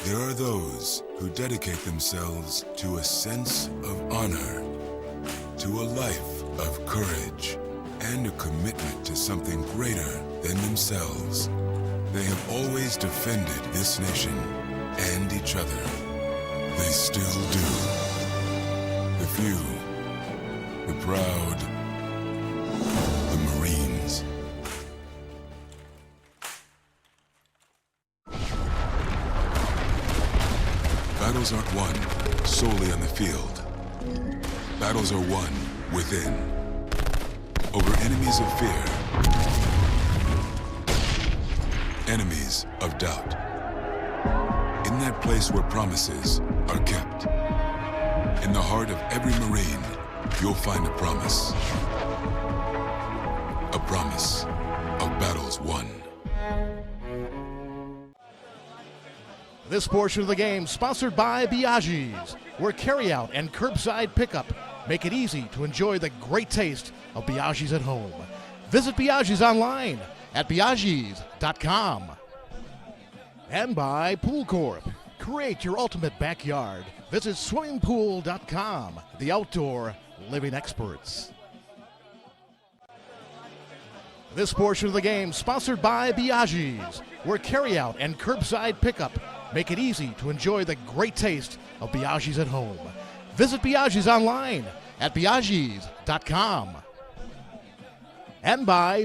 There are those who dedicate themselves to a sense of honor, to a life of courage, and a commitment to something greater than themselves. They have always defended this nation and each other. They still do. The few, the proud, the Marines. Battles aren't won solely on the field. Battles are won within, over enemies of fear, enemies of doubt. In that place where promises are kept. In the heart of every Marine, you'll find a promise. A promise of battles won. This portion of the game sponsored by Biaggi's, where carryout and curbside pickup make it easy to enjoy the great taste of Biaggi's at home. Visit Biaggi's online at biaggis.com. And by Pool Corp. Create your ultimate backyard. Visit swimmingpool.com, the outdoor living experts. This portion of the game sponsored by Biaggi's, where carryout and curbside pickup make it easy to enjoy the great taste of Biaggi's at home. Visit Biaggi's online at biaggis.com. And by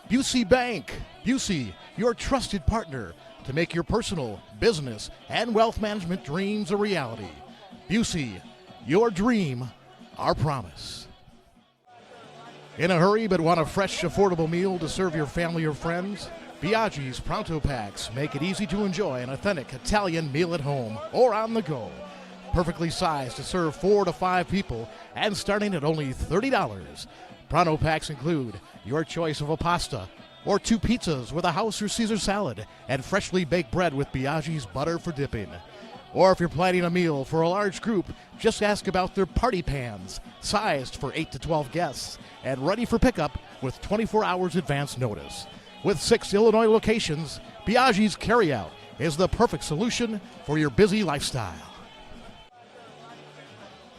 Busey Bank. Busey, your trusted partner to make your personal, business, and wealth management dreams a reality. Busey, your dream, our promise. In a hurry but want a fresh, affordable meal to serve your family or friends? Biaggi's Pronto Packs make it easy to enjoy an authentic Italian meal at home or on the go. Perfectly sized to serve 4 to 5 people and starting at only $30. Pronto Packs include your choice of a pasta or 2 pizzas with a house or Caesar salad and freshly baked bread with Biaggi's butter for dipping. Or if you're planning a meal for a large group, just ask about their party pans, sized for 8 to 12 guests and ready for pickup with 24 hours advance notice. With 6 Illinois locations, Biaggi's Carryout is the perfect solution for your busy lifestyle.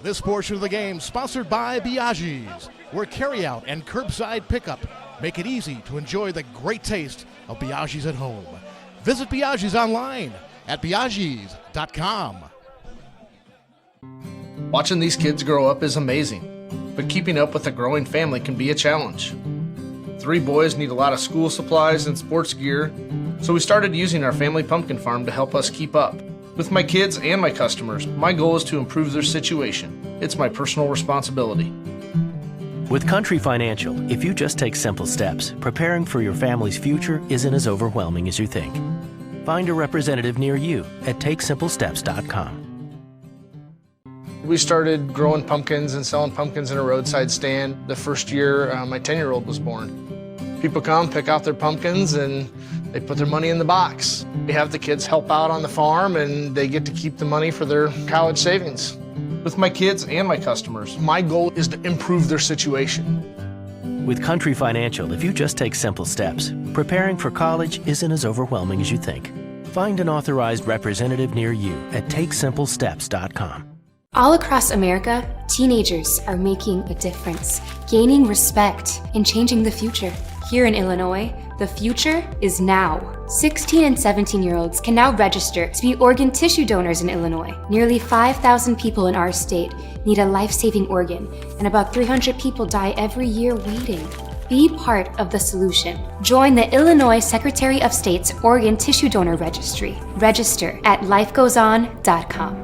This portion of the game sponsored by Biaggi's, where carryout and curbside pickup make it easy to enjoy the great taste of Biaggi's at home. Visit Biaggi's online at biaggis.com. Watching these kids grow up is amazing, but keeping up with a growing family can be a challenge. 3 boys need a lot of school supplies and sports gear, so we started using our family pumpkin farm to help us keep up. With my kids and my customers, my goal is to improve their situation. It's my personal responsibility. With Country Financial, if you just take simple steps, preparing for your family's future isn't as overwhelming as you think. Find a representative near you at takesimplesteps.com. We started growing pumpkins and selling pumpkins in a roadside stand the first year my 10-year-old was born. People come, pick out their pumpkins, and they put their money in the box. We have the kids help out on the farm, and they get to keep the money for their college savings. With my kids and my customers, my goal is to improve their situation. With Country Financial, if you just take simple steps, preparing for college isn't as overwhelming as you think. Find an authorized representative near you at takesimplesteps.com. All across America, teenagers are making a difference, gaining respect, and changing the future. Here in Illinois, the future is now. 16 and 17-year-olds can now register to be organ tissue donors in Illinois. Nearly 5,000 people in our state need a life-saving organ, and about 300 people die every year waiting. Be part of the solution. Join the Illinois Secretary of State's Organ Tissue Donor Registry. Register at lifegoeson.com.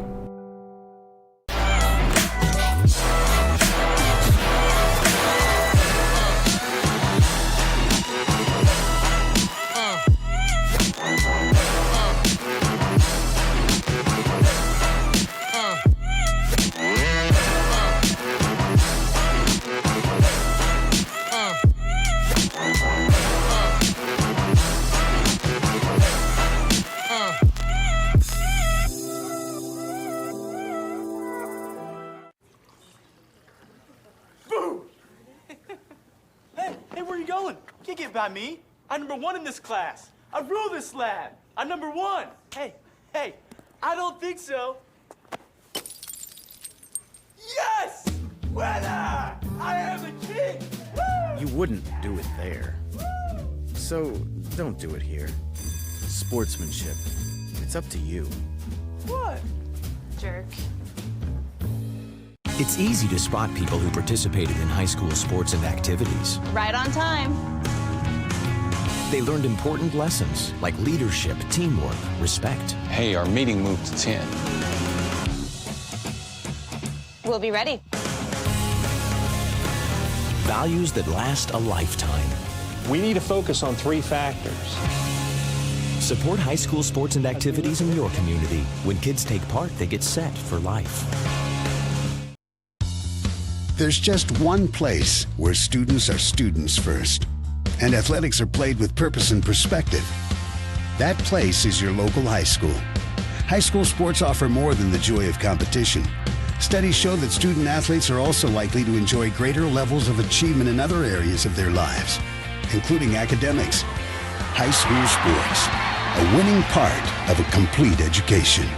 By me. I'm number 1 in this class. I rule this lab. I'm number 1. Hey, I don't think so. Yes! Winner! I am a king! Woo! You wouldn't do it there. So, don't do it here. Sportsmanship. It's up to you. What? Jerk. It's easy to spot people who participated in high school sports and activities. Right on time. They learned important lessons like leadership, teamwork, respect. Hey, our meeting moved to 10. We'll be ready. Values that last a lifetime. We need to focus on 3 factors. Support high school sports and activities in your community. When kids take part, they get set for life. There's just one place where students are students first, and athletics are played with purpose and perspective. That place is your local high school. High school sports offer more than the joy of competition. Studies show that student athletes are also likely to enjoy greater levels of achievement in other areas of their lives, including academics. High school sports, a winning part of a complete education.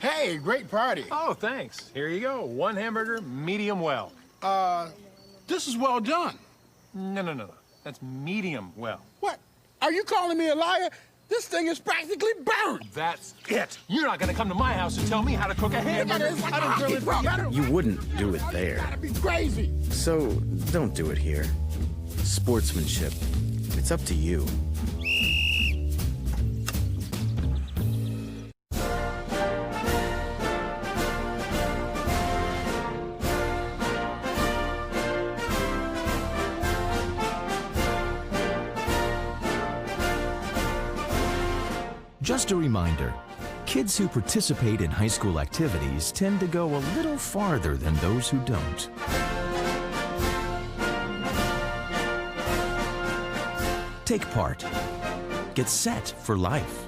Hey, great party. Oh, thanks. Here you go. 1 hamburger, medium well. This is well done. No. That's medium well. What? Are you calling me a liar? This thing is practically burned. That's it. You're not gonna come to my house and tell me how to cook a hamburger. I don't really You wouldn't do it there. Gotta be crazy. So, don't do it here. Sportsmanship. It's up to you. Just a reminder, kids who participate in high school activities tend to go a little farther than those who don't. Take part. Get set for life.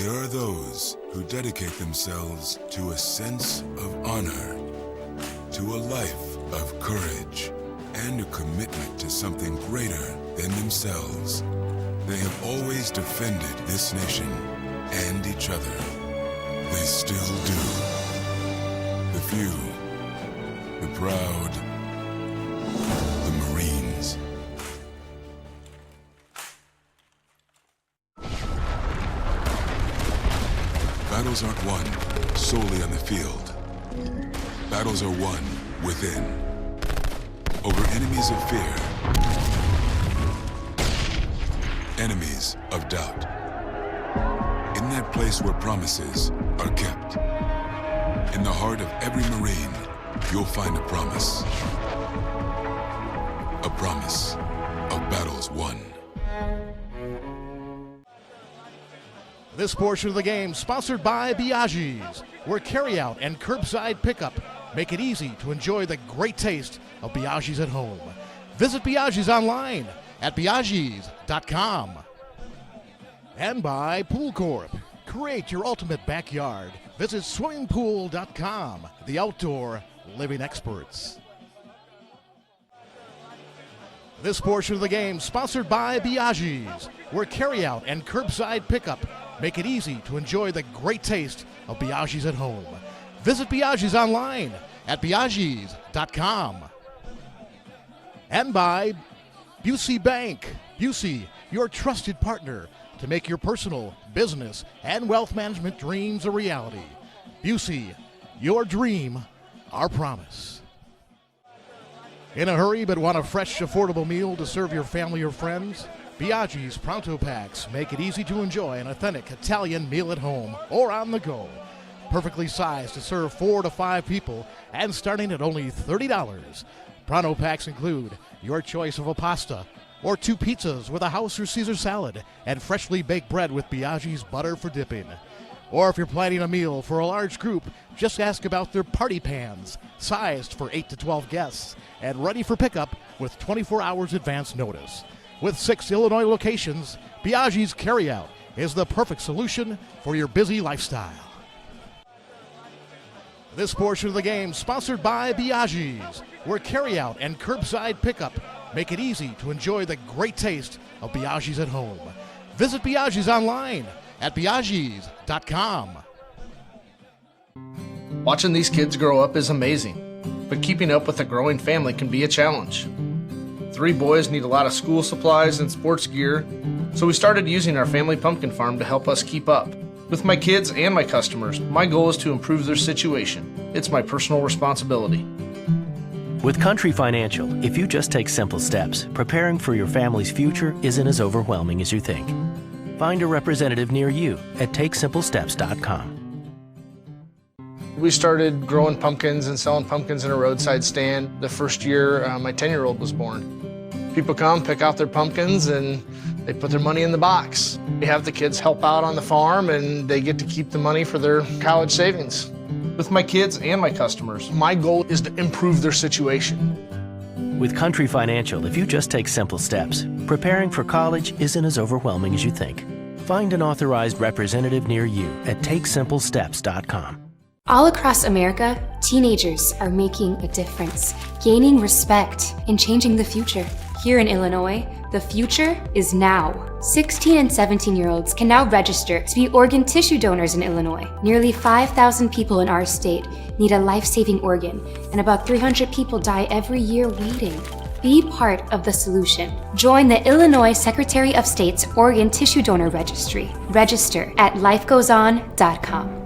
There are those who dedicate themselves to a sense of honor, to a life of courage, and a commitment to something greater than themselves. They have always defended this nation and each other. They still do. The few, the proud, the Marines. Battles aren't won solely on the field. Battles are won within. Over enemies of fear. Enemies of doubt. In that place where promises are kept. In the heart of every Marine, you'll find a promise. A promise of battles won. This portion of the game sponsored by Biaggi's, where carryout and curbside pickup make it easy to enjoy the great taste of Biaggi's at home. Visit Biaggi's online at biaggis.com. And by Pool Corp. Create your ultimate backyard. Visit swimmingpool.com, the outdoor living experts. This portion of the game sponsored by Biaggi's, where carryout and curbside pickup make it easy to enjoy the great taste of Biaggi's at home. Visit Biaggi's online at biaggis.com. And by Busey Bank. Busey, your trusted partner to make your personal, business, and wealth management dreams a reality. Busey, your dream, our promise. In a hurry but want a fresh, affordable meal to serve your family or friends? Biaggi's Pronto Packs make it easy to enjoy an authentic Italian meal at home or on the go. Perfectly sized to serve 4 to 5 people and starting at only $30. Pronto Packs include your choice of a pasta or 2 pizzas with a house or Caesar salad and freshly baked bread with Biaggi's butter for dipping. Or if you're planning a meal for a large group, just ask about their party pans, sized for 8 to 12 guests and ready for pickup with 24 hours advance notice. With 6 Illinois locations, Biaggi's Carryout is the perfect solution for your busy lifestyle. This portion of the game sponsored by Biaggi's, where carryout and curbside pickup make it easy to enjoy the great taste of Biaggi's at home. Visit Biaggi's online at biaggis.com. Watching these kids grow up is amazing, but keeping up with a growing family can be a challenge. 3 boys need a lot of school supplies and sports gear, so we started using our family pumpkin farm to help us keep up. With my kids and my customers, my goal is to improve their situation. It's my personal responsibility. With Country Financial, if you just take simple steps, preparing for your family's future isn't as overwhelming as you think. Find a representative near you at takesimplesteps.com. We started growing pumpkins and selling pumpkins in a roadside stand the first year my 10-year-old was born. People come, pick out their pumpkins, and they put their money in the box. We have the kids help out on the farm, and they get to keep the money for their college savings. With my kids and my customers, my goal is to improve their situation. With Country Financial, if you just take simple steps, preparing for college isn't as overwhelming as you think. Find an authorized representative near you at takesimplesteps.com. All across America, teenagers are making a difference, gaining respect, and changing the future. Here in Illinois, the future is now. 16 and 17-year-olds can now register to be organ tissue donors in Illinois. Nearly 5,000 people in our state need a life-saving organ, and about 300 people die every year waiting. Be part of the solution. Join the Illinois Secretary of State's Organ Tissue Donor Registry. Register at lifegoeson.com.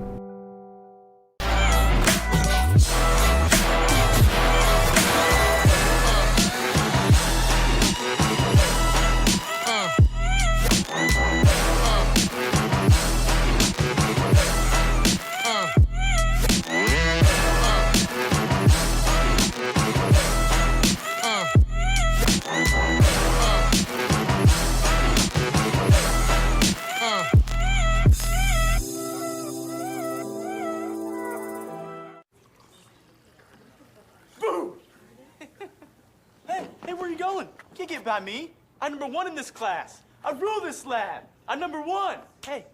By me. I'm number 1 in this class. I rule this lab. I'm number 1. Hey,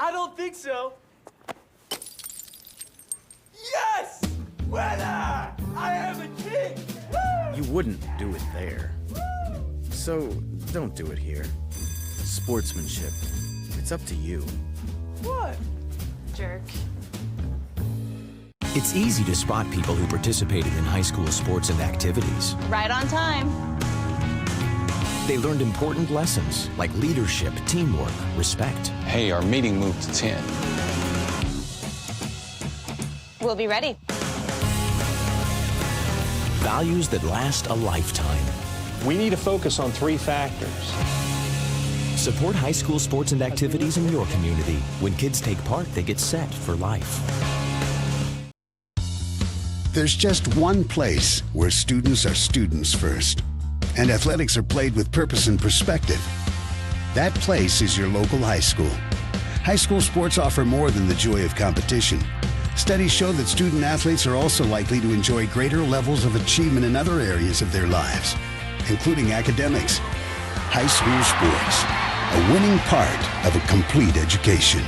I don't think so. Yes! Winner! I am a king! Woo! You wouldn't do it there. So, don't do it here. Sportsmanship. It's up to you. What? Jerk. It's easy to spot people who participated in high school sports and activities. Right on time. They learned important lessons like leadership, teamwork, respect. Hey, our meeting moved to 10. We'll be ready. Values that last a lifetime. We need to focus on 3 factors. Support high school sports and activities in your community. When kids take part, they get set for life. There's just one place where students are students first, and athletics are played with purpose and perspective. That place is your local high school. High school sports offer more than the joy of competition. Studies show that student athletes are also likely to enjoy greater levels of achievement in other areas of their lives, including academics. High school sports, a winning part of a complete education.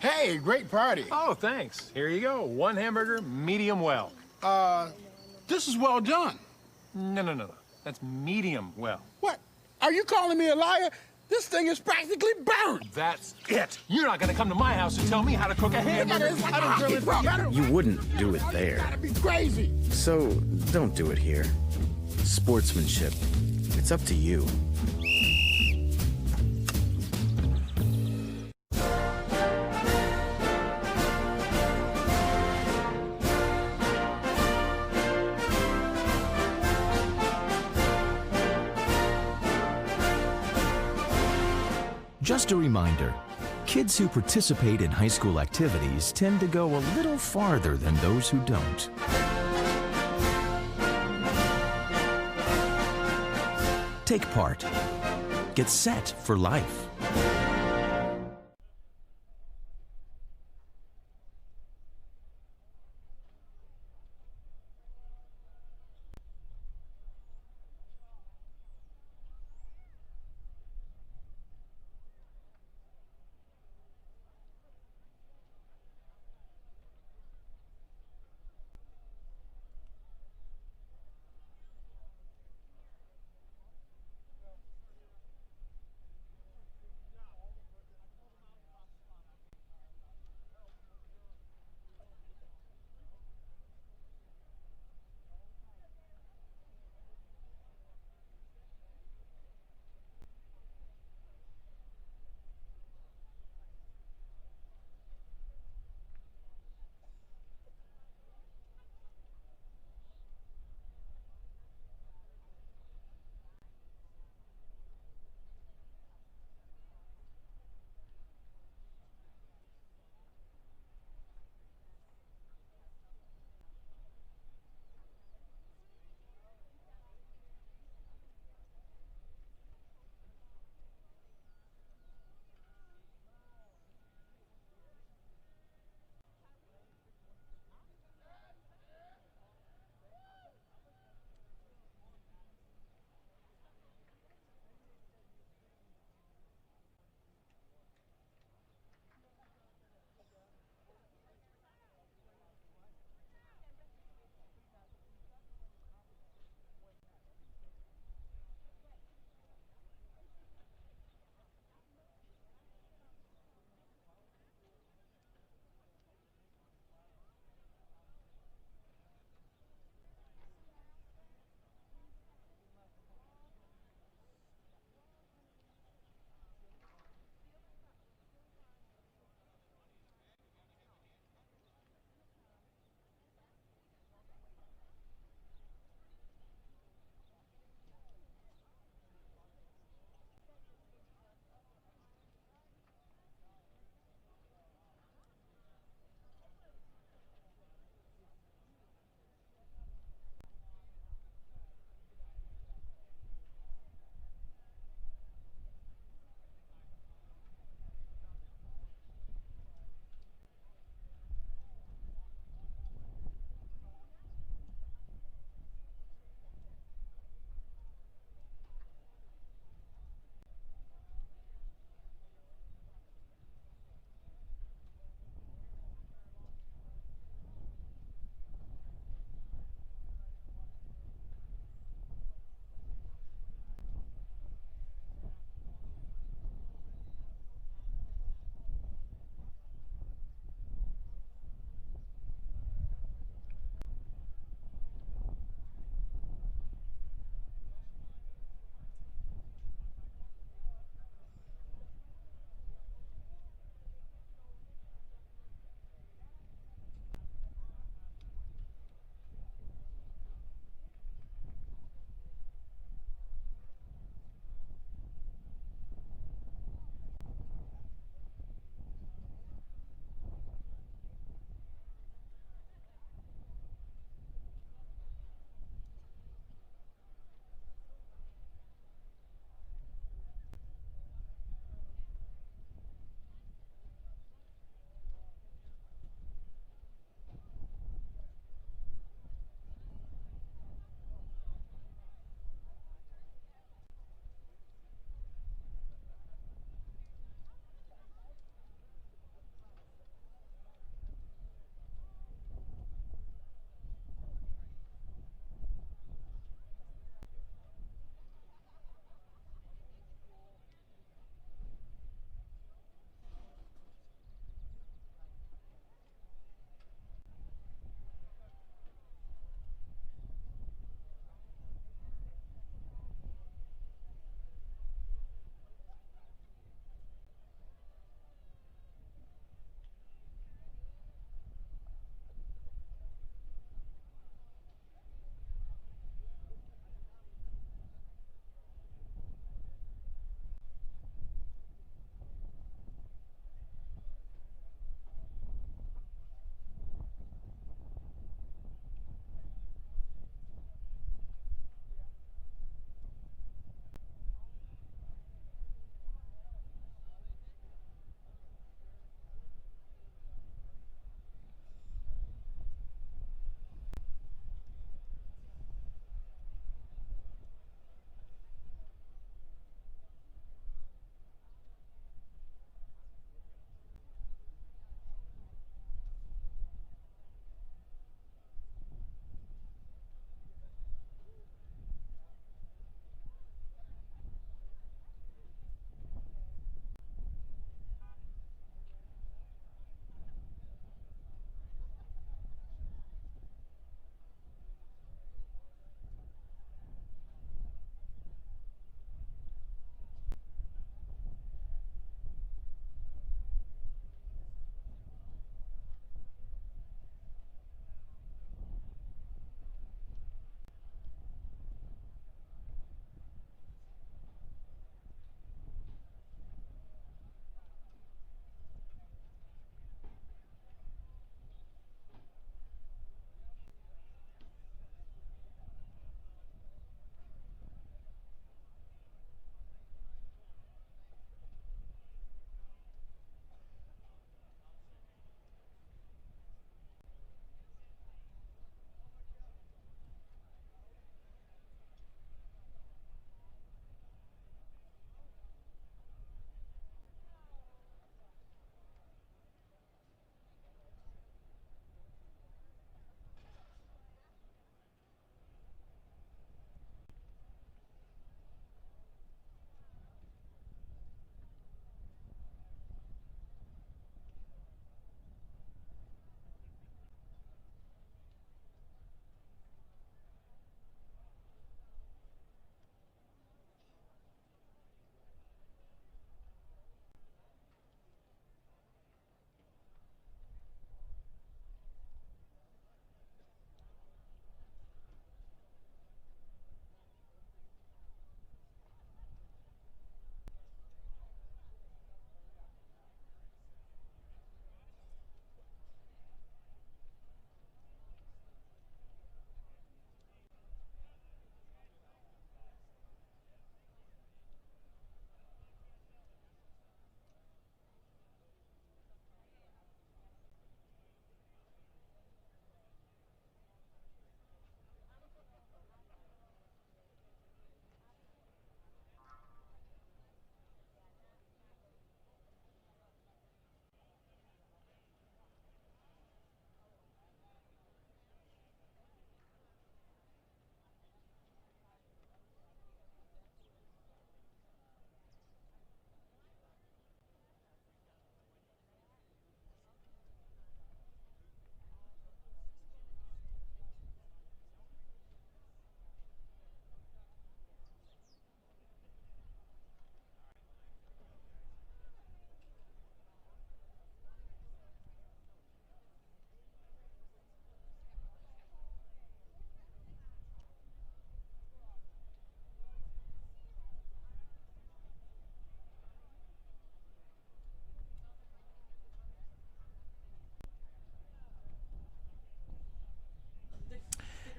Hey, great party. Oh, thanks. Here you go. 1 hamburger, medium well. This is well done. No. That's medium well. What? Are you calling me a liar? This thing is practically burned. That's it. You're not gonna come to my house and tell me how to cook a hamburger. I don't really think You wouldn't do it there. That'd be crazy. So, don't do it here. Sportsmanship. It's up to you. Just a reminder, kids who participate in high school activities tend to go a little farther than those who don't. Take part. Get set for life.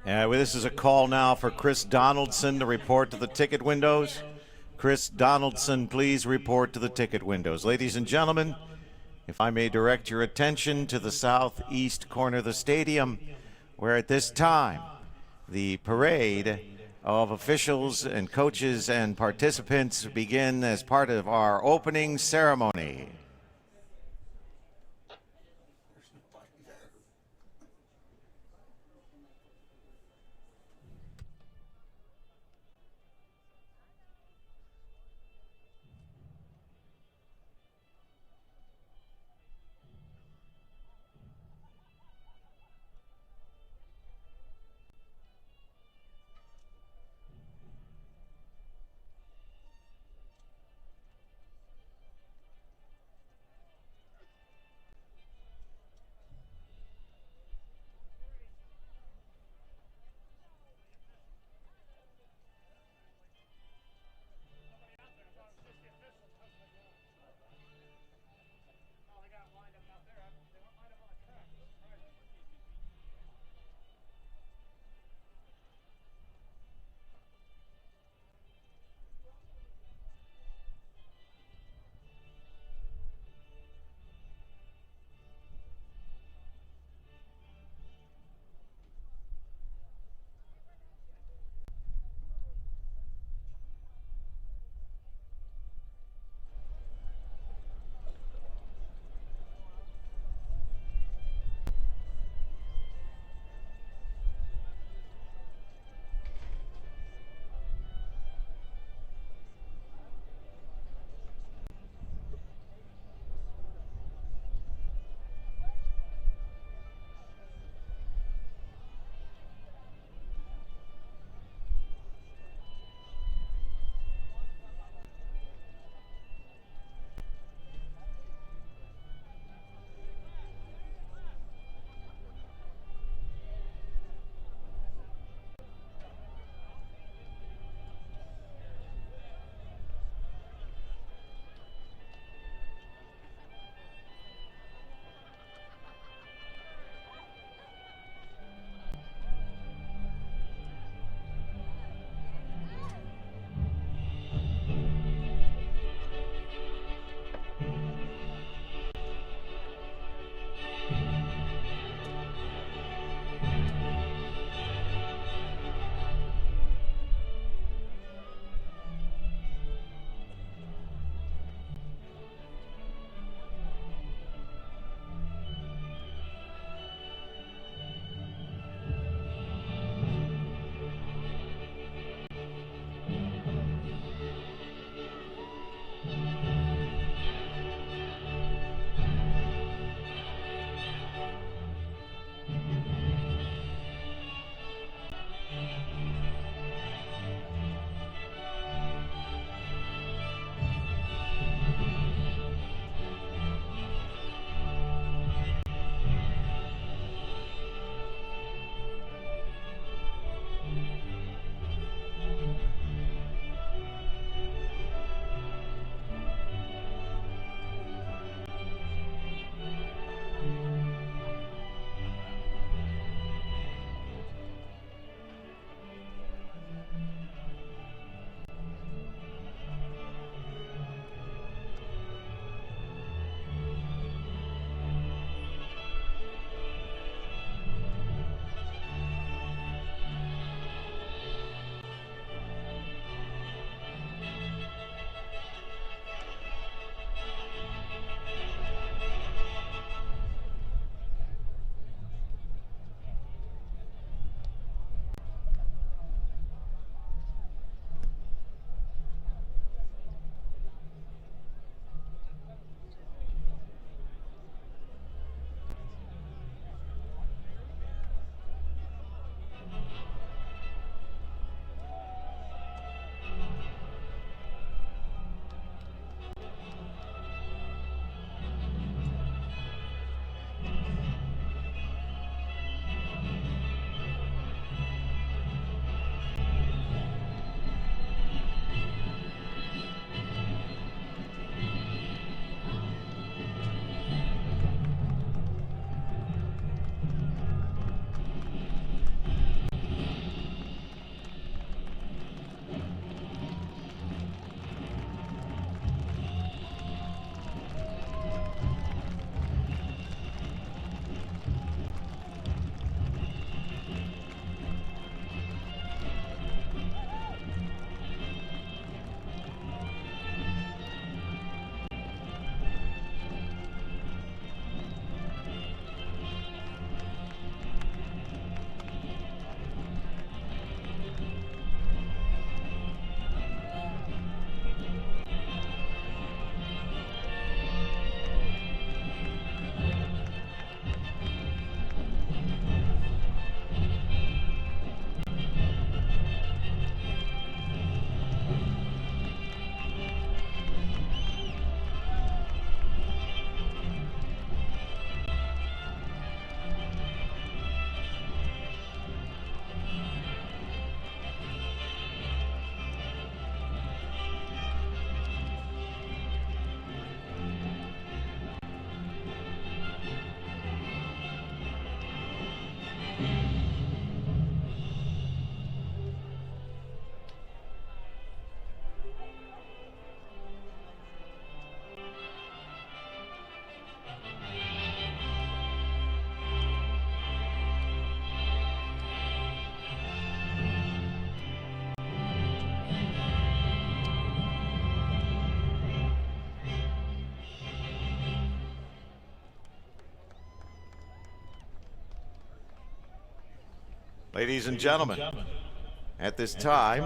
This is a call now for Chris Donaldson to report to the ticket windows. Chris Donaldson, please report to the ticket windows. Ladies and gentlemen, if I may direct your attention to the southeast corner of the stadium, where at this time the parade of officials and coaches and participants begin as part of our opening ceremony. Ladies and gentlemen, at this time,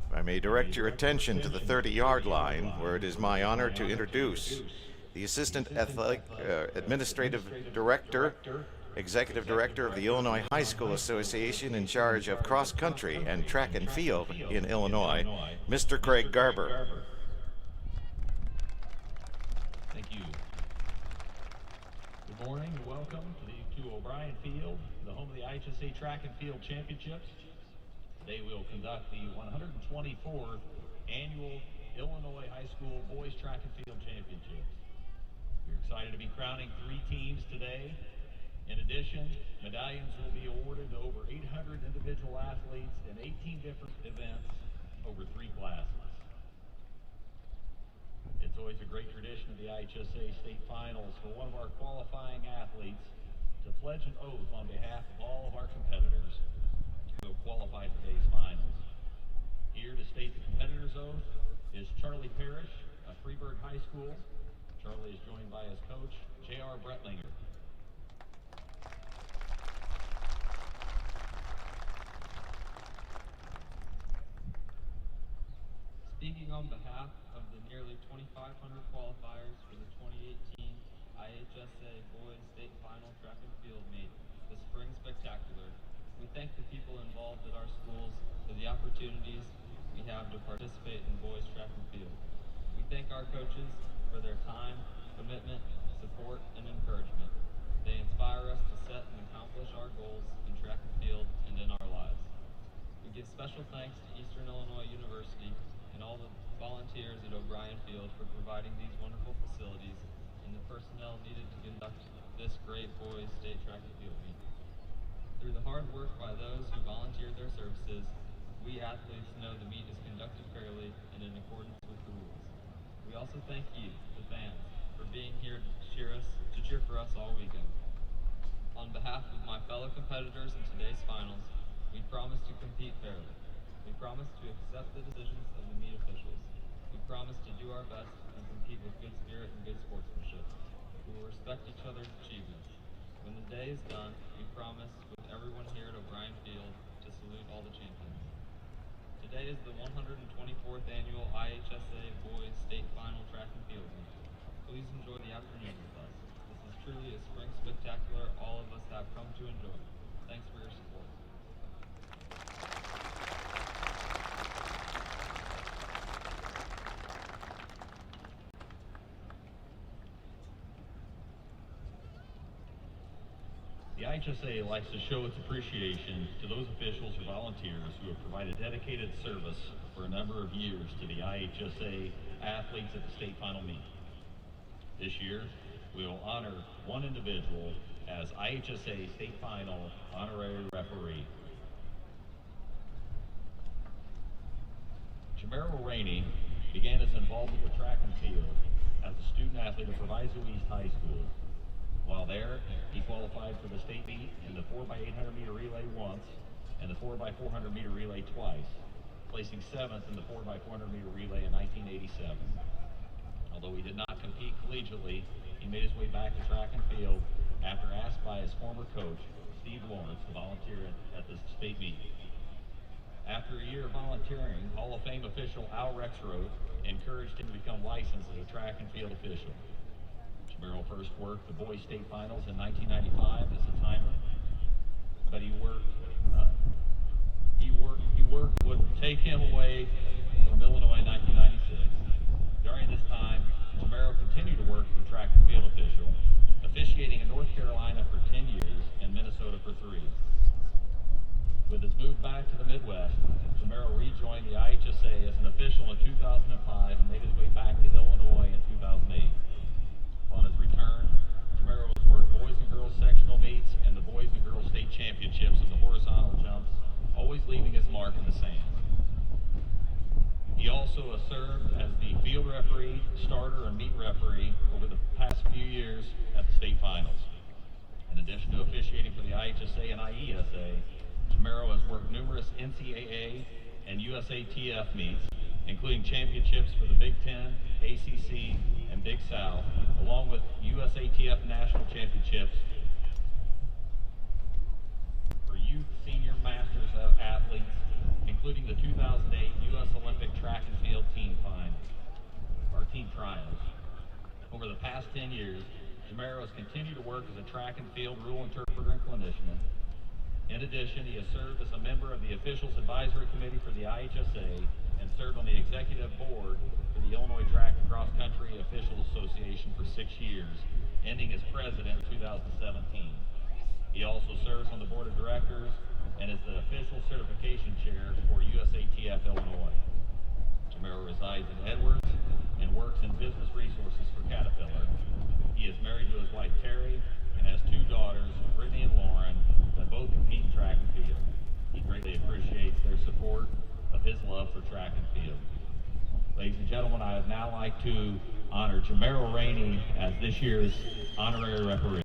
if I may direct your attention to the 30-yard line, where it is my honor to introduce the Assistant Administrative Director, Executive Director of the Illinois High School Association in charge of cross country and track and field in Illinois, Mr. Craig Garber. Thank you. Good morning and welcome to O'Brien Field, the home of the IHSA Track and Field Championships. Today we'll conduct the 124th Annual Illinois High School Boys Track and Field Championships. We're excited to be crowning 3 teams today. In addition, medallions will be awarded to over 800 individual athletes in 18 different events over 3 classes. It's always a great tradition of the IHSA state finals for one of our qualifying athletes to pledge an oath on behalf of all of our competitors who have qualified today's finals. Here to state the competitor's oath is Charlie Parrish of Freeburg High School. Charlie is joined by his coach, J.R. Brettlinger. Speaking on behalf of the nearly 2,500 qualifiers for the 2018 IHSA Boys State Final Track and Field Meet, the Spring Spectacular, we thank the people involved at our schools for the opportunities we have to participate in boys track and field. We thank our coaches for their time, commitment, support, and encouragement. They inspire us to set and accomplish our goals in track and field and in our lives. We give special thanks to Eastern Illinois University and all the volunteers at O'Brien Field for providing these wonderful facilities and the personnel needed to conduct this great boys state track and field meet. Through the hard work by those who volunteered their services, we athletes know the meet is conducted fairly and in accordance with the rules. We also thank you, the fans, for being here to cheer for us all weekend. On behalf of my fellow competitors in today's finals, we promise to compete fairly. We promise to accept the decisions of the meet officials. We promise to do our best and compete with good spirit and good sportsmanship. We will respect each other's achievements. When the day is done, we promise with everyone here at O'Brien Field to salute all the champions. Today is the 124th Annual IHSA Boys State Final Track and Field Meet. Please enjoy the afternoon with us. This is truly a spring spectacular all of us have come to enjoy. Thanks for your support. The IHSA likes to show its appreciation to those officials or volunteers who have provided dedicated service for a number of years to the IHSA athletes at the state final meet. This year, we will honor one individual as IHSA state final honorary referee. Jamero Rainey began his involvement with track and field as a student athlete at Proviso East High School. While there, he qualified for the state meet in the 4x800 meter relay once and the 4x400 meter relay twice, placing 7th in the 4x400 meter relay in 1987. Although he did not compete collegiately, he made his way back to track and field after asked by his former coach, Steve Lawrence, to volunteer at the state meet. After a year of volunteering, Hall of Fame official Al Rexroth encouraged him to become licensed as a track and field official. Jamero first worked the boys state finals in 1995 as a timer, but he worked would take him away from Illinois in 1996. During this time, Jamero continued to work as a track and field official, officiating in North Carolina for 10 years and Minnesota for 3. With his move back to the Midwest, Jamero rejoined the IHSA as an official in 2005 and made his way back to Illinois in 2008. On his return, Jamero has worked boys and girls sectional meets and the boys and girls state championships in the horizontal jumps, always leaving his mark in the sand. He also has served as the field referee, starter, and meet referee over the past few years at the state finals. In addition to officiating for the IHSA and IESA, Jamero has worked numerous NCAA and USATF meets, including championships for the Big Ten, ACC, and Big South, along with USATF national championships for youth, senior, continue to work as a track and field rule interpreter and clinician. In addition, he has served as a member of the Officials Advisory Committee for the IHSA and served on the executive board for the Illinois Track and Cross Country Officials Association for 6 years, ending as president in 2017. He also serves on the board of directors and is the official certification chair for USATF Illinois. Jamero resides in Edwards and works in business resources for Caterpillar. He is married to his wife Terry and has 2 daughters, Brittany and Lauren, that both compete in track and field. He greatly appreciates their support of his love for track and field. Ladies and gentlemen, I would now like to honor Jamero Rainey as this year's honorary referee.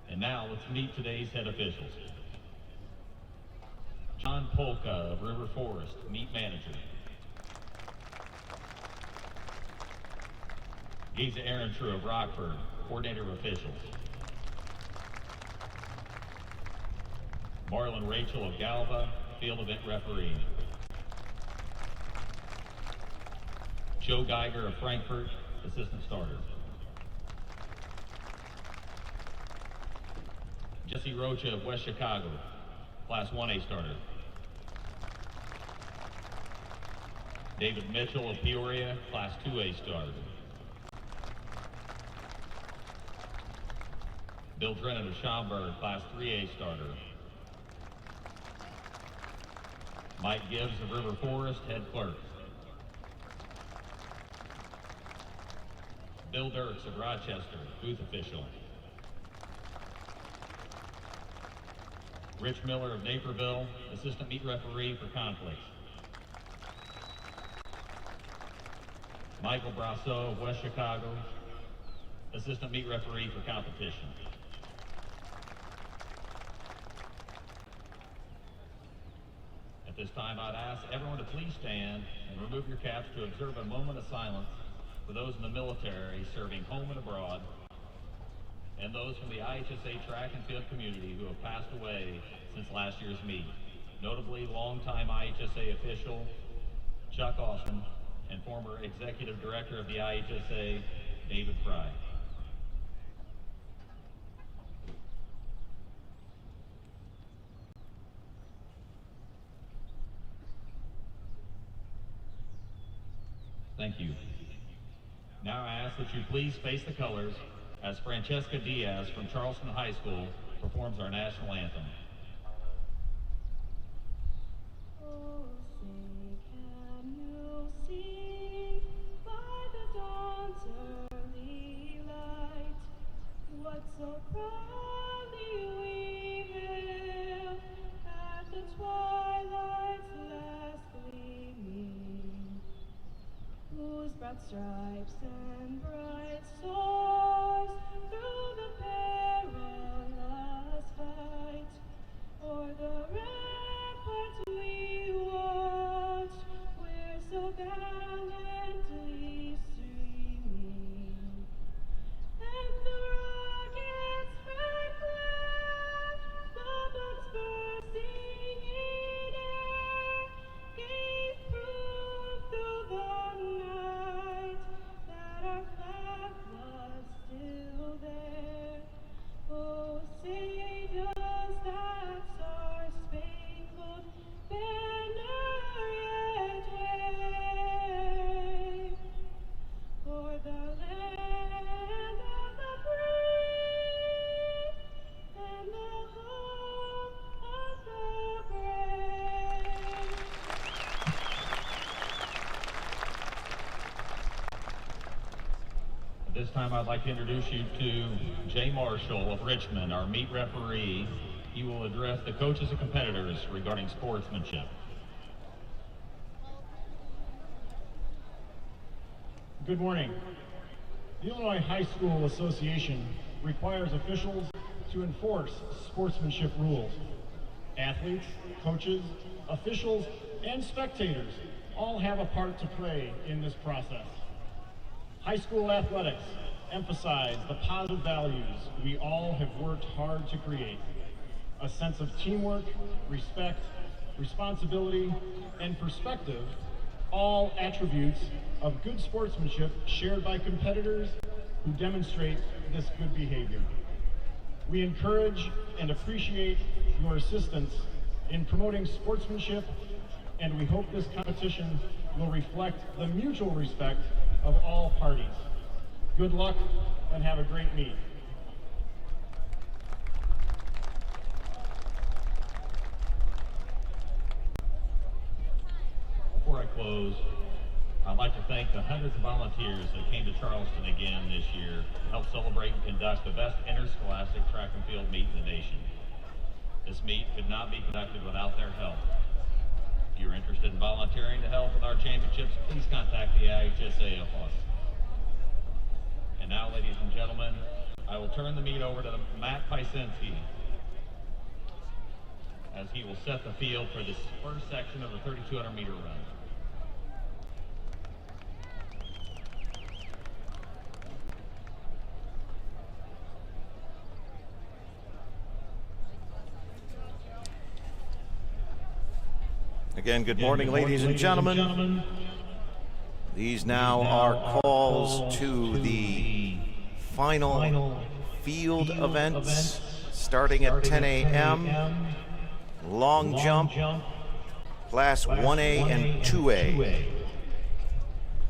And now let's meet today's head officials. John Polka of River Forest, meet manager. Giza Ehrentrue of Rockford, coordinator of officials. Marlon Rachel of Galva, field event referee. Joe Geiger of Frankfurt, assistant starter. Jesse Rocha of West Chicago, Class 1A starter. David Mitchell of Peoria, Class 2A starter. Bill Drennan of Schaumburg, Class 3A starter. Mike Gibbs of River Forest, head clerk. Bill Dirks of Rochester, booth official. Rich Miller of Naperville, assistant meet referee for conflicts. Michael Brasso of West Chicago, assistant meet referee for competition. At this time, I'd ask everyone to please stand and remove your caps to observe a moment of silence for those in the military serving home and abroad, and those from the IHSA track and field community who have passed away since last year's meet. Notably, longtime IHSA official Chuck Austin and former executive director of the IHSA, David Fry. Thank you. Now I ask that you please face the colors as Francesca Diaz from Charleston High School performs our national anthem. Oh, say, can you see by the dawn's early light what so proudly we hailed at the twilight's last gleaming, whose broad stripes and bright stars through the perilous fight o'er the ramparts we watched, where so gallantly streaming, and the rockets spread clear, the bombs bursting in air, gave proof through the night that our flag was still there. Oh, say does that star-spangled banner yet wave o'er the land of the free and the home of the brave? At this time, I'd like to introduce you to Jay Marshall of Richmond, our meet referee. He will address the coaches and competitors regarding sportsmanship. Good morning. The Illinois High School Association requires officials to enforce sportsmanship rules. Athletes, coaches, officials, and spectators all have a part to play in this process. High school athletics emphasize the positive values we all have worked hard to create. A sense of teamwork, respect, responsibility, and perspective, all attributes of good sportsmanship shared by competitors who demonstrate this good behavior. We encourage and appreciate your assistance in promoting sportsmanship, and we hope this competition will reflect the mutual respect of all parties. Good luck and have a great meet. Before I close, I'd like to thank the hundreds of volunteers that came to Charleston again this year to help celebrate and conduct the best interscholastic track and field meet in the nation. This meet could not be conducted without their help. If you're interested in volunteering to help with our championships, please contact the IHSA office. And now, ladies and gentlemen, I will turn the meet over to Matt Pysinski as he will set the field for this first section of the 3,200 meter run. Again, good morning, ladies and gentlemen. These now are calls to the final field events starting at 10 a.m. Long jump, class 1A and 2A.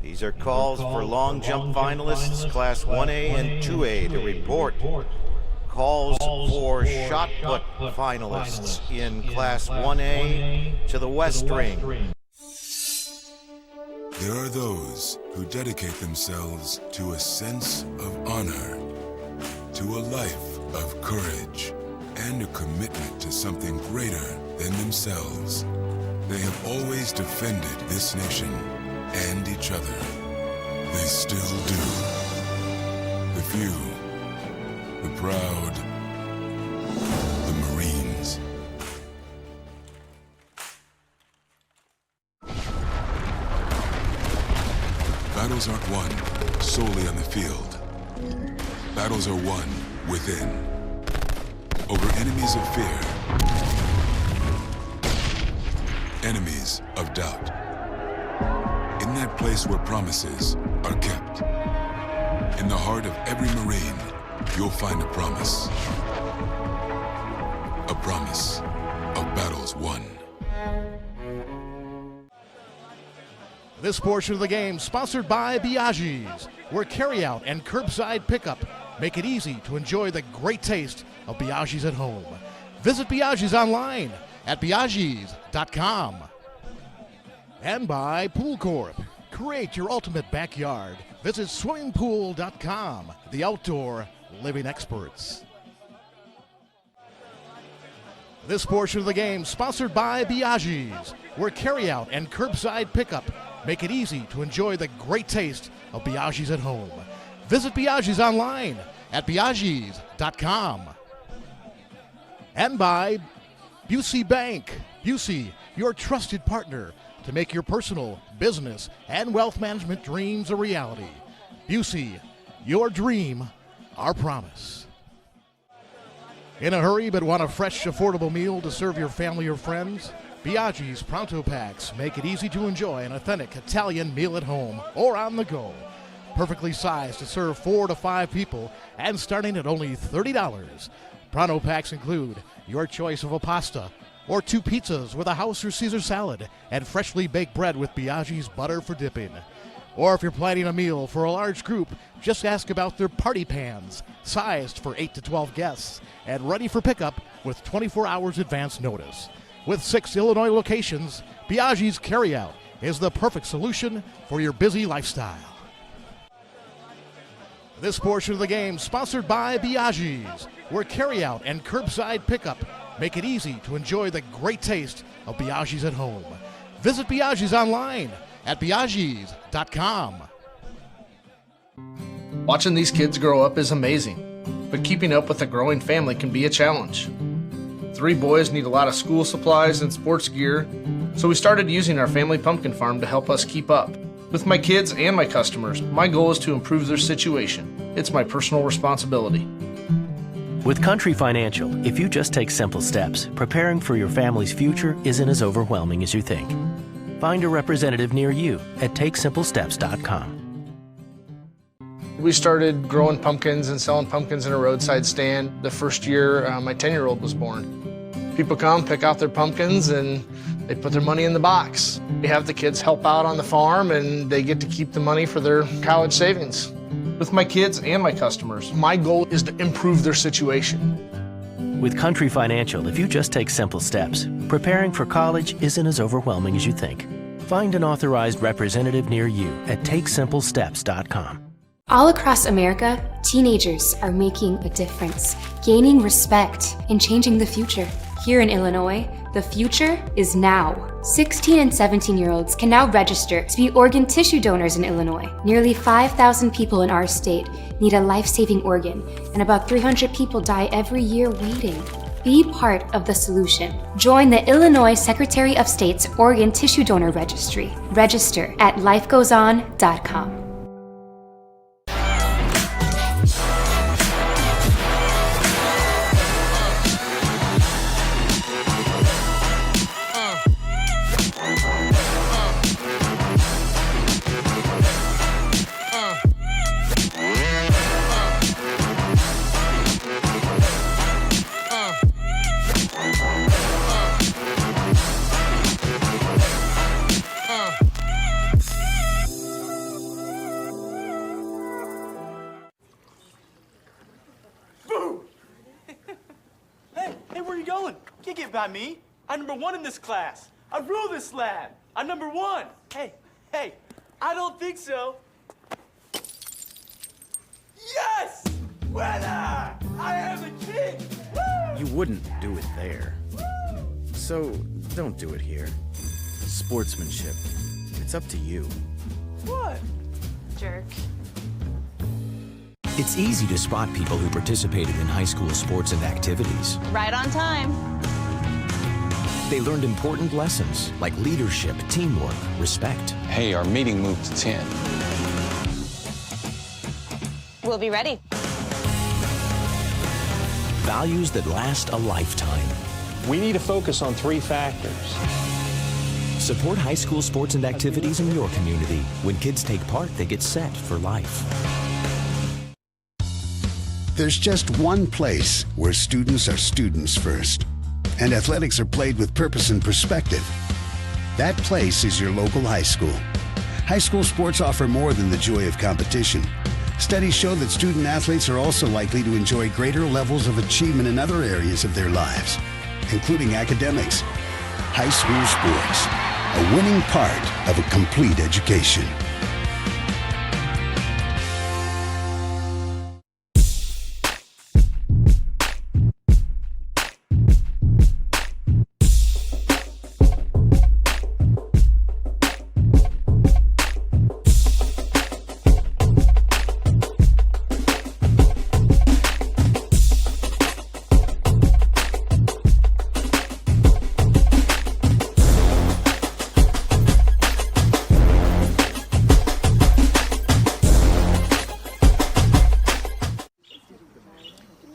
These are calls for long jump finalists, class 1A and 2A, to report. Calls for shot put finalists in class 1A to the West Ring. There are those who dedicate themselves to a sense of honor, to a life of courage, and a commitment to something greater than themselves. They have always defended this nation and each other. They still do. The few, the proud, the Marines. Battles aren't won solely on the field. Battles are won within, over enemies of fear, enemies of doubt. In that place where promises are kept, in the heart of every Marine, you'll find a promise. A promise of battles won. This portion of the game sponsored by Biaggi's, where carryout and curbside pickup make it easy to enjoy the great taste of Biaggi's at home. Visit Biaggi's online at biaggis.com. And by Pool Corp. Create your ultimate backyard. Visit swimmingpool.com, the outdoor living experts. This portion of the game sponsored by Biaggi's, where carryout and curbside pickup make it easy to enjoy the great taste of Biaggi's at home. Visit Biaggi's online at biaggis.com. And by Busey Bank. Busey, your trusted partner to make your personal, business, and wealth management dreams a reality. Busey, your dream, our promise. In a hurry but want a fresh, affordable meal to serve your family or friends? Biaggi's Pronto Packs make it easy to enjoy an authentic Italian meal at home or on the go. Perfectly sized to serve 4 to 5 people and starting at only $30. Pronto Packs include your choice of a pasta or 2 pizzas with a house or Caesar salad and freshly baked bread with Biaggi's butter for dipping. Or if you're planning a meal for a large group, just ask about their party pans, sized for 8 to 12 guests and ready for pickup with 24 hours advance notice. With 6 Illinois locations, Biaggi's Carryout is the perfect solution for your busy lifestyle. This portion of the game sponsored by Biaggi's, where carryout and curbside pickup make it easy to enjoy the great taste of Biaggi's at home. Visit Biaggi's online at biaggis.com. Watching these kids grow up is amazing. but keeping up with a growing family can be a challenge. 3 boys need a lot of school supplies and sports gear, so we started using our family pumpkin farm to help us keep up. With my kids and my customers, my goal is to improve their situation. It's my personal responsibility. With Country Financial, if you just take simple steps, preparing for your family's future isn't as overwhelming as you think. Find a representative near you at takesimplesteps.com. We started growing pumpkins and selling pumpkins in a roadside stand the first year my 10-year-old was born. People come, pick out their pumpkins, and they put their money in the box. We have the kids help out on the farm, and they get to keep the money for their college savings. With my kids and my customers, my goal is to improve their situation. With Country Financial, if you just take simple steps, preparing for college isn't as overwhelming as you think. Find an authorized representative near you at takesimplesteps.com. All across America, teenagers are making a difference, gaining respect, and changing the future. Here in Illinois, the future is now. 16 and 17-year-olds can now register to be organ tissue donors in Illinois. Nearly 5,000 people in our state need a life-saving organ, and about 300 people die every year waiting. Be part of the solution. Join the Illinois Secretary of State's Organ Tissue Donor Registry. Register at lifegoeson.com. By me. I'm number 1 in this class. I rule this lab. I'm number 1. Hey, I don't think so. Yes! Winner! I am a king! Woo! You wouldn't do it there. So don't do it here. Sportsmanship. It's up to you. What? Jerk. It's easy to spot people who participated in high school sports and activities. Right on time. They learned important lessons like leadership, teamwork, respect. Hey, our meeting moved to 10. We'll be ready. Values that last a lifetime. We need to focus on 3 factors. Support high school sports and activities in your community. When kids take part, they get set for life. There's just one place where students are students first, and athletics are played with purpose and perspective. That place is your local high school. High school sports offer more than the joy of competition. Studies show that student athletes are also likely to enjoy greater levels of achievement in other areas of their lives, including academics. High school sports, a winning part of a complete education.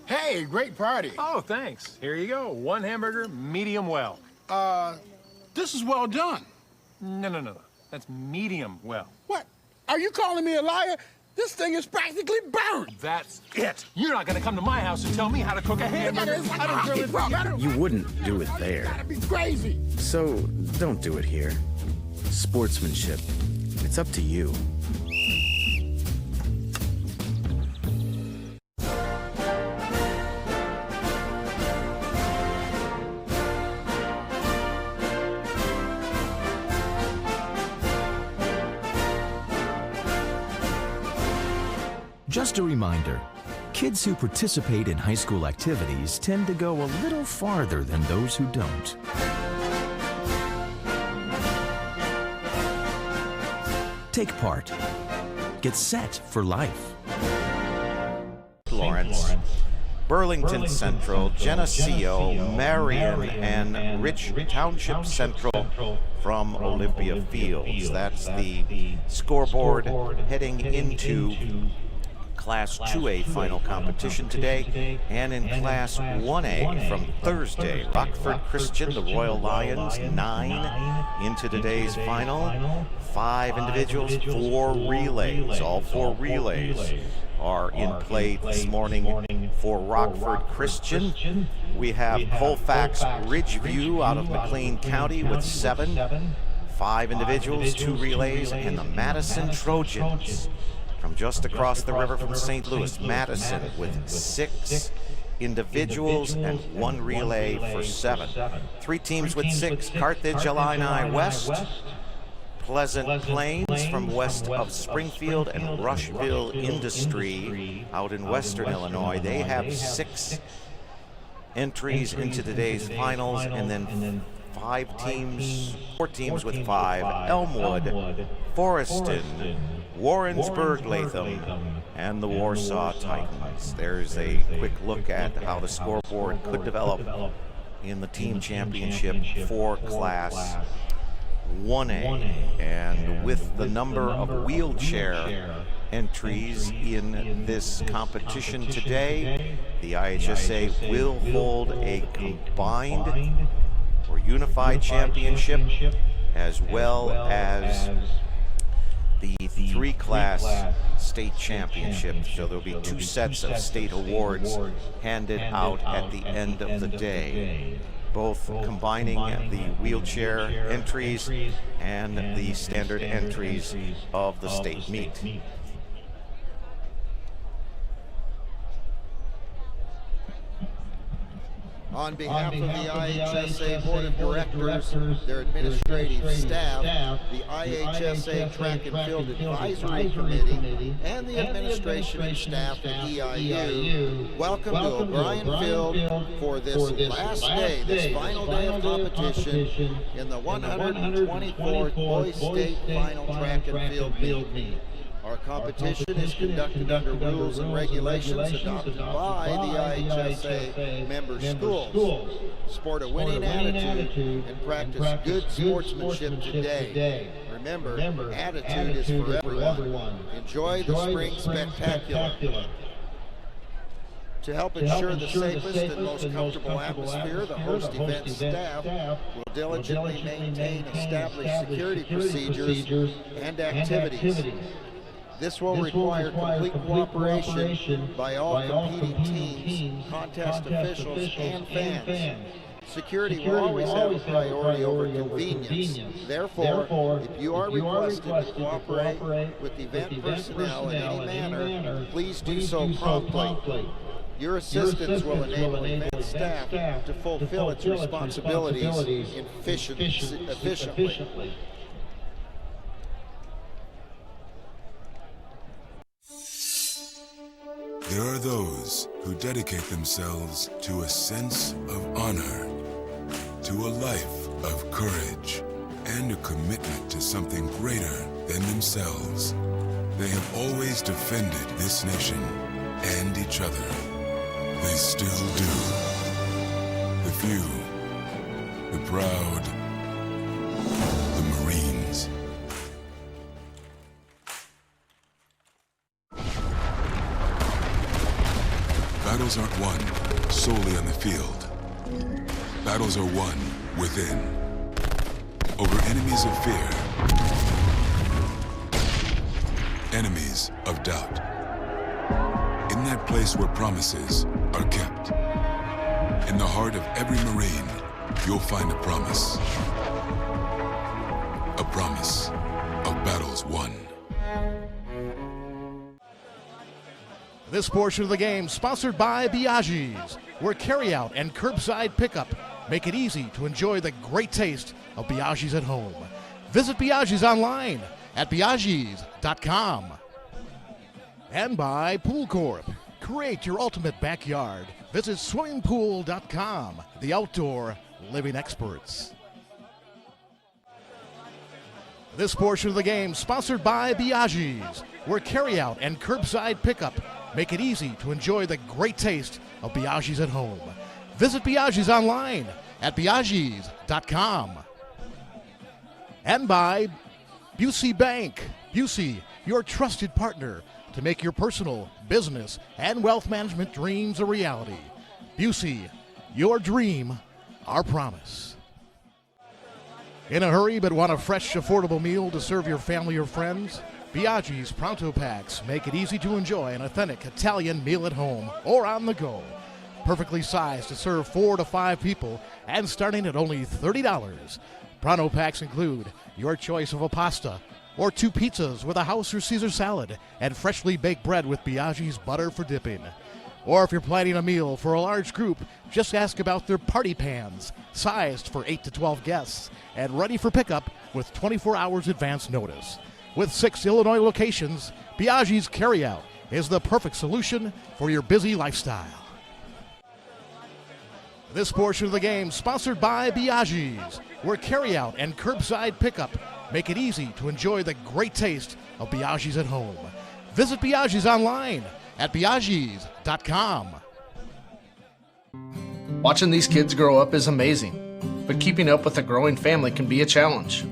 Hey, great party. Oh, thanks. Here you go. 1 hamburger, medium well. This is well done. No. That's medium well. What? Are you calling me a liar? This thing is practically burned. That's it. You're not gonna come to my house and tell me how to cook a hamburger. I don't grill it. You wouldn't do it there. You gotta be crazy. So don't do it here. Sportsmanship. It's up to you. Just a reminder, kids who participate in high school activities tend to go a little farther than those who don't. Take part. Get set for life. Lawrence. Burlington Central, Geneseo, Marion, and Rich Township Central from Olympia Fields. That's the scoreboard heading into Class 2A final competition today, and in Class 1A from Thursday, Rockford Christian, the Royal Lions, 9 into today's final. 5 individuals, 4 relays. All 4 relays are in play this morning for Rockford Christian. We have Colfax Ridgeview out of McLean County with 7. 5 individuals, 2 relays, and the Madison Trojans from just across the river from St. Louis, Madison, with 6 individuals and 1 relay for 7. 3 teams with 6, Carthage Illini West, Pleasant Plains from west of Springfield, and Rushville Industry out in western Illinois. They have 6 entries into today's finals, and then 4 teams with 5, Elmwood, Forreston, Warrensburg Latham, and the Warsaw Titans. There's a quick look at how the scoreboard could develop in the team championship for Class 1A. And with the number of wheelchair entries in this competition today, the IHSA will hold a combined or unified championship, as well as the 3-class state championship. So there'll be 2 sets of state awards handed out at the end of the day, both combining the wheelchair entries and the standard entries of the state meet. On behalf of the IHSA Board of Directors, their administrative staff, the IHSA Track and Field Advisory Committee, and the administration and staff at EIU, welcome to O'Brien Field for this last day, this final day of competition in the 124th Boys State Final Track and Field Meet. Our competition is conducted under rules and regulations adopted by the IHSA member schools. Sport a winning attitude and practice good sportsmanship today. Remember, attitude is for everyone. Enjoy the spring spectacular. To help ensure the safest and most comfortable atmosphere, the host event staff will diligently maintain established security procedures and activities. This will require complete cooperation by all competing teams, contest officials, and fans. Security will always have a priority over convenience. Therefore, if you are requested to cooperate with event personnel in any manner, please do so promptly. Your assistance will enable event staff to fulfill its responsibilities efficiently. There are those who dedicate themselves to a sense of honor, to a life of courage, and a commitment to something greater than themselves. They have always defended this nation and each other. They still do. The few, the proud, the Marines. Battles aren't won solely on the field. Battles are won within. Over enemies of fear. Enemies of doubt. In that place where promises are kept. In the heart of every Marine, you'll find a promise. A promise of battles won. This portion of the game sponsored by Biaggi's, where carryout and curbside pickup make it easy to enjoy the great taste of Biaggi's at home. Visit Biaggi's online at biaggis.com. And by Pool Corp. Create your ultimate backyard. Visit swimmingpool.com, the outdoor living experts. This portion of the game sponsored by Biaggi's, where carryout and curbside pickup make it easy to enjoy the great taste of Biaggi's at home. Visit Biaggi's online at biaggis.com. And by Busey Bank. Busey, your trusted partner to make your personal, business, and wealth management dreams a reality. Busey, your dream, our promise. In a hurry but want a fresh, affordable meal to serve your family or friends? Biaggi's Pronto Packs make it easy to enjoy an authentic Italian meal at home or on the go. Perfectly sized to serve 4 to 5 people and starting at only $30. Pronto Packs include your choice of a pasta or 2 pizzas with a house or Caesar salad and freshly baked bread with Biaggi's butter for dipping. Or if you're planning a meal for a large group, just ask about their party pans, sized for 8 to 12 guests and ready for pickup with 24 hours advance notice. With 6 Illinois locations, Biaggi's Carryout is the perfect solution for your busy lifestyle. This portion of the game sponsored by Biaggi's, where carryout and curbside pickup make it easy to enjoy the great taste of Biaggi's at home. Visit Biaggi's online at biaggis.com. Watching these kids grow up is amazing, but keeping up with a growing family can be a challenge.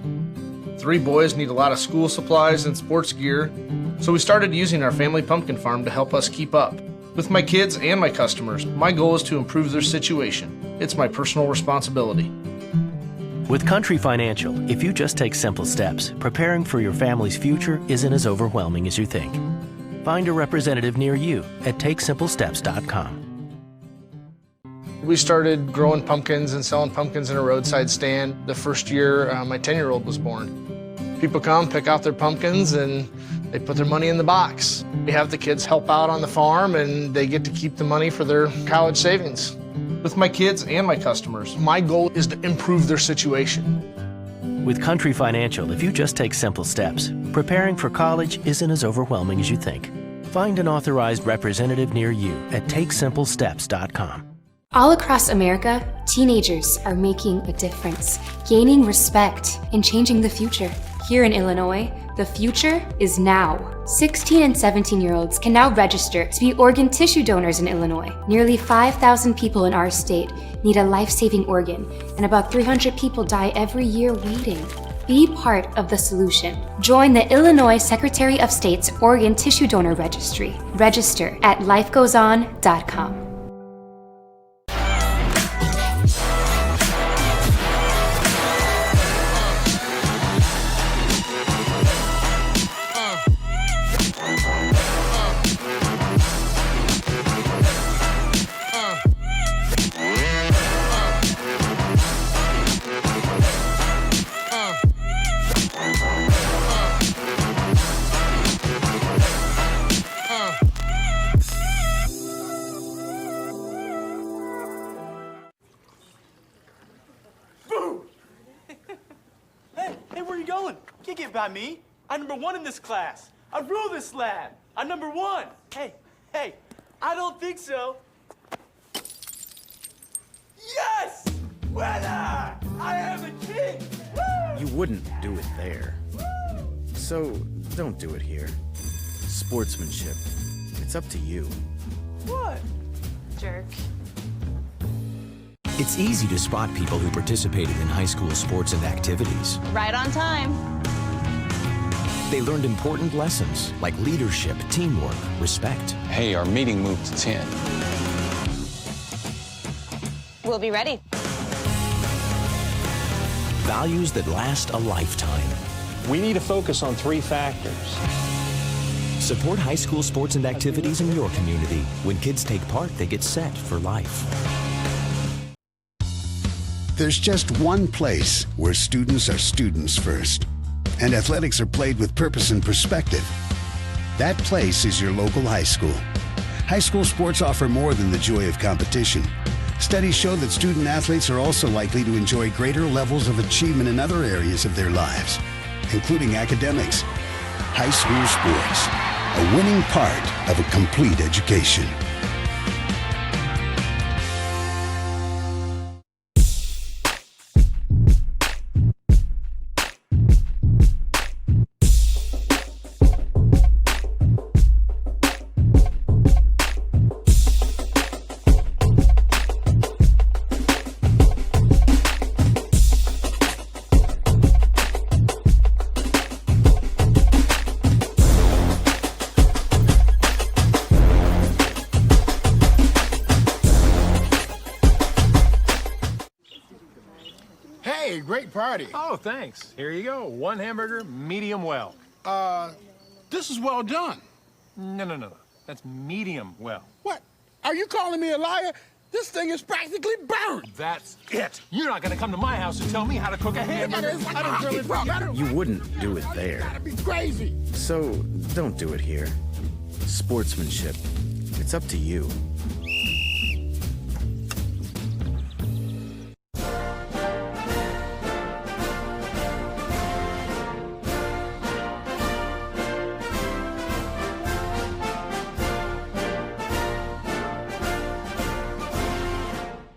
3 boys need a lot of school supplies and sports gear, so we started using our family pumpkin farm to help us keep up. With my kids and my customers, my goal is to improve their situation. It's my personal responsibility. With Country Financial, if you just take simple steps, preparing for your family's future isn't as overwhelming as you think. Find a representative near you at takesimplesteps.com. We started growing pumpkins and selling pumpkins in a roadside stand the first year my 10-year-old was born. People come, pick out their pumpkins, and they put their money in the box. We have the kids help out on the farm, and they get to keep the money for their college savings. With my kids and my customers, my goal is to improve their situation. With Country Financial, if you just take simple steps, preparing for college isn't as overwhelming as you think. Find an authorized representative near you at takesimplesteps.com. All across America, teenagers are making a difference, gaining respect, and changing the future. Here in Illinois, the future is now. 16 and 17-year-olds can now register to be organ tissue donors in Illinois. Nearly 5,000 people in our state need a life-saving organ, and about 300 people die every year waiting. Be part of the solution. Join the Illinois Secretary of State's Organ Tissue Donor Registry. Register at lifegoeson.com. By me. I'm number 1 in this class. I rule this lab. I'm number 1. Hey, I don't think so. Yes! Winner! I am the king! Woo! You wouldn't do it there. So don't do it here. Sportsmanship. It's up to you. What? Jerk. It's easy to spot people who participated in high school sports and activities. Right on time. They learned important lessons like leadership, teamwork, respect. Hey, our meeting moved to 10. We'll be ready. Values that last a lifetime. We need to focus on 3 factors. Support high school sports and activities in your community. When kids take part, they get set for life. There's just one place where students are students first, and athletics are played with purpose and perspective. That place is your local high school. High school sports offer more than the joy of competition. Studies show that student athletes are also likely to enjoy greater levels of achievement in other areas of their lives, including academics. High school sports, a winning part of a complete education. Hey, great party. Oh, thanks. Here you go. 1 hamburger, medium well. This is well done. No. That's medium well. What? Are you calling me a liar? This thing is practically burned. That's it. You're not gonna come to my house and tell me how to cook a hamburger. I don't grill it. You wouldn't do it there. Gotta be crazy. So don't do it here. Sportsmanship. It's up to you.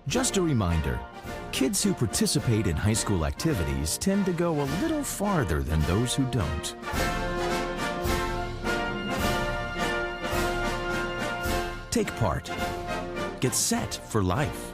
Just a reminder, kids who participate in high school activities tend to go a little farther than those who don't. Take part. Get set for life.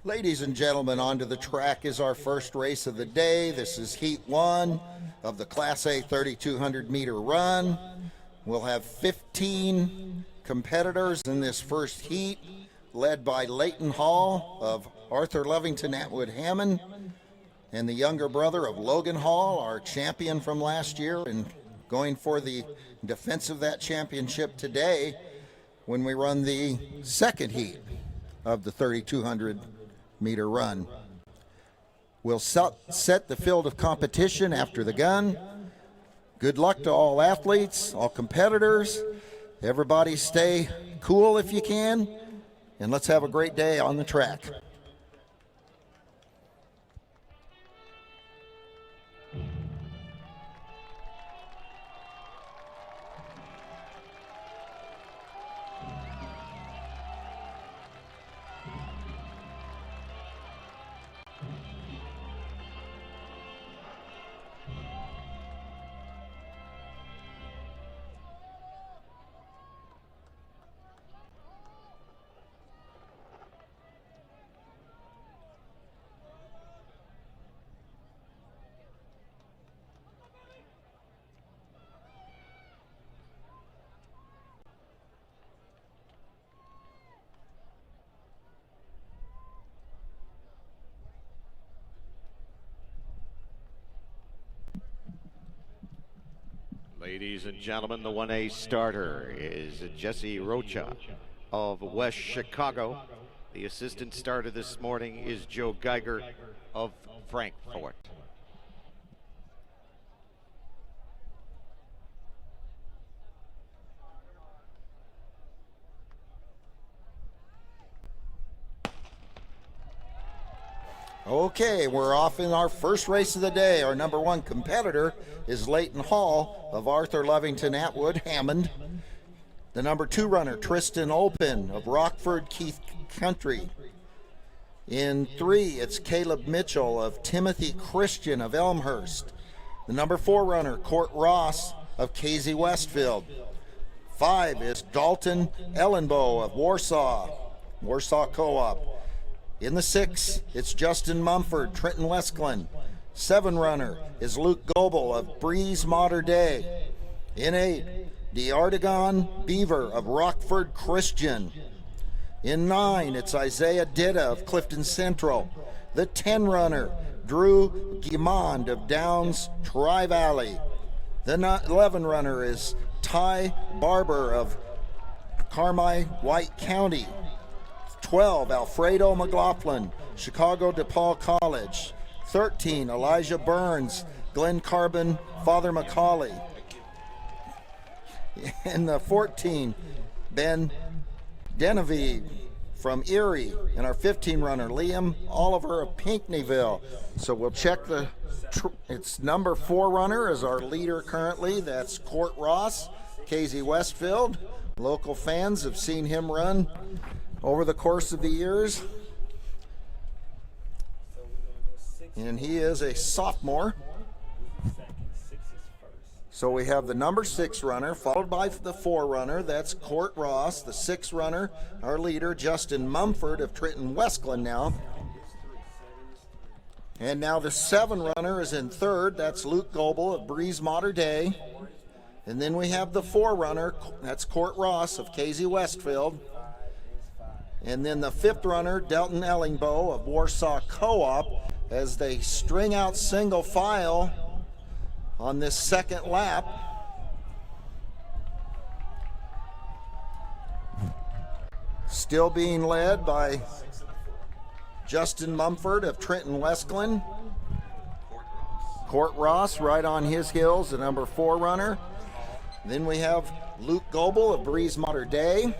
Ladies and gentlemen, onto the track is our first race of the day. This is Heat 1 of the Class A 3,200 meter run. We'll have 15 competitors in this first heat, led by Leighton Hall of Arthur Lovington Atwood Hammond, and the younger brother of Logan Hall, our champion from last year, and going for the defense of that championship today when we run the second heat of the 3,200 meter run. will set the field of competition after the gun. Good luck to all athletes, all competitors. Everybody stay cool if you can, and let's have a great day on the track. Ladies and gentlemen, the 1A starter is Jesse Rocha of West Chicago. The assistant starter this morning is Joe Geiger of Frankfort. Okay, we're off in our first race of the day. Our number one competitor is Leighton Hall of Arthur Lovington Atwood Hammond. The number two runner, Tristan Olpin of Rockford Keith Country. In 3, it's Caleb Mitchell of Timothy Christian of Elmhurst. The number 4 runner, Court Ross of Casey Westfield. 5 is Dalton Ellenbow of Warsaw Co-op. In the 6, it's Justin Mumford, Trenton Westglen. 7 runner is Luke Goebel of Breeze Mater Dei. In 8, D'Artagon Beaver of Rockford Christian. In 9, it's Isaiah Ditta of Clifton Central. The 10 runner, Drew Guimond of Downs Tri-Valley. The 11 runner is Ty Barber of Carmi White County. 12, Alfredo McLaughlin, Chicago DePaul College. 13, Elijah Burns, Glen Carbon, Father Macaulay. And the 14, Ben Denevie from Erie. And our 15 runner, Liam Oliver of Pinckneyville. So we'll check it's number 4 runner is our leader currently. That's Court Ross, Casey Westfield. Local fans have seen him run over the course of the years. And he is a sophomore. So we have the number 6 runner, followed by the 4 runner, that's Court Ross. The 6 runner, our leader, Justin Mumford of Trenton Westglen now. And now the 7 runner is in 3rd, that's Luke Goebel of Breeze Mater Dei. And then we have the 4 runner, that's Court Ross of Casey Westfield. And then the 5th runner, Delton Ellingbow of Warsaw Co-op, as they string out single file on this second lap. Still being led by Justin Mumford of Trenton Westglen. Court Ross right on his heels, the number 4 runner. Then we have Luke Goebel of Breeze Mater Dei.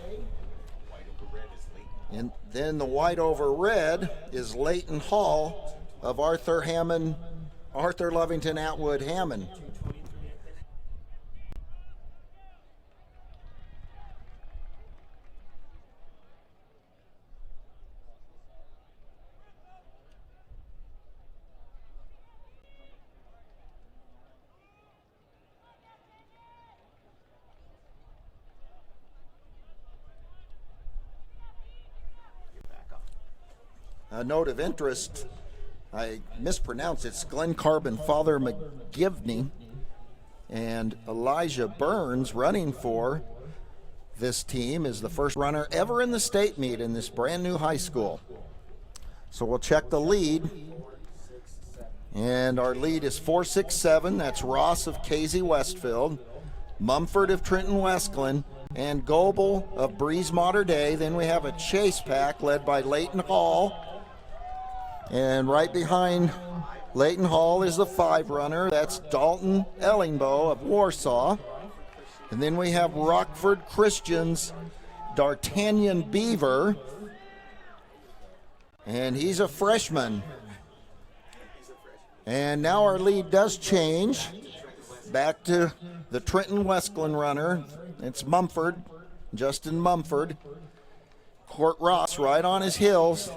And then the white over red is Leighton Hall of Arthur Lovington Atwood Hammond. A note of interest, I mispronounced it's Glen Carbon Father McGivney and Elijah Burns running for this team is the first runner ever in the state meet in this brand new high school. So we'll check the lead. And our lead is 467. That's Ross of Casey Westfield, Mumford of Trenton Westglen, and Goebel of Breeze Mater Dei. Then we have a chase pack led by Leighton Hall And right behind Leighton Hall is the 5 runner. That's Dalton Ellingbo of Warsaw. And then we have Rockford Christian's D'Artagnan Beaver. And he's a freshman. And now our lead does change back to the Trenton Westglen runner. It's Mumford, Justin Mumford. Court Ross right on his heels.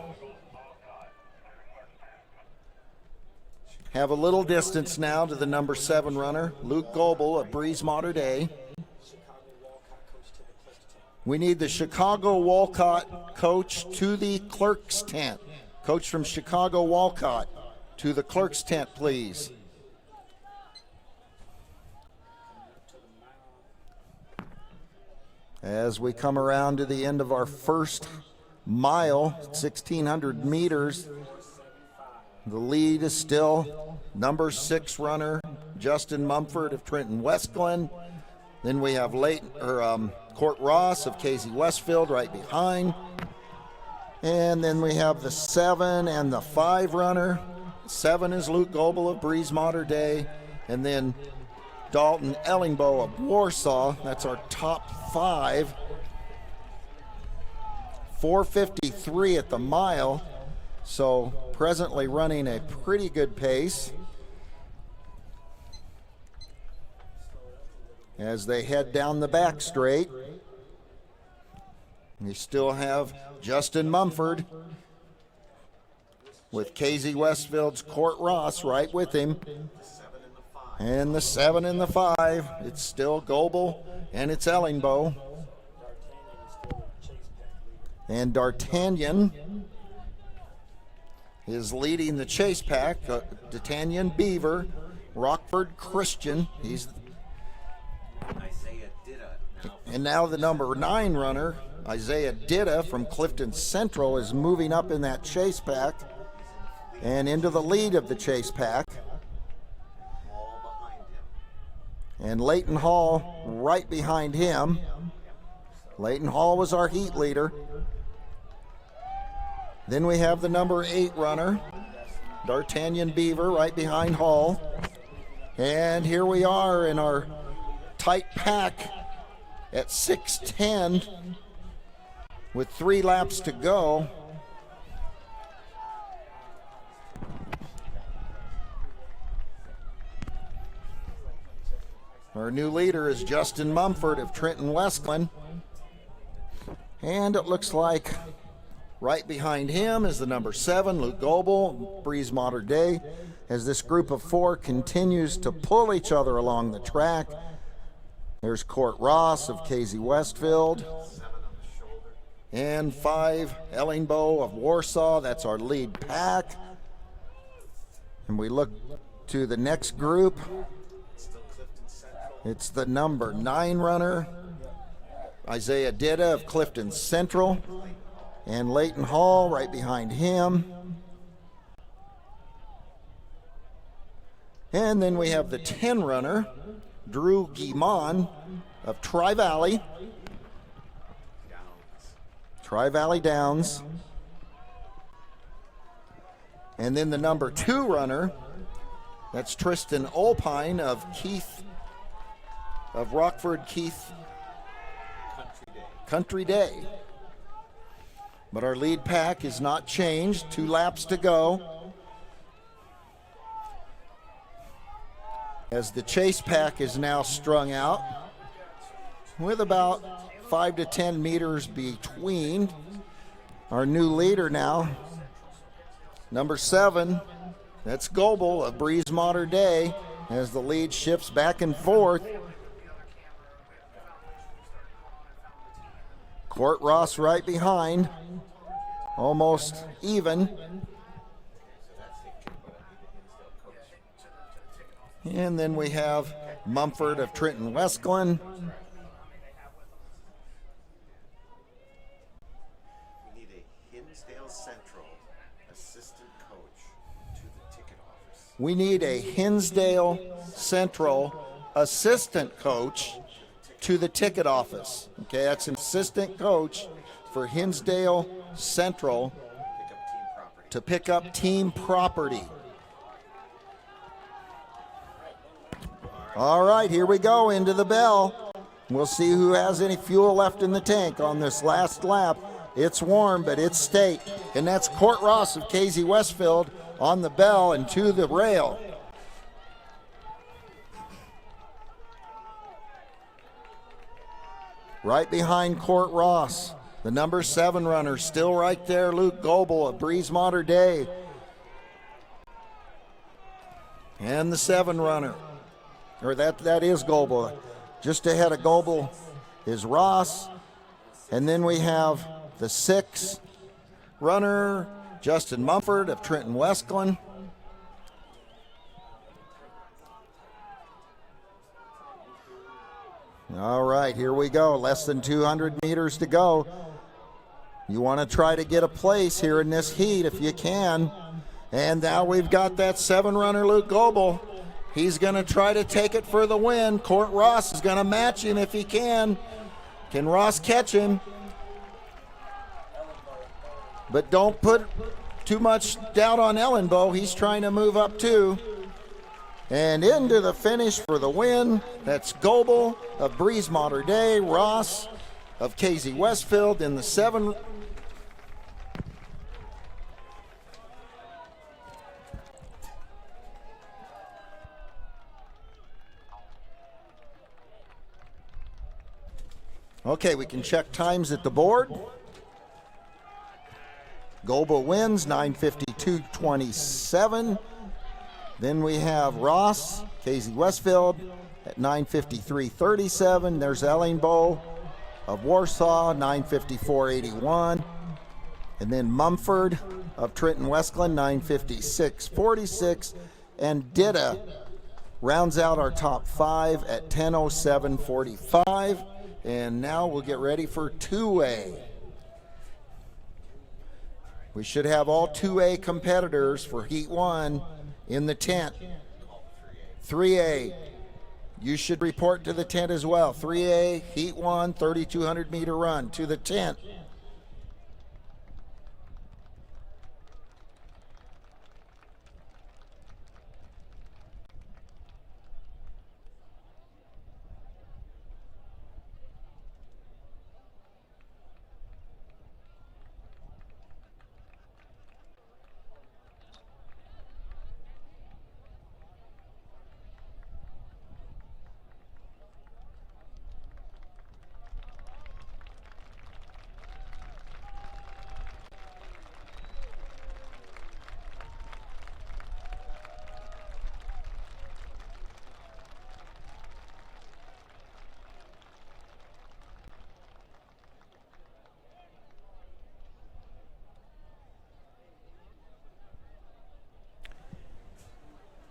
Have a little distance now to the number 7 runner, Luke Goebel of Breeze Mater Dei. We need the Chicago Walcott coach to the clerk's tent. Coach from Chicago Walcott to the clerk's tent, please. As we come around to the end of our first mile, 1,600 meters, the lead is still number 6 runner, Justin Mumford of Trenton Westglen. Then we have Court Ross of Casey Westfield right behind. And then we have the 7 and the 5 runner. 7 is Luke Goebel of Breeze Mater Dei. And then Dalton Ellingbo of Warsaw. That's our top 5. 4:53 at the mile. So presently running a pretty good pace as they head down the back straight. We still have Justin Mumford with Casey Westfield's Court Ross right with him. And the 7 and the 5, it's still Goebel and it's Ellingbo. And D'Artagnan is leading the chase pack. D'Artagnan Beaver, Rockford Christian. And now the number 9 runner, Isaiah Ditta from Clifton Central, is moving up in that chase pack and into the lead of the chase pack. And Leighton Hall right behind him. Leighton Hall was our heat leader. Then we have the number 8 runner, D'Artagnan Beaver, right behind Hall. And here we are in our tight pack at 6:10 with 3 laps to go. Our new leader is Justin Mumford of Trenton Westglen. And it looks like right behind him is the number 7, Luke Goebel, Breeze Mater Dei, as this group of 4 continues to pull each other along the track. There's Court Ross of Casey Westfield. And 5, Ellingbo of Warsaw. That's our lead pack. And we look to the next group. It's the number 9 runner, Isaiah Ditta of Clifton Central. And Leighton Hall right behind him. And then we have the 10 runner, Drew Guimond of Tri-Valley. Tri-Valley Downs. And then the number 2 runner, that's Tristan Olpine of Rockford Country Day. But our lead pack is not changed. 2 laps to go. As the chase pack is now strung out with about 5 to 10 meters between. Our new leader now, number 7, that's Goebel of Breeze Mater Dei, as the lead shifts back and forth. Court Ross right behind, almost even. And then we have Mumford of Trenton Westglen. We need a Hinsdale Central assistant coach to the ticket office. We need a Hinsdale Central assistant coach to the ticket office. Okay, that's an assistant coach for Hinsdale Central to pick up team property. All right, here we go into the bell. We'll see who has any fuel left in the tank on this last lap. It's warm, but it's state. And that's Court Ross of Casey Westfield on the bell and to the rail. Right behind Court Ross, the number 7 runner, still right there, Luke Goebel of Breeze Mater Dei. And the 7 runner, or that is Goebel. Just ahead of Goebel is Ross. And then we have the 6 runner, Justin Mumford of Trenton Westglen. All right, here we go. Less than 200 meters to go. You want to try to get a place here in this heat if you can. And now we've got that 7 runner, Luke Goebel. He's going to try to take it for the win. Court Ross is going to match him if he can. Can Ross catch him? But don't put too much doubt on Ellenbow. He's trying to move up too. And into the finish for the win. That's Goebel of Breeze Mater Dei, Ross of Casey Westfield in the 7. Okay, we can check times at the board. Goebel wins 9:52.27. Then we have Ross, Casey Westfield at 9:53.37. There's Ellingbow of Warsaw, 9:54.81. And then Mumford of Trenton Westglen, 9:56.46. And Ditta rounds out our top 5 at 10:07.45. And now we'll get ready for 2A. We should have all 2A competitors for Heat 1 in the tent. 3A, you should report to the tent as well. 3A, Heat 1, 3,200 meter run to the tent.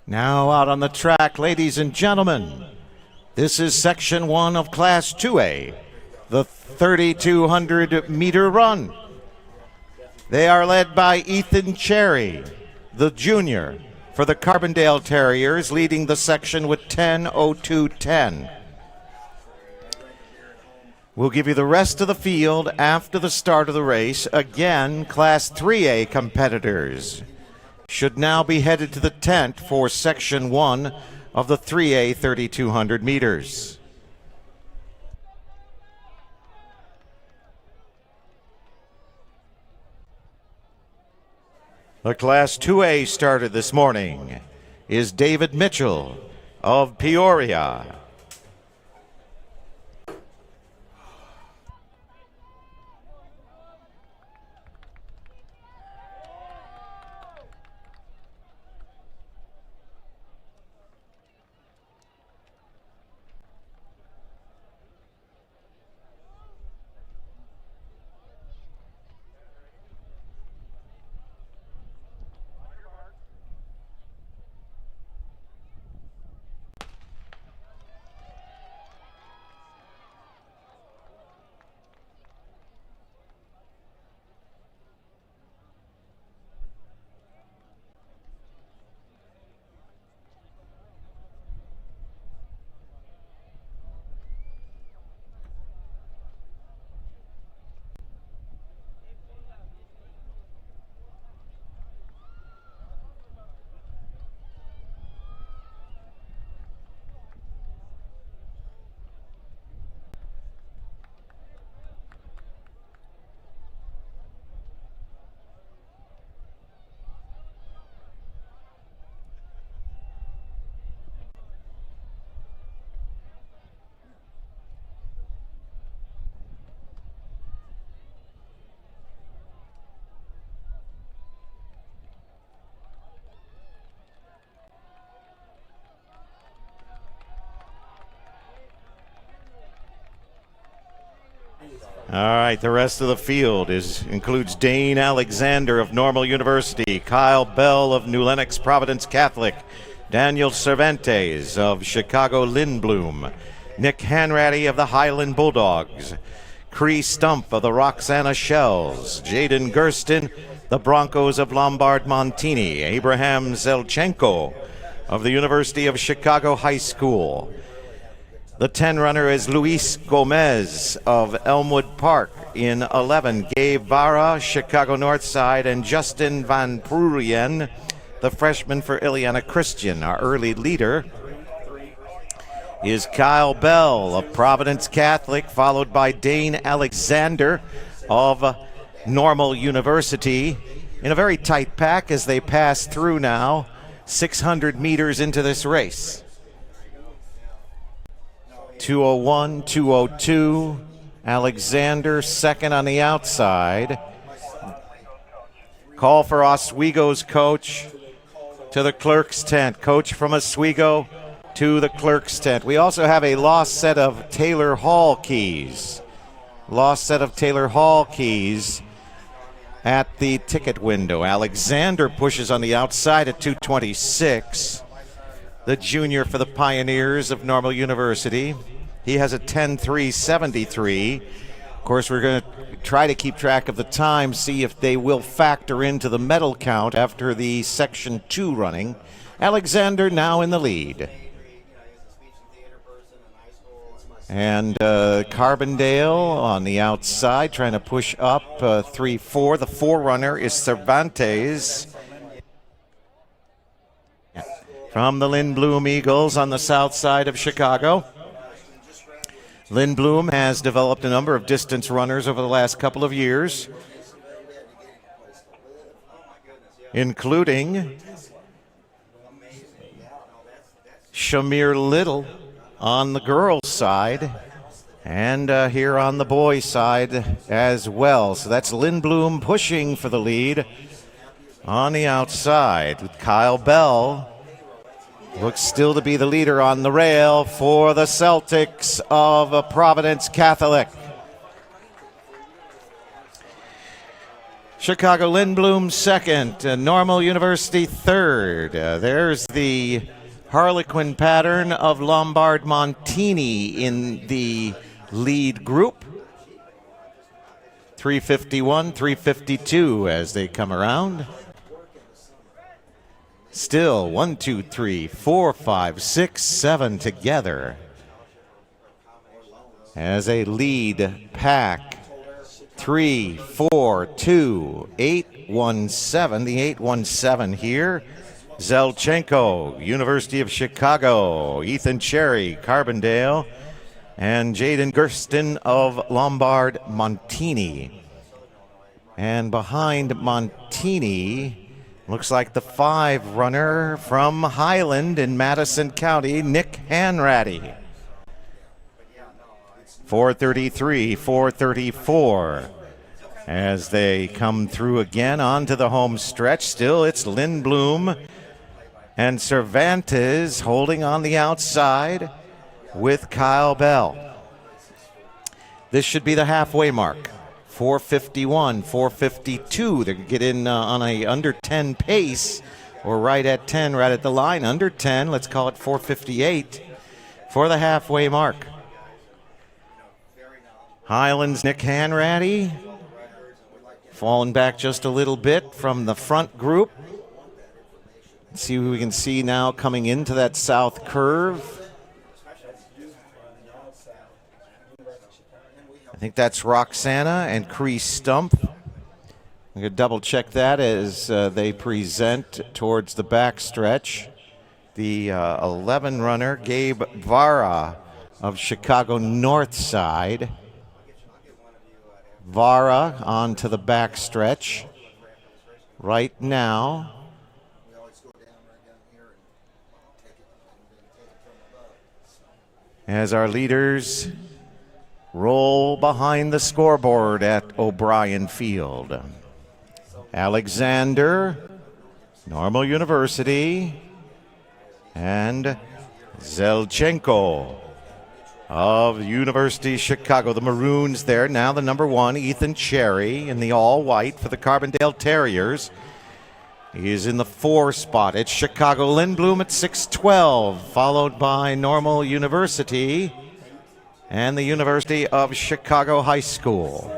Now out on the track, ladies and gentlemen, this is Section 1 of Class 2A, the 3,200 meter run. They are led by Ethan Cherry, the junior, for the Carbondale Terriers, leading the section with 10:02.10. We'll give you the rest of the field after the start of the race. Again, Class 3A competitors should now be headed to the tent for Section 1 of the 3A 3,200 meters. The Class 2A starter this morning is David Mitchell of Peoria. All right, the rest of the field includes Dane Alexander of Normal University, Kyle Bell of New Lenox Providence Catholic, Daniel Cervantes of Chicago Lindblom, Nick Hanratty of the Highland Bulldogs, Cree Stump of the Roxana Shells, Jaden Gersten, the Broncos of Lombard Montini, Abraham Zelchenko of the University of Chicago High School. The 10 runner is Luis Gomez of Elmwood Park. In 11, Gabe Vara, Chicago Northside, and Justin Van Prurien, the freshman for Ileana Christian. Our early leader is Kyle Bell of Providence Catholic, followed by Dane Alexander of Normal University, in a very tight pack as they pass through now 600 meters into this race. 2:01, 2:02. Alexander second on the outside. Call for Oswego's coach to the clerk's tent. Coach from Oswego to the clerk's tent. We also have a lost set of Taylor Hall keys. Lost set of Taylor Hall keys at the ticket window. Alexander pushes on the outside at 2:26. The junior for the Pioneers of Normal University. He has a 10:3.73. Of course, we're going to try to keep track of the time, see if they will factor into the medal count after the Section 2 running. Alexander now in the lead. And Carbondale on the outside trying to push up 3-4. The 4 runner is Cervantes from the Lindblom Eagles on the south side of Chicago. Lindblom has developed a number of distance runners over the last couple of years, including Shamir Little on the girls' side and here on the boys' side as well. So that's Lindblom pushing for the lead on the outside with Kyle Bell. Looks still to be the leader on the rail for the Celtics of Providence Catholic. Chicago Lindblom second, Normal University third. There's the Harlequin pattern of Lombard Montini in the lead group. 351, 352 as they come around. Still 1, 2, 3, 4, 5, 6, 7 together as a lead pack. 3, 4, 2, 8, 1, 7. The 817 here. Zelchenko, University of Chicago. Ethan Cherry, Carbondale. And Jaden Gersten of Lombard Montini. And behind Montini, looks like the 5 runner from Highland in Madison County, Nick Hanratty. 4:33, 4:34 as they come through again onto the home stretch. Still, it's Lindblom and Cervantes holding on the outside with Kyle Bell. This should be the halfway mark. 4:51, 4:52. They get in on a under 10 pace, or right at 10, right at the line. Under 10, let's call it 4:58 for the halfway mark. Highlands Nick Hanratty falling back just a little bit from the front group. Let's see who we can see now coming into that south curve. I think that's Roxana and Cree Stump. I'm going to double check that as they present towards the backstretch. The 11 runner, Gabe Vara of Chicago Northside. Vara onto the backstretch right now. As our leaders roll behind the scoreboard at O'Brien Field. Alexander, Normal University, and Zelchenko of University of Chicago. The Maroons there. Now the number 1, Ethan Cherry, in the all-white for the Carbondale Terriers. He is in the 4 spot. It's Chicago Lindblom at 6'12", followed by Normal University and the University of Chicago High School.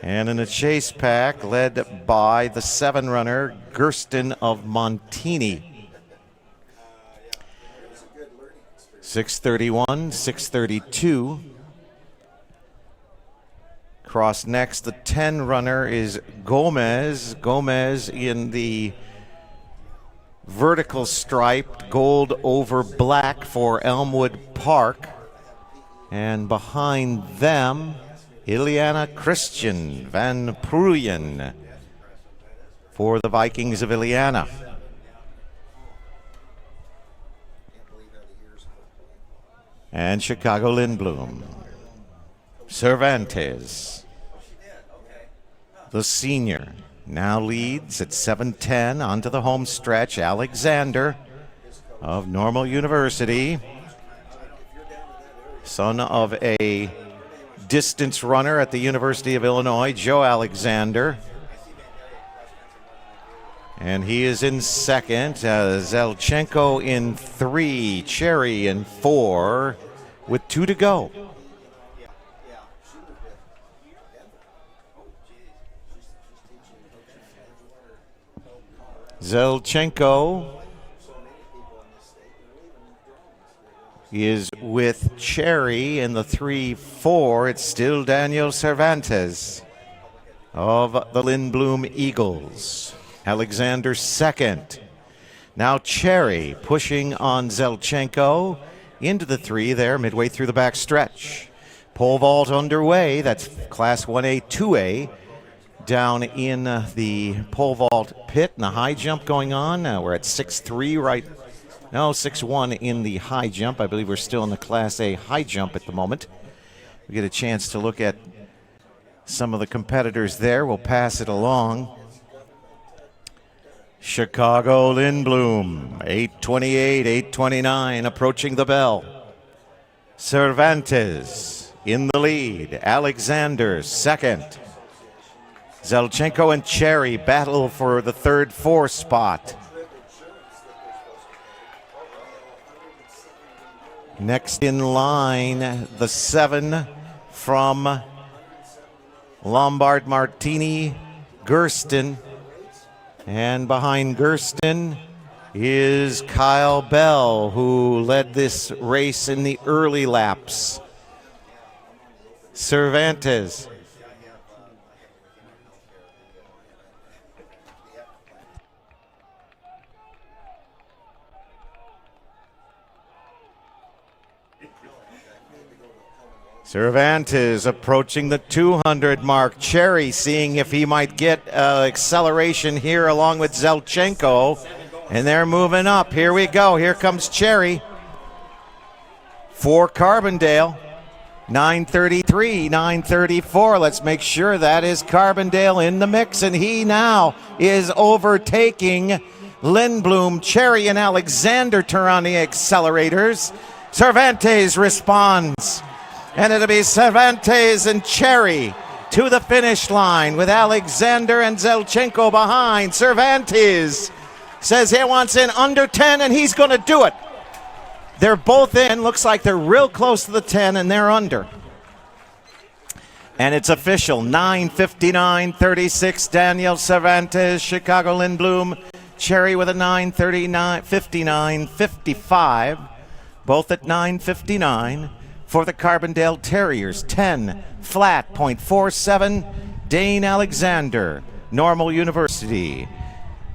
And in the chase pack, led by the 7 runner, Gersten of Montini. 6:31, 6:32. Cross next, the 10 runner is Gomez. Gomez in the vertical striped gold over black for Elmwood Park. And behind them, Ileana Christian Van Pruyen for the Vikings of Ileana. And Chicago Lindblom. Cervantes, the senior, now leads at 7:10 onto the home stretch. Alexander of Normal University, son of a distance runner at the University of Illinois, Joe Alexander. And he is in second. Zelchenko in 3, Cherry in 4, with 2 to go. Zelchenko is with Cherry in the 3-4. It's still Daniel Cervantes of the Lindblom Eagles. Alexander second. Now Cherry pushing on Zelchenko into the 3 there midway through the back stretch. Pole vault underway. That's Class 1A, 2A. Down in the pole vault pit and the high jump going on. We're at 6'3" right. No, 6'1" in the high jump. I believe we're still in the Class A high jump at the moment. We get a chance to look at some of the competitors there. We'll pass it along. Chicago Lindblom, 8:28, 8:29, approaching the bell. Cervantes in the lead. Alexander second. Zelchenko and Cherry battle for the 3rd-4 spot. Next in line, the 7 from Lombard Martini, Gersten. And behind Gersten is Kyle Bell, who led this race in the early laps. Cervantes. Cervantes approaching the 200 mark. Cherry seeing if he might get acceleration here along with Zelchenko. And they're moving up. Here we go. Here comes Cherry for Carbondale. 9:33, 9:34. Let's make sure that is Carbondale in the mix. And he now is overtaking Lindblom. Cherry and Alexander turn on the accelerators. Cervantes responds. And it'll be Cervantes and Cherry to the finish line with Alexander and Zelchenko behind. Cervantes says he wants in under 10, and he's going to do it. They're both in. Looks like they're real close to the 10, and they're under. And it's official. 9:59:36. Daniel Cervantes, Chicago Lindblom. Cherry with a 9:59:55. Both at 9:59. For the Carbondale Terriers, 10 flat, .47, Dane Alexander, Normal University.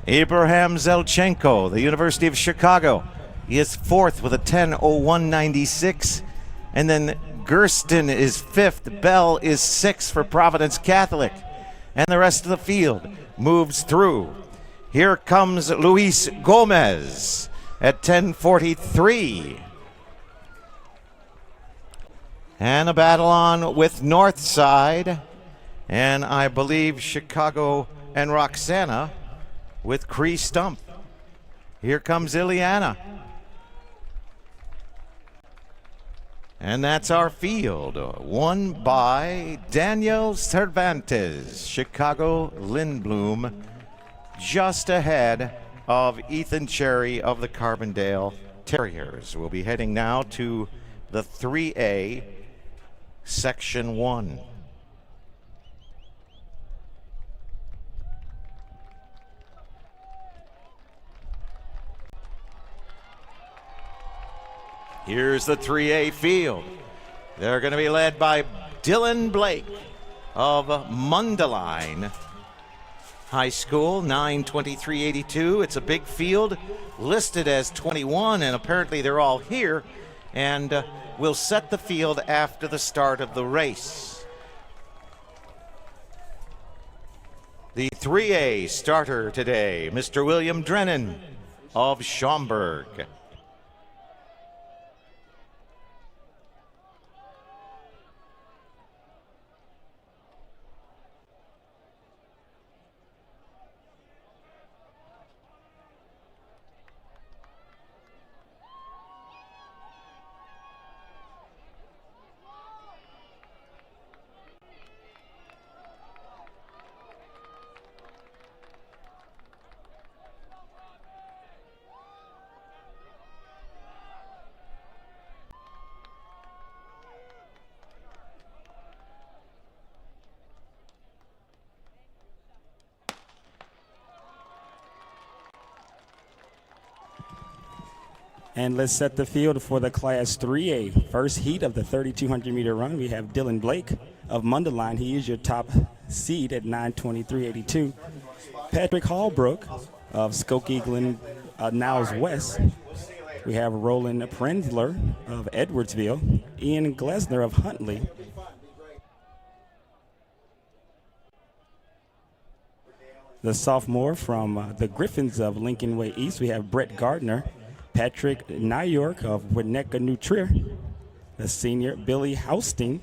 Abraham Zelchenko, the University of Chicago. He is 4th with a 10:01:96. And then Gersten is 5th. Bell is 6th for Providence Catholic. And the rest of the field moves through. Here comes Luis Gomez at 10:43. And a battle on with Northside, and I believe Chicago and Roxana with Cree Stump. Here comes Ileana. And that's our field, won by Daniel Cervantes, Chicago Lindblom, just ahead of Ethan Cherry of the Carbondale Terriers. We'll be heading now to the 3A, Section 1. Here's the 3A field. They're going to be led by Dylan Blake of Mundelein High School, 9:23.82. It's a big field, listed as 21, and apparently they're all here, and we'll set the field after the start of the race. The 3A starter today, Mr. William Drennan of Schaumburg. And let's set the field for the Class 3A. First heat of the 3,200-meter run, we have Dylan Blake of Mundelein. He is your top seed at 9:23.82. Patrick Hallbrook of Skokie Glen Niles West. We have Roland Prenzler of Edwardsville. Ian Glesner of Huntley. The sophomore from the Griffins of Lincoln Way East, we have Brett Gardner. Patrick Nyyork of Winnetka New Trier. The senior, Billy Housting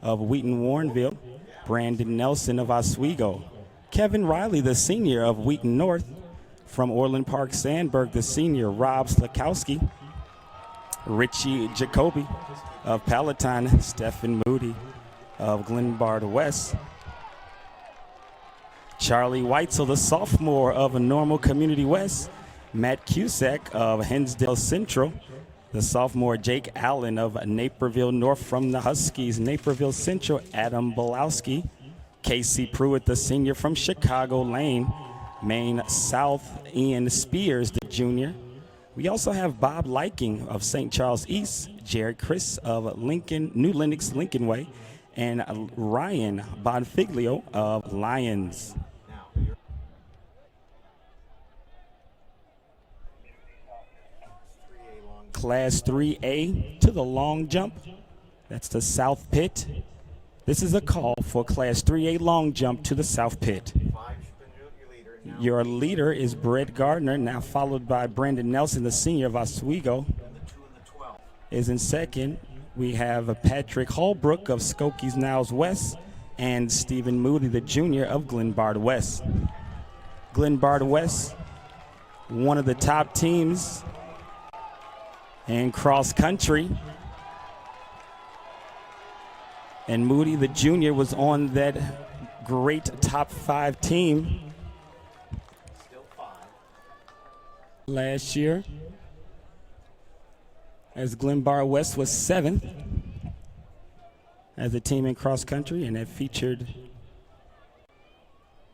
of Wheaton Warrenville. Brandon Nelson of Oswego. Kevin Riley, the senior of Wheaton North. From Orland Park Sandburg, the senior, Rob Slakowski. Richie Jacoby of Palatine. Stephen Moody of Glenbard West. Charlie Weitzel, the sophomore of Normal Community West. Matt Cusack of Hinsdale Central. The sophomore, Jake Allen of Naperville North. From the Huskies, Naperville Central, Adam Bolowski. Casey Pruitt, the senior from Chicago Lane. Maine South, Ian Spears, the junior. We also have Bob Liking of St. Charles East. Jared Chris of New Lenox Lincoln Way. And Ryan Bonfiglio of Lions. Class 3A to the long jump. That's the South Pit. This is a call for Class 3A long jump to the South Pit. Your leader is Brett Gardner, now followed by Brandon Nelson, the senior of Oswego. Is in second. We have Patrick Hallbrook of Skokie Niles West and Stephen Moody, the junior of Glenbard West. Glenbard West, one of the top teams in cross country. And Moody, the junior, was on that great top 5 team last year, as Glenbard West was 7th as a team in cross country, and that featured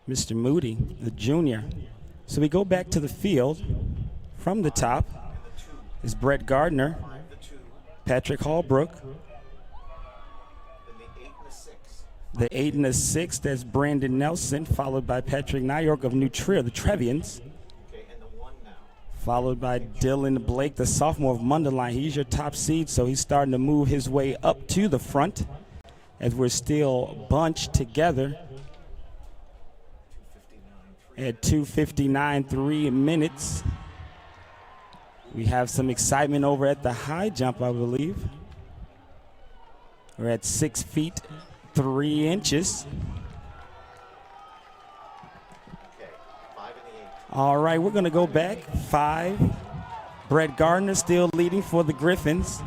Mr. Moody, the junior. So we go back to the field. From the top is Brett Gardner, Patrick Hallbrook. The 8 and the 6, that's Brandon Nelson, followed by Patrick Nyyork of New Trier, the Trevians. Followed by Dylan Blake, the sophomore of Mundelein. He's your top seed, so he's starting to move his way up to the front as we're still bunched together at 2:59, 3 minutes. We have some excitement over at the high jump, I believe. We're at 6 feet, 3 inches. All right, we're going to go back. 5. Brett Gardner still leading for the Griffins.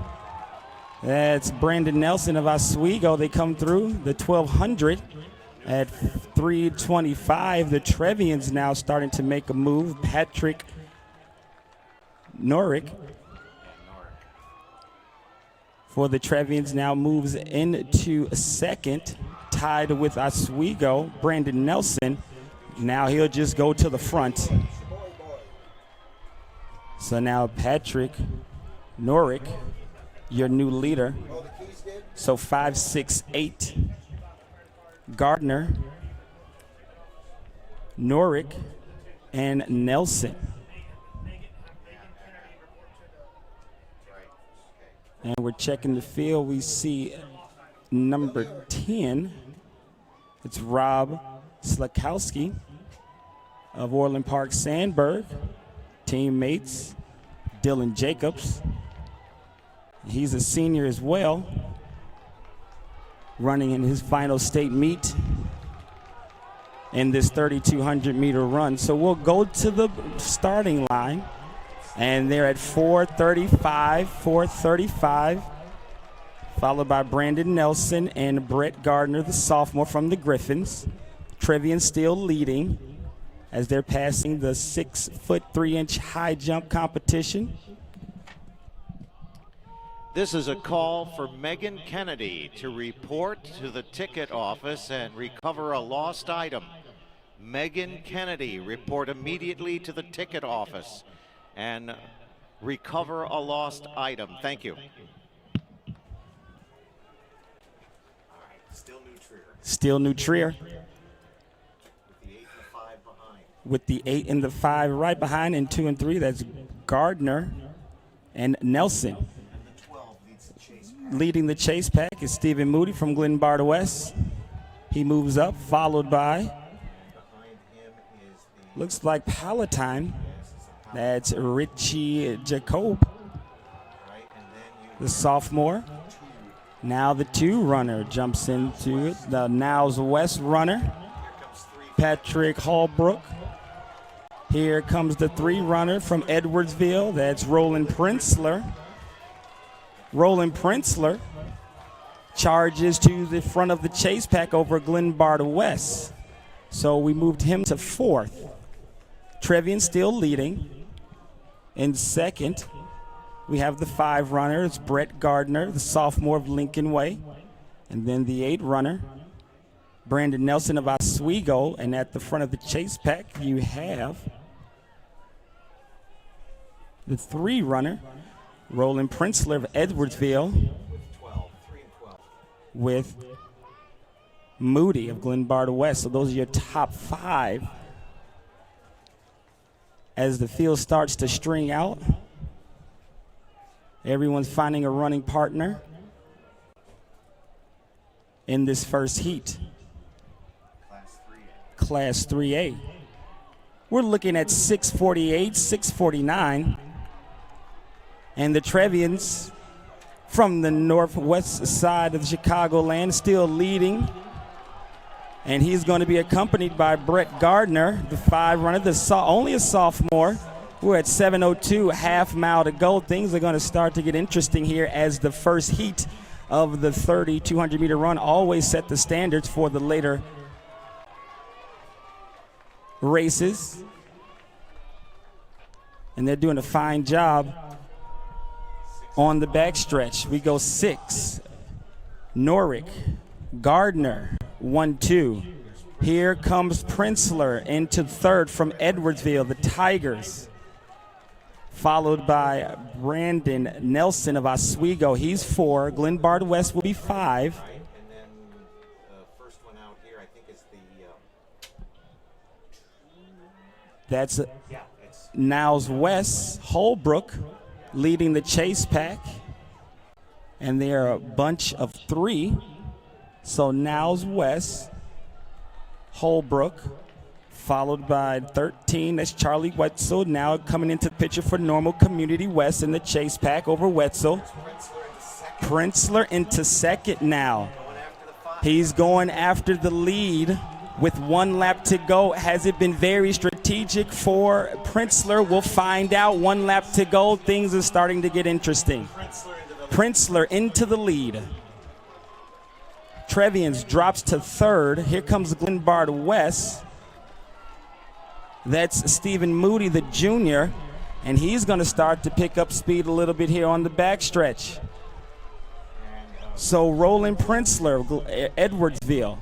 That's Brandon Nelson of Oswego. They come through the 1200 at 3:25. The Trevians now starting to make a move. Patrick Norick for the Trevians now moves into second, tied with Oswego. Brandon Nelson, now he'll just go to the front. So now Patrick Norick, your new leader. So 5, 6, 8. Gardner, Norick, and Nelson. And we're checking the field. We see number 10. It's Rob Slakowski of Orland Park Sandburg. Teammates, Dylan Jacobs. He's a senior as well, running in his final state meet in this 3,200 meter run. So we'll go to the starting line, and they're at 4:35, followed by Brandon Nelson and Brett Gardner, the sophomore from the Griffins. Trevian still leading as they're passing the 6'3" high jump competition. This is a call for Megan Kennedy to report to the ticket office and recover a lost item. Megan Kennedy, report immediately to the ticket office and recover a lost item. Thank you. Still New Trier. With the 8 and the 5 right behind, and 2 and 3, that's Gardner and Nelson. Leading the chase pack is Stephen Moody from Glenbard West. He moves up, followed by, looks like Palatine. That's Richie Jacob, the sophomore. Now the 2 runner jumps into it. The Niles West runner, Patrick Hallbrook. Here comes the 3 runner from Edwardsville. That's Roland Printzler. Roland Printzler charges to the front of the chase pack over Glenbard West. So we moved him to 4th. Trevian still leading. In second, we have the 5 runner. It's Brett Gardner, the sophomore of Lincoln Way. And then the 8 runner, Brandon Nelson of Oswego. And at the front of the chase pack, you have the 3 runner, Roland Printzler of Edwardsville, with Moody of Glenbard West. So those are your top 5. As the field starts to string out, everyone's finding a running partner in this first heat. Class 3A. We're looking at 6:48, 6:49. And the Trevians from the northwest side of Chicagoland still leading. And he's going to be accompanied by Brett Gardner, the 5 runner, only a sophomore. We're at 7:02, half mile to go. Things are going to start to get interesting here as the first heat of the 3,200 meter run always set the standards for the later races. And they're doing a fine job on the backstretch. We go 6. Norick, Gardner, 1-2. Here comes Printzler into 3rd from Edwardsville, the Tigers. Followed by Brandon Nelson of Oswego. He's 4. Glenbard West will be 5. And then the first one out here, I think it's the... That's Niles West, Holbrook, leading the chase pack. And they are a bunch of 3. So Niles West, Holbrook, followed by 13. That's Charlie Wetzel, now coming into the picture for Normal Community West in the chase pack over Wetzel. Printzler into second now. He's going after the lead with 1 lap to go. Has it been very strategic for Printzler? We'll find out. 1 lap to go. Things are starting to get interesting. Printzler into the Princeler into the lead. Trevians drops to third. Here comes Glenbard West. That's Stephen Moody, the junior, and he's going to start to pick up speed a little bit here on the backstretch. So Roland Princeler, Edwardsville.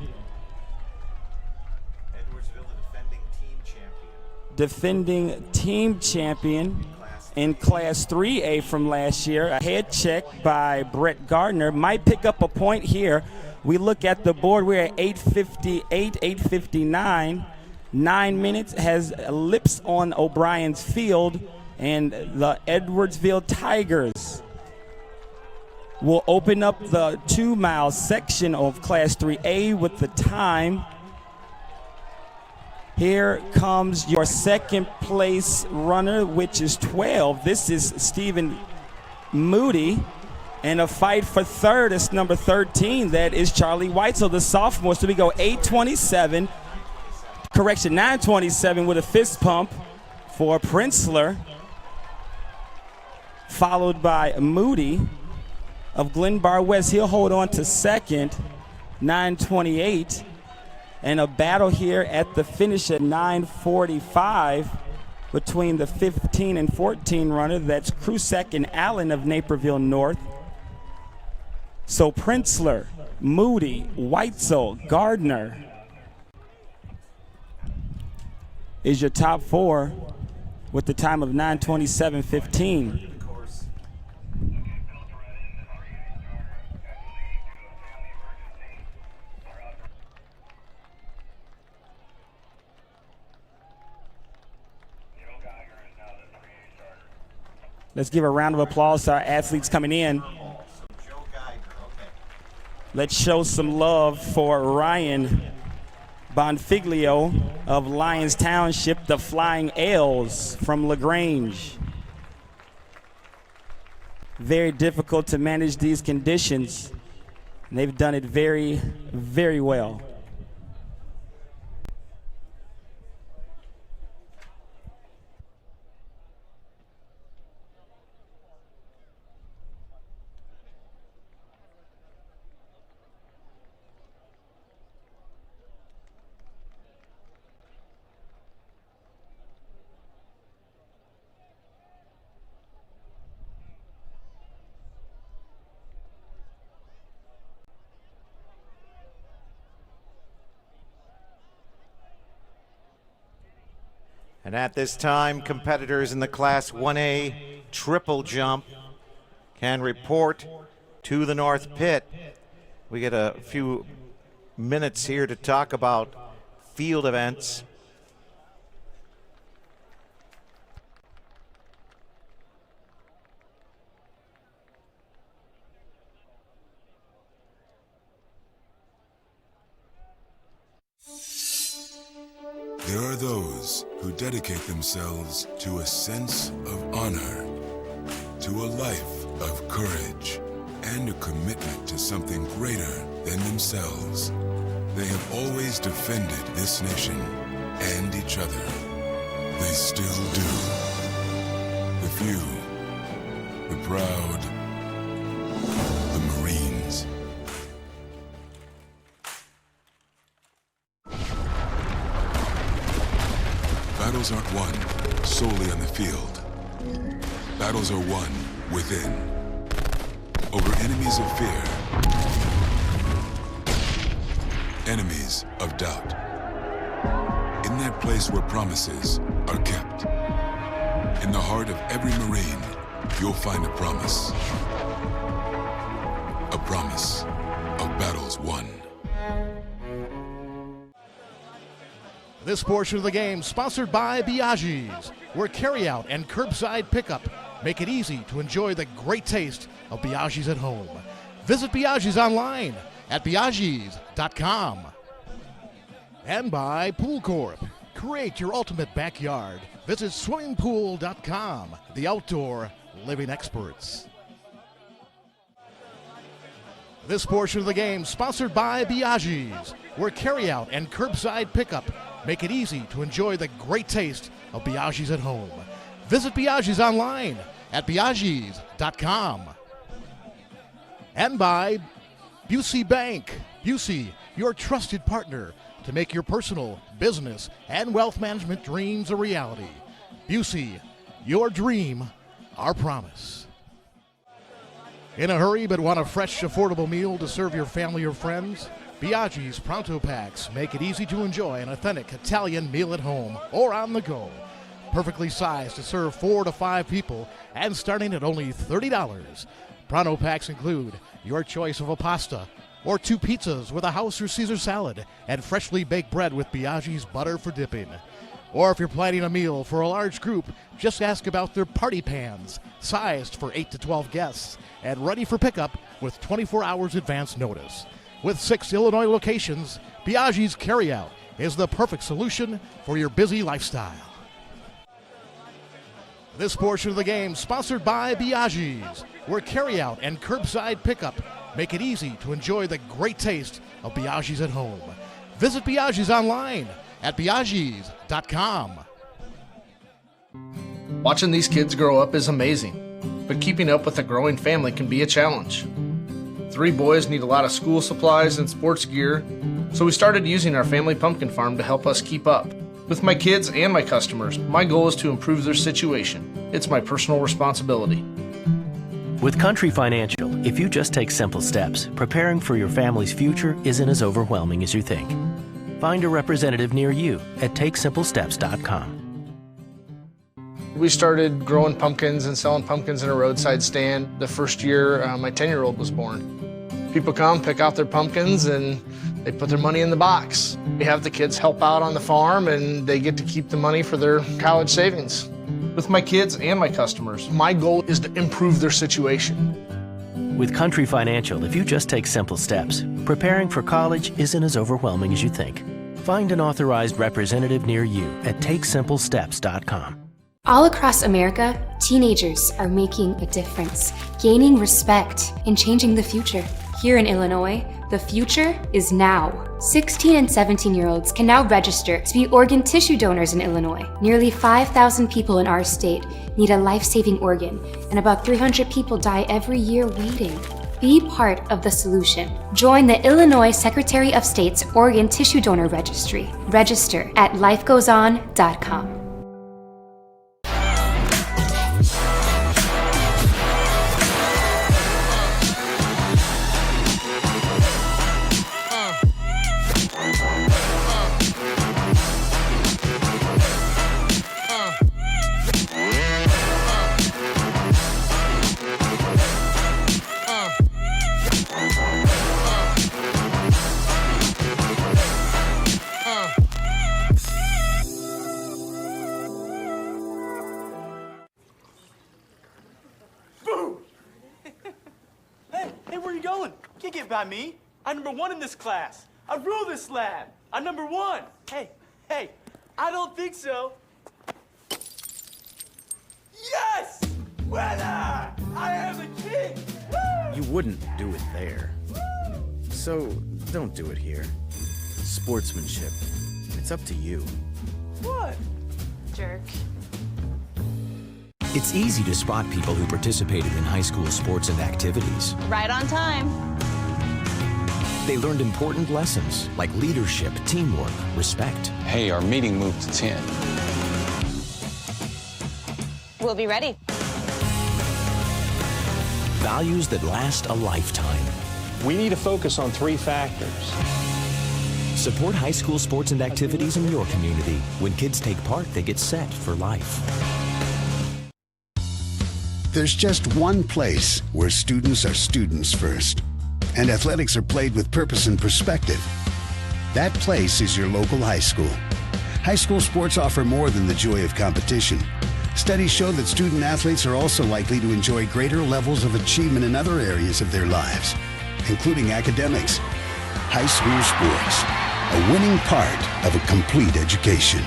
Defending team champion in Class 3A from last year. A head check by Brett Gardner. Might pick up a point here. We look at the board. We're at 8:58, 8:59. 9 minutes has lips on O'Brien's field, and the Edwardsville Tigers will open up the 2-mile section of Class 3A with the time. Here comes your second place runner, which is 12. This is Stephen Moody. And a fight for third is number 13. That is Charlie White. So the sophomore. So we go 8:27. Correction, 9:27 with a fist pump for Princeler. Followed by Moody of Glenbar West. He'll hold on to second, 9:28. And a battle here at the finish at 9:45 between the 15 and 14 runner. That's Krusak and Allen of Naperville North. So Princeler, Moody, Weitzel, Gardner is your top four with the time of 9:27.15. Let's give a round of applause to our athletes coming in. Let's show some love for Ryan Bonfiglio of Lyons Township, the Flying L's from LaGrange. Very difficult to manage these conditions. And they've done it very, very well. And at this time, competitors in the Class 1A triple jump can report to the North Pit. We get a few minutes here to talk about field events. There are those who dedicate themselves to a sense of honor, to a life of courage, and a commitment to something greater than themselves. They have always defended this nation and each other. They still do. The few, the proud, the Marines. Battles aren't won solely on the field. Battles are won within, over enemies of fear, enemies of doubt. In that place where promises are kept, in the heart of every Marine, you'll find a promise. A promise of battles won. This portion of the game sponsored by Biaggi's, where carryout and curbside pickup make it easy to enjoy the great taste of Biaggi's at home. Visit Biaggi's online at biaggis.com. And by Pool Corp. Create your ultimate backyard. Visit swimmingpool.com, the outdoor living experts. This portion of the game sponsored by Biaggi's, where carryout and curbside pickup make it easy to enjoy the great taste of Biaggi's at home. Visit Biaggi's online at biaggis.com. And by Busey Bank. Busey, your trusted partner to make your personal, business, and wealth management dreams a reality. Busey, your dream, our promise. In a hurry but want a fresh, affordable meal to serve your family or friends? Biaggi's Pronto Packs make it easy to enjoy an authentic Italian meal at home or on the go. Perfectly sized to serve 4 to 5 people and starting at only $30. Pronto Packs include your choice of a pasta or 2 pizzas with a house or Caesar salad and freshly baked bread with Biaggi's butter for dipping. Or if you're planning a meal for a large group, just ask about their party pans, sized for 8 to 12 guests and ready for pickup with 24 hours advance notice. With 6 Illinois locations, Biaggi's Carryout is the perfect solution for your busy lifestyle. This portion of the game sponsored by Biaggi's, where carryout and curbside pickup make it easy to enjoy the great taste of Biaggi's at home. Visit Biaggi's online at biaggis.com. Watching these kids grow up is amazing, but keeping up with a growing family can be a challenge. 3 boys need a lot of school supplies and sports gear, so we started using our family pumpkin farm to help us keep up. With my kids and my customers, my goal is to improve their situation. It's my personal responsibility. With Country Financial, if you just take simple steps, preparing for your family's future isn't as overwhelming as you think. Find a representative near you at takesimplesteps.com. We started growing pumpkins and selling pumpkins in a roadside stand the first year my 10-year-old was born. People come, pick out their pumpkins, and they put their money in the box. We have the kids help out on the farm, and they get to keep the money for their college savings. With my kids and my customers, my goal is to improve their situation. With Country Financial, if you just take simple steps, preparing for college isn't as overwhelming as you think. Find an authorized representative near you at takesimplesteps.com. All across America, teenagers are making a difference, gaining respect, and changing the future. Here in Illinois, the future is now. 16 and 17-year-olds can now register to be organ tissue donors in Illinois. Nearly 5,000 people in our state need a life-saving organ, and about 300 people die every year waiting. Be part of the solution. Join the Illinois Secretary of State's Organ Tissue Donor Registry. Register at lifegoeson.com. By me. I'm #1 in this class. I rule this lab. I'm #1. Hey, I don't think so. Yes! Winner! I am the king! Woo! You wouldn't do it there. So don't do it here. Sportsmanship. It's up to you. What? Jerk. It's easy to spot people who participated in high school sports and activities. Right on time. They learned important lessons like leadership, teamwork, respect. Hey, our meeting moved to 10. We'll be ready. Values that last a lifetime. We need to focus on 3 factors. Support high school sports and activities in your community. When kids take part, they get set for life. There's just one place where students are students first, and athletics are played with purpose and perspective. That place is your local high school. High school sports offer more than the joy of competition. Studies show that student athletes are also likely to enjoy greater levels of achievement in other areas of their lives, including academics. High school sports, a winning part of a complete education.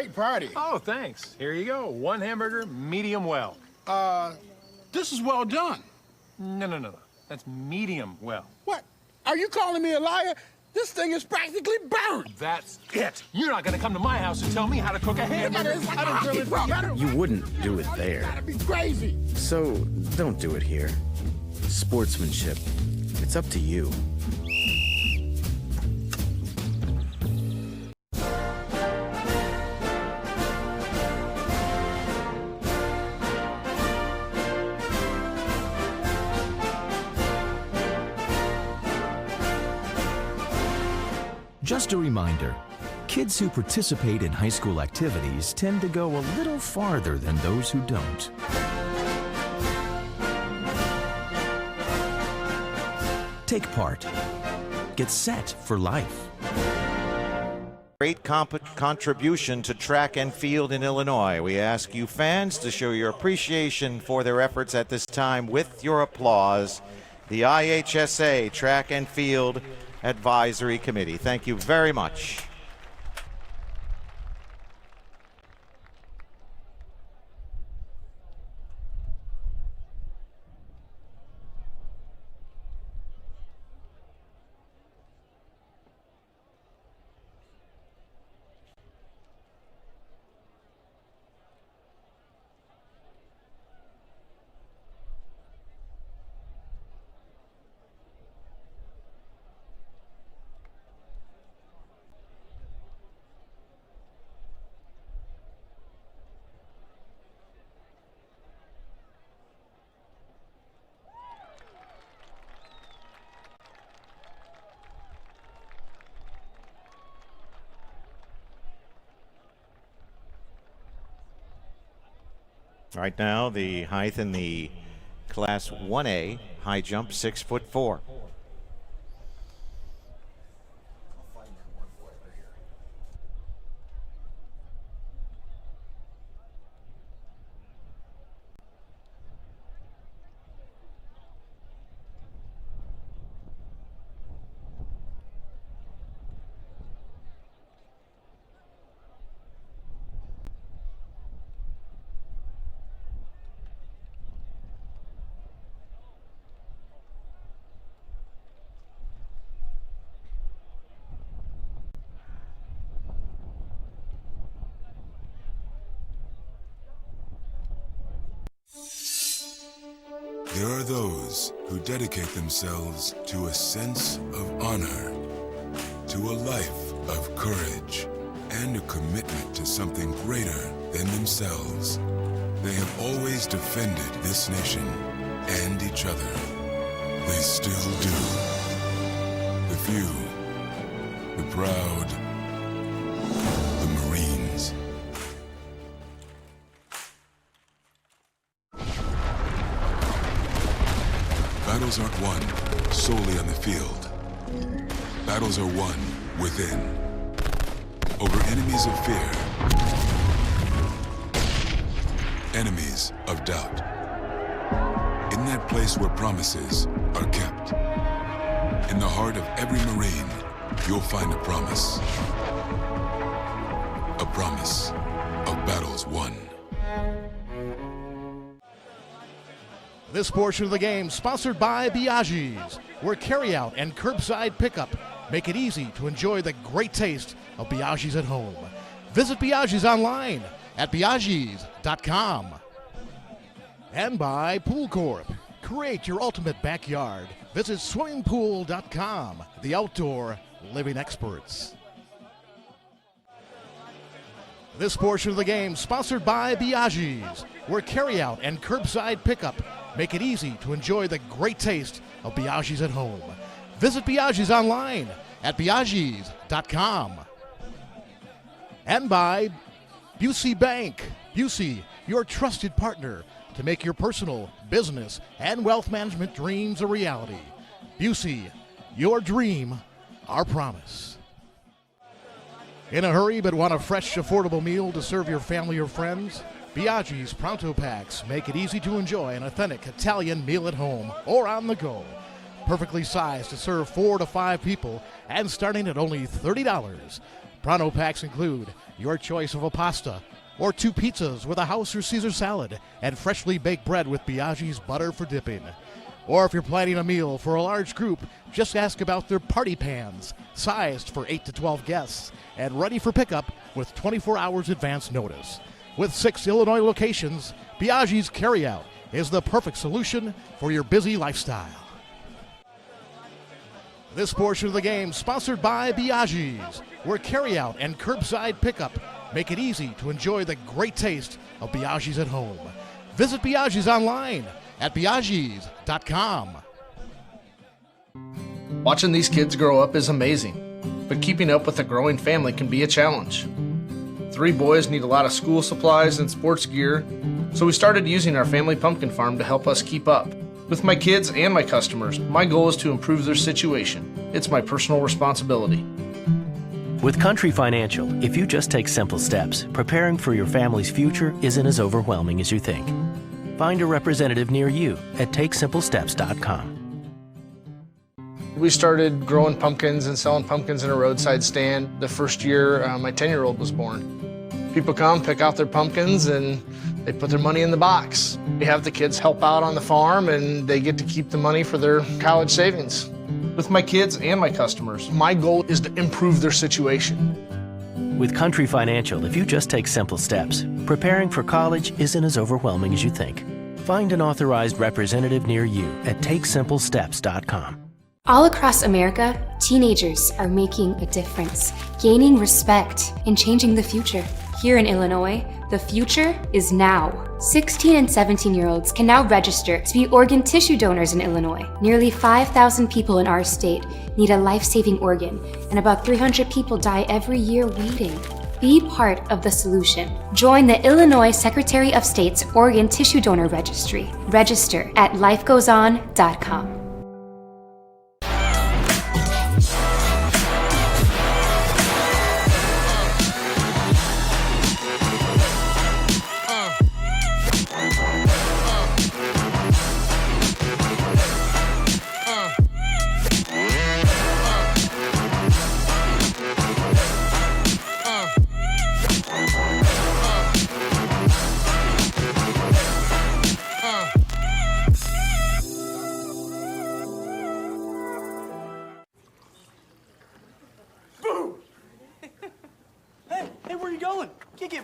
great party. Oh, thanks. Here you go. 1 hamburger, medium well. This is well done. No. That's medium well. What? Are you calling me a liar? This thing is practically burned. That's it. You're not gonna come to my house and tell me how to cook a hamburger. You wouldn't do it there. Gotta be crazy. So don't do it here. Sportsmanship. It's up to you. Just a reminder, kids who participate in high school activities tend to go a little farther than those who don't. Take part. Get set for life. Great contribution to track and field in Illinois. We ask you fans to show your appreciation for their efforts at this time with your applause. The IHSA Track and Field Advisory Committee. Thank you very much. Right now, the height in the Class 1A high jump, 6'4". There are those who dedicate themselves to a sense of honor, to a life of courage, and a commitment to something greater than themselves. They have always defended this nation and each other. They still do. The few, the proud, the Marines. Battles aren't won solely on the field. Battles are won within. Over enemies of fear. Enemies of doubt. In that place where promises are kept. In the heart of every Marine, you'll find a promise. A promise of battles won. This portion of the game sponsored by Biaggi's, where carryout and curbside pickup make it easy to enjoy the great taste of Biaggi's at home. Visit Biaggi's online at biaggis.com. And by Pool Corp. Create your ultimate backyard. Visit swimmingpool.com, the outdoor living experts. This portion of the game sponsored by Biaggi's, where carryout and curbside pickup make it easy to enjoy the great taste of Biaggi's at home. Visit Biaggi's online at biaggis.com. And by Busey Bank. Busey, your trusted partner to make your personal, business, and wealth management dreams a reality. Busey, your dream, our promise. In a hurry but want a fresh, affordable meal to serve your family or friends? Biaggi's Pronto Packs make it easy to enjoy an authentic Italian meal at home or on the go. Perfectly sized to serve 4 to 5 people and starting at only $30. Pronto packs include your choice of a pasta, or 2 pizzas with a house or Caesar salad, and freshly baked bread with Biaggi's butter for dipping. Or if you're planning a meal for a large group, just ask about their party pans, sized for 8 to 12 guests, and ready for pickup with 24 hours advance notice. With 6 Illinois locations, Biaggi's Carryout is the perfect solution for your busy lifestyle. This portion of the game sponsored by Biaggi's, where carryout and curbside pickup make it easy to enjoy the great taste of Biaggi's at home. Visit Biaggi's online at biaggis.com. Watching these kids grow up is amazing, but keeping up with a growing family can be a challenge. 3 boys need a lot of school supplies and sports gear, so we started using our family pumpkin farm to help us keep up. With my kids and my customers, my goal is to improve their situation. It's my personal responsibility. With Country Financial, if you just take simple steps, preparing for your family's future isn't as overwhelming as you think. Find a representative near you at takesimplesteps.com. We started growing pumpkins and selling pumpkins in a roadside stand the first year my 10-year-old was born. People come, pick out their pumpkins, and they put their money in the box. We have the kids help out on the farm, and they get to keep the money for their college savings. With my kids and my customers, my goal is to improve their situation. With Country Financial, if you just take simple steps, preparing for college isn't as overwhelming as you think. Find an authorized representative near you at takesimplesteps.com. All across America, teenagers are making a difference, gaining respect and changing the future. Here in Illinois, the future is now. 16 and 17-year-olds can now register to be organ tissue donors in Illinois. Nearly 5,000 people in our state need a life-saving organ, and about 300 people die every year waiting. Be part of the solution. Join the Illinois Secretary of State's Organ Tissue Donor Registry. Register at lifegoeson.com.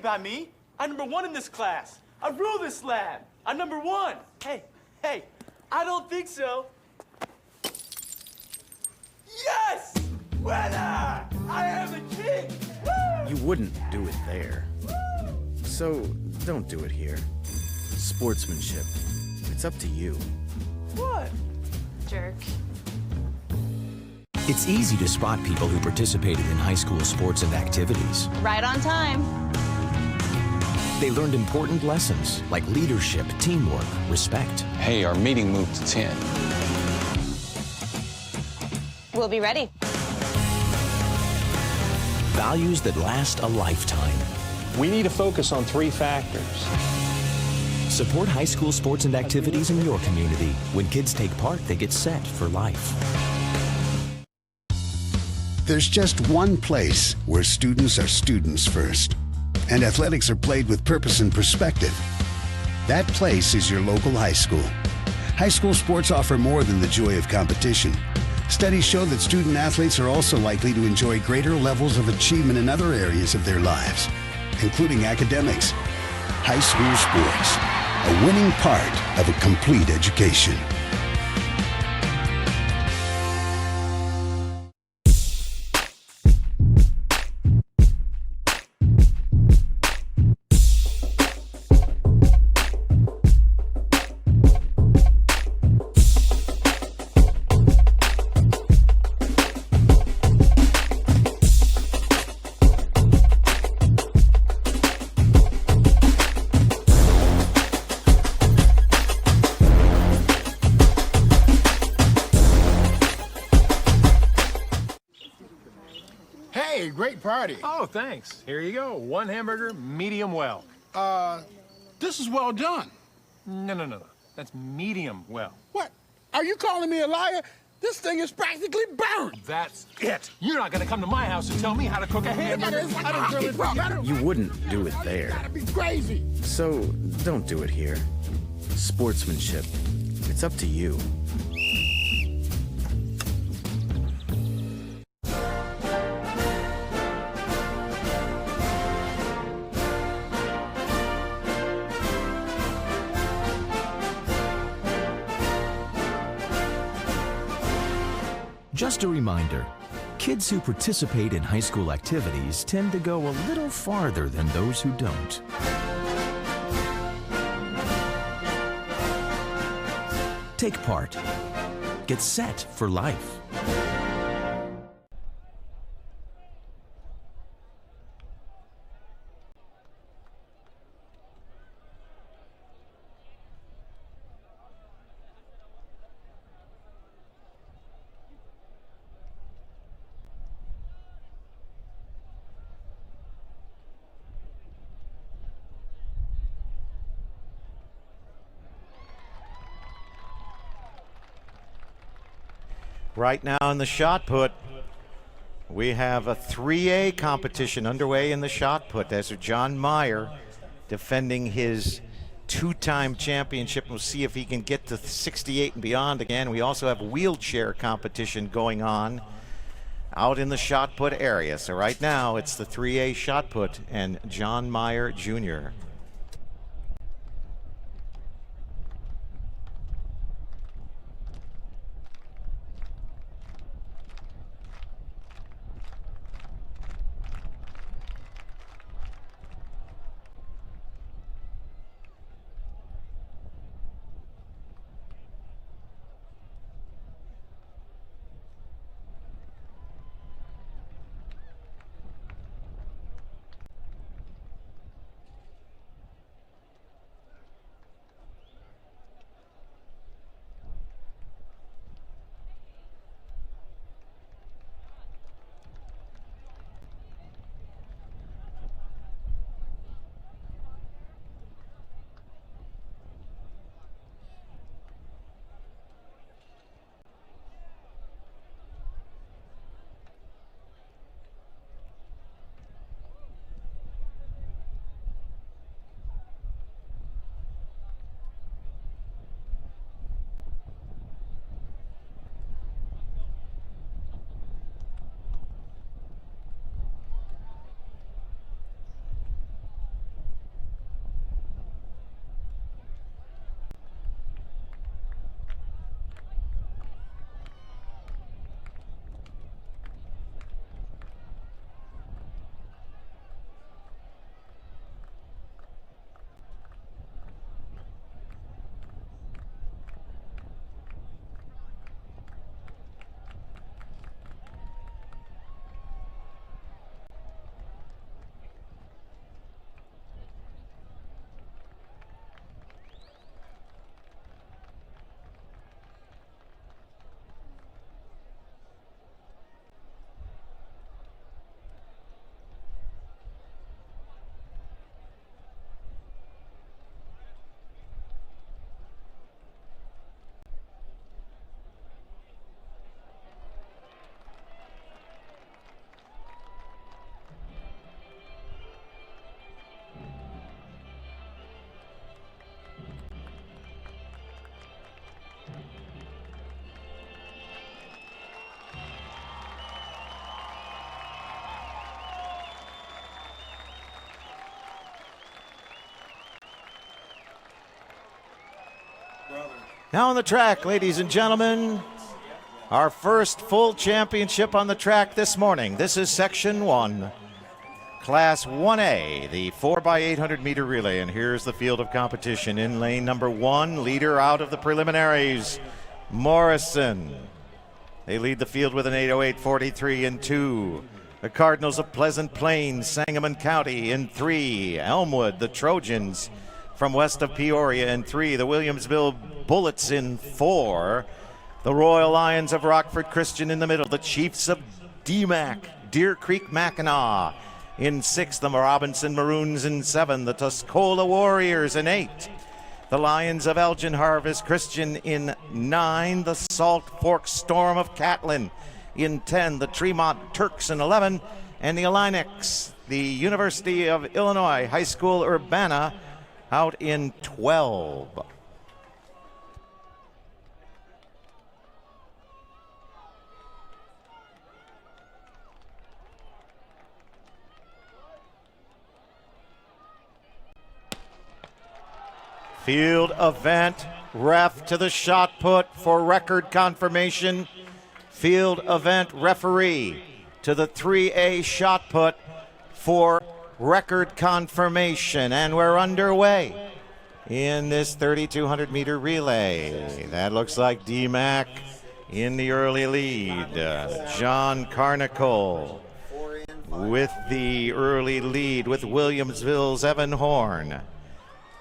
By me. I'm #1 in this class. I rule this lab. I'm #1. Hey, I don't think so. Yes! Winner! I am the king! Woo! You wouldn't do it there. So don't do it here. Sportsmanship. It's up to you. What? Jerk. It's easy to spot people who participated in high school sports and activities. Right on time. They learned important lessons like leadership, teamwork, respect. Hey, our meeting moved to 10. We'll be ready. Values that last a lifetime. We need to focus on 3 factors. Support high school sports and activities in your community. When kids take part, they get set for life. There's just one place where students are students first, and athletics are played with purpose and perspective. That place is your local high school. High school sports offer more than the joy of competition. Studies show that student athletes are also likely to enjoy greater levels of achievement in other areas of their lives, including academics. High school sports, a winning part of a complete education. Hey, great party. Oh, thanks. Here you go. 1 hamburger, medium well. This is well done. No. That's medium well. What? Are you calling me a liar? This thing is practically burned. That's it. You're not gonna come to my house and tell me how to cook a hamburger. You wouldn't do it there. That'd be crazy. So don't do it here. Sportsmanship. It's up to you. Just a reminder, kids who participate in high school activities tend to go a little farther than those who don't. Take part. Get set for life. Right now in the shot put, we have a 3A competition underway in the shot put. As John Meyer defending his two-time championship. We'll see if he can get to 68 and beyond again. We also have wheelchair competition going on out in the shot put area. So right now it's the 3A shot put and John Meyer Jr. Now on the track, ladies and gentlemen, our first full championship on the track this morning. This is Section 1, Class 1A, the 4x800 meter relay. And here's the field of competition. In lane number 1, leader out of the preliminaries, Morrison. They lead the field with an 8:08.43 in 2. The Cardinals of Pleasant Plains, Sangamon County in 3. Elmwood, the Trojans from west of Peoria in 3. The Williamsville Bullets in 4. The Royal Lions of Rockford Christian in the middle. The Chiefs of DMAC, Deer Creek Mackinac in 6. The Robinson Maroons in 7. The Tuscola Warriors in 8. The Lions of Elgin Harvest Christian in 9. The Salt Fork Storm of Catlin in 10. The Tremont Turks in 11. And the Illinics, the University of Illinois High School Urbana, out in 12. Field event, ref to the shot put for record confirmation. Field event referee to the 3A shot put for record confirmation. And we're underway in this 3,200 meter relay. That looks like D-Mac in the early lead. John Carnicle with the early lead with Williamsville's Evan Horn.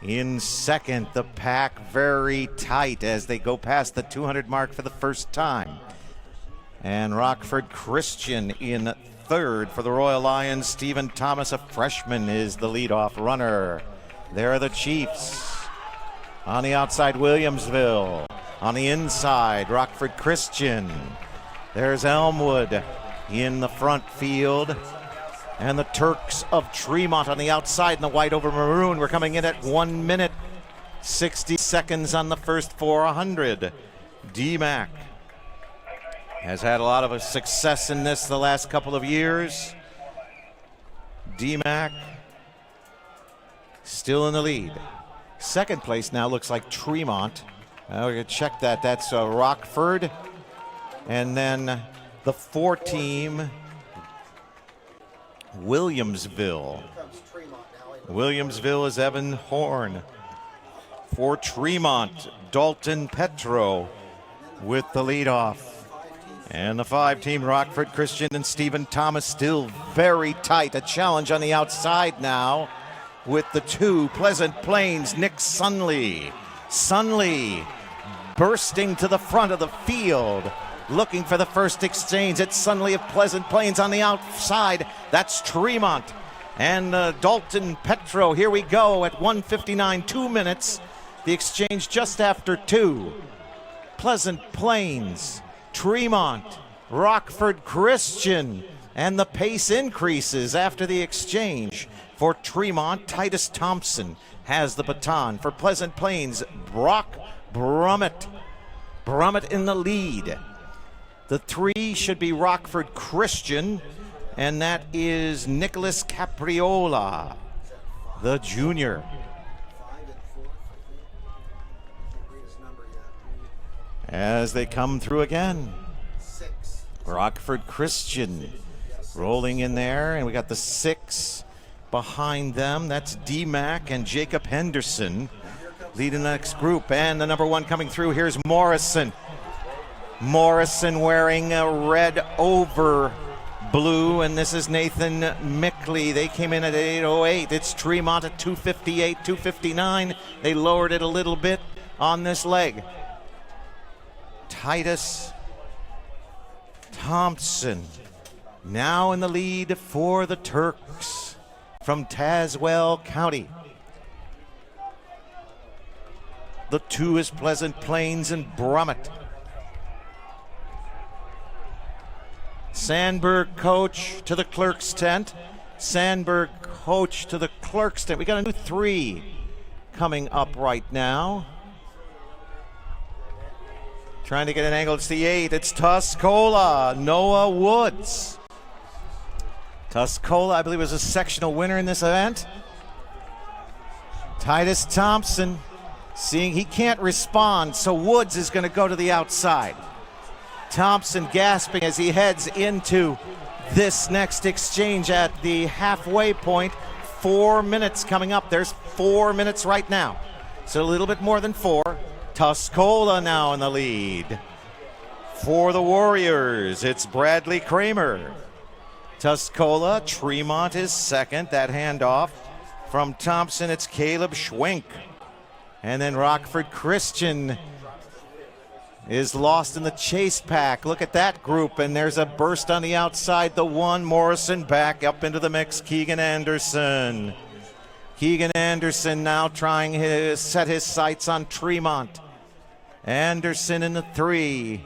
In second, the pack very tight as they go past the 200 mark for the first time. And Rockford Christian in third for the Royal Lions. Stephen Thomas, a freshman, is the leadoff runner. There are the Chiefs. On the outside, Williamsville. On the inside, Rockford Christian. There's Elmwood in the front field. And the Turks of Tremont on the outside in the white over maroon. We're coming in at 1 minute, 60 seconds on the first 400. D-Mac has had a lot of success in this the last couple of years. D-Mac still in the lead. Second place now looks like Tremont. We're going to check that. That's Rockford. And then the 4 team, Williamsville. Williamsville is Evan Horn. For Tremont, Dalton Petro with the leadoff. And the 5 team, Rockford Christian and Stephen Thomas, still very tight. A challenge on the outside now with the 2, Pleasant Plains, Nick Sunley. Sunley bursting to the front of the field, looking for the first exchange. It's Sunley of Pleasant Plains on the outside. That's Tremont. And Dalton Petro, here we go at 1:59, 2 minutes. The exchange just after 2. Pleasant Plains, Tremont, Rockford Christian. And the pace increases after the exchange. For Tremont, Titus Thompson has the baton. For Pleasant Plains, Brock Brummett. Brummett in the lead. The 3 should be Rockford Christian, and that is Nicholas Capriola, the junior. As they come through again, Rockford Christian rolling in there, and we got the 6 behind them. That's D-Mac and Jacob Henderson leading the next group. And the number 1 coming through, here's Morrison. Morrison wearing a red over blue, and this is Nathan Mickley. They came in at 8:08. It's Tremont at 2:58, 2:59. They lowered it a little bit on this leg. Titus Thompson now in the lead for the Turks from Tazewell County. The 2 is Pleasant Plains and Brummett. Sandberg coach to the clerk's tent. Sandberg coach to the clerk's tent. We got a new 3 coming up right now. Trying to get an angle. It's the 8. It's Tuscola. Noah Woods. Tuscola, I believe, was a sectional winner in this event. Titus Thompson, seeing he can't respond, so Woods is going to go to the outside. Thompson gasping as he heads into this next exchange at the halfway point. 4 minutes coming up. There's 4 minutes right now. So a little bit more than 4. Tuscola now in the lead. For the Warriors, it's Bradley Kramer. Tuscola, Tremont is second. That handoff from Thompson, it's Caleb Schwenk. And then Rockford Christian is lost in the chase pack. Look at that group, and there's a burst on the outside. The 1, Morrison back up into the mix, Keegan Anderson. Keegan Anderson now trying to set his sights on Tremont. Anderson in the 3.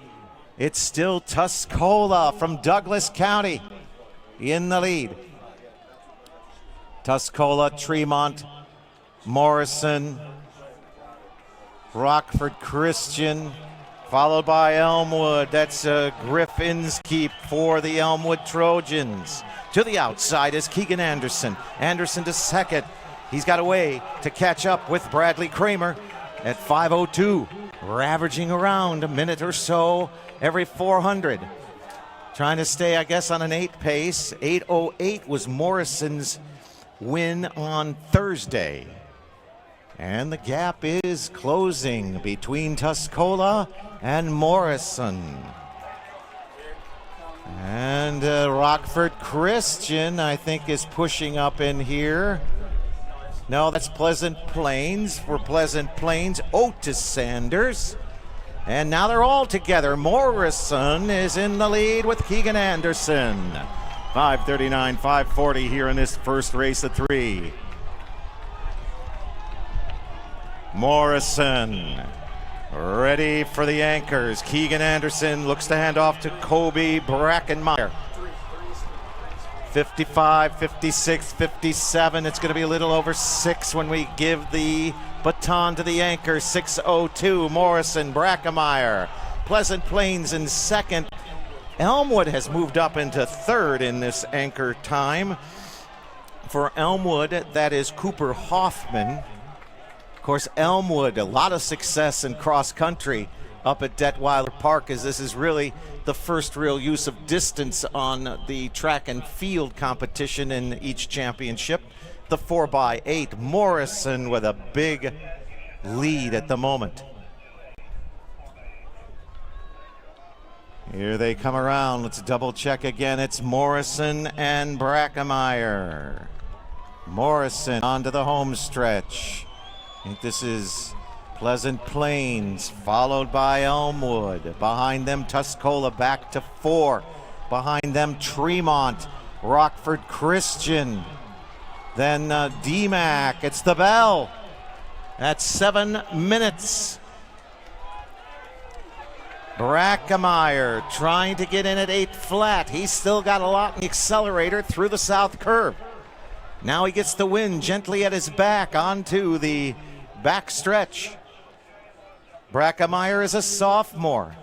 It's still Tuscola from Douglas County in the lead. Tuscola, Tremont, Morrison, Rockford Christian, followed by Elmwood. That's Griffin's Keep for the Elmwood Trojans. To the outside is Keegan Anderson. Anderson to second. He's got a way to catch up with Bradley Kramer at 5:02, ravaging around a minute or so every 400. Trying to stay, I guess, on an 8 pace. 8:08 was Morrison's win on Thursday. And the gap is closing between Tuscola and Morrison. And Rockford Christian, I think, is pushing up in here. No, that's Pleasant Plains. For Pleasant Plains, Otis Sanders. And now they're all together. Morrison is in the lead with Keegan Anderson. 5:39, 5:40 here in this first race of 3. Morrison ready for the anchors. Keegan Anderson looks to hand off to Kobe Brackenmeyer. 55, 56, 57. It's going to be a little over 6 when we give the baton to the anchor. 6:02, Morrison, Brackenmeyer. Pleasant Plains in second. Elmwood has moved up into third in this anchor time. For Elmwood, that is Cooper Hoffman. Of course, Elmwood, a lot of success in cross country up at Detweiler Park, as this is really the first real use of distance on the track and field competition in each championship. The 4x8, Morrison with a big lead at the moment. Here they come around. Let's double check again. It's Morrison and Brackenmeyer. Morrison onto the home stretch. I think this is Pleasant Plains, followed by Elmwood. Behind them, Tuscola back to 4. Behind them, Tremont, Rockford Christian. Then DMAC, it's the bell. That's 7 minutes. Brackenmeyer trying to get in at 8 flat. He's still got a lot in the accelerator through the south curve. Now he gets the wind gently at his back onto the back stretch. Brackenmeyer is a sophomore.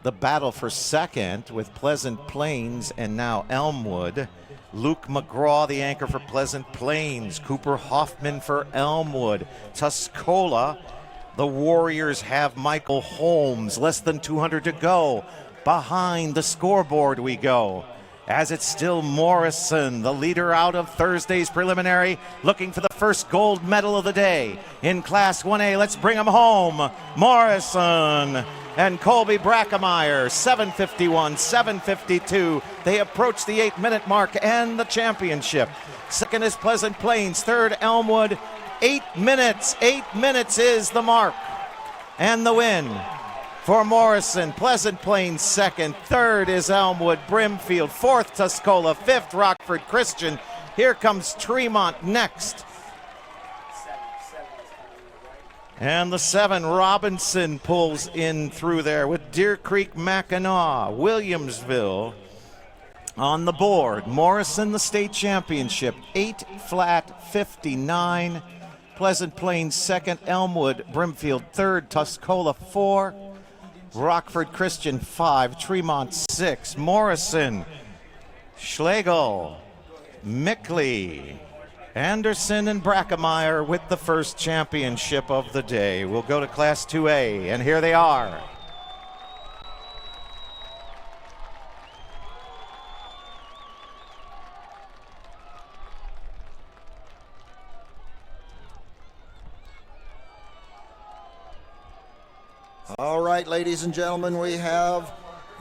The battle for second with Pleasant Plains and now Elmwood. Luke McGraw, the anchor for Pleasant Plains. Cooper Hoffman for Elmwood. Tuscola, the Warriors have Michael Holmes. Less than 200 to go. Behind the scoreboard we go. As it's still Morrison, the leader out of Thursday's preliminary, looking for the first gold medal of the day. In Class 1A, let's bring him home. Morrison and Colby Brackenmeyer, 7:51, 7:52. They approach the 8-minute mark and the championship. Second is Pleasant Plains, third Elmwood. 8 minutes. 8 minutes is the mark. And the win for Morrison. Pleasant Plains second. Third is Elmwood. Brimfield. Fourth, Tuscola. Fifth, Rockford Christian. Here comes Tremont next. And the 7, Robinson, pulls in through there with Deer Creek, Mackinac, Williamsville on the board. Morrison, the state championship. 8 flat, 59. Pleasant Plains second. Elmwood, Brimfield third. Tuscola 4. Rockford Christian 5, Tremont 6, Morrison, Schlegel, Mickley, Anderson, and Brackenmeyer with the first championship of the day. We'll go to Class 2A, and here they are. All right, ladies and gentlemen, we have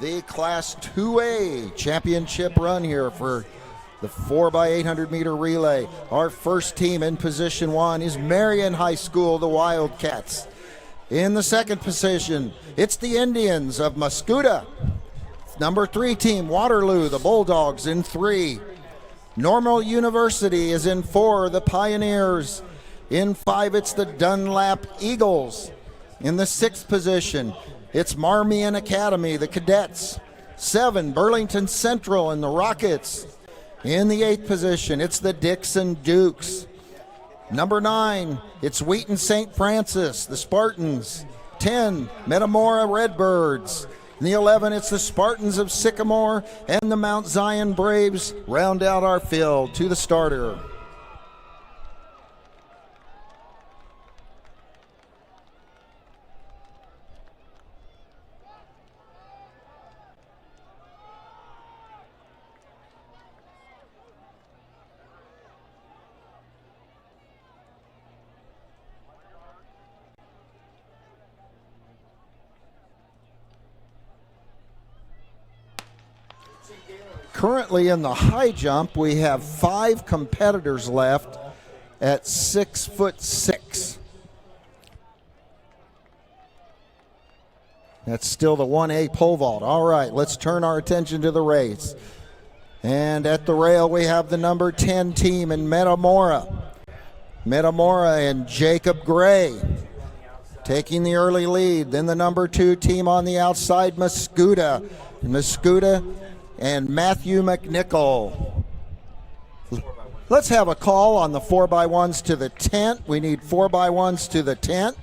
the Class 2A championship run here for the 4x800 meter relay. Our first team in position 1 is Marion High School, the Wildcats. In the second position, it's the Indians of Muscuda. Number 3 team, Waterloo, the Bulldogs in 3. Normal University is in 4, the Pioneers. In 5, it's the Dunlap Eagles. In the 6th position, it's Marmion Academy, the Cadets. 7, Burlington Central and the Rockets. In the 8th position, it's the Dixon Dukes. Number 9, it's Wheaton St. Francis, the Spartans. 10, Metamora Redbirds. In the 11, it's the Spartans of Sycamore and the Mount Zion Braves round out our field to the starter. Currently in the high jump, we have 5 competitors left at 6'6". That's still the 1A pole vault. All right, let's turn our attention to the race. And at the rail, we have the number 10 team in Metamora. Metamora and Jacob Gray taking the early lead. Then the number 2 team on the outside, Muscuda. Muscuda and Matthew McNichol. Let's have a call on the 4x1s to the tent. We need 4x1s to the tent.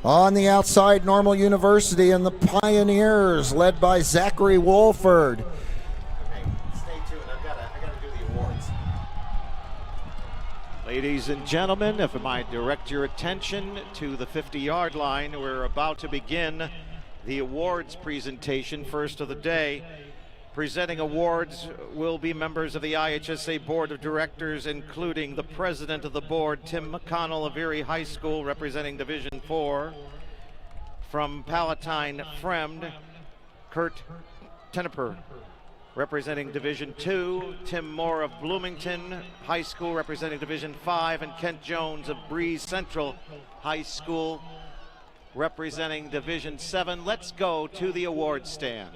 On the outside, Normal University and the Pioneers, led by Zachary Wolford. Okay, stay tuned. I gotta do the awards. Ladies and gentlemen, if I might direct your attention to the 50-yard line, we're about to begin the awards presentation, first of the day. Presenting awards will be members of the IHSA Board of Directors, including the president of the board, Tim McConnell of Erie High School, representing Division 4. From Palatine Fremd, Kurt Teneper, representing Division 2. Tim Moore of Bloomington High School, representing Division 5. And Kent Jones of Breeze Central High School, representing Division 7. Let's go to the award stand.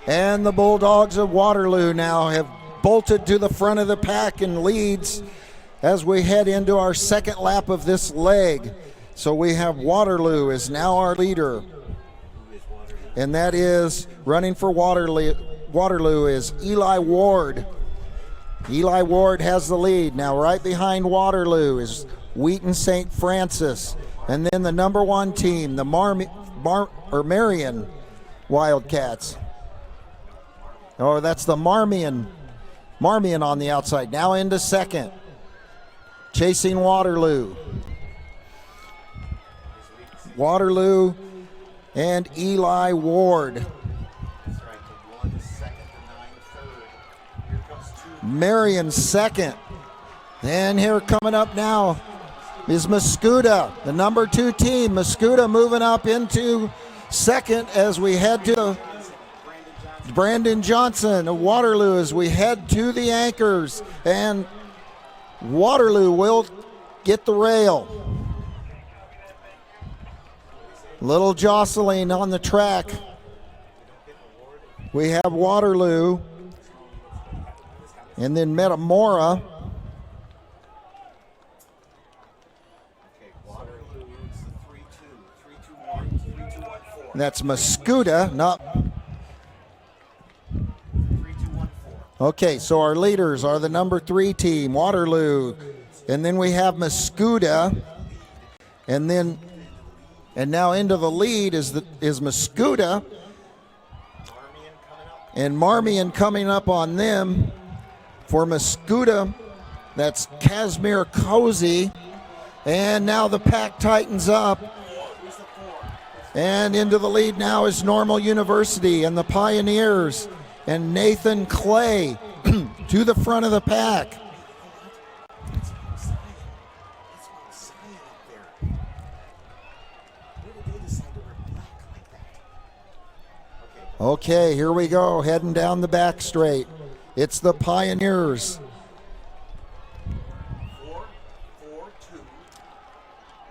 And the Bulldogs of Waterloo now have bolted to the front of the pack and leads as we head into our second lap of this leg. So we have Waterloo is now our leader. And that is running for Waterloo is Eli Ward. Eli Ward has the lead. Now right behind Waterloo is Wheaton St. Francis. And then the number 1 team, the Marion Wildcats. Oh, that's the Marmion on the outside. Now into second. Chasing Waterloo. Waterloo and Eli Ward. Marion second. And here coming up now is Muscuda, the number 2 team. Muscuda moving up into second as we head to Brandon Johnson of Waterloo as we head to the anchors, and Waterloo will get the rail. Little jostling on the track. We have Waterloo. And then Metamora. That's Mascuda, not. Okay, so our leaders are the number 3 team, Waterloo. And then we have Mascuda. And now into the lead is Mascuda. And Marmion coming up on them. For Mascuda, that's Casimir Cozy. And now the pack tightens up. And into the lead now is Normal University and the Pioneers. And Nathan Clay to the front of the pack. Okay, here we go, heading down the back straight. It's the Pioneers. 4-4-2.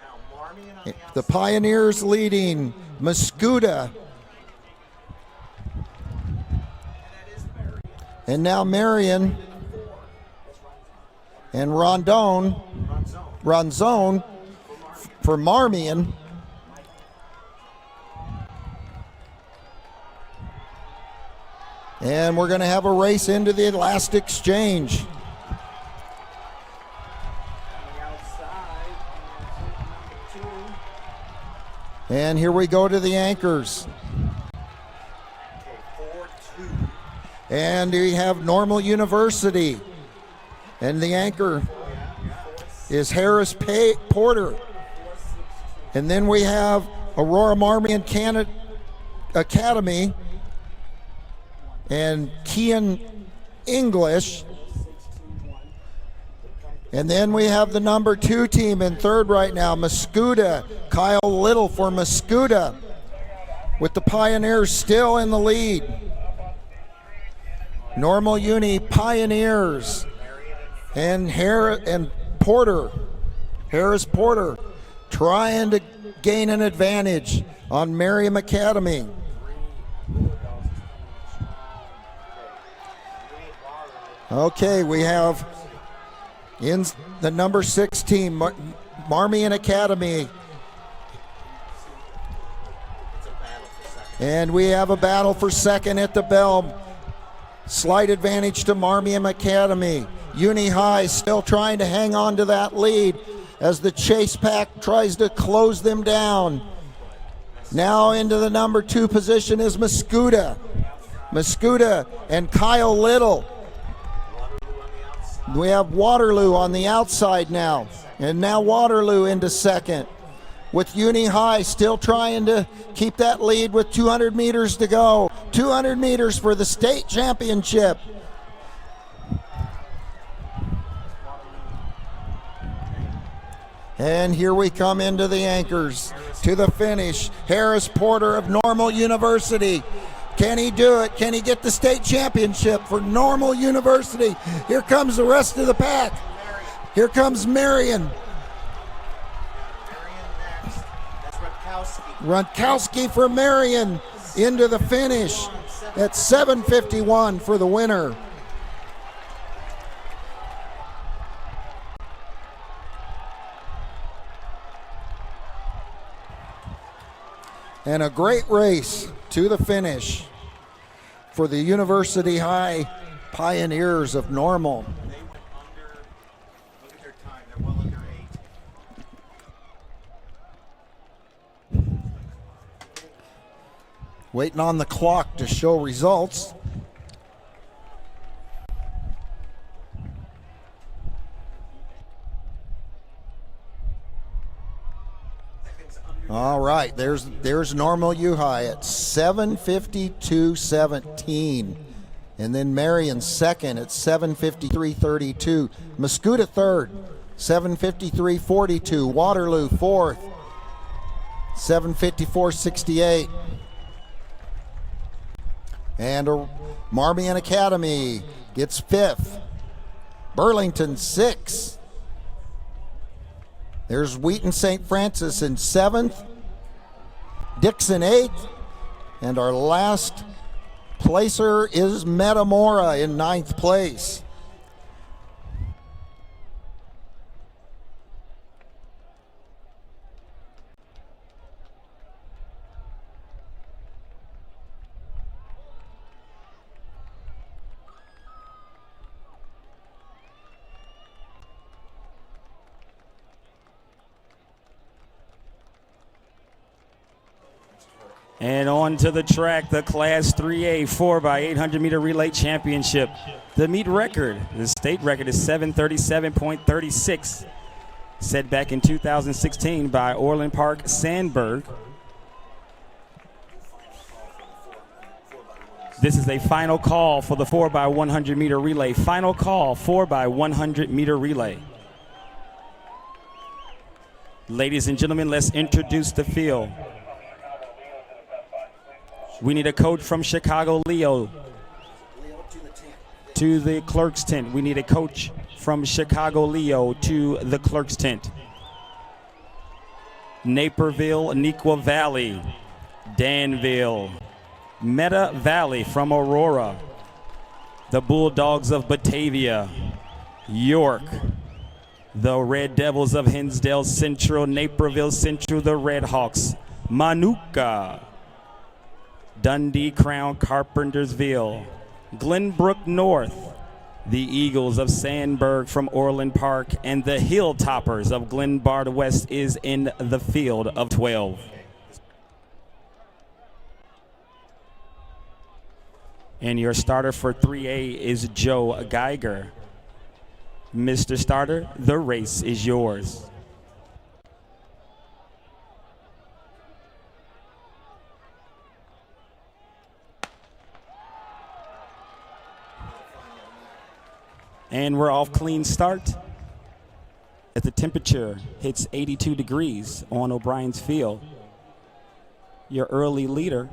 Now Marmion on The Pioneers leading, Mascuda. And now Marion and Rondone for Marmion. And we're going to have a race into the last exchange. And here we go to the anchors. And we have Normal University. And the anchor is Harris Porter. And then we have Aurora Marmion Academy and Kian English. And then we have the number 2 team in third right now, Mascuda. Kyle Little for Mascuda, with the Pioneers still in the lead. Normal Uni Pioneers and Harris Porter trying to gain an advantage on Merriam Academy. Okay, we have in the number 6 team, Marmion Academy. And we have a battle for second at the bell. Slight advantage to Marmion Academy. Uni High still trying to hang on to that lead as the chase pack tries to close them down. Now into the number 2 position is Mascuda. Mascuda and Kyle Little. We have Waterloo on the outside now. And now Waterloo into second, with Uni High still trying to keep that lead with 200 meters to go. 200 meters for the state championship. And here we come into the anchors to the finish. Harris Porter of Normal University. Can he do it? Can he get the state championship for Normal University? Here comes the rest of the pack. Here comes Marion. Runkowski for Marion into the finish at 7:51 for the winner. And a great race to the finish for the University High Pioneers of Normal. Look at their time. They're well under 8. Waiting on the clock to show results. All right, there's Normal U High at 7:52.17, and then Marion second at 7:53.32. Mascuda third, 7:53.42. Waterloo fourth, 7:54.68. And Marmion Academy gets fifth. Burlington sixth. There's Wheaton St. Francis in seventh. Dixon 8th. And our last placer is Metamora in 9th place. And on to the track, the Class 3A 4x800 meter relay championship. The meet record, the state record, is 7:37.36, set back in 2016 by Orland Park Sandberg. This is a final call for the 4x100 meter relay. Final call, 4x100 meter relay. Ladies and gentlemen, let's introduce the field. We need a coach from Chicago, Leo, to the clerk's tent. We need a coach from Chicago, Leo, to the clerk's tent. Naperville, Neuqua Valley, Danville, Meta Valley from Aurora, the Bulldogs of Batavia, York, the Red Devils of Hinsdale Central, Naperville Central, the Red Hawks, Manuka, Dundee Crown, Carpentersville, Glenbrook North, the Eagles of Sandburg from Orland Park, and the Hilltoppers of Glenbard West is in the field of 12. And your starter for 3A is Joe Geiger. Mr. Starter, the race is yours. And we're off clean start as the temperature hits 82 degrees on O'Brien's Field. Your early leader,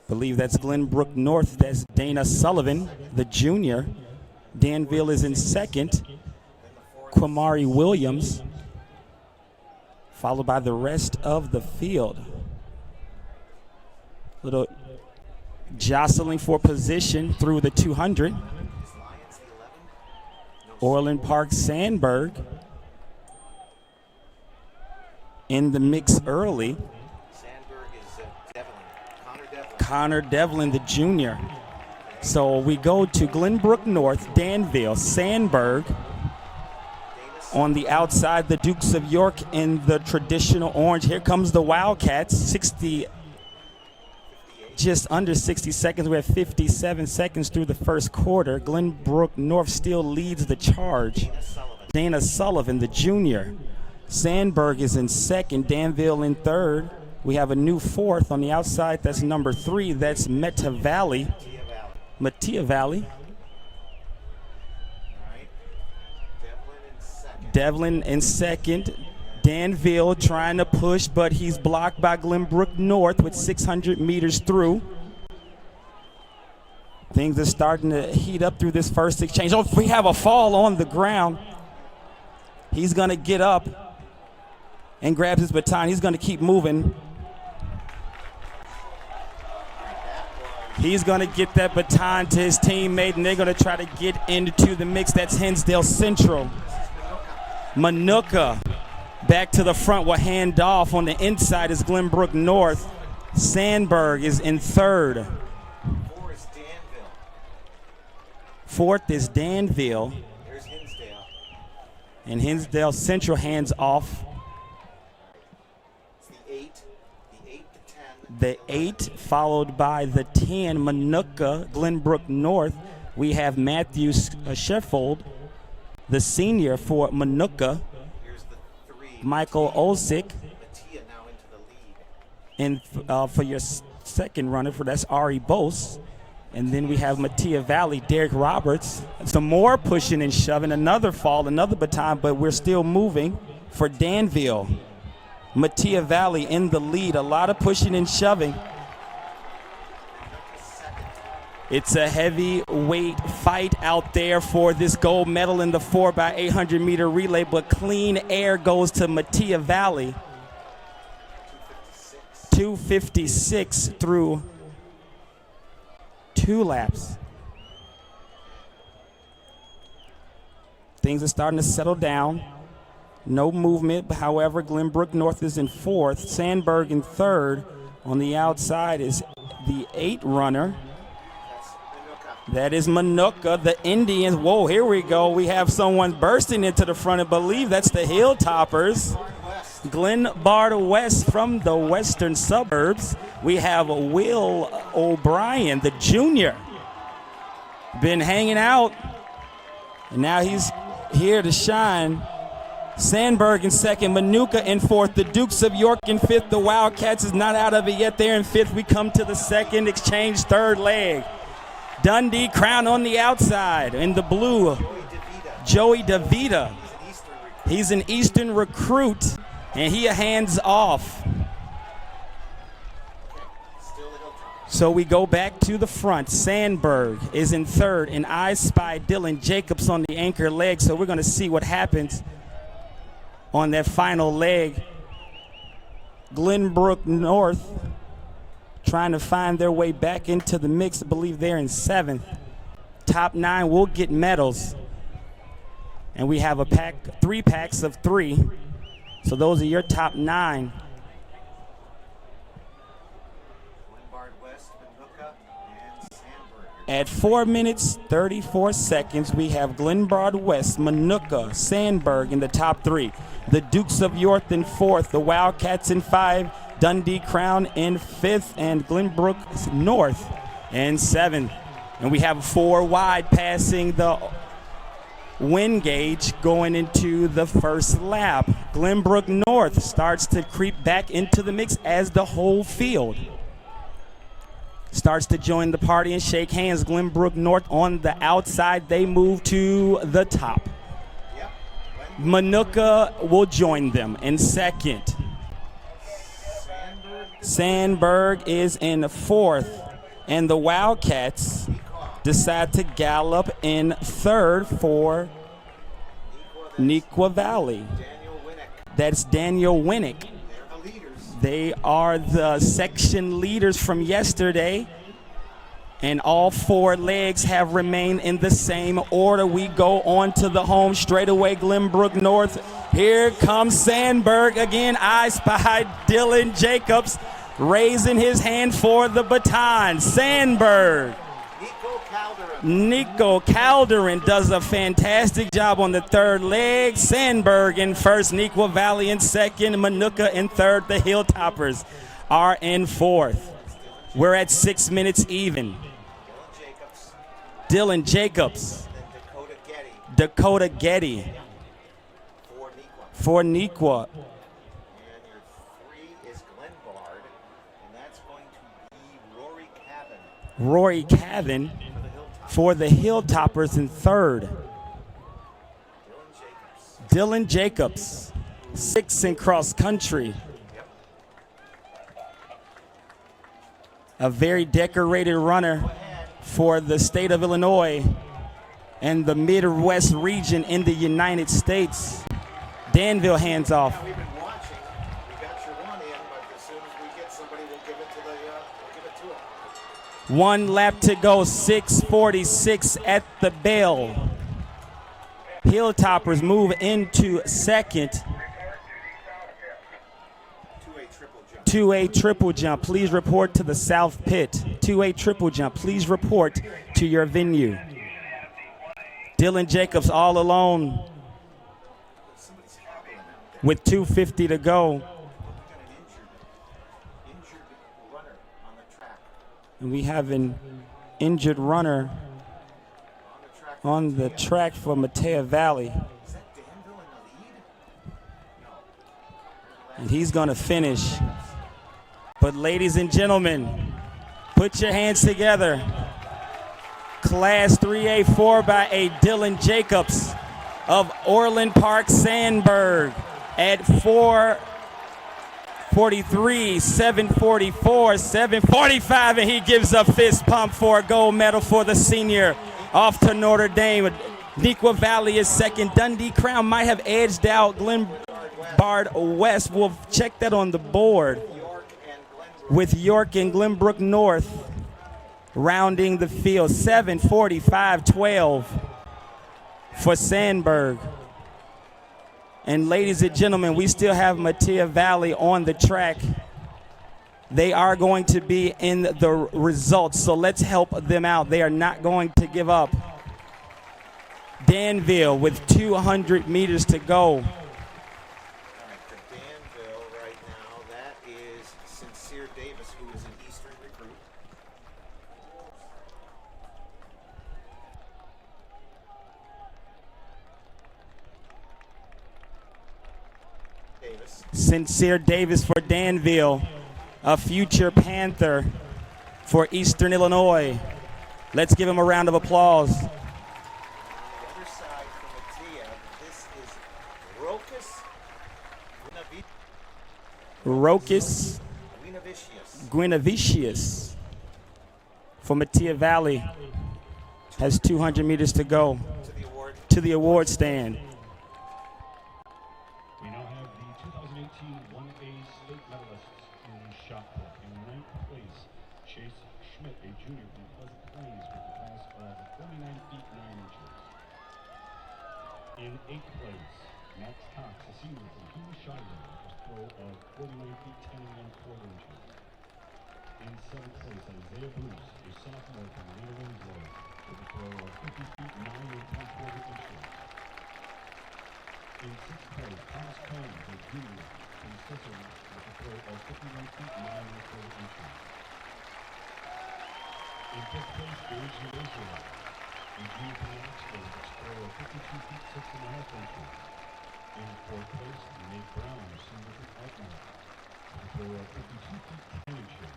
believe that's Glenbrook North. That's Dana Sullivan, the junior. Danville is in second. Quamari Williams, followed by the rest of the field. Little jostling for position through the 200. Orland Park Sandberg in the mix early. Sandberg is Devlin. Connor Devlin, the junior. So we go to Glenbrook North, Danville, Sandberg. On the outside, the Dukes of York in the traditional orange. Here comes the Wildcats, just under 60 seconds. We have 57 seconds through the first quarter. Glenbrook North still leads the charge. Dana Sullivan, the junior. Sandberg is in second, Danville in third. We have a new fourth on the outside. That's number 3. That's Matia Valley. Devlin in second. Danville trying to push, but he's blocked by Glenbrook North with 600 meters through. Things are starting to heat up through this first exchange. Oh, we have a fall on the ground. He's going to get up and grab his baton. He's going to keep moving. He's going to get that baton to his teammate, and they're going to try to get into the mix. That's Hinsdale Central. Manuka back to the front will hand off. On the inside is Glenbrook North. Sandberg is in third. Fourth is Danville. There's Hinsdale. And Hinsdale Central hands off. It's the 8 to 10. The 8 followed by the 10, Manuka, Glenbrook North. We have Matthew Sheffold, the senior for Manuka. Michael Olsick. And for your second runner, that's Ari Bose. And then we have Matia Valley, Derek Roberts. Some more pushing and shoving, another fall, another baton, but we're still moving for Danville. Matia Valley in the lead, a lot of pushing and shoving. It's a heavyweight fight out there for this gold medal in the 4x800 meter relay, but clean air goes to Matia Valley. 2:56 through 2 laps. Things are starting to settle down. No movement, however, Glenbrook North is in 4th. Sandberg in 3rd. On the outside is the 8 runner. That is Manuka, the Indians. Whoa, here we go. We have someone bursting into the front. I believe that's the Hilltoppers. Glenbard West from the western suburbs. We have Will O'Brien, the junior. Been hanging out, and now he's here to shine. Sandberg in 2nd, Manuka in 4th, the Dukes of York in 5th. The Wildcats is not out of it yet. They're in 5th. We come to the 2nd exchange, 3rd leg. Dundee Crown on the outside. In the blue, Joey DeVita. He's an Eastern recruit, and he hands off. So we go back to the front. Sandberg is in 3rd, and I spy Dylan Jacobs on the anchor leg. So we're going to see what happens on that final leg. Glenbrook North trying to find their way back into the mix. I believe they're in 7th. Top 9 will get medals. And we have 3 packs of 3. So those are your top 9. At 4 minutes, 34 seconds, we have Glenbard West, Manuka, Sandberg in the top 3. The Dukes of York in 4th, the Wildcats in 5, Dundee Crown in 5th, and Glenbrook North in 7th. And we have 4 wide passing the win gauge going into the first lap. Glenbrook North starts to creep back into the mix as the whole field starts to join the party and shake hands. Glenbrook North on the outside, they move to the top. Manuka will join them in 2nd. Sandberg is in 4th, and the Wildcats decide to gallop in 3rd for Neuqua Valley. That's Daniel Winnick. They are the section leaders from yesterday, and all 4 legs have remained in the same order. We go on to the home straightaway, Glenbrook North. Here comes Sandberg again. I spy Dylan Jacobs raising his hand for the baton. Sandberg. Nico Calderon does a fantastic job on the 3rd leg. Sandberg in 1st, Neuqua Valley in 2nd, Manuka in 3rd. The Hilltoppers are in 4th. We're at 6 minutes even. Dylan Jacobs. Dakota Getty. For Neuqua. Rory Cavan for the Hilltoppers in 3rd. Dylan Jacobs, 6th in cross country. A very decorated runner for the state of Illinois and the Midwest region in the United States. Danville hands off. One lap to go, 6:46 at the bell. Hilltoppers move into 2nd. 2A triple jump, please report to the south pit. 2A triple jump, please report to your venue. Dylan Jacobs all alone with 2:50 to go. And we have an injured runner on the track for Matea Valley. And he's going to finish. But ladies and gentlemen, put your hands together. Class 3A 4x8 Dylan Jacobs of Orland Park Sandberg at 4:43, 7:44, 7:45, and he gives a fist pump for a gold medal for the senior. Off to Notre Dame. Neuqua Valley is 2nd. Dundee Crown might have edged out Glenbard West. We'll check that on the board. with York and Glenbrook North rounding the field. 7:45.12 for Sandburg. And ladies and gentlemen, we still have Mattia Valley on the track. They are going to be in the results, so let's help them out. They are not going to give up. Danville with 200 meters to go. All right, for Danville right now, that is Sincere Davis, who is an Eastern recruit. Davis. Sincere Davis for Danville, a future Panther for Eastern Illinois. Let's give him a round of applause. On the other side for Mattia, this is Rokas Guinevicius for Mattia Valley has 200 meters to go to the award stand. We now have the 2018 1A state medalists in shot put. In ninth place, Chase Schmidt, a junior from Pleasant Plains with a class of 49 feet 9 inches. In eighth place, Max Cox, a senior from Hughes Shiloh with a throw of 49 feet 10 1/4 inches. In seventh place, Isaiah Bruce, a sophomore from Lena Winslow with a throw of 50 feet 9 3/4 inches. In sixth place, Thomas Combs, a junior from Sicily with a throw of 51 feet 9 1/4 inches. In fifth place, Gage Elisha, a junior from Oxford with a throw of 52 feet 6 1/2 inches. In fourth place, Nate Brown, a senior from Altman with a throw of 52 feet 10 inches.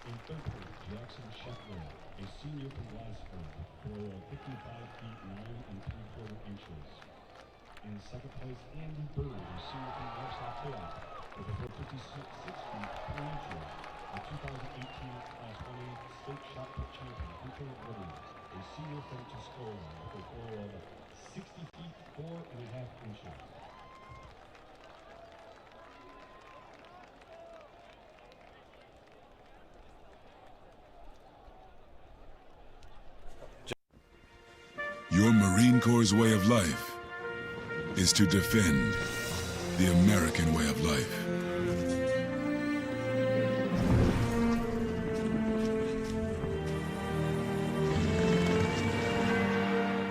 In third place, Jackson Sheffler, a senior from Glasgow with a throw of 55 feet 9 3/4 inches. In second place, Andy Bird, a senior from Warsaw Playoff, with a throw of 56 feet 3 inches. The 2018 Class 1A state shot put champion, Hunter Williams, a senior from Tuscola, with a throw of 60 feet 4 1/2 inches. Your Marine Corps' way of life is to defend the American way of life.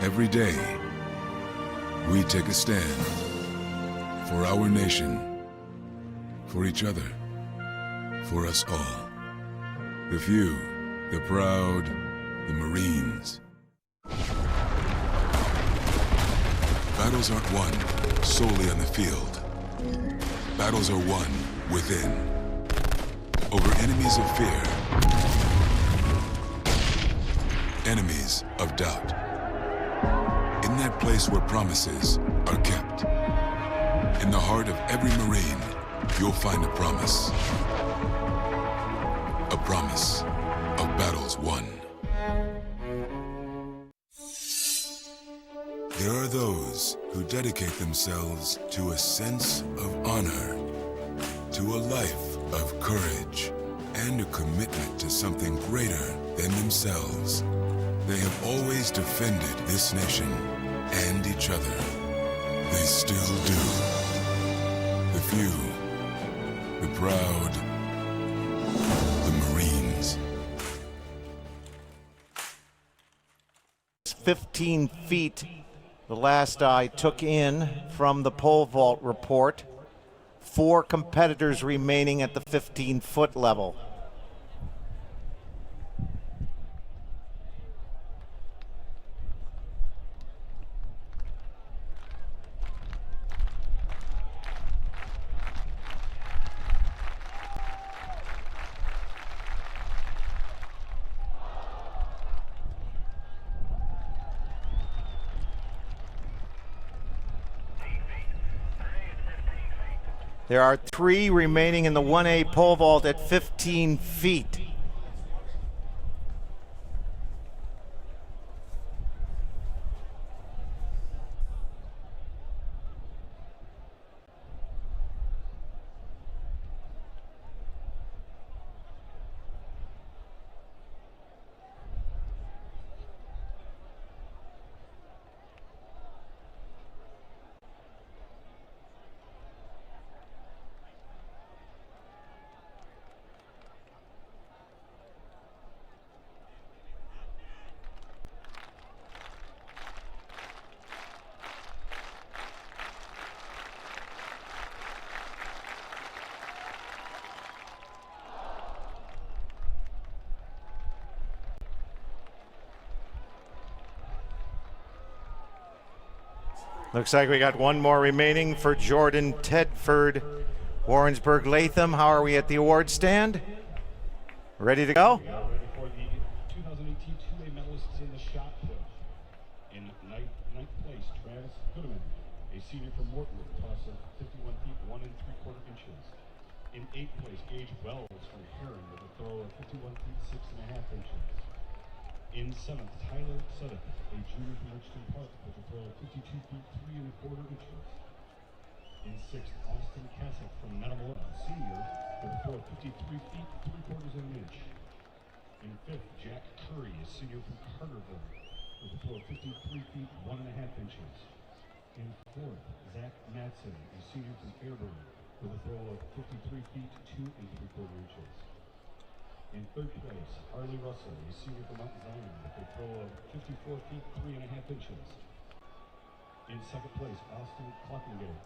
Every day, we take a stand for our nation, for each other, for us all. The few, the proud, the Marines. Battles aren't won solely on the field. Battles are won within, over enemies of fear, enemies of doubt. In that place where promises are kept, in the heart of every Marine, you'll find a promise. A promise of battles won. There are those who dedicate themselves to a sense of honor, to a life of courage, and a commitment to something greater than themselves. They have always defended this nation and each other. They still do. The few, the proud, the Marines. 15 feet, the last I took in from the pole vault report. 4 competitors remaining at the 15-foot level. There are 3 remaining in the 1A pole vault at 15 feet. Looks like we got one more remaining for Jordan Tedford. Warrensburg Latham, how are we at the award stand? Ready to go? Ready for the 2018 2A medalists in the shot put. In ninth place, Travis Goodman, a senior from Morton, with a toss of 51 feet 1 3/4 inches. In 8th place, Gage Wells from Heron with a throw of 51 feet 6 1/2 inches. In 7th, Tyler Suddup, a junior from Richton Park with a throw of 52 feet 3 1/4 inches. In 6th, Austin Cassack from Metamora, senior, with a throw of 53 feet 3/4 inch. In 5th, Jack Curry, a senior from Carterville, with a throw of 53 feet 1 1/2 inches. In 4th, Zach Madsen, a senior from Fairburn, with a throw of 53 feet 2 3/4 inches. In 3rd place, Harley Russell, a senior from Mount Zion, with a throw of 54 feet 3 1/2 inches. In 2nd place, Austin Klockengate,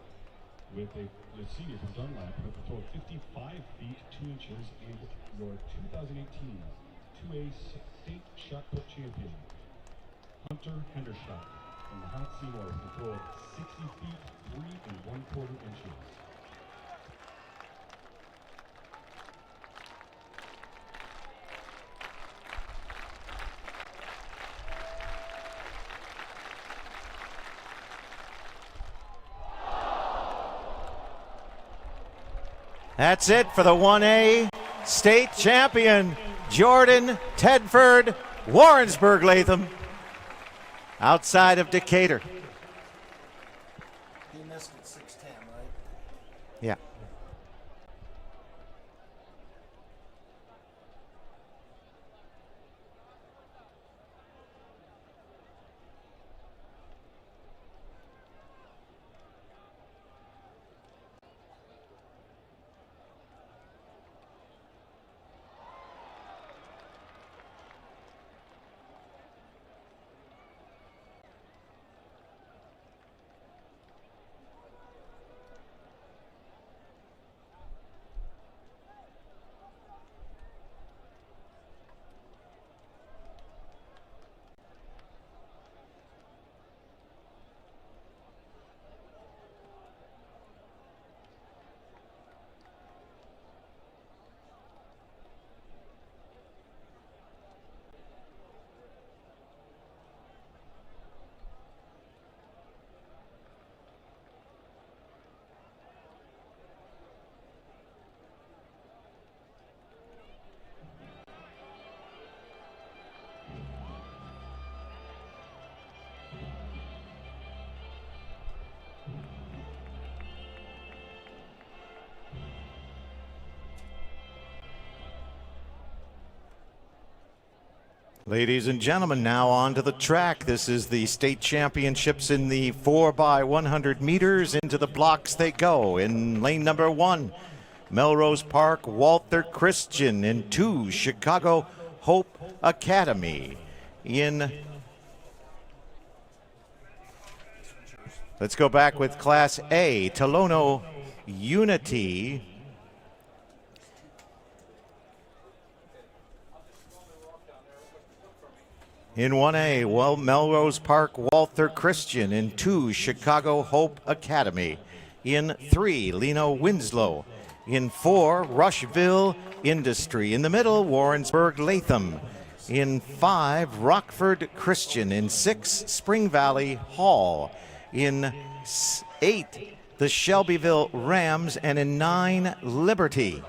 with a senior from Dunlap, with a throw of 55 feet 2 inches, and your 2018 2A state shot put champion, Hunter Hendershot from the Mount Seymour, with a throw of 60 feet 3 1/4 inches. That's it for the 1A state champion, Jordan Tedford, Warrensburg Latham, outside of Decatur. He missed it 6'10", right? Yeah. Ladies and gentlemen, now on to the track. This is the state championships in the 4x100 meters. Into the blocks they go. In lane number 1, Melrose Park, Walter Christian. In 2, Chicago Hope Academy. Let's go back with Class A, Tolono Unity. In 1A, Melrose Park, Walter Christian. In 2, Chicago Hope Academy. In 3, Leno Winslow. In 4, Rushville Industry. In the middle, Warrensburg Latham. In 5, Rockford Christian. In 6, Spring Valley Hall. In 8, the Shelbyville Rams. And in 9, Liberty.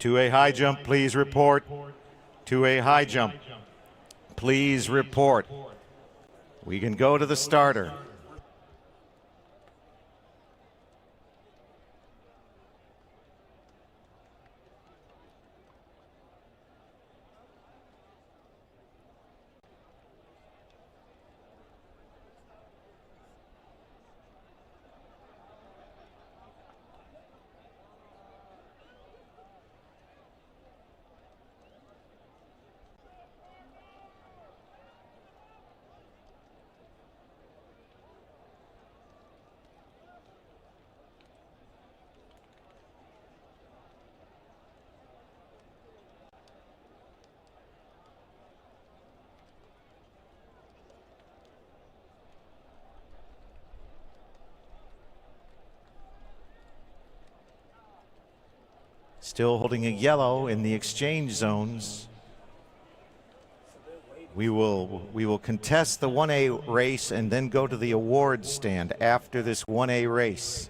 To a high jump, please report. To a high jump, please report. We can go to the starter. Still holding a yellow in the exchange zones. We will contest the 1A race and then go to the awards stand after this 1A race.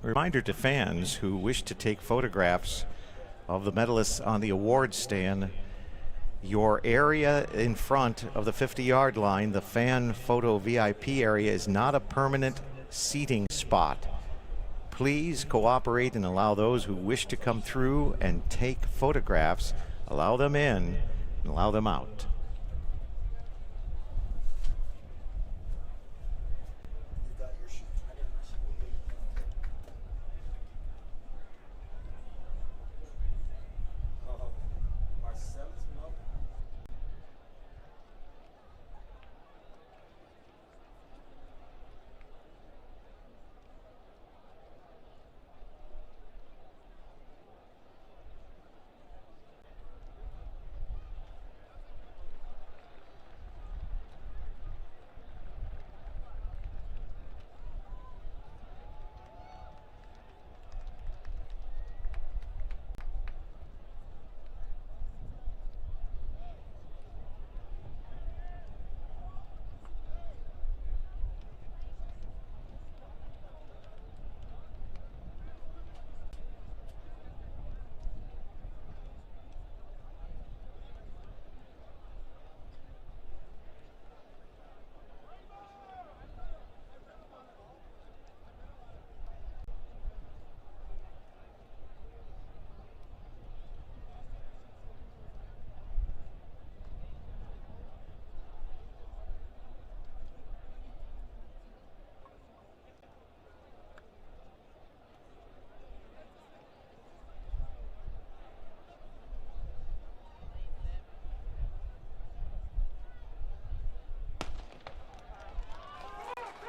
Reminder to fans who wish to take photographs of the medalists on the award stand, your area in front of the 50-yard line, the fan photo VIP area, is not a permanent seating spot. Please cooperate and allow those who wish to come through and take photographs, allow them in and allow them out.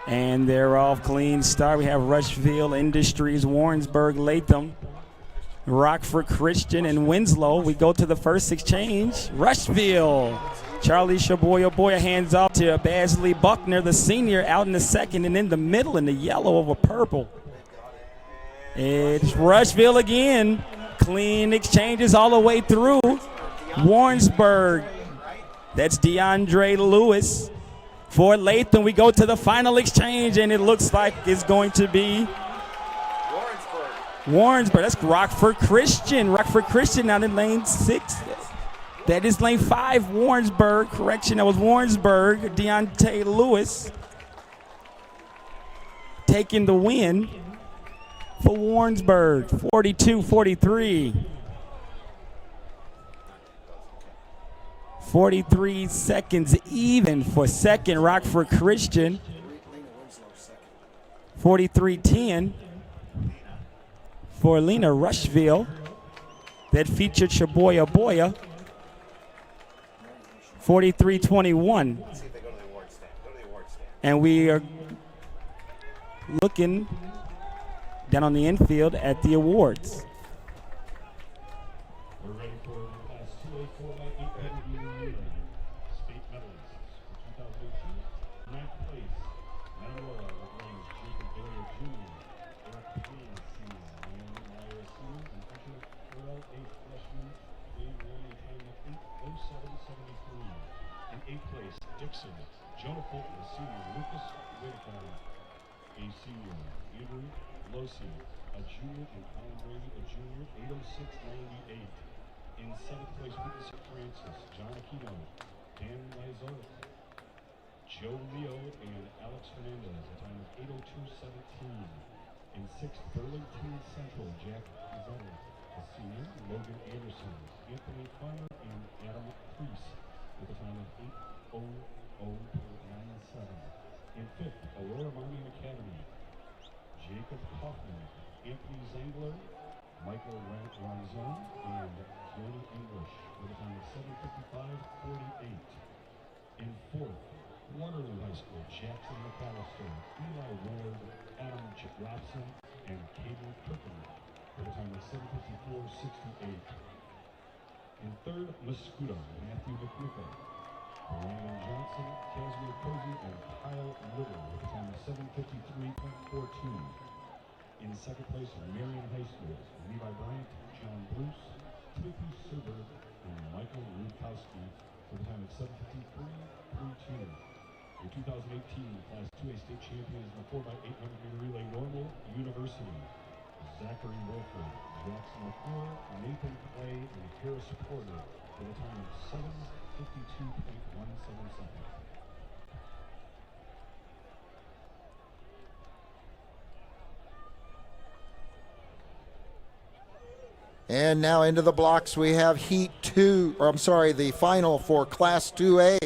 And they're off clean start. We have Rushville Industries, Warrensburg, Latham, Rockford Christian, and Winslow. We go to the first exchange. Rushville. Charlie Shaboya hands off to Basley Buckner, the senior, out in the second, and in the middle in the yellow over purple. It's Rushville again. Clean exchanges all the way through. Warrensburg. That's DeAndre Lewis. For Latham, we go to the final exchange, and it looks like it's going to be Warrensburg. That's Rockford Christian. Rockford Christian now in lane 6. That is lane 5, Warrensburg. Correction, that was Warrensburg. Deontay Lewis taking the win for Warrensburg, 42-43. 43 seconds even for second, Rockford Christian. 43-10 for Lena Rushville. That featured Shaboya. 43-21. And we are looking down on the infield at the awards. We're ready for Class 2A 4x8 state medalists for 2018. 9th place, Manuela with names Jacob Bailey Jr., Eric Payne Sr., Naomi Meyer Sr., and Fisher Earl, 8th freshman, Dave Warren, time of 8:07.73. In 8th place, Dixon, Jonah Fulton, a senior, Lucas Whitaker, a senior, Avery Losi, a junior, and Colin Brady, a junior, 8:06.98. In 7th place, Witness Francis, John Aquino, Dan Lizola, Joe Leo, and Alex Fernandez, a time of 8:02.17. In 6th, Burlington Central, Jack Pizzetta, a senior, Logan Anderson, Anthony Farmer, and Adam Priest, with a time of 8:00.9. Aurora Marmion Academy. Jacob Kaufman, Anthony Zangler, Michael Ranzone, and Keone English with a time of 7:55.48. In fourth, Waterloo High School, Jackson McAllister, Eli Ward, Adam Robson, and Caden Kirkham with a time of 7:54.68. In third, Muscuda, Matthew McNichol, Brian Johnson, Casimir Posey, and Kyle Little with a time of 7:53.42. In second place, Marion High School, Levi Bryant, John Bruce, Timothy Suber, and Michael Rudkowski with a time of 7:53.32. The 2018 Class 2A state champions in the 4x800 meter relay Normal University, Zachary Wilford, Jackson McClure, Nathan Clay, and Harris Porter with a time of 7:52.17 seconds. And now into the blocks we have the final for Class 2A.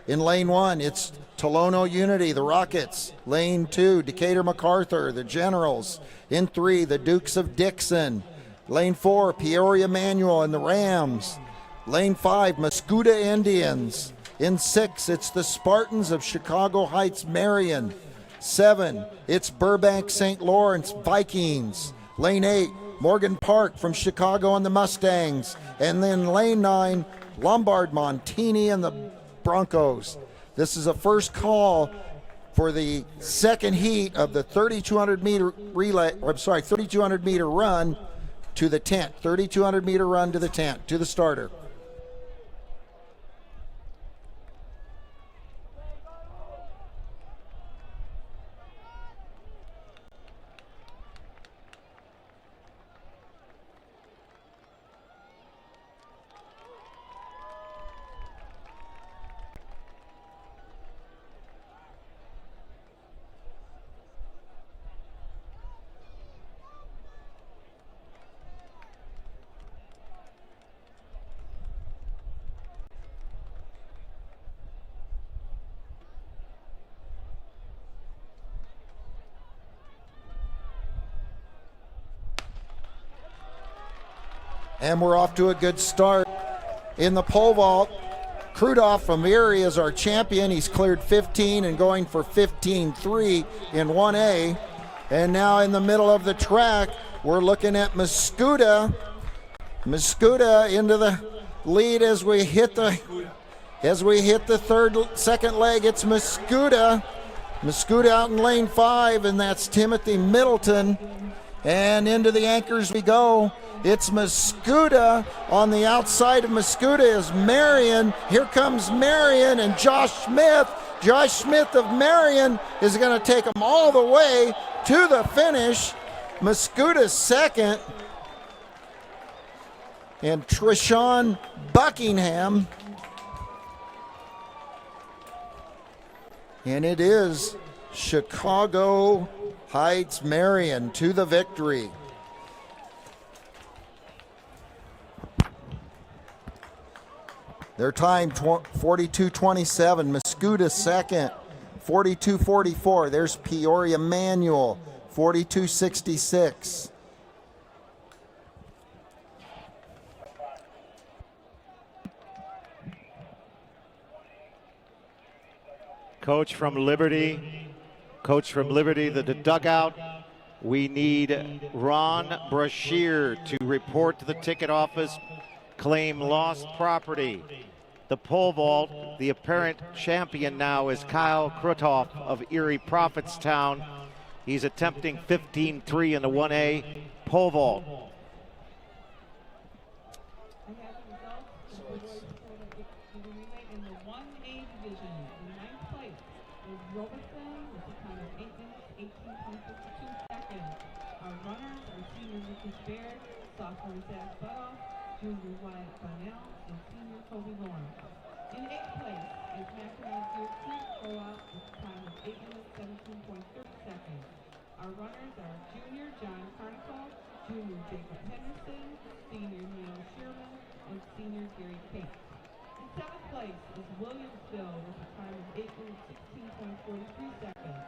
In lane 1, it's Tolono Unity, the Rockets. Lane 2, Decatur MacArthur, the Generals. In 3, the Dukes of Dixon. Lane 4, Peoria Manual and the Rams. Lane 5, Muscuda Indians. In 6, it's the Spartans of Chicago Heights Marion. 7, it's Burbank St. Lawrence Vikings. Lane 8, Morgan Park from Chicago and the Mustangs. And then lane 9, Lombard Montini and the Broncos. This is a first call for the second heat of the 3,200 meter run to the tent. 3,200 meter run to the tent, to the starter. And we're off to a good start. In the pole vault, Krudoff from Erie is our champion. He's cleared 15 and going for 15.3 in 1A. And now in the middle of the track, we're looking at Muscuda. Muscuda into the lead as we hit the second leg. It's Muscuda. Muscuda out in lane 5, and that's Timothy Middleton. And into the anchors we go. It's Muscuda. On the outside of Muscuda is Marion. Here comes Marion and Josh Smith. Josh Smith of Marion is going to take them all the way to the finish. Muscuda's second. And Trishawn Buckingham. And it is Chicago Heights Marion to the victory. Their time 42:27. Muscuda second, 42:44. There's Peoria Manual, 42:66. Coach from Liberty, the dugout. We need Ron Brashear to report to the ticket office, claim lost property. The pole vault, the apparent champion now is Kyle Krutoff of Erie Prophetstown. He's attempting 15.3 in the 1A pole vault. Junior Wyatt Cornell, and senior Kobe Lawrence. In 8th place is Mackinac Deer Creek Blowout with a time of 8 minutes 17.30 seconds. Our runners are junior John Carnicle, junior Jacob Henderson, senior Neil Sherman, and senior Gary Pate. In 7th place is Williamsville with a time of 8 minutes 16.43 seconds.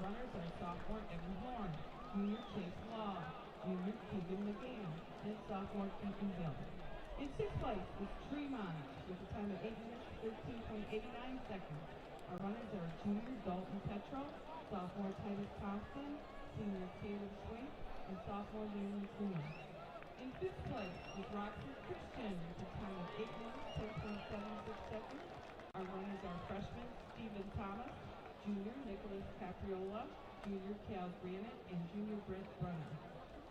runners are sophomore Evan Horn, junior Chase Law, junior Keegan McGann, and sophomore Ethan Hill. In sixth place is Tremont with a time of 8 minutes, 13.89 seconds. Our runners are junior Dalton Petro, sophomore Titus Thompson, senior Caleb Swink, and sophomore Landon Freeman. In fifth place is Roxy Christian with a time of 8 minutes, 10.76 seconds. Our runners are freshmen Stephen Thomas, junior Nicholas Capriola, junior Cal Granite, and junior Brent Brunner.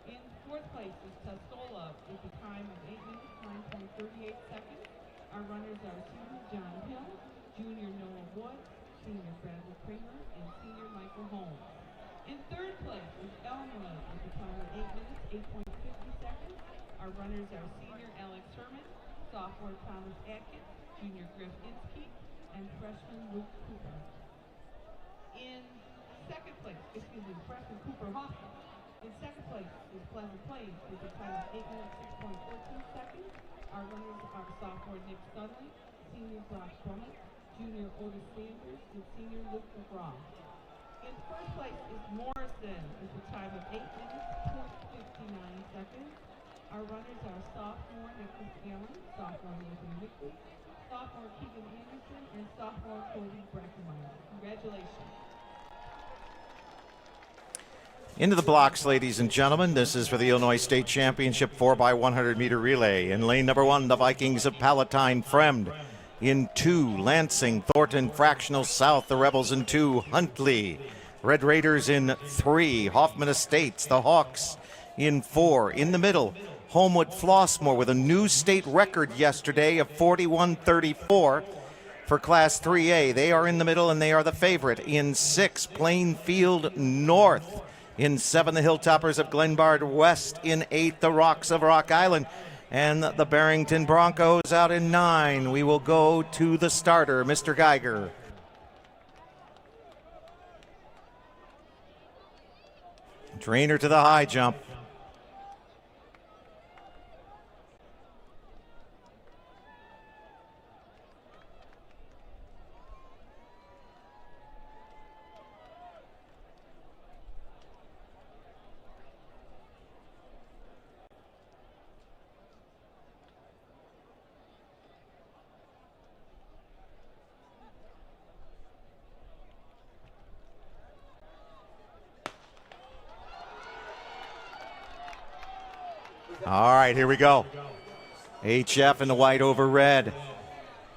In fourth place is Tuscola with a time of 8 minutes, 9.38 seconds. Our runners are senior John Hill, junior Noah Wood, senior Bradley Kramer, and senior Michael Holmes. In third place is Elmwood with a time of 8 minutes, 8.50 seconds. Our runners are senior Alex Herman, sophomore Thomas Atkins, junior Griff Inskeep, and freshman Luke Cooper. In second place, freshman Cooper Hoffman. In second place is Pleasant Plains with a time of 8 minutes, 6.14 seconds. Our runners are sophomore Nick Studley, senior Brock Brummett, junior Otis Sanders, and senior Luke McGraw. In first place is Morrison with a time of 8 minutes, 0.59 seconds. Our runners are sophomore Nicholas Allen, sophomore Nathan Wickley, sophomore Keegan Anderson, and sophomore Cody Brackenmeyer. Congratulations. Into the blocks, ladies and gentlemen. This is for the Illinois State Championship 4x100 meter relay. In lane number 1, the Vikings of Palatine Fremd. In 2, Lansing, Thornton, Fractional South, the Rebels in 2, Huntley. Red Raiders in 3, Hoffman Estates, the Hawks in 4. In the middle, Homewood Flossmoor with a new state record yesterday of 41:34 for Class 3A. They are in the middle and they are the favorite. In 6, Plainfield North. In 7, the Hilltoppers of Glenbard West. In 8, the Rocks of Rock Island. And the Barrington Broncos out in 9. We will go to the starter, Mr. Geiger. Trainer to the high jump. All right, here we go. HF in the white over red.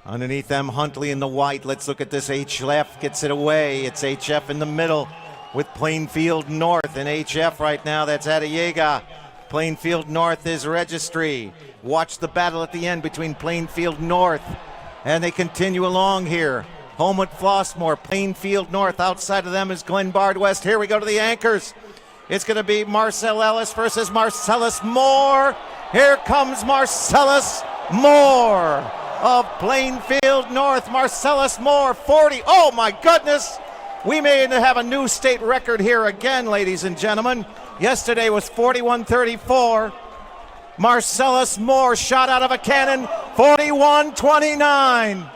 Underneath them, Huntley in the white. Let's look at this. HF gets it away. It's HF in the middle with Plainfield North. And HF right now, that's Adeyega. Plainfield North is Registry. Watch the battle at the end between Plainfield North. And they continue along here. Homewood Flossmoor, Plainfield North. Outside of them is Glenbard West. Here we go to the anchors. It's going to be Marcel Ellis versus Marcellus Moore. Here comes Marcellus Moore of Plainfield North. Marcellus Moore, 40. Oh, my goodness. We may have a new state record here again, ladies and gentlemen. Yesterday was 41:34. Marcellus Moore shot out of a cannon, 41:29.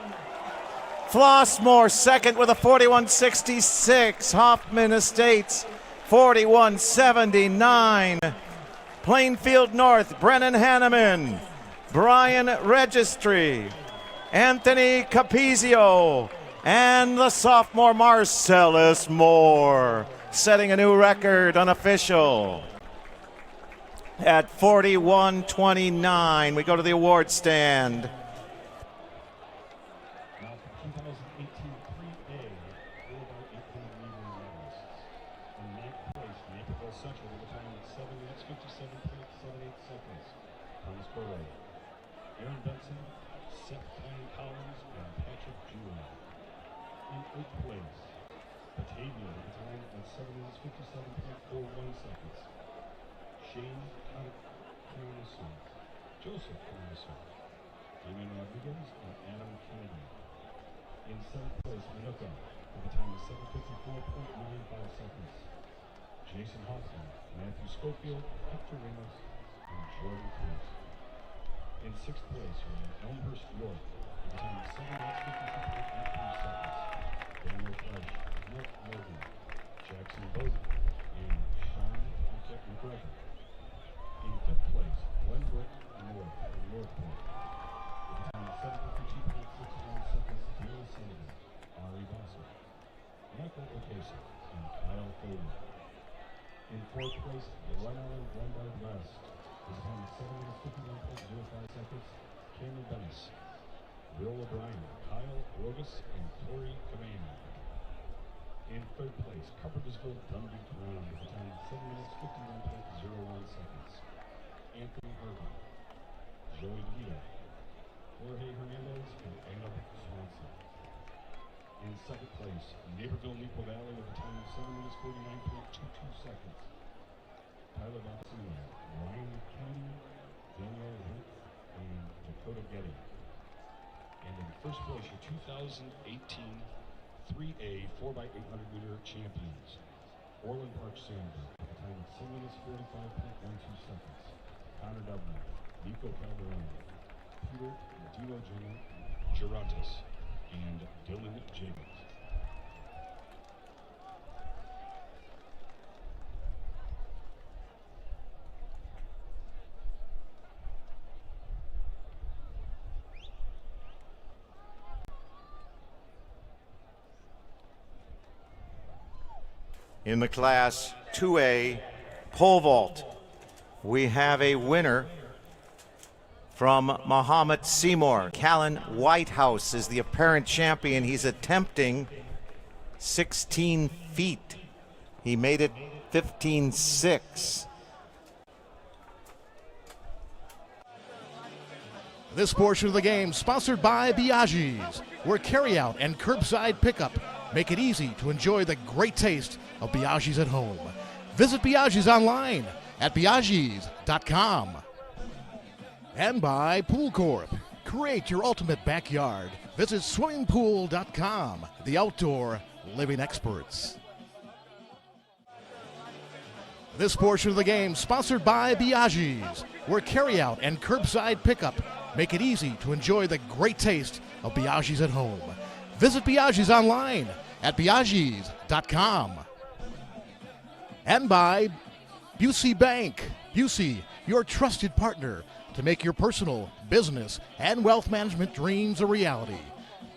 Flossmoor second with a 41:66. Hoffman Estates 41:79. Plainfield North, Brennan Hanneman, Brian Registry, Anthony Capizio, and the sophomore Marcellus Moore, setting a new record unofficial at 41:29. We go to the award stand. Jason Hoffman, Matthew Schofield, Hector Ramos, and Jordan Cruz. In sixth place, we have Elmhurst York, with a time of 7 minutes, 52.83 seconds. Daniel Flesh, Nick Logan, Jackson with a time of 7 minutes 51.05 seconds, Cameron Dennis, Will O'Brien, Kyle Rogus, and Corey Caban. In third place, Carpentersville Dunby Brown with a time of 7 minutes 51.01 seconds, Anthony Irvin, Joey DeVito, Jorge Hernandez, and Caleb Swanson. In second place, Naperville Maple Valley with a time of 7 minutes 49.22 seconds, Tyler Vassino, Ryan Kennedy, Danielle Hunt, and Dakota Getty. And in first place, your 2018 3A 4x800 meter champions, Orland Park Sandberg with a time of 7 minutes 45.12 seconds, Connor Dubner, Nico Calderone, Peter Dino Gerontis, and Dylan Jacobs. In the Class 2A pole vault, we have a winner from Muhammad Seymour. Callan Whitehouse is the apparent champion. He's attempting 16 feet. He made it 15.6. This portion of the game sponsored by Biaggi's, where carryout and curbside pickup make it easy to enjoy the great taste of Biaggi's at home. Visit Biaggi's online at biaggis.com. And by Pool Corp. Create your ultimate backyard. Visit swimmingpool.com, the outdoor living experts. This portion of the game sponsored by Biaggi's, where carryout and curbside pickup make it easy to enjoy the great taste of Biaggi's at home. Visit Biaggi's online at biaggis.com. And by Busey Bank. Busey, your trusted partner to make your personal, business, and wealth management dreams a reality.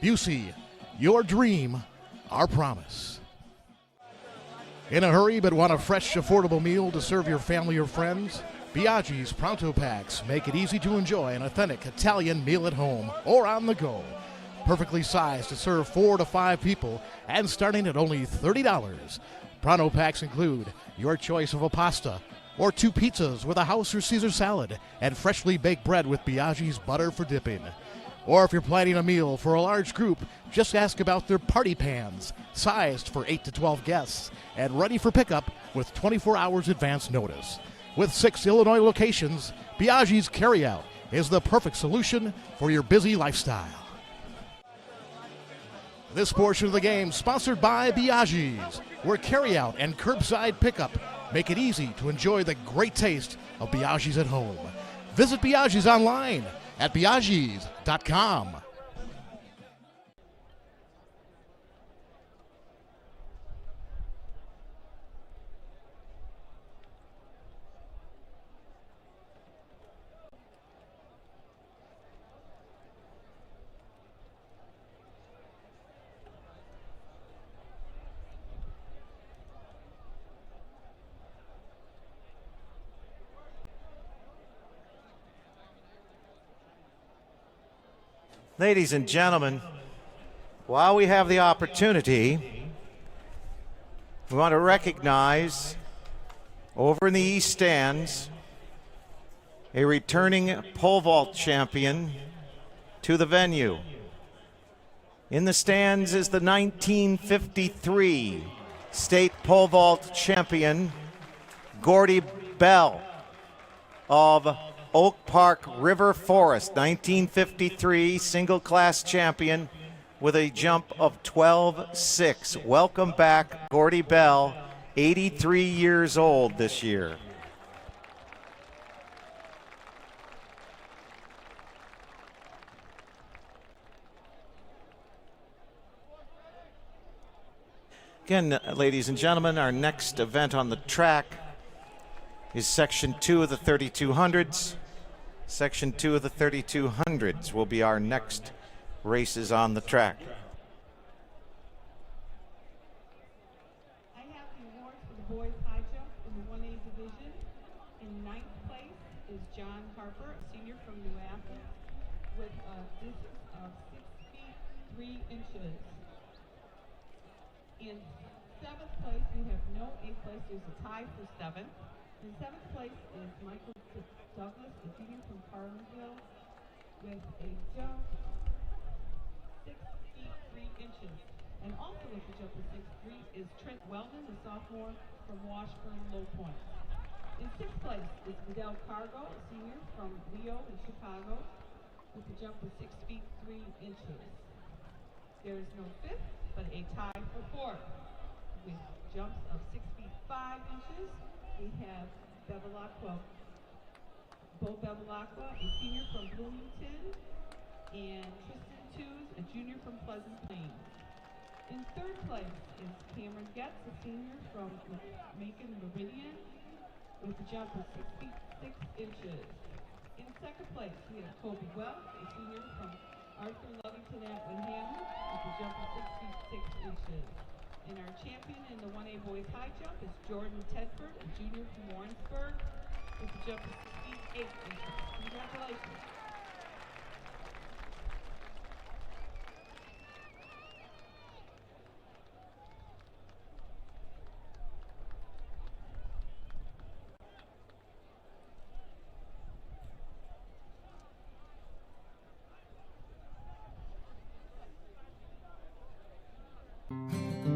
Busey, your dream, our promise. In a hurry but want a fresh, affordable meal to serve your family or friends? Biaggi's Pronto Packs make it easy to enjoy an authentic Italian meal at home or on the go. Perfectly sized to serve 4 to 5 people and starting at only $30. Pronto Packs include your choice of a pasta or 2 pizzas with a house or Caesar salad and freshly baked bread with Biaggi's butter for dipping. Or if you're planning a meal for a large group, just ask about their party pans, sized for 8 to 12 guests and ready for pickup with 24 hours advance notice. With 6 Illinois locations, Biaggi's Carryout is the perfect solution for your busy lifestyle. This portion of the game sponsored by Biaggi's, where carryout and curbside pickup make it easy to enjoy the great taste of Biaggi's at home. Visit Biaggi's online at biaggis.com. Ladies and gentlemen, while we have the opportunity, we want to recognize over in the East Stands a returning pole vault champion to the venue. In the stands is the 1953 state pole vault champion, Gordy Bell of Oak Park River Forest, 1953 single class champion with a jump of 12.6. Welcome back, Gordy Bell, 83 years old this year. Again, ladies and gentlemen, our next event on the track is Section 2 of the 3200s. Section 2 of the 3200s will be our next races on the track. I have the awards for the boys high jump in the 1A division. In 9th place is inches. In 7th place, we have no 8th place. There's a tie for 7th. In 7th place is Michael Douglas, a junior from Carlinville, with a jump 6 feet 3 inches. And also with the jump of 6'3" is Trent Wellman, a sophomore from Washburn Low Point. In 6th place is Vidal Cargo, a senior from Leo in Chicago, with a jump of 6 feet 3 inches. There is no 5th, but a tie for 4th. With jumps of 6 feet 5 inches, we have Bo Bevilacqua, a senior from Bloomington, and Tristan Tews, a junior from Pleasant Plains. In 3rd place is Cameron Getz, a senior from Macon Meridian, with a jump of 6 feet 6 inches. In 2nd place, we have Toby Wells, a senior from Arthur Lovington at Winham, with a jump of 6 feet 6 inches. And our champion in the 1A boys high jump is Jordan Tedford, a junior from Warrensburg, with a jump of 6 feet 8 inches. Congratulations.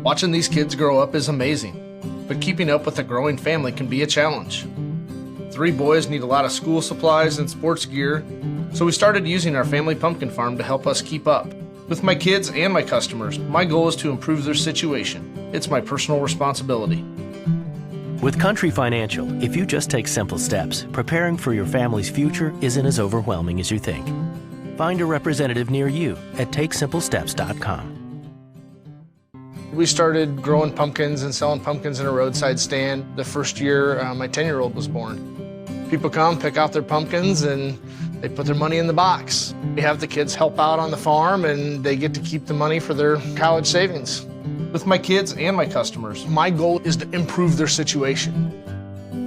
Watching these kids grow up is amazing, but keeping up with a growing family can be a challenge. 3 boys need a lot of school supplies and sports gear, so we started using our family pumpkin farm to help us keep up. With my kids and my customers, my goal is to improve their situation. It's my personal responsibility. With Country Financial, if you just take simple steps, preparing for your family's future isn't as overwhelming as you think. Find a representative near you at TakeSimpleSteps.com. We started growing pumpkins and selling pumpkins in a roadside stand the first year my 10-year-old was born. People come, pick out their pumpkins, and they put their money in the box. We have the kids help out on the farm, and they get to keep the money for their college savings. With my kids and my customers, my goal is to improve their situation.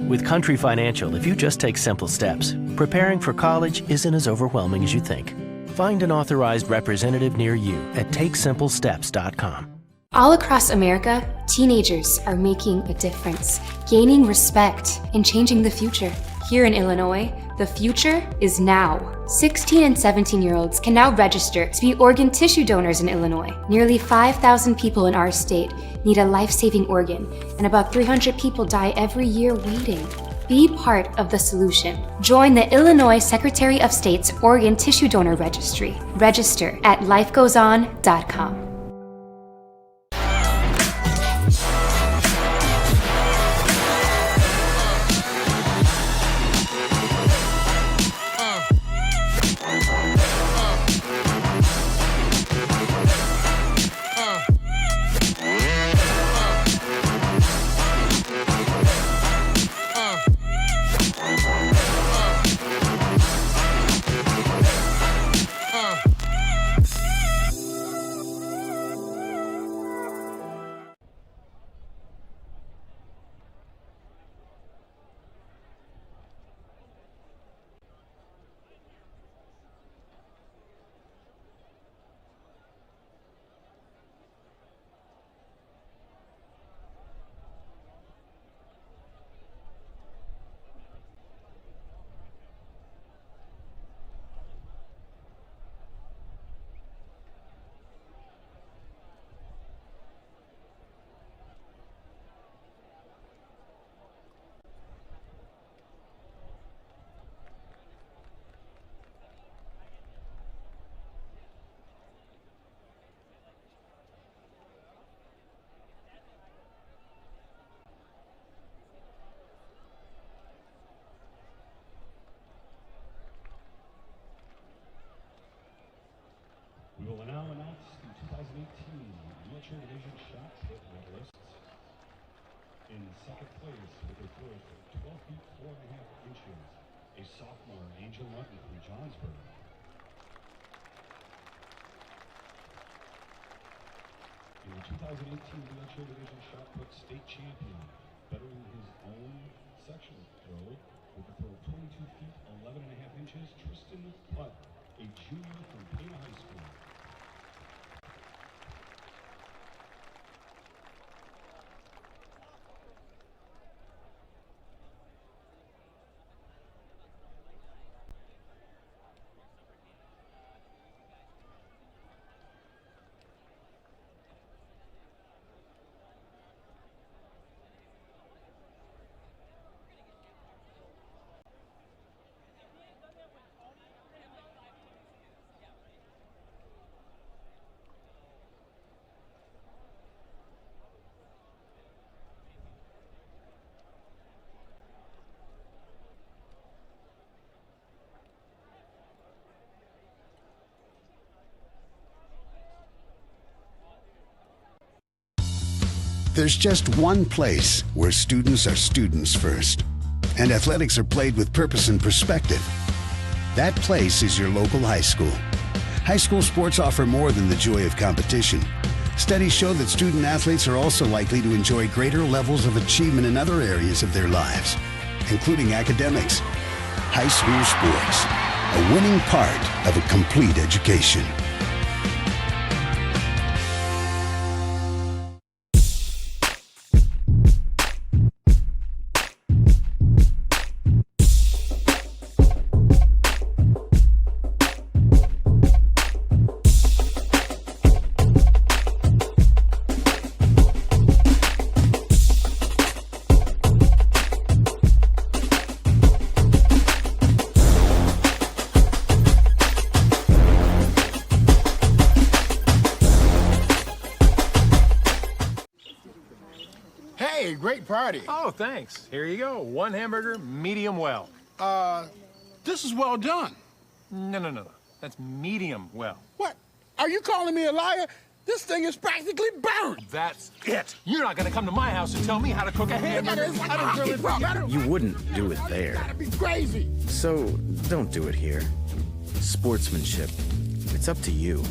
With Country Financial, if you just take simple steps, preparing for college isn't as overwhelming as you think. Find an authorized representative near you at TakeSimpleSteps.com. All across America, teenagers are making a difference, gaining respect, and changing the future. Here in Illinois, the future is now. 16 and 17-year-olds can now register to be organ tissue donors in Illinois. Nearly 5,000 people in our state need a life-saving organ, and about 300 people die every year waiting. Be part of the solution. Join the Illinois Secretary of State's Organ Tissue Donor Registry. Register at lifegoeson.com. We will now announce the 2018 Wheelchair Division Shot Put medalists. In 2nd place with a throw of 12 feet 4.5 inches, a sophomore, Angel Mutton from Johnsburg. In the 2018 Wheelchair Division Shot Put state champion, bettering his own section throw with a throw of 22 feet 11.5 inches, Tristan Putt, a junior from Pena High School. There's just one place where students are students first, and athletics are played with purpose and perspective. That place is your local high school. High school sports offer more than the joy of competition. Studies show that student athletes are also likely to enjoy greater levels of achievement in other areas of their lives, including academics. High school sports, a winning part of a complete education. Hey, great party. Oh, thanks. Here you go. One hamburger, medium well. This is well done. No. That's medium well. What? Are you calling me a liar? This thing is practically burnt. That's it. You're not gonna come to my house and tell me how to cook a hamburger. I don't really You wouldn't do it there. Gotta be crazy. So don't do it here. Sportsmanship. It's up to you.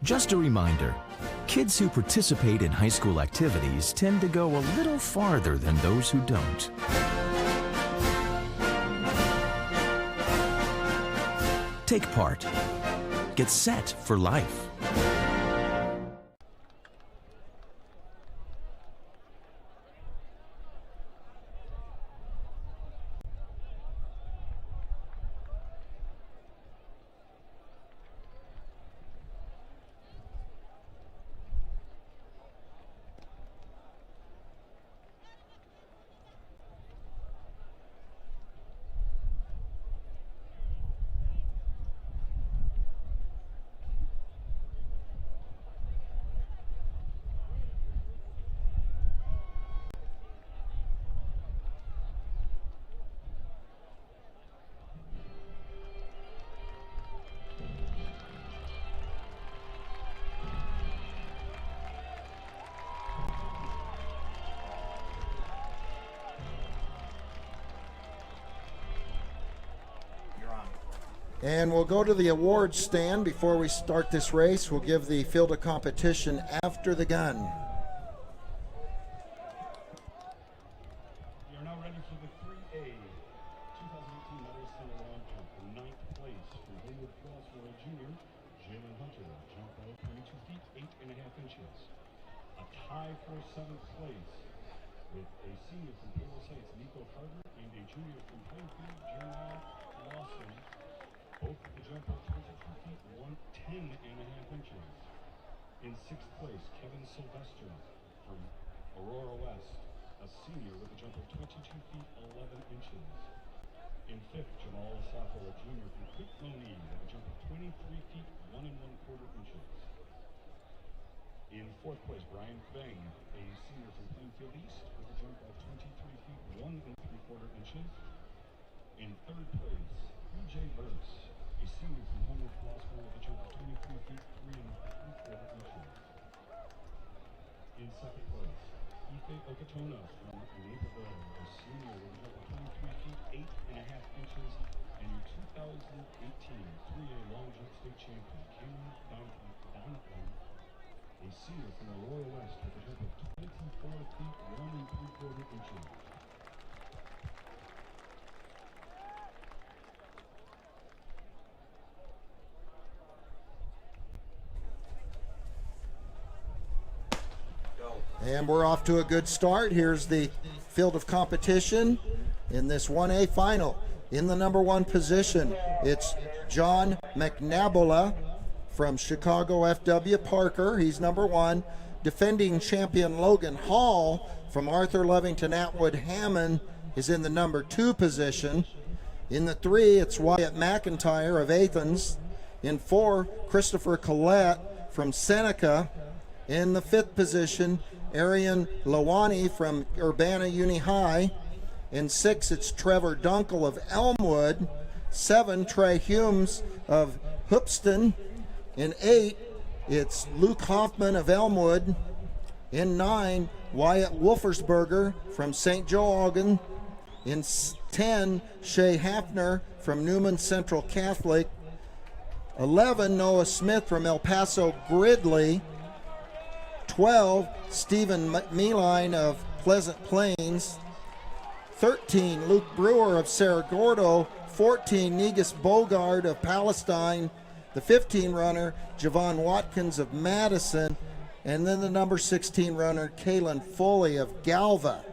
Just a reminder, kids who participate in high school activities tend to go a little farther than those who don't. Take part. Get set for life. And we'll go to the awards stand before we start this race. We'll give the field of competition after the gun. We are now ready for the 3A 2018 medal center long jump. In 9th place for Homewood Crossroad Junior, Jalen Hunter, jump out 22 feet 8.5 inches. A tie for 7th place with a senior from Palo Heights, Nico Carter, and a junior from Plainfield, Jeremiah Lawson. Both the jump of 22 feet 10.5 inches. In 6th place, Kevin Sylvester from Aurora West, a senior with a jump of 22 feet 11 inches. In 5th, Jamal Asafo, a junior from Quick Monique, with a jump of 23 feet 1 1/4 inches. In 4th place, Brian Beng, a senior from Plainfield East, with a jump of 23 feet 1 3/4 inches. In 3rd place, UJ Burks, a senior from Homewood Crossroad, with a jump of 23 feet 3 3/4 inches. In 2nd place, Ife Okatona from Naperville, a senior with a jump of 23 feet 8.5 inches. And your 2018 3A long jump state champion, Cameron Donovan, a senior from Aurora West, with a jump of 24 feet 1 3/4 inches. And we're off to a good start. Here's the field of competition in this 1A final. In the number 1 position, it's John McNabola from Chicago FW Parker. He's number 1. Defending champion Logan Hall from Arthur Lovington Atwood Hammond is in the number 2 position. In the 3, it's Wyatt McIntyre of Athens. In 4, Christopher Collette from Seneca. In the 5th position, Arian Lawani from Urbana Uni High. In 6, it's Trevor Dunkel of Elmwood. 7, Trey Humes of Hoopston. In 8, it's Luke Hoffman of Elmwood. In 9, Wyatt Wolfersberger from St. Joe Ogden. In 10, Shay Hafner from Newman Central Catholic. 11, Noah Smith from El Paso Gridley. 12, Stephen Meline of Pleasant Plains. 13, Luke Brewer of Cerro Gordo. 14, Negus Bogard of Palestine. The 15 runner, Javon Watkins of Madison. And then the number 16 runner, Kaylin Foley of Galva.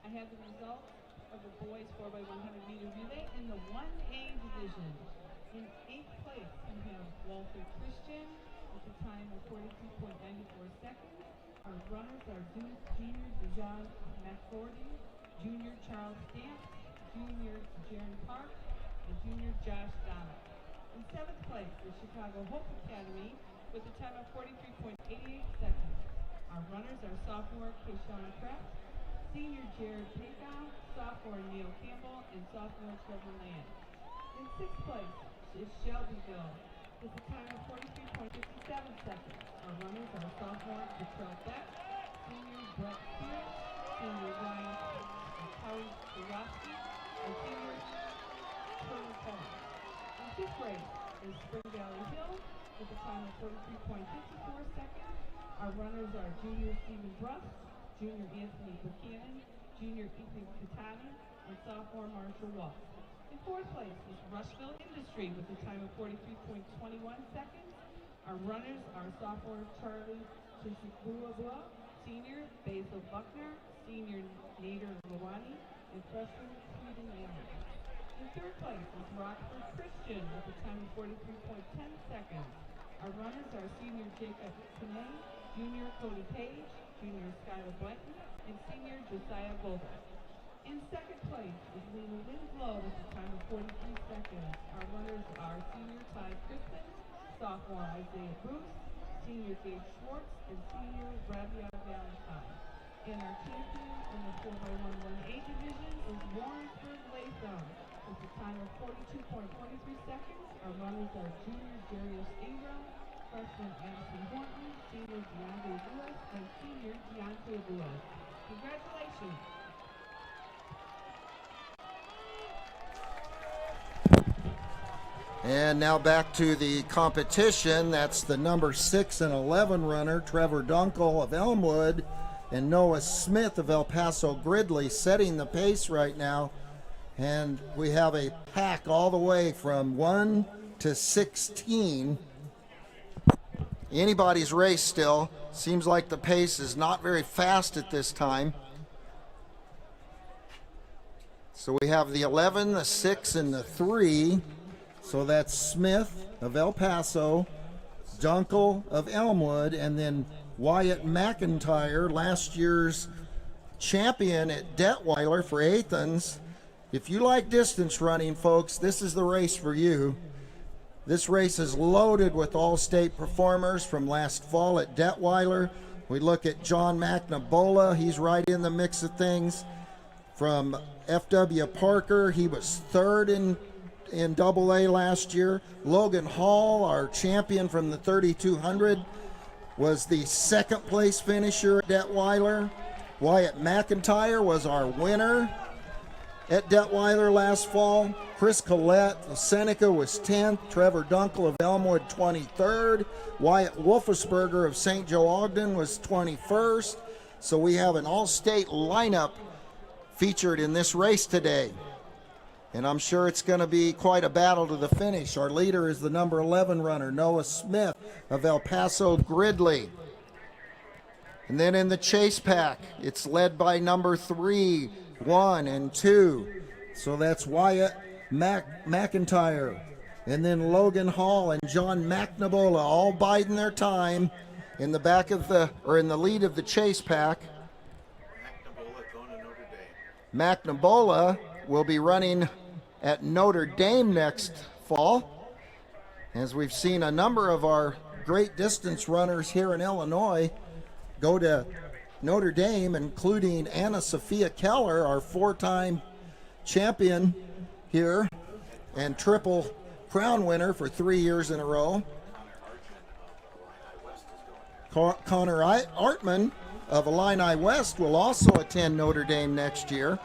I have the results of the boys 4x100 meter relay in the 1A division. In 8th place, we have Walter Christian with a time of 42.94 seconds. Our runners are Junior Dejan McFordy, Junior Charles Stamp, Junior Jaron Park, and Junior Josh Donald. In 7th place is Chicago Hope Academy with a time of 43.88 seconds. Our runners are sophomore Kayshawn Kraft, senior Jared Paykow, sophomore Neil Campbell, and sophomore Trevor Land. In 6th place is Shelbyville with a time of 43.57 seconds. Our runners are sophomore Patrell Beck, senior Brett Spears, senior Ryan Howie Borowski, and senior Turner Coleman. In 5th place is Spring Valley Hill with a time of 43.54 seconds. Our runners are junior Stephen Bruss, junior Anthony Buchanan, junior Ethan Katani, and sophomore Marshall Walsh. In 4th place is Rushville Industry with a time of 43.21 seconds. Our runners are sophomore Charlie Chisibua, senior Basil Buckner, senior Nader Lawani, and freshman Sweden Allen. In 3rd place is Rockford Christian with a time of 43.10 seconds. Our runners are senior Jacob Kinay, junior Cody Page, junior Skylar Blanton, and senior Josiah Goldberg. In 2nd place is Lena Winslow with a time of 43 seconds. Our runners are senior Ty Crispin, sophomore Isaiah Bruce, senior Gabe Schwartz, and senior Rabia Valentine. And our champion in the 4x1 1A division is Warrensburg Latham with a time of 42.43 seconds. Our runners are junior Darius Ingram, freshman Addison Horton, senior DeAndre Lewis, and senior Deontay Lewis. Congratulations. And now back to the competition. That's the number 6 and 11 runner, Trevor Dunkel of Elmwood, and Noah Smith of El Paso Gridley setting the pace right now. And we have a pack all the way from 1 to 16. Anybody's race still. Seems like the pace is not very fast at this time. So we have the 11, the 6, and the 3. So that's Smith of El Paso, Dunkel of Elmwood, and then Wyatt McIntyre, last year's champion at Detweiler for Athens. If you like distance running, folks, this is the race for you. This race is loaded with all-state performers from last fall at Detweiler. We look at John McNabola. He's right in the mix of things. From F.W. Parker, he was 3rd in AA last year. Logan Hall, our champion from the 3200, was the 2nd place finisher at Detweiler. Wyatt McIntyre was our winner at Detweiler last fall. Chris Collette of Seneca was 10th. Trevor Dunkel of Elmwood 23rd. Wyatt Wolfersberger of St. Joe Ogden was 21st. So we have an all-state lineup featured in this race today. And I'm sure it's going to be quite a battle to the finish. Our leader is the number 11 runner, Noah Smith of El Paso Gridley. And then in the chase pack, it's led by number 3, 1, and 2. So that's Wyatt McIntyre. And then Logan Hall and John McNabola all biding their time in the back of the, or in the lead of the chase pack. McNabola will be running at Notre Dame next fall, as we've seen a number of our great distance runners here in Illinois go to Notre Dame, including Anna Sophia Keller, our 4-time champion here and triple crown winner for 3 years in a row. Connor Artman of Illini West will also attend Notre Dame next year.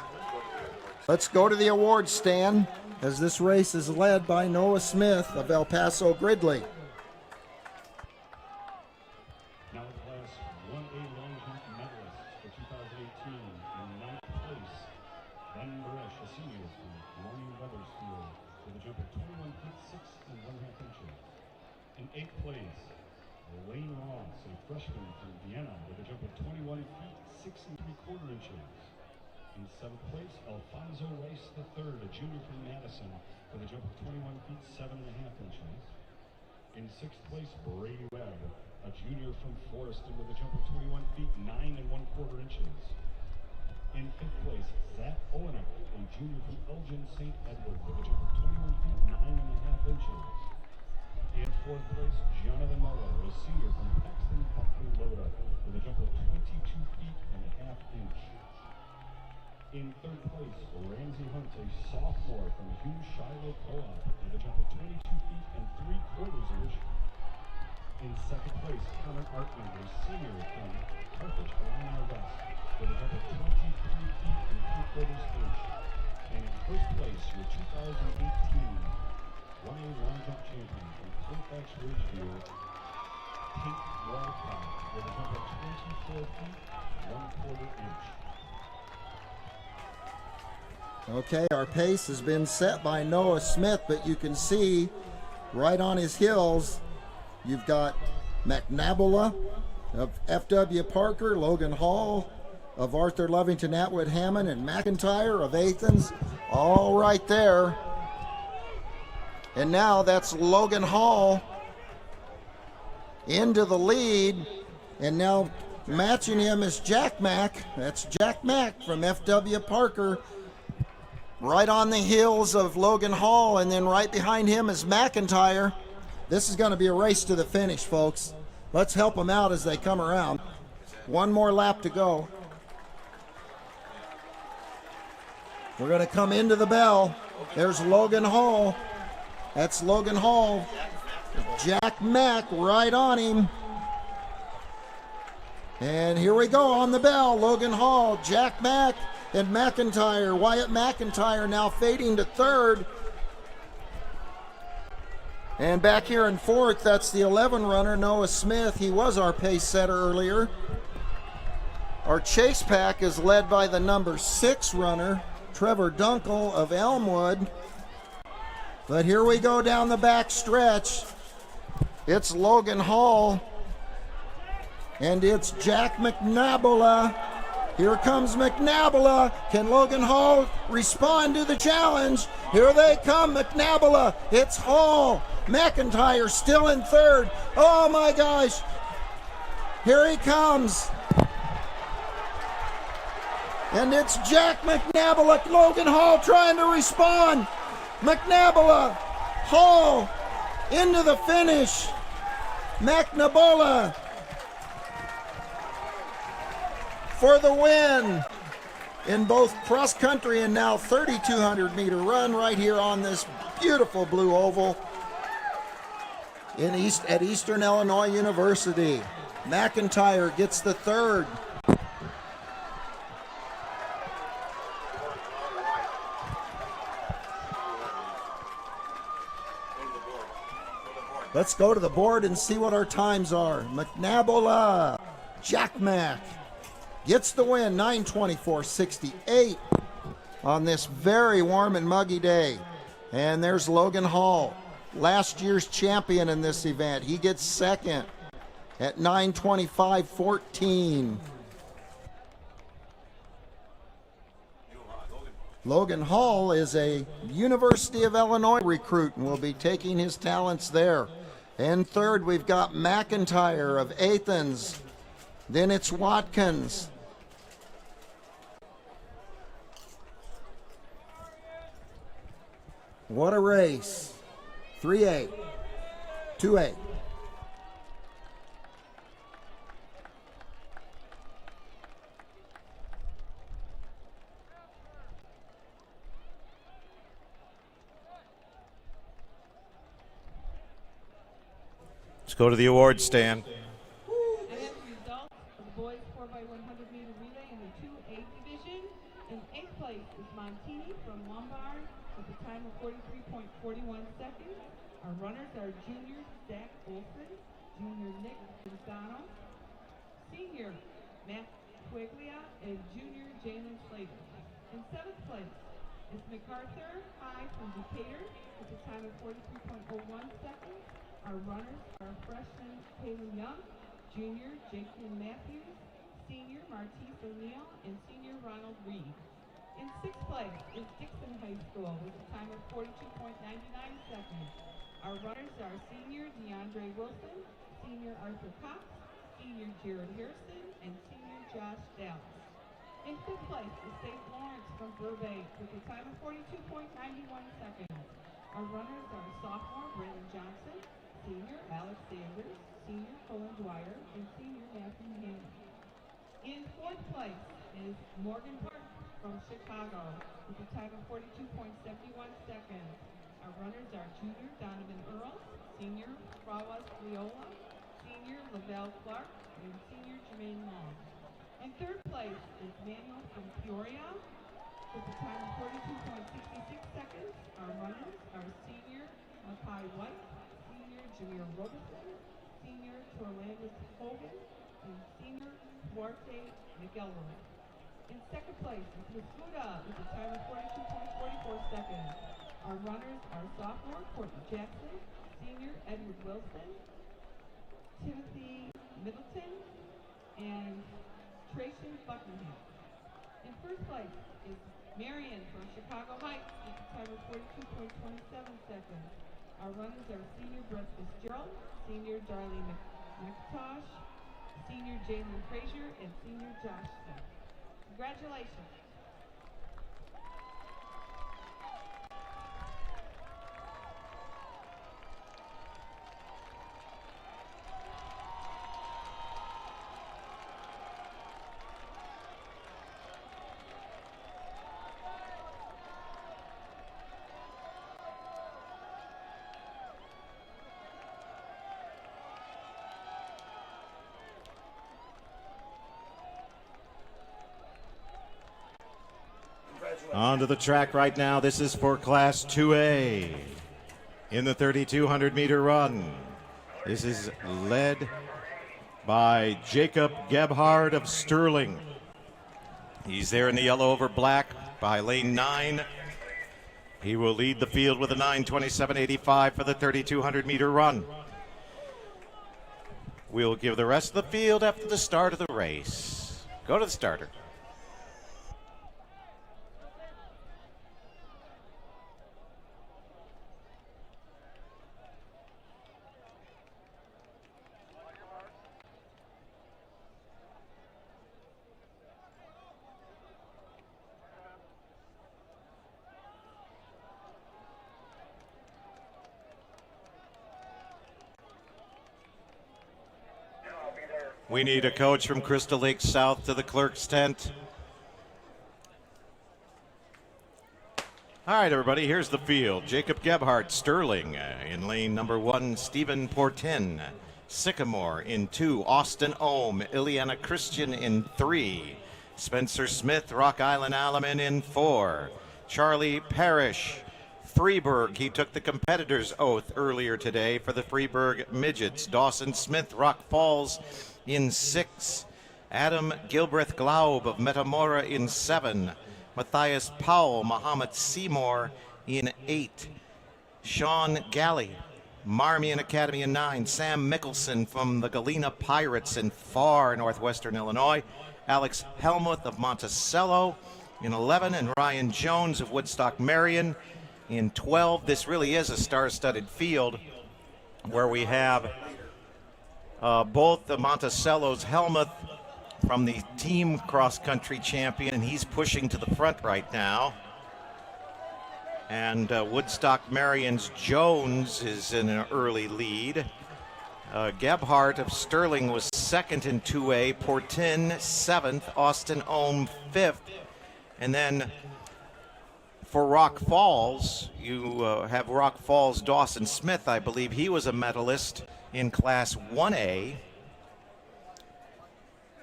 Let's go to the award stand, as this race is led by Noah Smith of El Paso Gridley. Now class 1A long jump medalist for 2018 in 9th place, Ben Beresh, a senior from Maureen Weathersfield, with a jump of 21 feet 6 and 1/2 inches. In 8th place, Elaine Ross, a freshman from Vienna, with a jump of 21 feet 6 and 3/4 inches. In 7th place, Alfonso Rice III, a junior from Madison, with a jump of 21 feet 7 1/2 inches. In 6th place, Brady Webb, a junior from Forreston, with a jump of 21 feet 9 1/4 inches. In 5th place, Zach Olenek, a junior from Elgin St. Edward, with a jump of 21 feet 9 1/2 inches. In 4th place, Jonathan Morrow, a senior from Paxton Buckley Loda, with a jump of 22 feet and 1/2 inch. In 3rd place, Ramsey Hunt, a sophomore from Hugh Shiloh Co-op, with a jump of 22 feet and 3/4 inch. In 2nd place, Connor Artman, a senior from Carthage, Illinois West, with a jump of 23 feet and 3/4 inch. And in 1st place, your 2018 1A long jump champion from Colfax Ridgeview, Kate Walcott, with a jump of 24 feet 1/4 inch. Okay, our pace has been set by Noah Smith, but you can see right on his heels, you've got McNabola of F.W. Parker, Logan Hall of Arthur Lovington Atwood Hammond, and McIntyre of Athens, all right there. And now that's Logan Hall into the lead, and now matching him is Jack Mack. That's Jack Mack from F.W. Parker, right on the heels of Logan Hall, and then right behind him is McIntyre. This is going to be a race to the finish, folks. Let's help them out as they come around. One more lap to go. We're going to come into the bell. There's Logan Hall. That's Logan Hall. Jack Mack right on him. And here we go on the bell. Logan Hall, Jack Mack, and McIntyre. Wyatt McIntyre now fading to 3rd. And back here in 4th, that's the 11 runner, Noah Smith. He was our pace setter earlier. Our chase pack is led by the number 6 runner, Trevor Dunkel of Elmwood. But here we go down the back stretch. It's Logan Hall, and it's Jack McNabola. Here comes McNabola. Can Logan Hall respond to the challenge? Here they come, McNabola. It's Hall. McIntyre still in 3rd. Oh my gosh. Here he comes. And it's Jack McNabola. Logan Hall trying to respond. McNabola, Hall into the finish. McNabola for the win in both cross country and now 3,200 meter run right here on this beautiful blue oval at Eastern Illinois University. McIntyre gets the 3rd. Let's go to the board and see what our times are. McNabola, Jack Mack gets the win, 9:24.68 on this very warm and muggy day. And there's Logan Hall, last year's champion in this event. He gets 2nd at 9:25.14. Logan Hall is a University of Illinois recruit and will be taking his talents there. And 3rd, we've got McIntyre of Athens. Then it's Watkins. What a race. 3A, 2A. Let's go to the award stand. And as a result of the boys 4x100 meter relay in the 2A division, in 8th place is Montini from Lombard with a time of 43.41 seconds. Our runners are junior Zach Olson, junior Nick Gonzano, senior Matt Quiglia, and junior Jalen Slater. In 7th place is MacArthur High from Decatur with a time of 43.01 seconds. Our runners are freshman Taylor Young, junior Jason Matthews, senior Martise O'Neill, and senior Ronald Reed. In 6th place is Dixon High School with a time of 42.99 seconds. Our runners are senior DeAndre Wilson, senior Arthur Cox, senior Jared Harrison, and senior Josh Dallas. In 5th place is St. Lawrence from Burbank with a time of 42.91 seconds. Our runners are sophomore Brandon Johnson, senior Alex Sanders, senior Colin Dwyer, and senior Matthew Hannon. In 4th place is Morgan Park from Chicago with a time of 42.71 seconds. Our runners are junior Donovan Earl, senior Frawaz Leola, senior Lavelle Clark, and senior Jermaine Long. In 3rd place is Manuel from Peoria with a time of 42.66 seconds. Our runners are senior Makai White, senior Jameer Robeson, senior Torlandis Hogan, and senior Duarte McElroy. In 2nd place is Miss Huda with a time of 42.44 seconds. Our runners are sophomore Courtney Jackson, senior Edward Wilson, Timothy Middleton, and Tracy Buckingham. In 1st place is Marion from Chicago Heights with a time of 42.27 seconds. Our runners are senior Brett Fitzgerald, senior Darlene McIntosh, senior Jalen Frazier, and senior Josh Smith. Congratulations. Onto the track right now. This is for Class 2A in the 3,200 meter run. This is led by Jacob Gebhard of Sterling. He's there in the yellow over black by lane 9. He will lead the field with a 9:27.85 for the 3,200 meter run. We'll give the rest of the field after the start of the race. Go to the starter. We need a coach from Crystal Lake South to the clerk's tent. All right, everybody, here's the field. Jacob Gebhardt, Sterling in lane number 1, Stephen Portin, Sycamore in 2, Austin Ohm, Ileana Christian in 3, Spencer Smith, Rock Island Alaman in 4, Charlie Parrish, Freeburg. He took the competitor's oath earlier today for the Freeburg Midgets. Dawson Smith, Rock Falls in 6, Adam Gilbreth Glaub of Metamora in 7, Matthias Powell, Muhammad Seymour in 8, Sean Galley, Marmion Academy in 9, Sam Mickelson from the Galena Pirates in far northwestern Illinois, Alex Helmuth of Monticello in 11, and Ryan Jones of Woodstock Marion in 12. This really is a star-studded field where we have both the Monticello's Helmuth from the team cross-country champion, and he's pushing to the front right now. And Woodstock Marion's Jones is in an early lead. Gebhardt of Sterling was second in 2A, Portin 7th, Austin Ohm 5th. And then for Rock Falls, you have Rock Falls Dawson Smith, I believe. He was a medalist in Class 1A.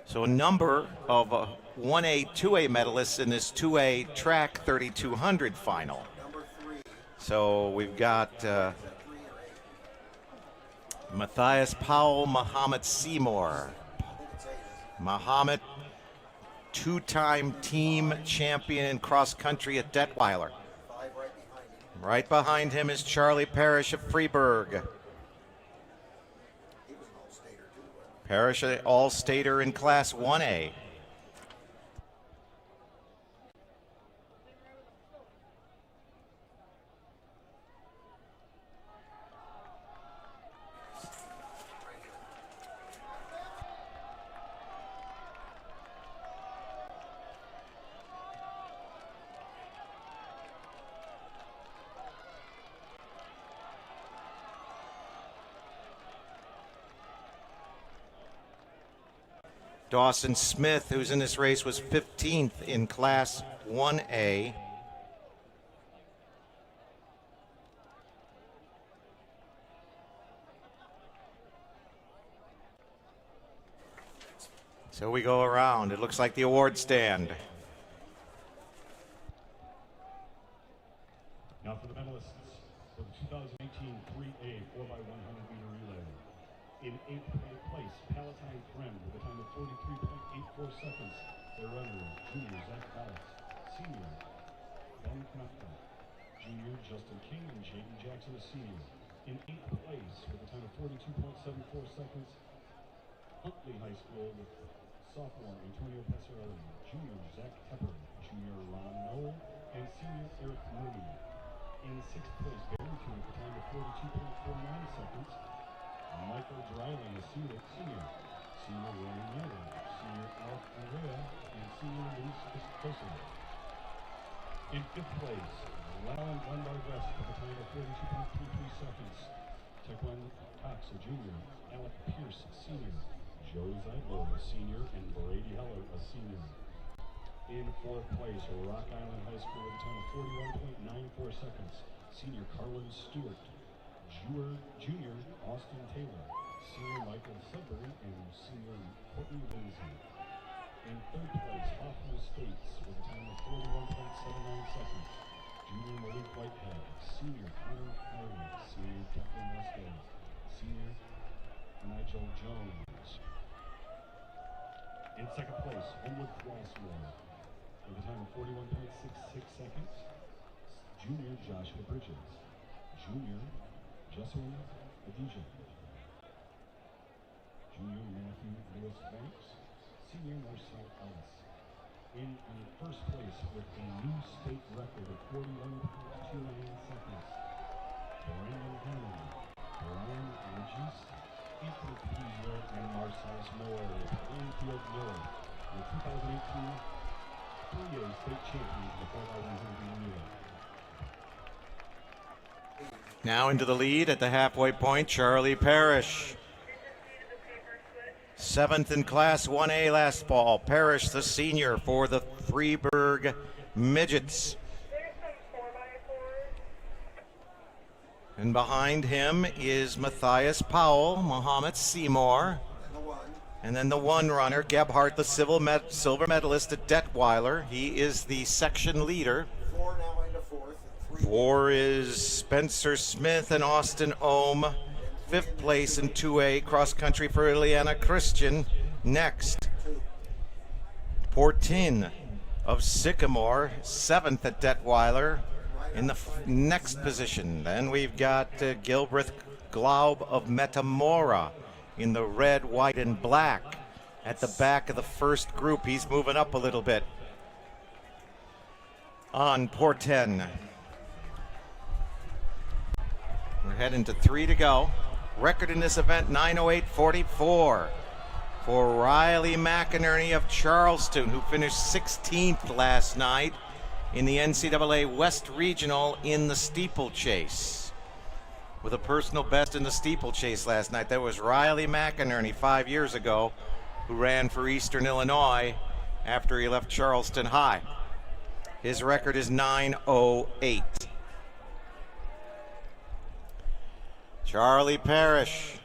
So a number of 1A, 2A medalists in this 2A track 3200 final. So we've got Matthias Powell, Muhammad Seymour. Muhammad, two-time team champion in cross country at Detweiler. Right behind him is Charlie Parrish of Freeburg. Parrish, an all-stater in Class 1A. Dawson Smith, who's in this race, was 15th in Class 1A. So we go around. It looks like the award stand. Now for the medalists for the 2018 3A 4x100 meter relay. In 8th place, Palatine Friend with a time of 43.84 seconds. Their runner, junior Zach Ballas, senior Ben Knopka, junior Justin King, and Jaden Jackson, a senior. In 8th place with a time of 42.74 seconds, Huntley High School with sophomore Antonio Passarelli, junior Zach Tepper, junior Ron Noel, and senior Eric Mooney. In 6th place, Barrington with a time of 42.49 seconds. Michael Dryling, a senior, senior Ryan Miller, senior Alec Andrea, and senior Luis Costa. In 5th place, Lowland Dunbar West with a time of 42.33 seconds. Taekwon Cox, a junior, Alec Pierce, a senior, Joe Zeidler, a senior, and Brady Heller, a senior. In 4th place, Rock Island High School with a time of 41.94 seconds. Senior Carlin Stewart. Junior Austin Taylor, senior Michael Sudbury, and senior Courtney Lindsay. In 3rd place, Hoffman Estates with a time of 41.79 seconds. Junior Malik Whitehead, senior Connor Howard, senior Declan Westgate, senior Nigel Jones. In 2nd place, Homewood Crossmore with a time of 41.66 seconds. Junior Joshua Bridges, junior Jesselyn Adija, junior Matthew Lewis Banks, senior Marcel Ellis. In 1st place with a new state record of 41.29 seconds, Brandon Henry, Brian Regis, Anthony Pizzo, and Marcellus Miller with Plainfield Miller, the 2018 3A state champions of the 4x100 relay. Now into the lead at the halfway point, Charlie Parrish. 7th in Class 1A last fall. Parrish, the senior for the Freeburg Midgets. And behind him is Matthias Powell, Muhammad Seymour. And then the one runner, Gebhardt, the silver medalist at Detweiler. He is the section leader. 4 is Spencer Smith and Austin Ohm. 5th place in 2A cross country for Ileana Christian. Next, Portin of Sycamore, 7th at Detweiler in the next position. Then we've got Gilbreth Glaub of Metamora in the red, white, and black at the back of the first group. He's moving up a little bit on Portin. We're heading to 3 to go. Record in this event, 9:08.44 for Riley McInerney of Charleston, who finished 16th last night in the NCAA West Regional in the steeplechase. With a personal best in the steeplechase last night. That was Riley McInerney 5 years ago, who ran for Eastern Illinois after he left Charleston High. His record is 9:08. Charlie Parrish,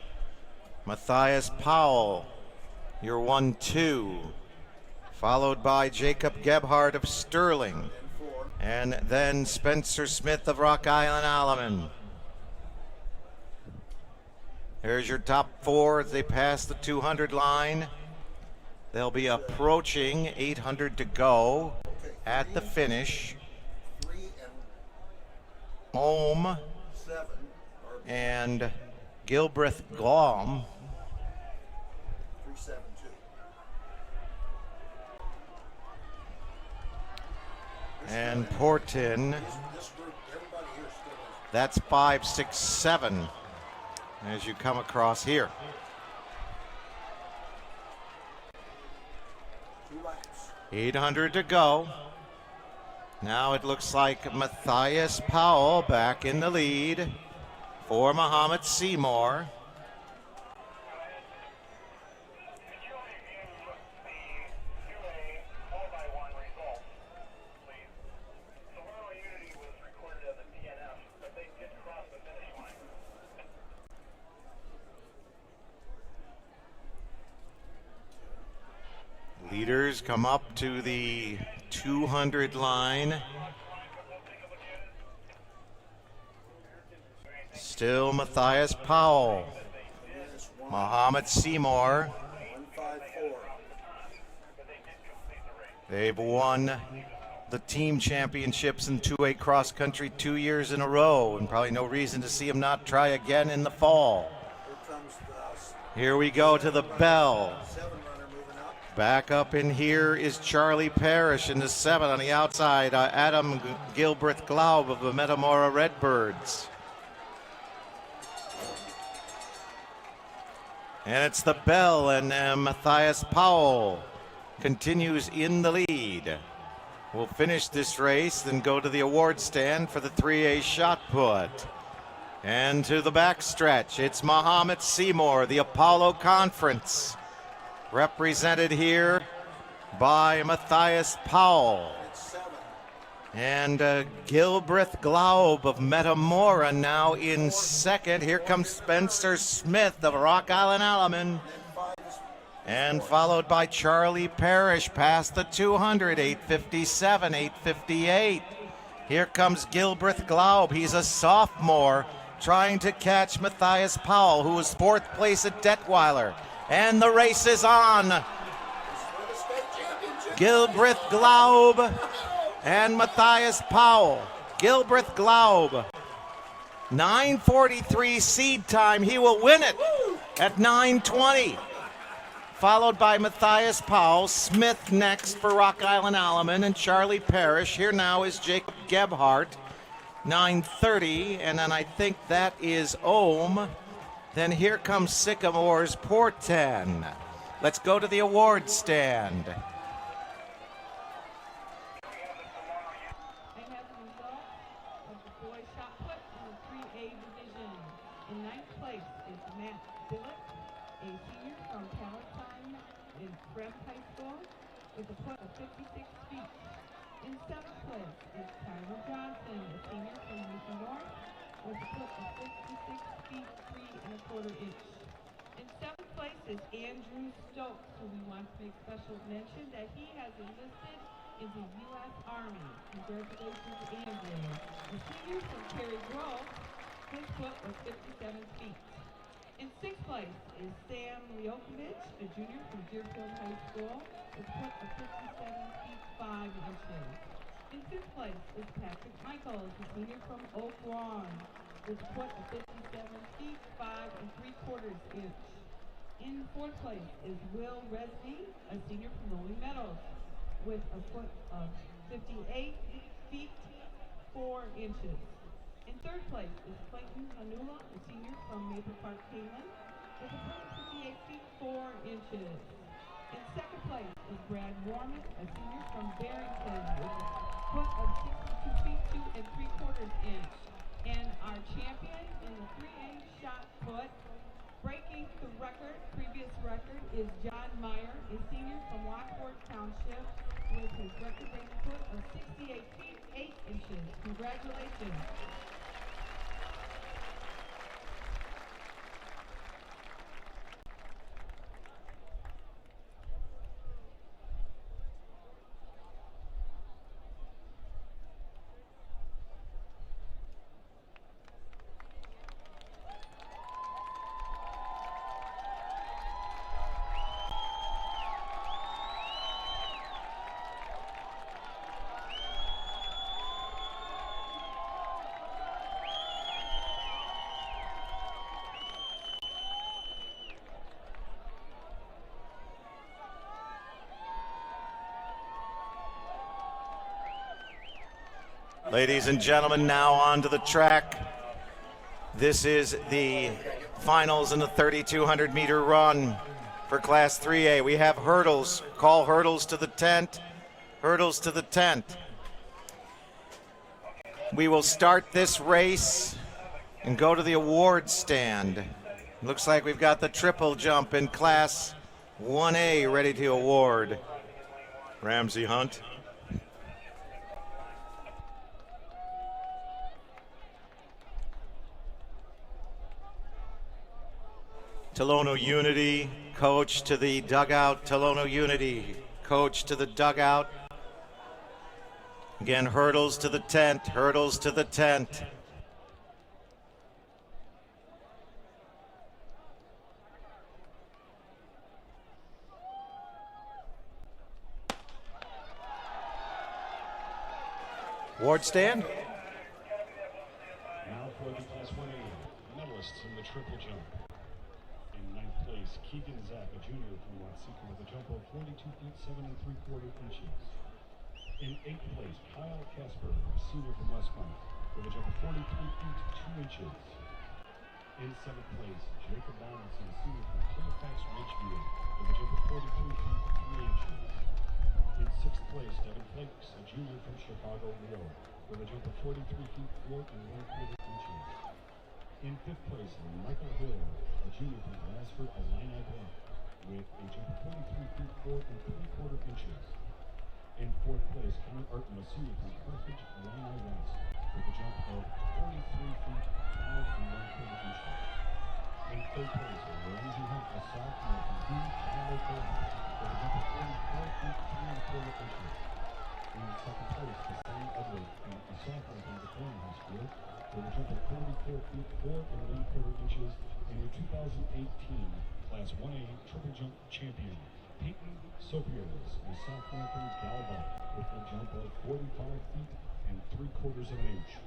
Matthias Powell, your 1-2, followed by Jacob Gebhardt of Sterling, and then Spencer Smith of Rock Island Alaman. There's your top four as they pass the 200 line. They'll be approaching 800 to go at the finish. Ohm and Gilbreth Glom. And Portin. That's 5, 6, 7 as you come across here. $800 to go. Now it looks like Matthias Powell back in the lead for Muhammad Seymour. Leaders come up to the 200 line. Still Matthias Powell. Muhammad Seymour. They've won the team championships in 2A cross country 2 years in a row, and probably no reason to see them not try again in the fall. Here we go to the bell. Back up in here is Charlie Parrish in the 7 on the outside. Adam Gilbreth Glaub of the Metamora Redbirds. And it's the bell, and Matthias Powell continues in the lead. We'll finish this race, then go to the award stand for the 3A shot put. And to the backstretch, it's Muhammad Seymour, the Apollo Conference, represented here by Matthias Powell. And Gilbreth Glaub of Metamora now in second. Here comes Spencer Smith of Rock Island Alaman. And followed by Charlie Parrish past the 200, 8:57, 8:58. Here comes Gilbreth Glaub. He's a sophomore trying to catch Matthias Powell, who was fourth place at Detweiler. And the race is on. Gilbreth Glaub and Matthias Powell. Gilbreth Glaub, 9:43 seed time. He will win it at 9:20. Followed by Matthias Powell. Smith next for Rock Island Alaman, and Charlie Parrish. Here now is Jacob Gebhardt, 9:30, and then I think that is Ohm. Then here comes Sycamore's Porten. Let's go to the award stand. I have the result of the boys shot put in the 3A division. In ninth place is Matt Billick, a senior from Palatine in Brent High School, with a put of 56 feet. In seventh place is Tyler Johnson, a senior from Newton North, with a put of 56 feet 3¼ inch. In seventh place is Andrew Stokes, who we want to make special mention that he has enlisted in the U.S. Army. Congratulations, Andrew. The senior from Cary Grove, his foot was 57 feet. In sixth place is Sam Liokovich, a junior from Deerfield High School, with a foot of 57 feet 5 inches. In fifth place is Patrick Michaels, a senior from Oak Lawn, with a foot of 57 feet 5¾ inch. In fourth place is Will Resney, a senior from Rolling Meadows, with a foot of 58 feet 4 inches. In third place is Clayton Hanula, a senior from Maple Park, Cayman, with a foot of 58 feet 4 inches. In second place is Brad Warman, a senior from Barrington, with a foot of 62 feet 2 3/4 inch. And our champion in the 3A shot put, breaking the record, previous record, is John Meyer, a senior from Lockport Township, with his record-breaking foot of 68 feet 8 inches. Congratulations. Ladies and gentlemen, now onto the track. This is the finals in the 3,200 meter run for Class 3A. We have hurdles. Call hurdles to the tent. Hurdles to the tent. We will start this race and go to the award stand. Looks like we've got the triple jump in Class 1A ready to award. Ramsey Hunt. Tolono Unity, coach to the dugout. Tolono Unity, coach to the dugout. Again, hurdles to the tent, hurdles to the tent. Ward stand. Now for the Class 1A medalists in the triple jump. In ninth place, Keegan Zack, a junior from Watsika, with a jump of 42 feet 7 3/4 inches. In eighth place, Kyle Casper, a senior from Westmont, with a jump of 43 feet 2 inches. In seventh place, Jacob Donaldson, a senior from Fairfax Ridgeview, with a jump of 43 feet 3 inches. In sixth place, Devin Flakes, a junior from Chicago, Rio, with a jump of 43 feet 4 1/4 inches. In fifth place, Michael Hill, a junior from Glassford, Illini Block, with a jump of 43 feet 4 3/4 inches. In fourth place, Connor Arton, a senior from Carthage, Illini West, with a jump of 43 feet 5 1/4 inches. In third place, Ramsey Hunt, a sophomore from Chicago, with a jump of 44 feet 3 1/4 inches. In second place, Cassandra Edwards, a sophomore from DeQuan High School, with a jump of 44 feet 4 1/4 inches. And your 2018 Class 1A triple jump champion, Peyton Sopiers, a sophomore from Galva, with a jump of 45 feet 3/4 inches.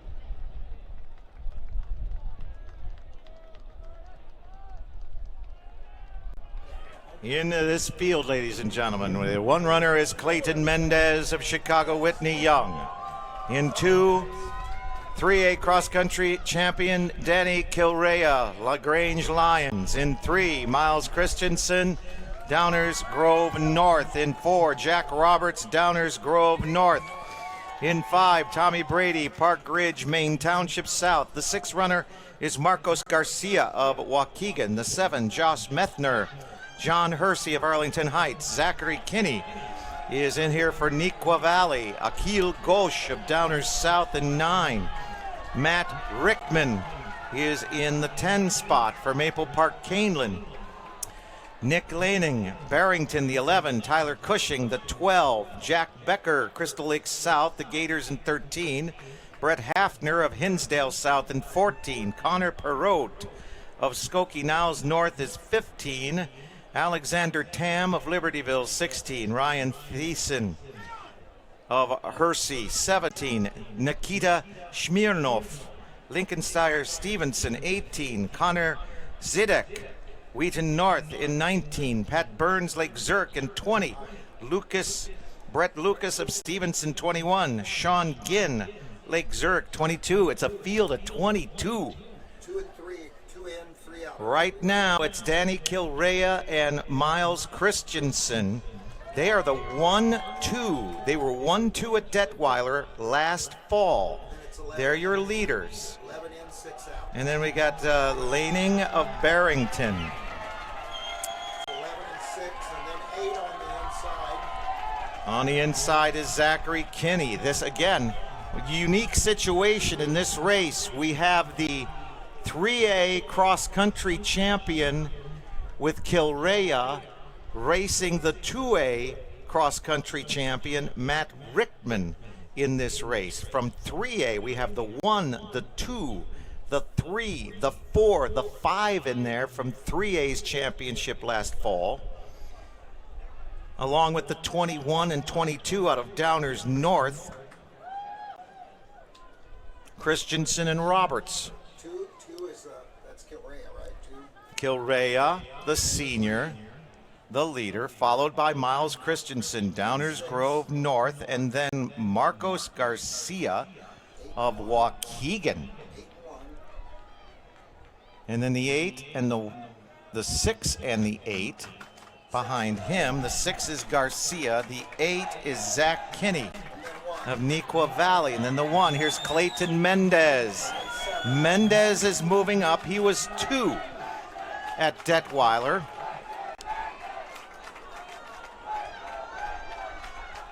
In this field, ladies and gentlemen, the one runner is Clayton Mendez of Chicago, Whitney Young. In two, 3A cross-country champion Danny Kilrea, LaGrange Lions. In three, Miles Christensen, Downers Grove North. In four, Jack Roberts, Downers Grove North. In five, Tommy Brady, Park Ridge, Maine Township South. The sixth runner is Marcos Garcia of Waukegan. The seven, Josh Methner, John Hersey of Arlington Heights. Zachary Kinney is in here for Neuqua Valley. Akil Ghosh of Downers South in 9. Matt Rickman is in the 10 spot for Maple Park Canelan. Nick Laning, Barrington, the 11. Tyler Cushing, the 12. Jack Becker, Crystal Lake South, the Gators in 13. Brett Hafner of Hinsdale South in 14. Connor Perrotte of Skokie Niles North is 15. Alexander Tam of Libertyville, 16. Ryan Thiessen of Hersey, 17. Nikita Smirnov, Lincolnshire Stevenson, 18. Connor Zidek, Wheaton North in 19. Pat Burns, Lake Zurich in 20. Brett Lucas of Stevenson, 21. Sean Ginn, Lake Zurich, 22. It's a field of 22. 2 and 3, 2 in, 3 out. Right now, it's Danny Kilrea and Miles Christensen They are the 1-2. They were 1-2 at Detweiler last fall. They're your leaders. And then we got Laning of Barrington. 11 and 6, and then 8 on the inside. On the inside is Zachary Kinney. This, again, a unique situation in this race. We have the 3A cross-country champion with Kilrea racing the 2A cross-country champion, Matt Rickman, in this race. From 3A, we have the 1, the 2, the 3, the 4, the 5 in there from 3A's championship last fall, along with the 21 and 22 out of Downers North, Christensen and Roberts. Two is, that's Kilrea, right? Kilrea, the senior, the leader, followed by Miles Christensen, Downers Grove North, and then Marcos Garcia of Waukegan. And then the 8 and the 6 and the 8 behind him. The 6 is Garcia. The 8 is Zach Kinney of Neuqua Valley. And then the 1, here's Clayton Mendez. Mendez is moving up. He was 2 at Detweiler.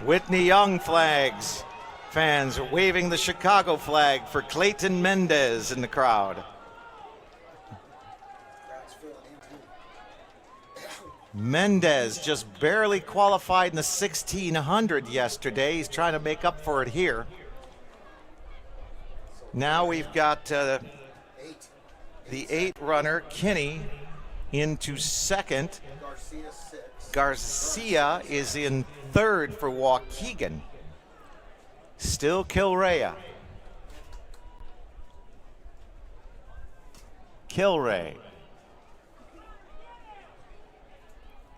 Whitney Young flags. Fans are waving the Chicago flag for Clayton Mendez in the crowd. Mendez just barely qualified in the 1600 yesterday. He's trying to make up for it here. Now we've got the 8 runner, Kinney, into second. Garcia is in third for Waukegan. Still Kilrea. Kilrea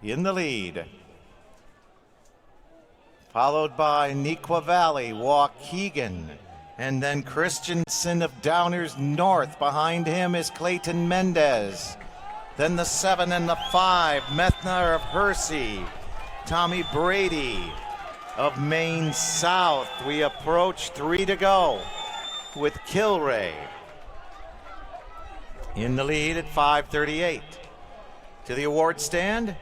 in the lead. Followed by Neuqua Valley, Waukegan, and then Christensen of Downers North. Behind him is Clayton Mendez. Then the 7 and the 5, Methner of Hersey. Tommy Brady of Maine South. We approach 3 to go with Kilrea in the lead at 5:38. To the award stand.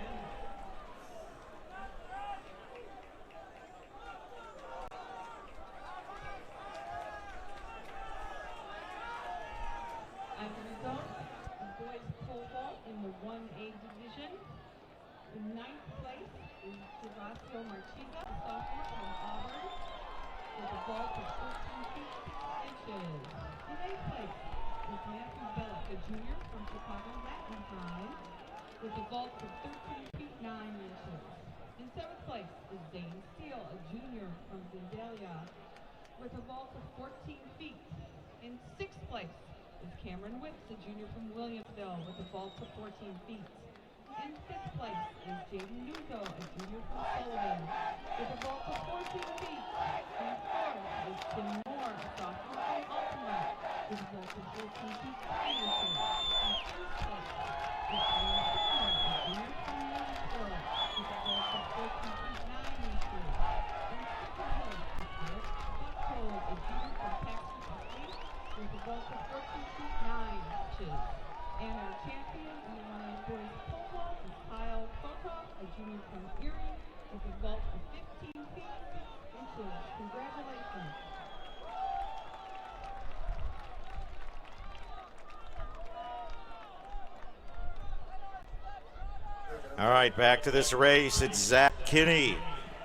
All right, back to this race. It's Zach Kinney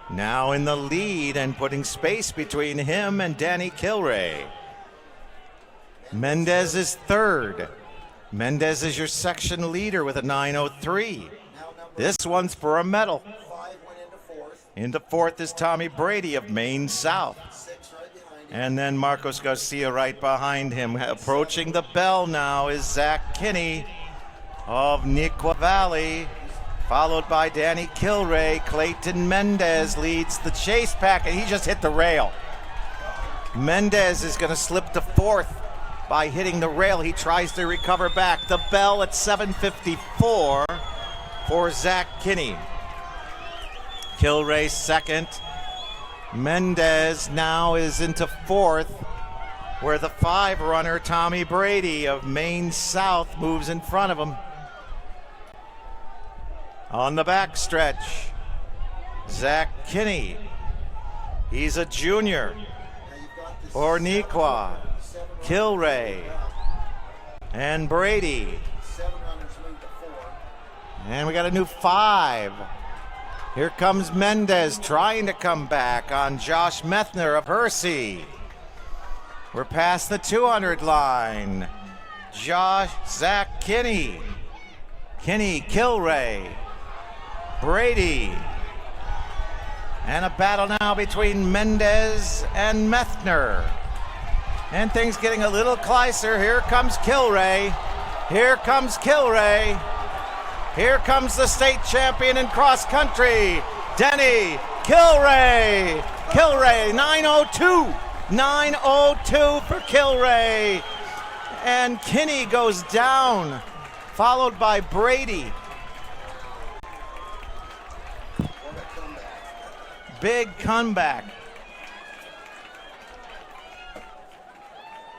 now in the lead and putting space between him and Danny Kilrea. Mendez is third. Mendez is your section leader with a 9:03. This one's for a medal. Into fourth is Tommy Brady of Maine South. And then Marcos Garcia right behind him. Approaching the bell now is Zach Kinney of Neuqua Valley, followed by Danny Kilrea. Clayton Mendez leads the chase pack, and he just hit the rail. Mendez is going to slip to fourth by hitting the rail. He tries to recover back. The bell at 7:54 for Zach Kinney. Kilray second. Mendez now is into fourth, where the 5 runner, Tommy Brady of Maine South, moves in front of him. On the backstretch, Zach Kinney. He's a junior. Orniqua, Kilray, and Brady. And we got a new 5. Here comes Mendez trying to come back on Josh Methner of Hersey. We're past the 200 line. Zach Kinney, Kilray, Brady. And a battle now between Mendez and Methner. And things getting a little closer. Here comes Kilray. Here comes Kilray. Here comes the state champion in cross country, Denny Kilray. Kilray, 9:02. 9:02 for Kilray. And Kinney goes down, followed by Brady. Big comeback.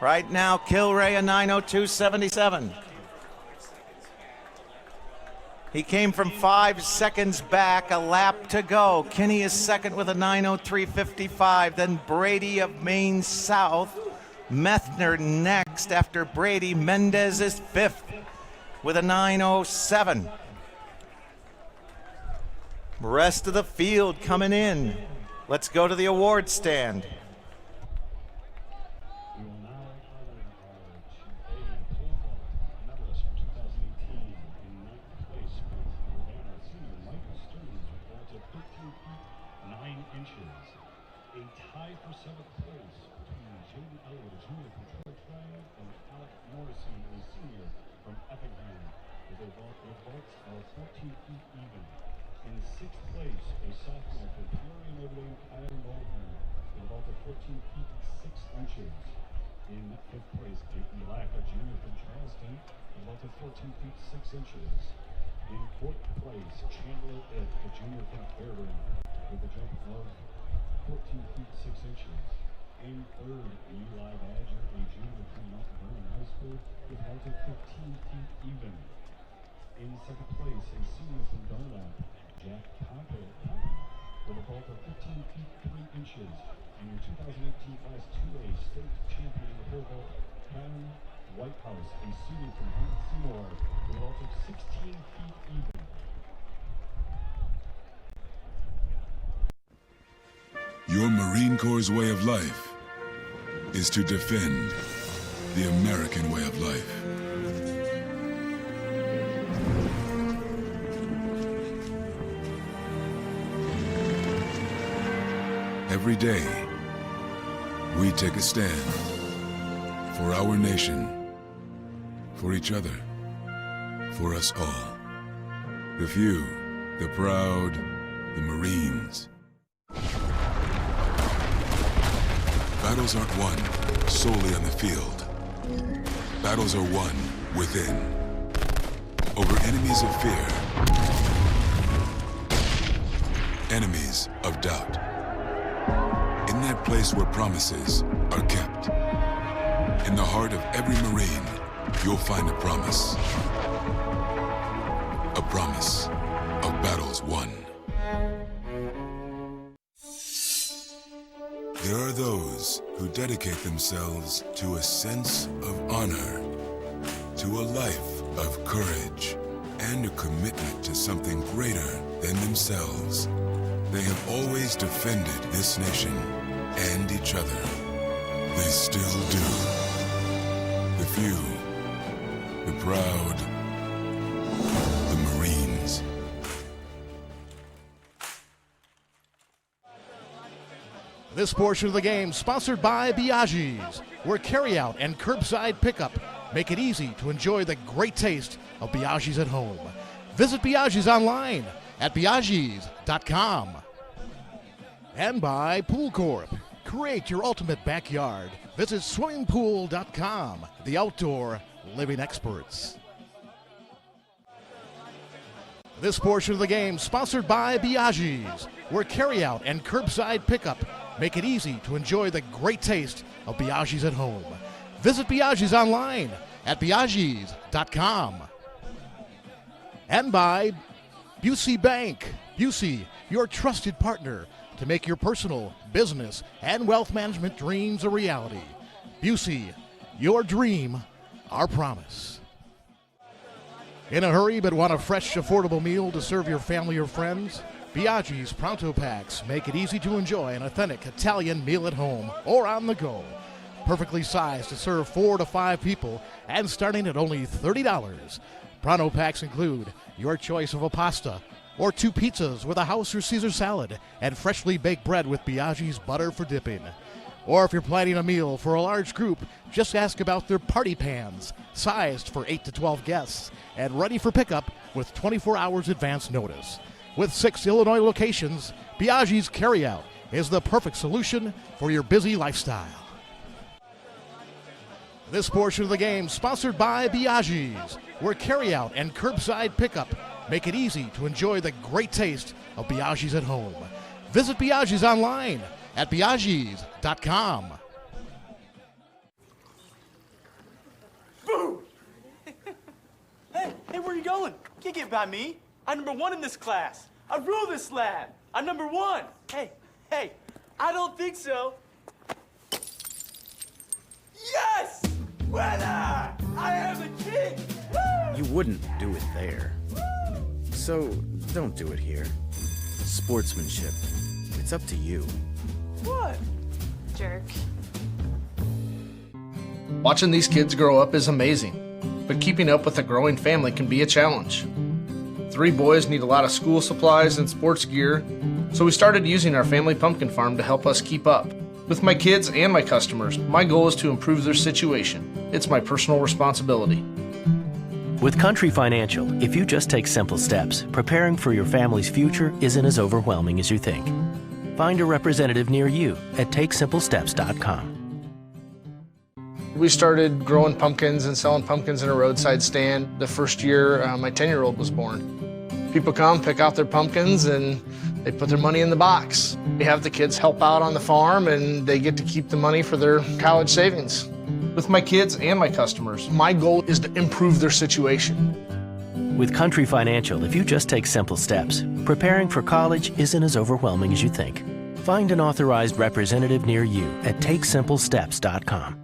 Right now, Kilray a 9:02.77. He came from 5 seconds back, a lap to go. Kinney is second with a 9:03.55. Then Brady of Maine South. Methner next after Brady. Mendez is fifth with a 9:07. Rest of the field coming in. Let's go to the award stand. Your Marine Corps' way of life is to defend the American way of life. Every day, we take a stand for our nation, for each other, for us all. The few, the proud, the Marines. Battles aren't won solely on the field. Battles are won within, over enemies of fear, enemies of doubt. In that place where promises are kept, in the heart of every Marine, you'll find a promise. A promise of battles won. There are those who dedicate themselves to a sense of honor, to a life of courage, and a commitment to something greater than themselves. They have always defended this nation and each other. They still do. The few, the proud, the Marines. This portion of the game sponsored by Biaggi's, where carryout and curbside pickup make it easy to enjoy the great taste of Biaggi's at home. Visit Biaggi's online at biaggis.com. And by Pool Corp. Create your ultimate backyard. Visit swimmingpool.com, the outdoor living experts. This portion of the game sponsored by Biaggi's, where carryout and curbside pickup make it easy to enjoy the great taste of Biaggi's at home. Visit Biaggi's online at Biaggis.com. And by Busey Bank. Busey, your trusted partner to make your personal, business, and wealth management dreams a reality. Busey, your dream, our promise. In a hurry but want a fresh, affordable meal to serve your family or friends? Biaggi's Pronto Packs make it easy to enjoy an authentic Italian meal at home or on the go. Perfectly sized to serve 4 to 5 people and starting at only $30. Pronto Packs include your choice of a pasta or 2 pizzas with a house or Caesar salad and freshly baked bread with Biaggi's butter for dipping. Or if you're planning a meal for a large group, just ask about their party pans, sized for 8 to 12 guests and ready for pickup with 24 hours advance notice. With 6 Illinois locations, Biaggi's Carryout is the perfect solution for your busy lifestyle. This portion of the game sponsored by Biaggi's, where carryout and curbside pickup make it easy to enjoy the great taste of Biaggi's at home. Visit Biaggi's online at Biaggis.com. Boo! Hey, where are you going? Can't get by me. I'm number 1 in this class. I rule this lab. I'm number 1. Hey, I don't think so. Yes! Winner! I am the king! Woo! You wouldn't do it there. So, don't do it here. Sportsmanship. It's up to you. What? Jerk. Watching these kids grow up is amazing, but keeping up with a growing family can be a challenge. 3 boys need a lot of school supplies and sports gear, so we started using our family pumpkin farm to help us keep up. With my kids and my customers, my goal is to improve their situation. It's my personal responsibility. With Country Financial, if you just take simple steps, preparing for your family's future isn't as overwhelming as you think. Find a representative near you at TakeSimpleSteps.com. We started growing pumpkins and selling pumpkins in a roadside stand the first year my 10-year-old was born. People come, pick out their pumpkins, and they put their money in the box. We have the kids help out on the farm, and they get to keep the money for their college savings. With my kids and my customers, my goal is to improve their situation. With Country Financial, if you just take simple steps, preparing for college isn't as overwhelming as you think. Find an authorized representative near you at TakeSimpleSteps.com.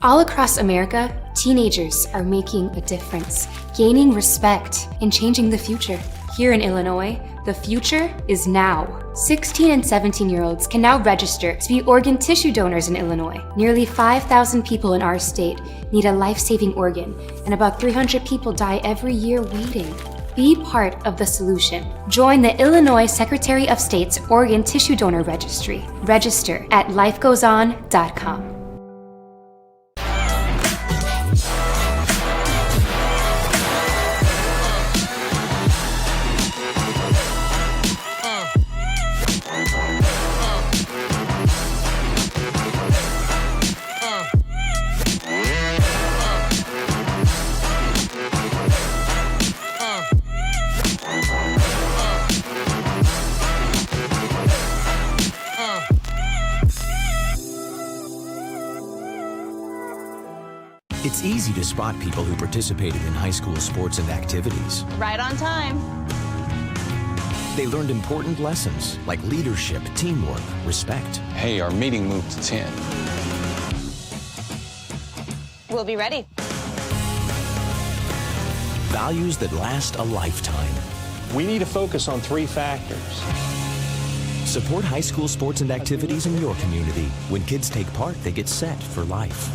All across America, teenagers are making a difference, gaining respect, and changing the future. Here in Illinois, the future is now. 16 and 17-year-olds can now register to be organ tissue donors in Illinois. Nearly 5,000 people in our state need a life-saving organ, and about 300 people die every year waiting. Be part of the solution. Join the Illinois Secretary of State's Organ Tissue Donor Registry. Register at lifegoeson.com. It's easy to spot people who participated in high school sports and activities. Right on time. They learned important lessons like leadership, teamwork, respect. Hey, our meeting moved to 10. We'll be ready. Values that last a lifetime. We need to focus on 3 factors. Support high school sports and activities in your community. When kids take part, they get set for life.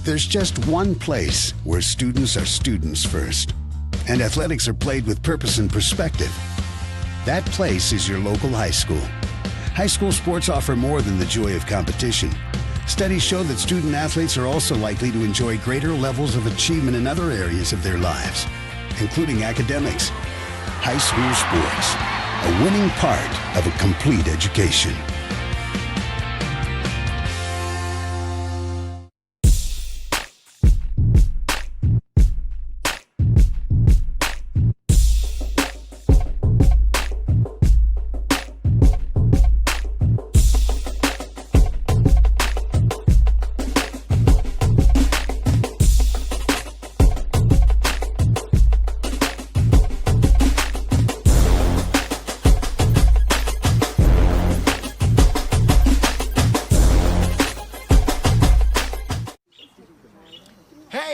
There's just one place where students are students first, and athletics are played with purpose and perspective. That place is your local high school. High school sports offer more than the joy of competition. Studies show that student athletes are also likely to enjoy greater levels of achievement in other areas of their lives, including academics. High school sports, a winning part of a complete education.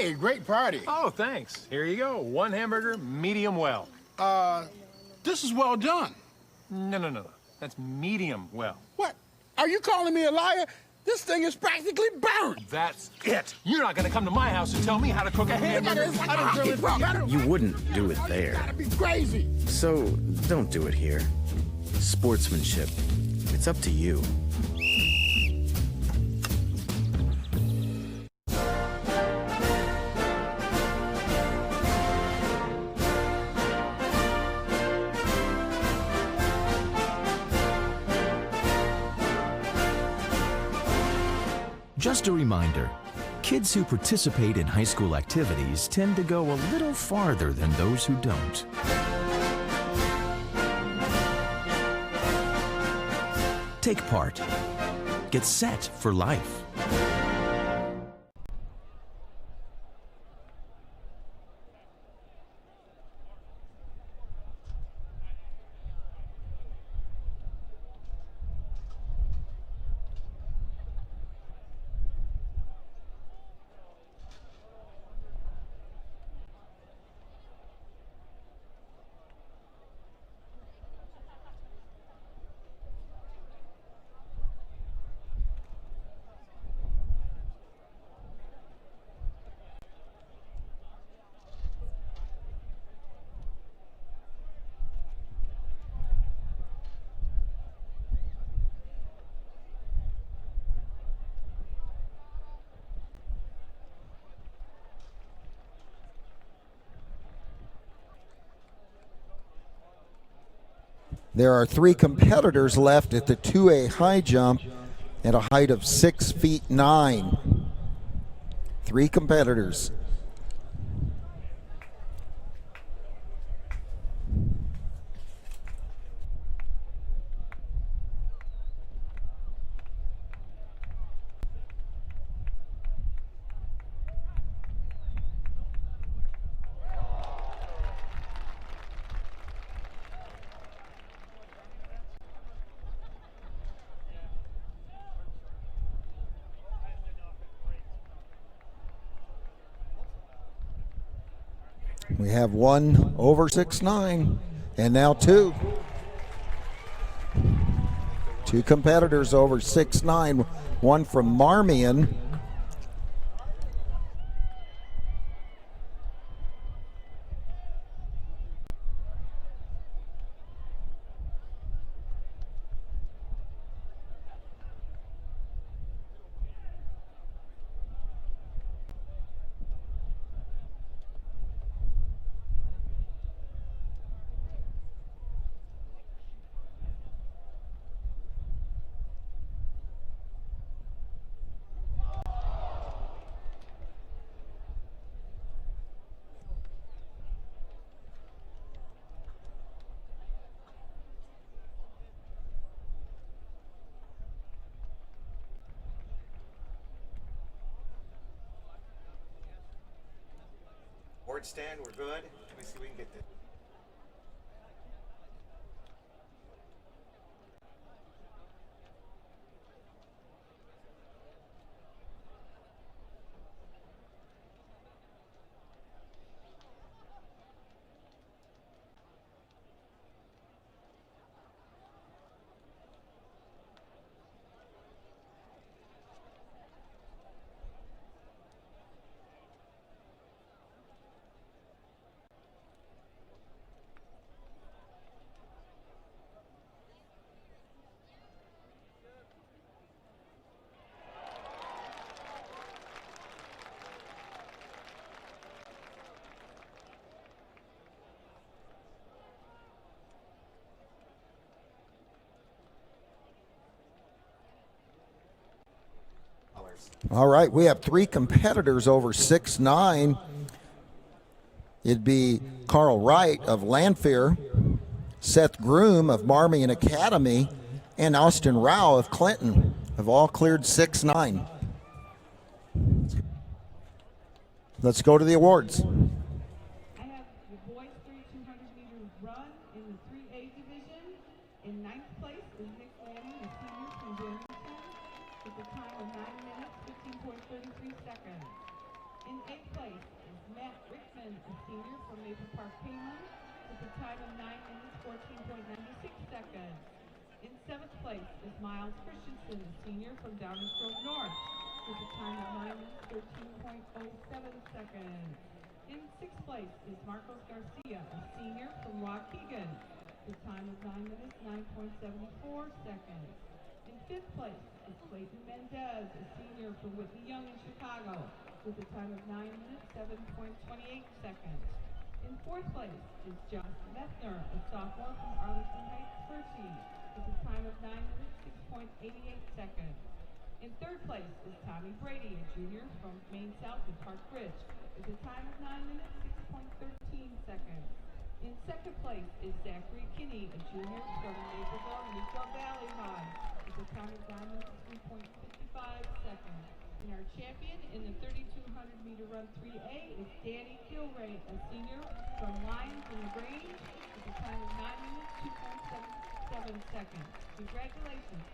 Hey, great party. Oh, thanks. Here you go. 1 hamburger, medium well. This is well done. No. That's medium well. What? Are you calling me a liar? This thing is practically burned. That's it. You're not gonna come to my house and tell me how to cook a hamburger. You wouldn't do it there. That'd be crazy. So don't do it here. Sportsmanship. It's up to you. Just a reminder, kids who participate in high school activities tend to go a little farther than those who don't. Take part. Get set for life. There are 3 competitors left at the 2A high jump at a height of 6'9". 3 competitors. We have 1 over 6'9", and now 2. 2 competitors over 6'9", one from Marmion. Board stand, we're good. Let me see if we can get this. All right, we have 3 competitors over 6'9". It'd be Carl Wright of Lanphier, Seth Groom of Marmion Academy, and Austin Rao of Clinton have all cleared 6'9". Let's go to the awards. I have the boys 200 meters run in the 3A division. In 9th place is Nick Manning, a senior from Barrington, with a time of 9 minutes, 15.33 seconds. In 8th place is Matt Rickman, a senior from Maple Park Payman, with a time of 9 minutes, 14.96 seconds. In 7th place is Miles Christensen, a senior from Downers Grove North, with a time of 9 minutes, 13.07 seconds. In 6th place is Marcos Garcia, a senior from Waukegan, with a time of 9 minutes, 9.74 seconds. In 5th place is Clayton Mendez, a senior from Whitney Young in Chicago, with a time of 9 minutes, 7.28 seconds. In 4th place is Josh Methner, a sophomore from Arlington Heights, Percy, with a time of 9 minutes, 6.88 seconds. In 3rd place is Tommy Brady, a junior from Maine South and Park Ridge, with a time of 9 minutes, 6.13 seconds. In 2nd place is Zachary Kinney, a junior from Naperville and Rico Valley High, with a time of 9 minutes, 3.55 seconds. And our champion in the 3,200 meter run 3A is Danny Gilray, a senior from Lyons in the Grange, with a time of 9 minutes, 2.77 seconds. Congratulations.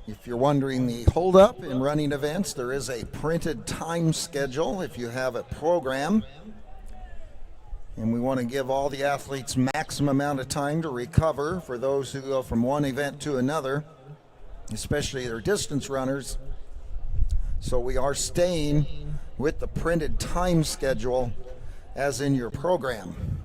If you're wondering the holdup in running events, there is a printed time schedule if you have a program. And we want to give all the athletes maximum amount of time to recover for those who go from one event to another, especially their distance runners. So we are staying with the printed time schedule as in your program.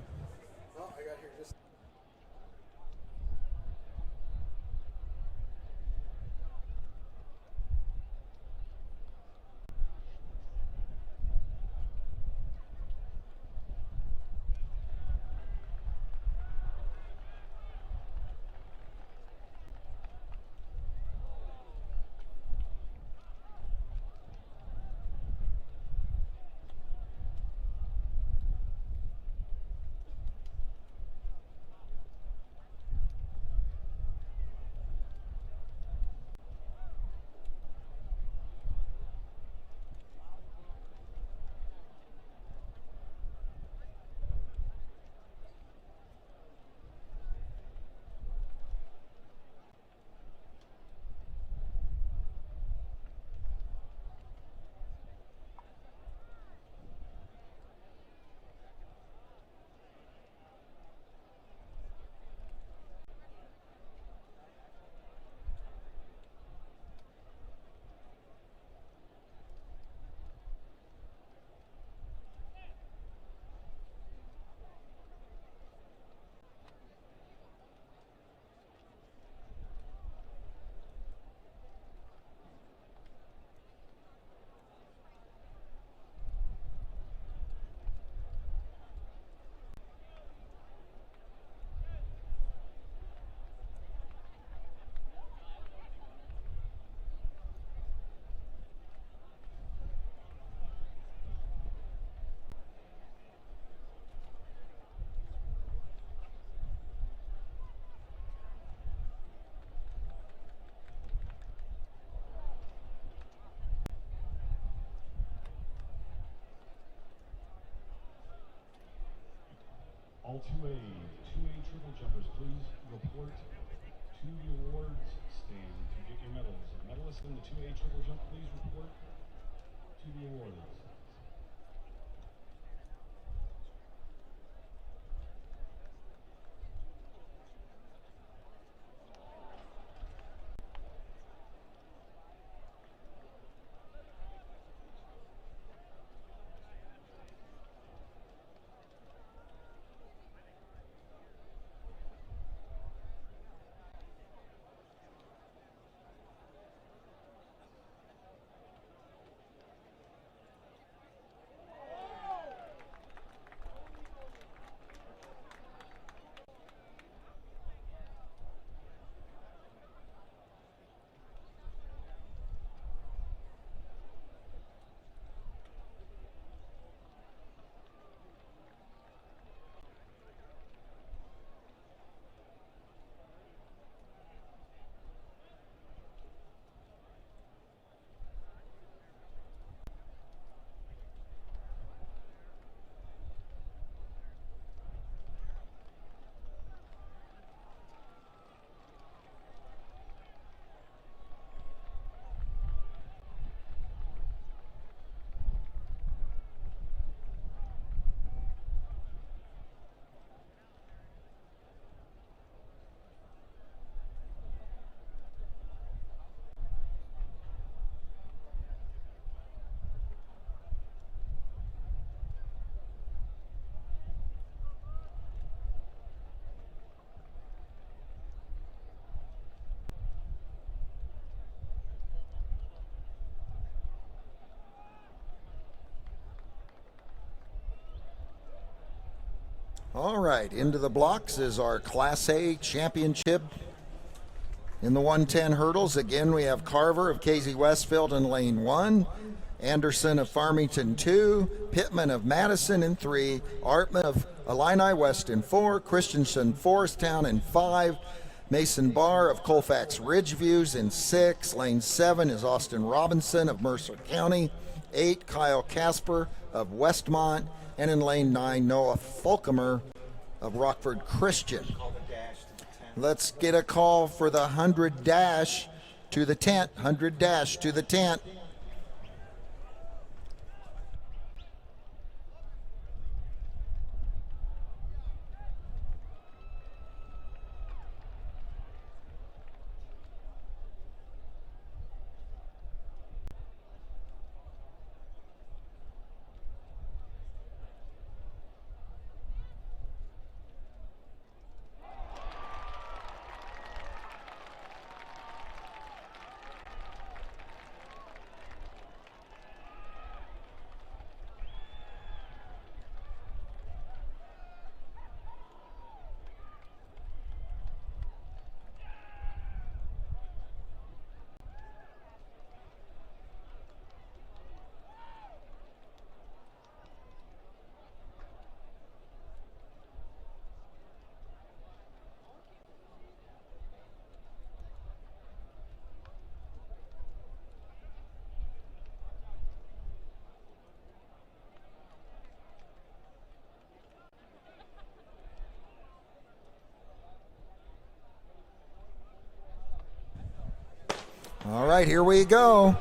All 2A triple jumpers, please report to the awards stand to get your medals. Medalists in the 2A triple jump, please report to the awards. All right, into the blocks is our Class A championship. In the 110 hurdles, again, we have Carver of Casey Westfield in lane 1, Anderson of Farmington 2, Pittman of Madison in 3, Artman of Illini West in 4, Christensen Foresttown in 5, Mason Barr of Colfax Ridgeviews in 6, lane 7 is Austin Robinson of Mercer County, 8, Kyle Casper of Westmont, and in lane 9, Noah Fulcomer of Rockford Christian. Let's get a call for the 100 dash to the tent. 100 dash to the tent. All right, here we go.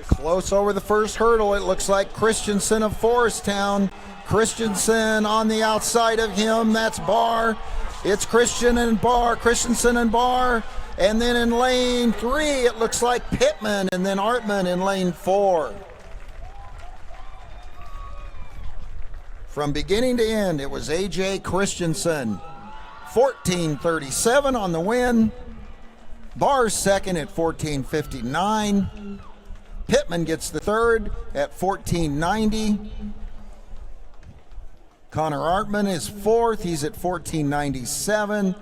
Close over the first hurdle. It looks like Christensen of Foresttown. Christensen on the outside of him. That's Barr. It's Christensen and Barr. And then in lane 3, it looks like Pittman and then Artman in lane 4. From beginning to end, it was A.J. Christensen. 14:37 on the win. Barr's second at 14:59. Pittman gets the third at 14:90. Connor Artman is fourth. He's at 14:97.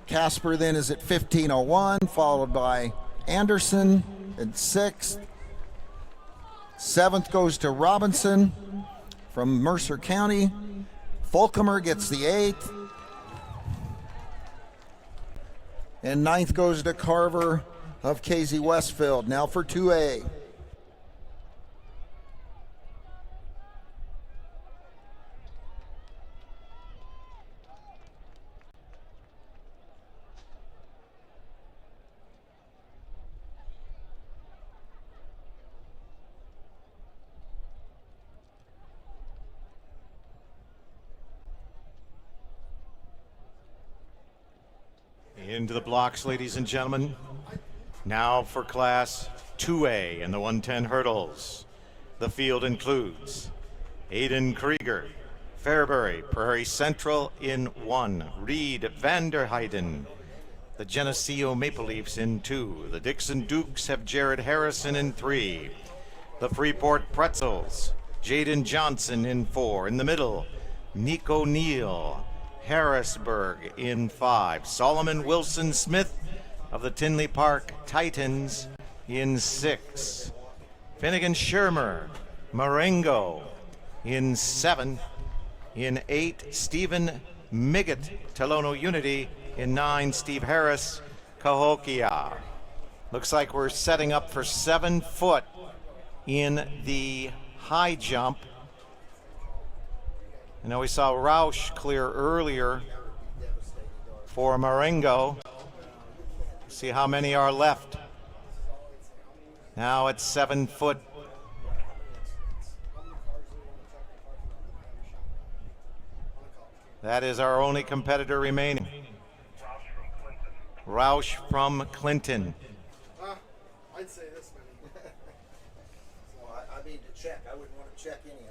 Casper then is at 15:01, followed by Anderson at sixth. Seventh goes to Robinson from Mercer County. Fulcomer gets the eighth. And ninth goes to Carver of Casey Westfield. Now for 2A. Into the blocks, ladies and gentlemen. Now for Class 2A in the 110 hurdles. The field includes Aiden Krieger, Fairbury, Prairie Central in 1, Reed Vanderheiden, the Geneseo Maple Leafs in 2, the Dixon Dukes have Jared Harrison in 3, the Freeport Pretzels, Jaden Johnson in 4, in the middle, Nico Neal, Harrisburg in 5. Solomon Wilson Smith of the Tinley Park Titans in 6. Finnegan Shermer, Marengo in 7. In 8, Stephen Miggott, Tolono Unity. In 9, Steve Harris, Cahokia. Looks like we're setting up for 7 foot in the high jump. I know we saw Roush clear earlier for Marengo. See how many are left. Now it's 7 foot. That is our only competitor remaining. Roush from Clinton. I'd say this many. Well, I mean to check. I wouldn't want to check any of them.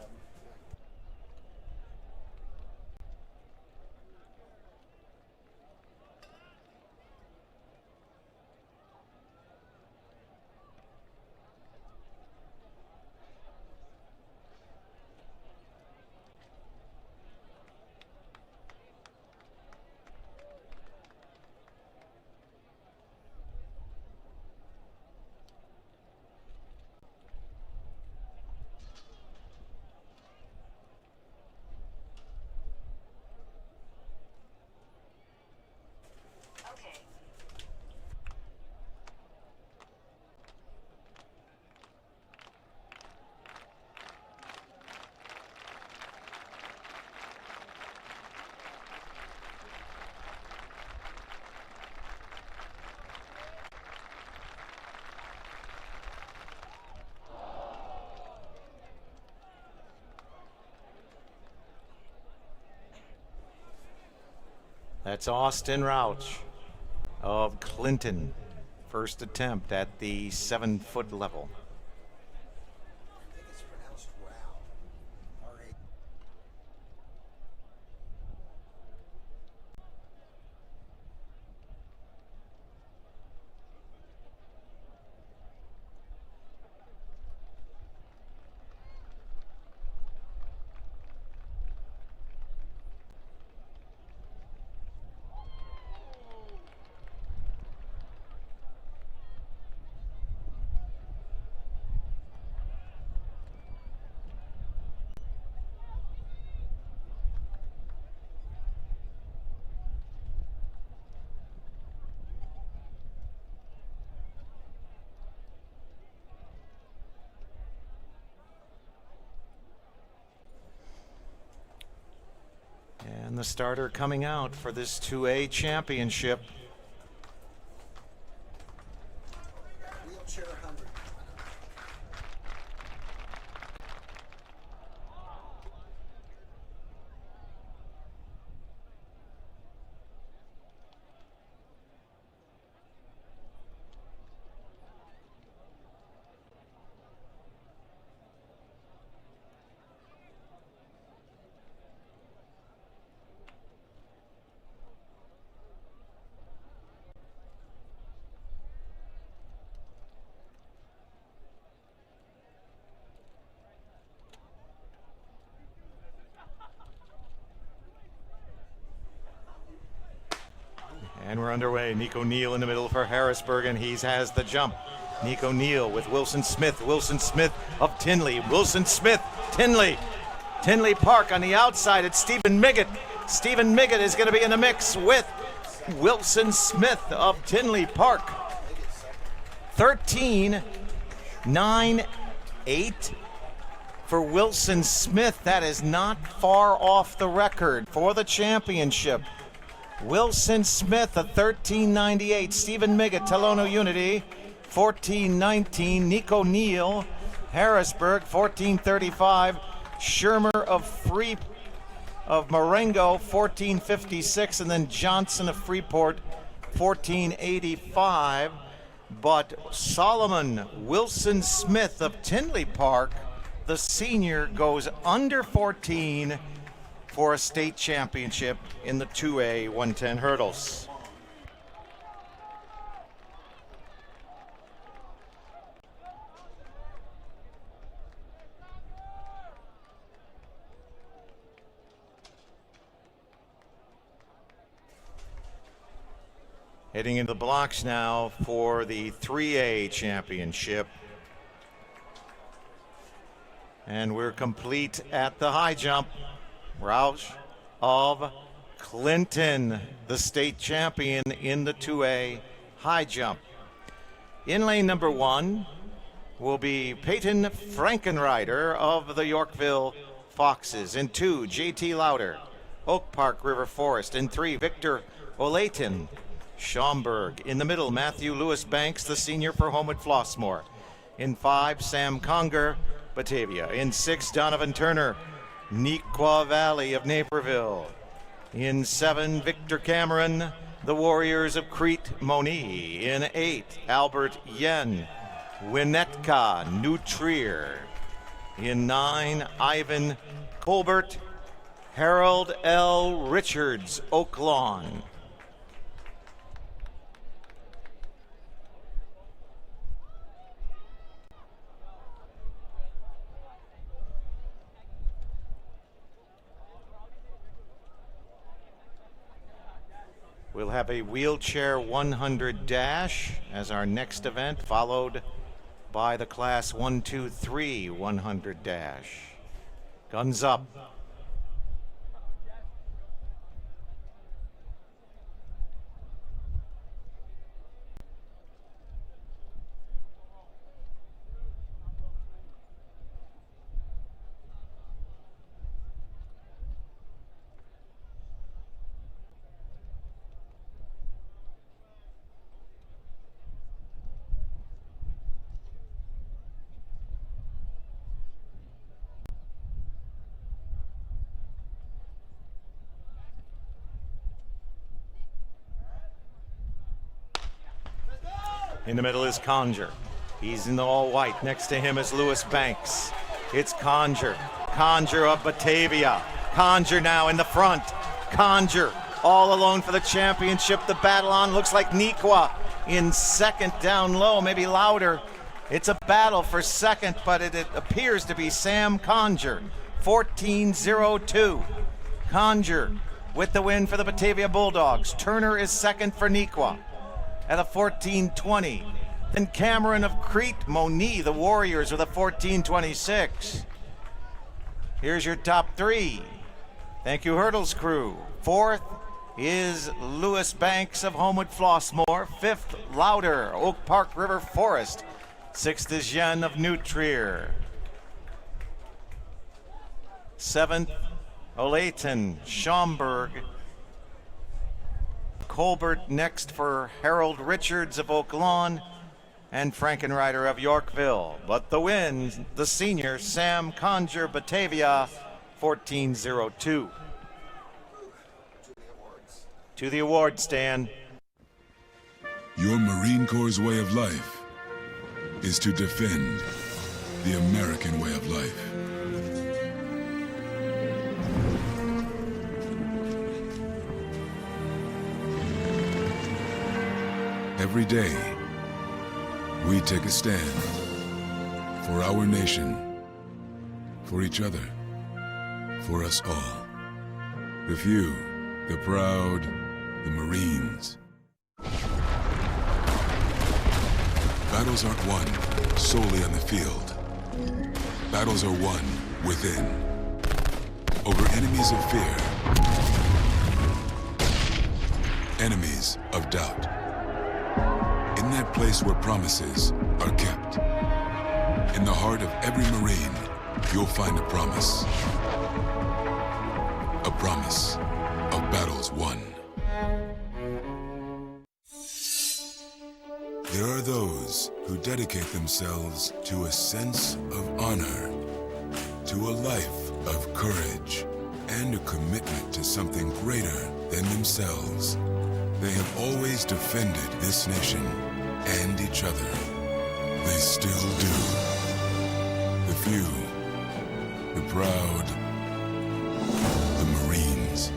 That's Austin Rauch of Clinton. First attempt at the 7-foot level. And the starter coming out for this 2A championship. Wheelchair 100. And we're underway. Nico Neal in the middle for Harrisburg, and he has the jump. Nico Neal with Wilson Smith. Wilson Smith of Tinley. Wilson Smith, Tinley. Tinley Park on the outside. It's Stephen Miggott. Stephen Miggott is going to be in the mix with Wilson Smith of Tinley Park. 13.98 for Wilson Smith. That is not far off the record for the championship. Wilson Smith, a 13.98. Stephen Miggott, Telono Unity, 14.19. Nico Neal, Harrisburg, 14.35. Shermer of Marengo, 14.56. And then Johnson of Freeport, 14.85. But Solomon Wilson Smith of Tinley Park, the senior, goes under 14 for a state championship in the 2A 110 hurdles. Heading into the blocks now for the 3A championship. And we're complete at the high jump. Rauch of Clinton, the state champion in the 2A high jump. In lane number 1 will be Peyton Frankenreiter of the Yorkville Foxes. In 2, JT Lauder, Oak Park River Forest. In 3, Victor Olayton, Schaumburg. In the middle, Matthew Lewis Banks, the senior for Homewood Flossmoor. In 5, Sam Conger, Batavia. In 6, Donovan Turner, Nequa Valley of Naperville. In 7, Victor Cameron, the Warriors of Crete Moni. In 8, Albert Yen, Winnetka, New Trier. In 9, Ivan Colbert, Harold L. Richards, Oak Lawn. We'll have a wheelchair 100 dash as our next event, followed by the class 1-2-3 100 dash. Guns up. In the middle is Conjure. He's in the all white. Next to him is Lewis Banks. It's Conjure. Conjure of Batavia. Conjure now in the front. Conjure all alone for the championship. The battle on looks like Nequa in second down low, maybe louder. It's a battle for second, but it appears to be Sam Conjure. 14-02. Conjure with the win for the Batavia Bulldogs. Turner is second for Nequa at a 14-20. Then Cameron of Crete, Moni, the Warriors with a 14-26. Here's your top three. Thank you, Hurdles crew. Fourth is Lewis Banks of Homewood Flossmoor. Fifth, Louder, Oak Park River Forest. Sixth is Yen of New Trier. Seventh, Olayton, Schaumburg. Colbert next for Harold Richards of Oak Lawn and Frankenrider of Yorkville. But the win, the senior, Sam Conjure, Batavia, 14-02. To the award stand. Your Marine Corps' way of life is to defend the American way of life. Every day, we take a stand for our nation, for each other, for us all. The few, the proud, the Marines. Battles aren't won solely on the field. Battles are won within, over enemies of fear, enemies of doubt. In that place where promises are kept, in the heart of every Marine, you'll find a promise. A promise of battles won. There are those who dedicate themselves to a sense of honor, to a life of courage, and a commitment to something greater than themselves. They have always defended this nation and each other. They still do. The few, the proud, the Marines.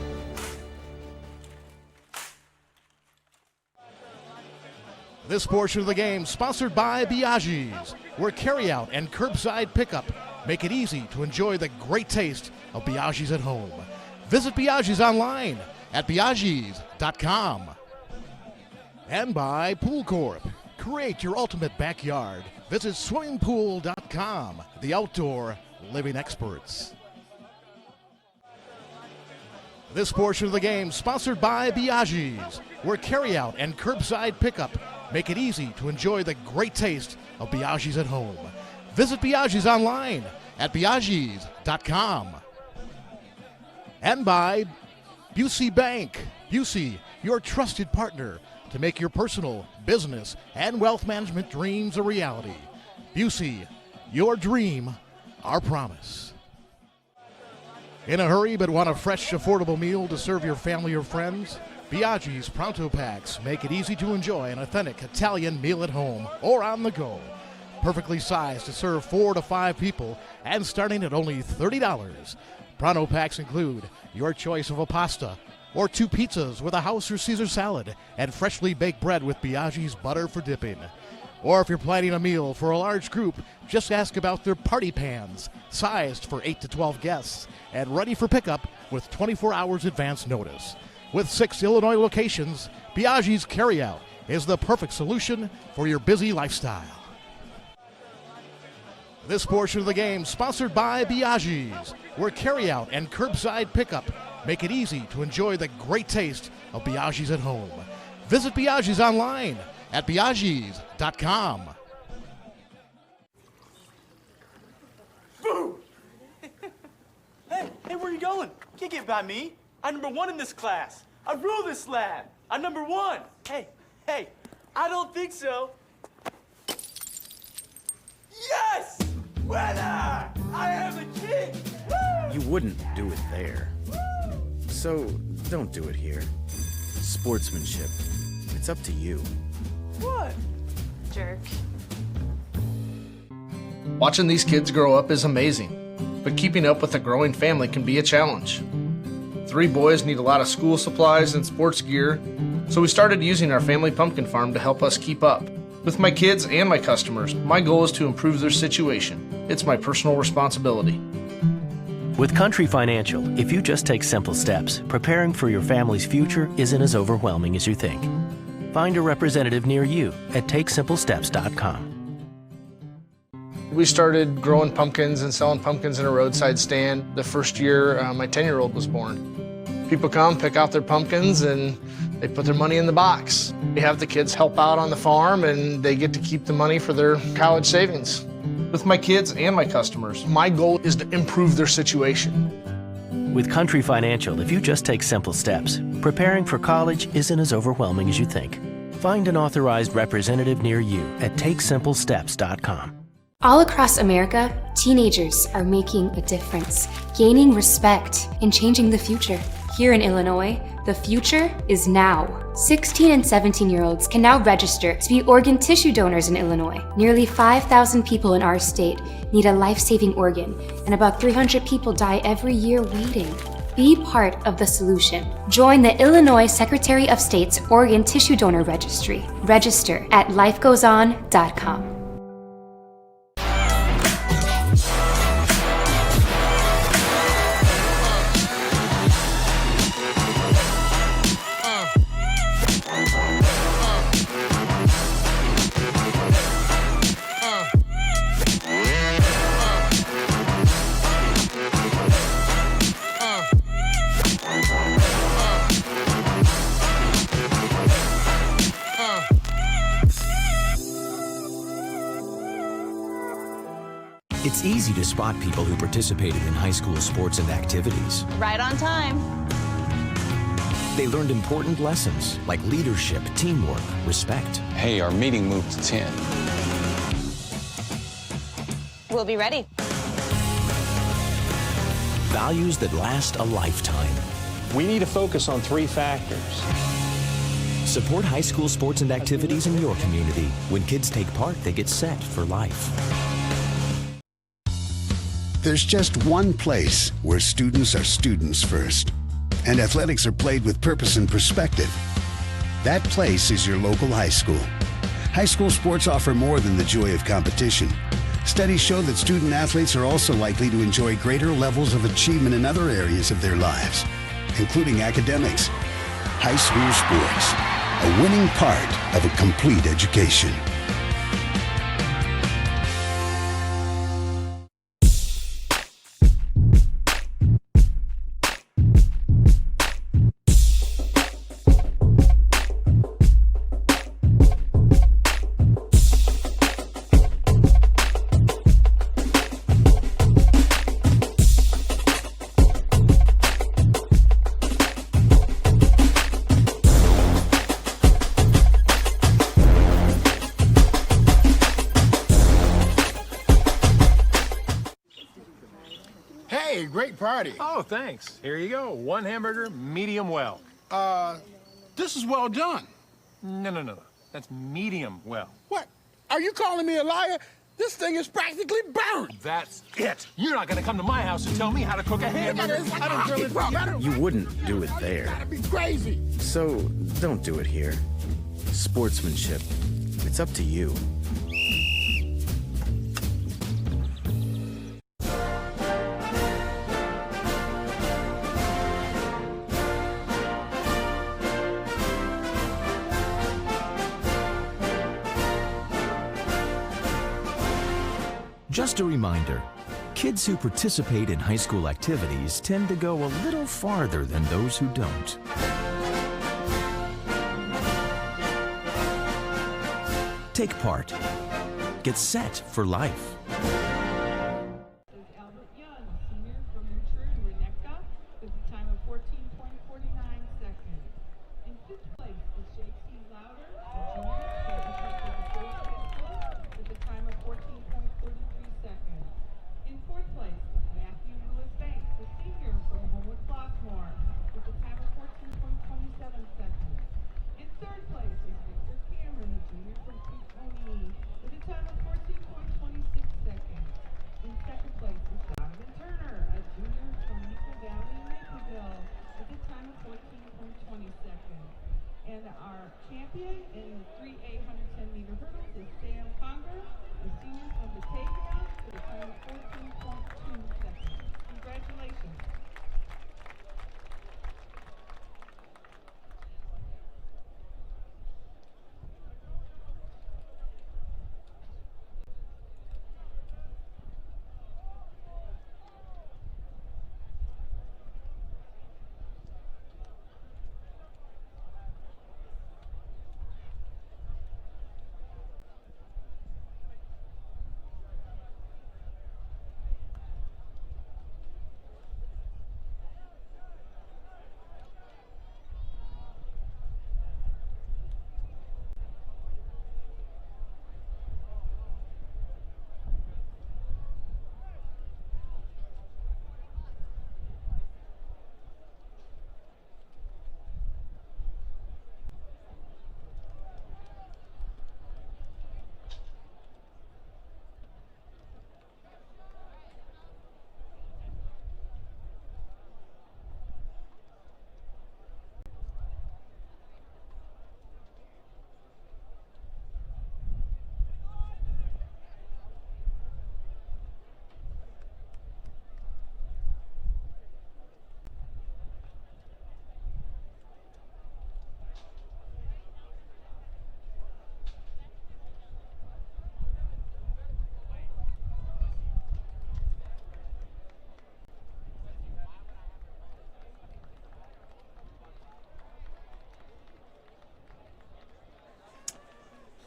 This portion of the game sponsored by Biaggi's, where carryout and curbside pickup make it easy to enjoy the great taste of Biaggi's at home. Visit Biaggi's online at biaggis.com. And by Pool Corp. Create your ultimate backyard. Visit swimmingpool.com, the outdoor living experts. This portion of the game sponsored by Biaggi's, where carryout and curbside pickup make it easy to enjoy the great taste of Biaggi's at home. Visit Biaggi's online at biaggis.com. And by Busey Bank. Busey, your trusted partner to make your personal, business, and wealth management dreams a reality. Busey, your dream, our promise. In a hurry but want a fresh, affordable meal to serve your family or friends? Biaggi's Pronto Packs make it easy to enjoy an authentic Italian meal at home or on the go. Perfectly sized to serve 4 to 5 people and starting at only $30. Pronto Packs include your choice of a pasta, or 2 pizzas with a house or Caesar salad and freshly baked bread with Biaggi's butter for dipping. Or if you're planning a meal for a large group, just ask about their party pans, sized for 8 to 12 guests and ready for pickup with 24 hours advance notice. With 6 Illinois locations, Biaggi's Carryout is the perfect solution for your busy lifestyle. This portion of the game sponsored by Biaggi's, where carryout and curbside pickup make it easy to enjoy the great taste of Biaggi's at home. Visit Biaggi's online at biaggis.com. Boo! Hey, where you going? Can't get by me. I'm number 1 in this class. I rule this lab. I'm number 1. Hey, I don't think so. Yes! Winner! I am the king! Woo! You wouldn't do it there. So don't do it here. Sportsmanship. It's up to you. What? Jerk. Watching these kids grow up is amazing, but keeping up with a growing family can be a challenge. 3 boys need a lot of school supplies and sports gear, so we started using our family pumpkin farm to help us keep up. With my kids and my customers, my goal is to improve their situation. It's my personal responsibility. With Country Financial, if you just take simple steps, preparing for your family's future isn't as overwhelming as you think. Find a representative near you at takesimplesteps.com. We started growing pumpkins and selling pumpkins in a roadside stand the first year my 10-year-old was born. People come, pick out their pumpkins, and they put their money in the box. We have the kids help out on the farm, and they get to keep the money for their college savings. With my kids and my customers, my goal is to improve their situation. With Country Financial, if you just take simple steps, preparing for college isn't as overwhelming as you think. Find an authorized representative near you at takesimplesteps.com. All across America, teenagers are making a difference, gaining respect, and changing the future. Here in Illinois, the future is now. 16 and 17-year-olds can now register to be organ tissue donors in Illinois. Nearly 5,000 people in our state need a life-saving organ, and about 300 people die every year waiting. Be part of the solution. Join the Illinois Secretary of State's Organ Tissue Donor Registry. Register at lifegoeson.com. It's easy to spot people who participated in high school sports and activities. Right on time. They learned important lessons like leadership, teamwork, respect. Hey, our meeting moved to 10. We'll be ready. Values that last a lifetime. We need to focus on 3 factors. Support high school sports and activities in your community. When kids take part, they get set for life. There's just one place where students are students first, and athletics are played with purpose and perspective. That place is your local high school. High school sports offer more than the joy of competition. Studies show that student athletes are also likely to enjoy greater levels of achievement in other areas of their lives, including academics. High school sports, a winning part of a complete education. Hey, great party. Oh, thanks. Here you go. 1 hamburger, medium well. This is well done. No. That's medium well. What? Are you calling me a liar? This thing is practically burned. That's it. You're not gonna come to my house and tell me how to cook a hamburger. You wouldn't do it there. That'd be crazy. So don't do it here. Sportsmanship. It's up to you. Just a reminder, kids who participate in high school activities tend to go a little farther than those who don't. Take part. Get set for life.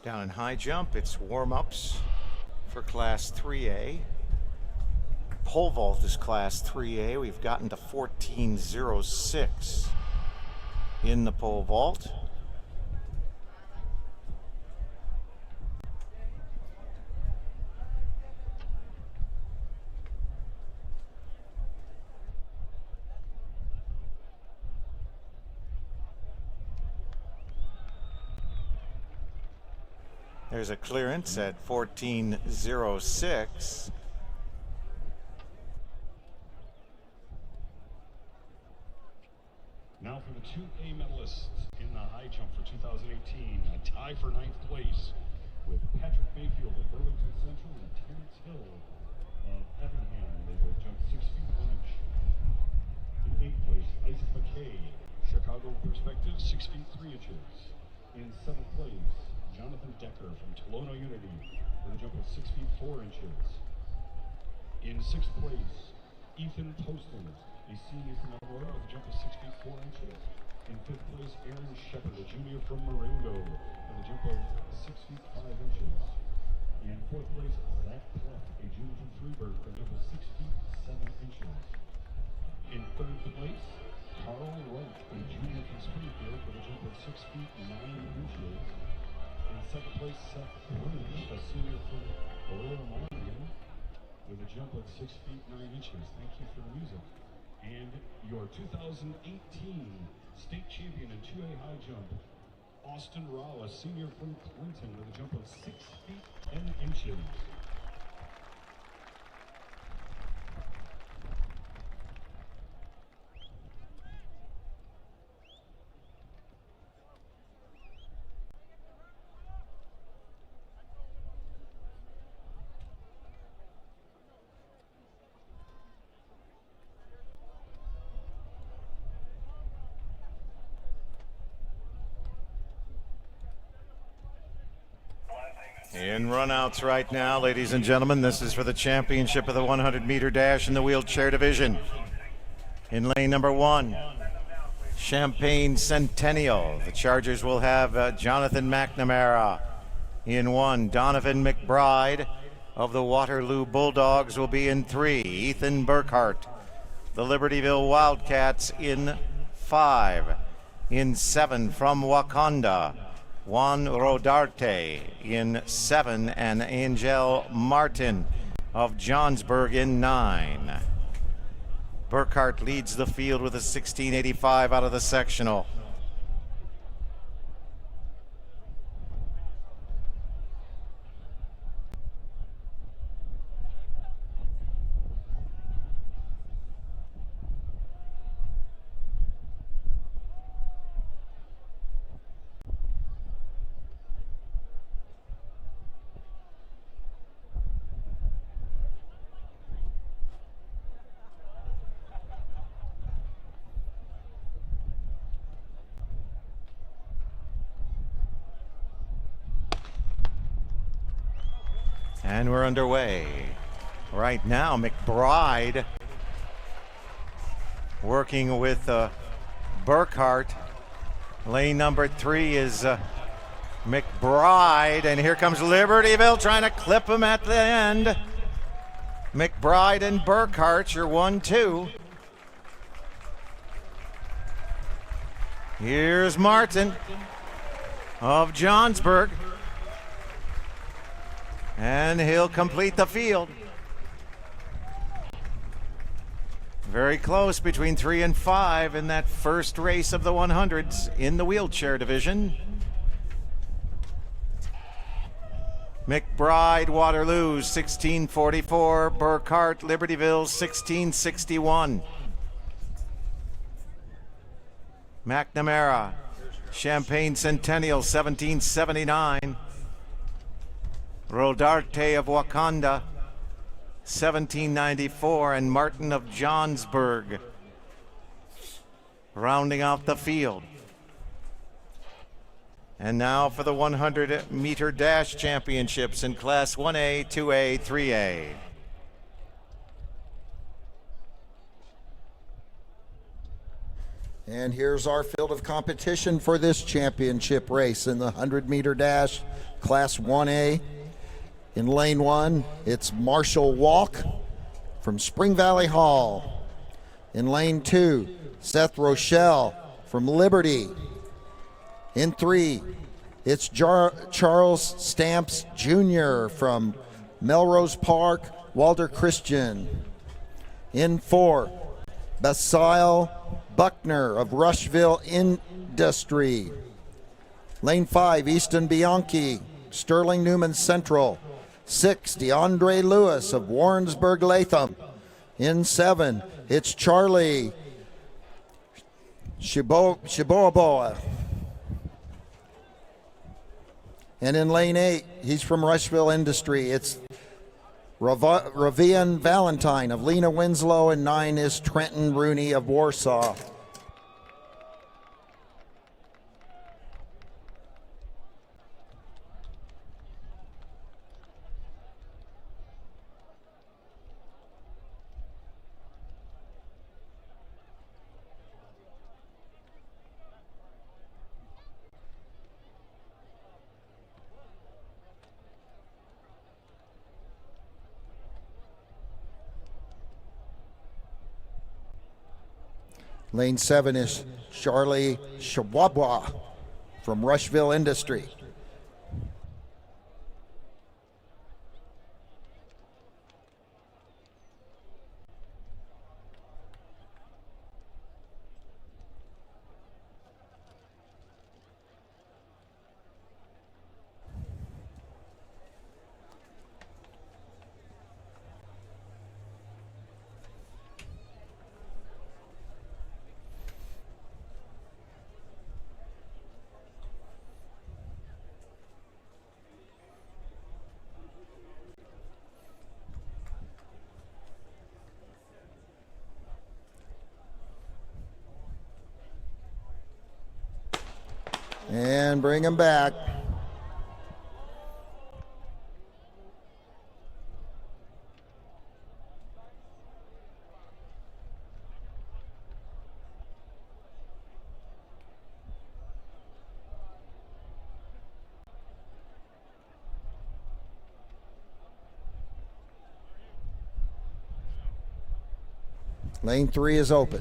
Down in high jump, it's warm-ups for Class 3A. Pole vault is Class 3A. We've gotten to 14.06 in the pole vault. There's a clearance at 14.06. Now for the 2A medalists in the high jump for 2018, a tie for 9th place with Patrick Mayfield of Burlington Central and Terrence Hill of Effingham. They both jumped 6 feet 1 inch. In 8th place, Isaac McKay, Chicago Perspective, 6 feet 3 inches. In 7th place, Jonathan Decker from Tolono Unity with a jump of 6 feet 4 inches. In 6th place, Ethan Poston, a senior from Aurora with a jump of 6 feet 4 inches. In 5th place, Aaron Shepard, a junior from Marengo with a jump of 6 feet 5 inches. In 4th place, Zach Pluff, a junior from Freeburg with a jump of 6 feet 7 inches. In 3rd place, Carl Wright, a junior from Springfield with a jump of 6 feet 9 inches. In 2nd place, Seth Bruce, a senior from Aurora Marion, with a jump of 6 feet 9 inches. Thank you for the music. And your 2018 state champion in 2A high jump, Austin Rao, a senior from Clinton, with a jump of 6 feet 10 inches. In runouts right now, ladies and gentlemen, this is for the championship of the 100-meter dash in the wheelchair division. In lane number 1, Champaign Centennial. The Chargers will have Jonathan McNamara in 1. Donovan McBride of the Waterloo Bulldogs will be in 3. Ethan Burkhart, the Libertyville Wildcats, in 5. In 7, from Wakanda, Juan Rodarte in 7, and Angel Martin of Johnsburg in 9. Burkhart leads the field with a 16.85 out of the sectional. And we're underway. Right now, McBride working with Burkhart. Lane number 3 is McBride, and here comes Libertyville trying to clip him at the end. McBride and Burkhart, your 1-2. Here's Martin of Johnsburg. And he'll complete the field. Very close between 3 and 5 in that first race of the 100s in the wheelchair division. McBride, Waterloo, 16:44. Burkhart, Libertyville, 16:61. McNamara, Champaign Centennial, 17:79. Rodarte of Wakanda, 17:94, and Martin of Johnsburg rounding out the field. And now for the 100-meter dash championships in Class 1A, 2A, 3A. And here's our field of competition for this championship race in the 100-meter dash Class 1A. In lane 1, it's Marshall Walk from Spring Valley Hall. In lane 2, Seth Rochelle from Liberty. In 3, it's Charles Stamps Jr. from Melrose Park, Walter Christian. In 4, Basil Buckner of Rushville Industry. Lane 5, Easton Bianchi, Sterling Newman Central. 6, DeAndre Lewis of Warrensburg Latham. In 7, it's Charlie Shiboaboa. And in lane 8, he's from Rushville Industry. It's Ravian Valentine of Lena Winslow, and 9 is Trenton Rooney of Warsaw. Lane 7 is Charlie Shawabwa from Rushville Industry. And bring him back. Lane 3 is open.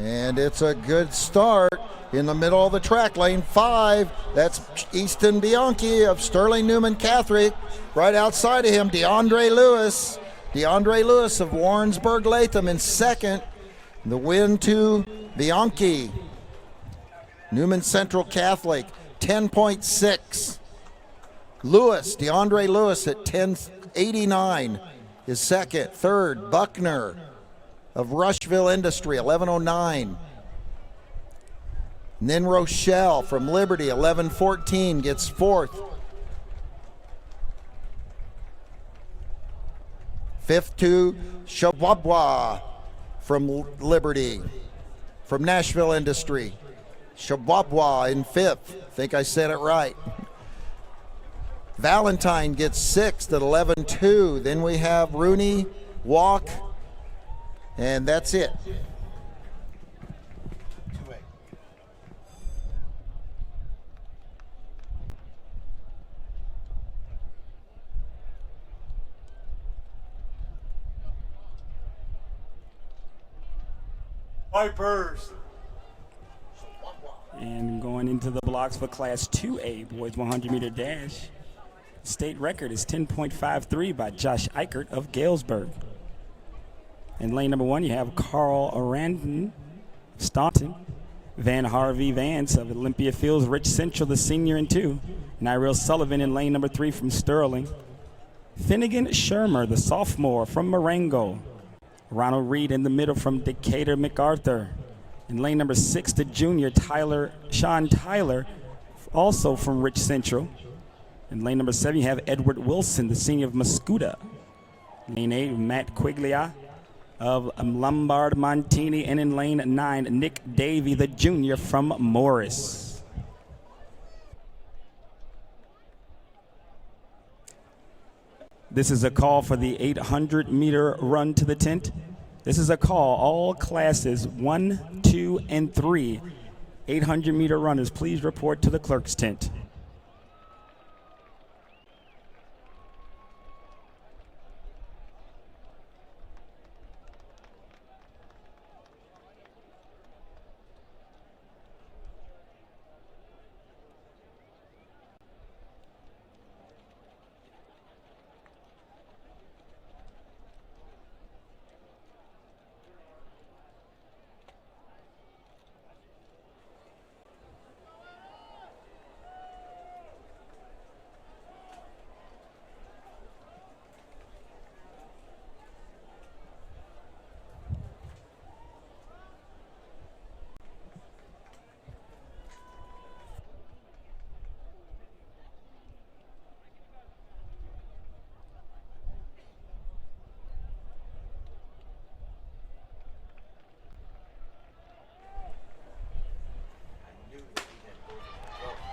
And it's a good start in the middle of the track. Lane 5, that's Easton Bianchi of Sterling Newman Catholic. Right outside of him, DeAndre Lewis. DeAndre Lewis of Warrensburg Latham in second. The win to Bianchi. Newman Central Catholic, 10.6. Lewis, DeAndre Lewis at 10.89 is second. Third, Buckner of Rushville Industry, 11.09. And then Rochelle from Liberty, 11.14, gets fourth. Fifth to Shawabwa from Liberty, from Nashville Industry. Shawabwa in fifth. I think I said it right. Valentine gets sixth at 11.2. Then we have Rooney, Walk, and that's it. Vipers. And going into the blocks for Class 2A, boys 100-meter dash. State record is 10.53 by Josh Eichert of Galesburg. In lane number 1, you have Carl Arandon, Staunton. Van Harvey Vance of Olympia Fields, Rich Central, the senior in 2. Nyril Sullivan in lane number 3 from Sterling. Finnegan Shermer, the sophomore from Marengo. Ronald Reed in the middle from Decatur MacArthur. In lane number 6, the junior Sean Tyler, also from Rich Central. In lane number 7, you have Edward Wilson, the senior of Mascoutah. Lane 8, Matt Quiglia of Lombard Montini. And in lane 9, Nick Davey, the junior from Morris. This is a call for the 800-meter run to the tent. This is a call. All classes 1, 2, and 3, 800-meter runners, please report to the clerk's tent.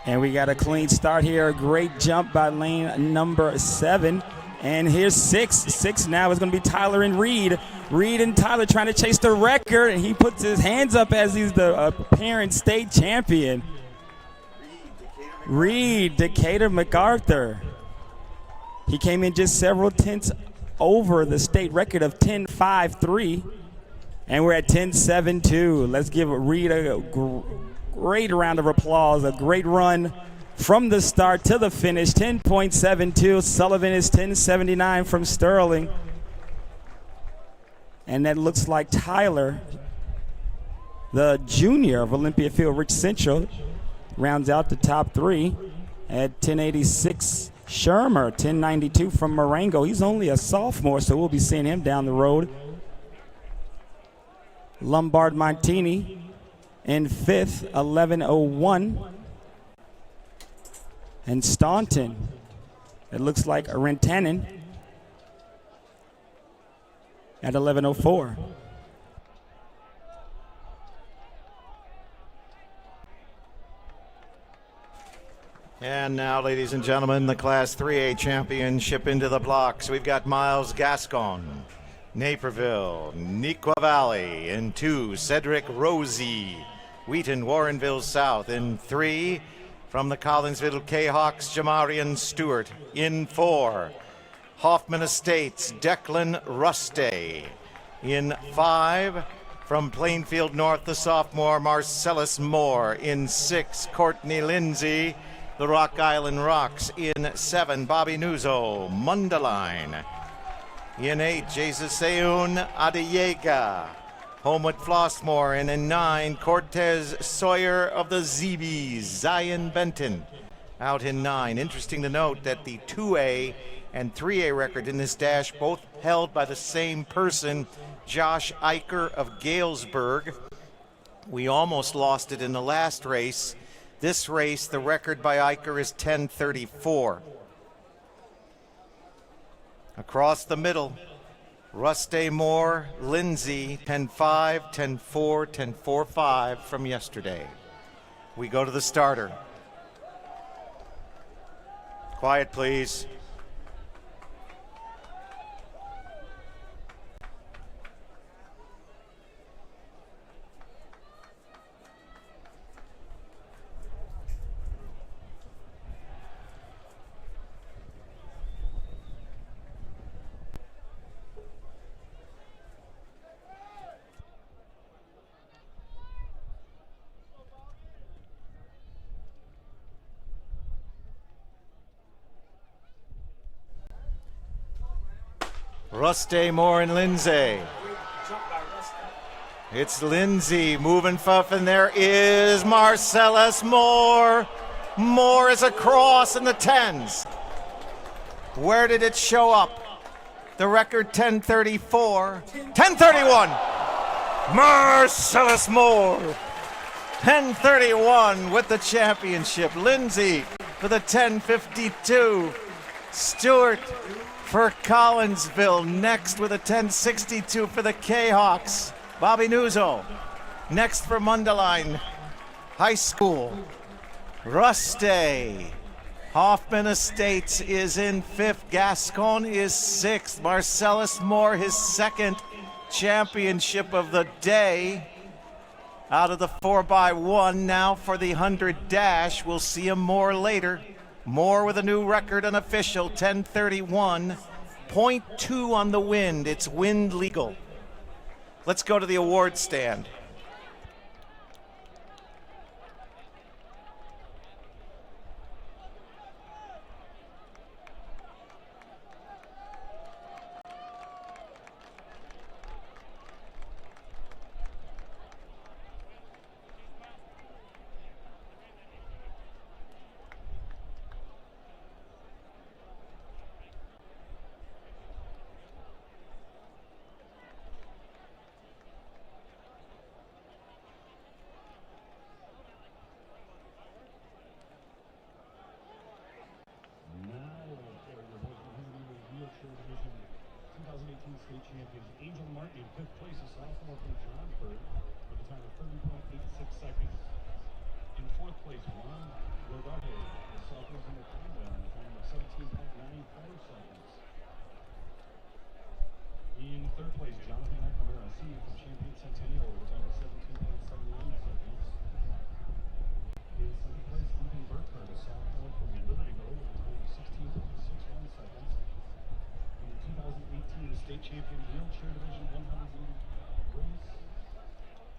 And we got a clean start here. A great jump by lane number 7. And here's 6. 6 now is going to be Tyler and Reed. Reed and Tyler trying to chase the record. And he puts his hands up as he's the apparent state champion. Reed, Decatur MacArthur. He came in just several tenths over the state record of 10.53. And we're at 10.72. Let's give Reed a great round of applause. A great run from the start to the finish. 10.72. Sullivan is 10.79 from Sterling. And that looks like Tyler, the junior of Olympia Field Rich Central, rounds out the top 3 at 10.86. Shermer, 10.92 from Marengo. He's only a sophomore, so we'll be seeing him down the road. Lombard Montini in 5th, 11.01. And Staunton, it looks like Rentanen at 11.04. And now, ladies and gentlemen, the Class 3A championship into the blocks. We've got Miles Gascon, Naperville, Neuqua Valley in 2, Cedric Rosie, Wheaton, Warrenville South in 3, from the Collinsville K-Hawks, Jamarian Stewart in 4, Hoffman Estates, Declan Ruste in 5, from Plainfield North, the sophomore Marcellus Moore in 6, Courtney Lindsay, the Rock Island Rocks in 7, Bobby Nuzzo, Mundaline in 8, Jesus Seun Adeyega, Homewood Flossmoor, and in 9, Cortez Sawyer of the ZBs, Zion Benton out in 9. Interesting to note that the 2A and 3A record in this dash both held by the same person, Josh Eicher of Galesburg. We almost lost it in the last race. This race, the record by Eicher is 10:34. Across the middle, Ruste Moore, Lindsay, 10.5, 10.4, 10.45 from yesterday. We go to the starter. Quiet, please. Ruste, Moore, and Lindsay. It's Lindsay moving fuff, and there is Marcellus Moore. Moore is across in the 10s. Where did it show up? The record 10:34. 10:31. Marcellus Moore. 10:31 with the championship. Lindsay for the 10:52. Stewart for Collinsville next with a 10:62 for the K-Hawks. Bobby Nuzzo next for Mundelein High School. Ruste. Hoffman Estates is in 5th. Gascon is 6th. Marcellus Moore, his 2nd championship of the day. Out of the 4x1 now for the 100 dash. We'll see him more later. Moore with a new record unofficial, 10:31. 0.2 on the wind. It's wind legal. Let's go to the award stand. State champions Angel Martin in 5th place, a sophomore from Johnsburg, with a time of 30.86 seconds. In 4th place, Juan Rodaje, a sophomore from Conwell, with a time of 17.94 seconds. In 3rd place, Jonathan McNamara, senior from Champion Centennial, with a time of 17.79 seconds. In 2nd place, Ethan Burkhardt, a sophomore from Libertyville, with a time of 16.61 seconds. 2018 state champion wheelchair division 100 race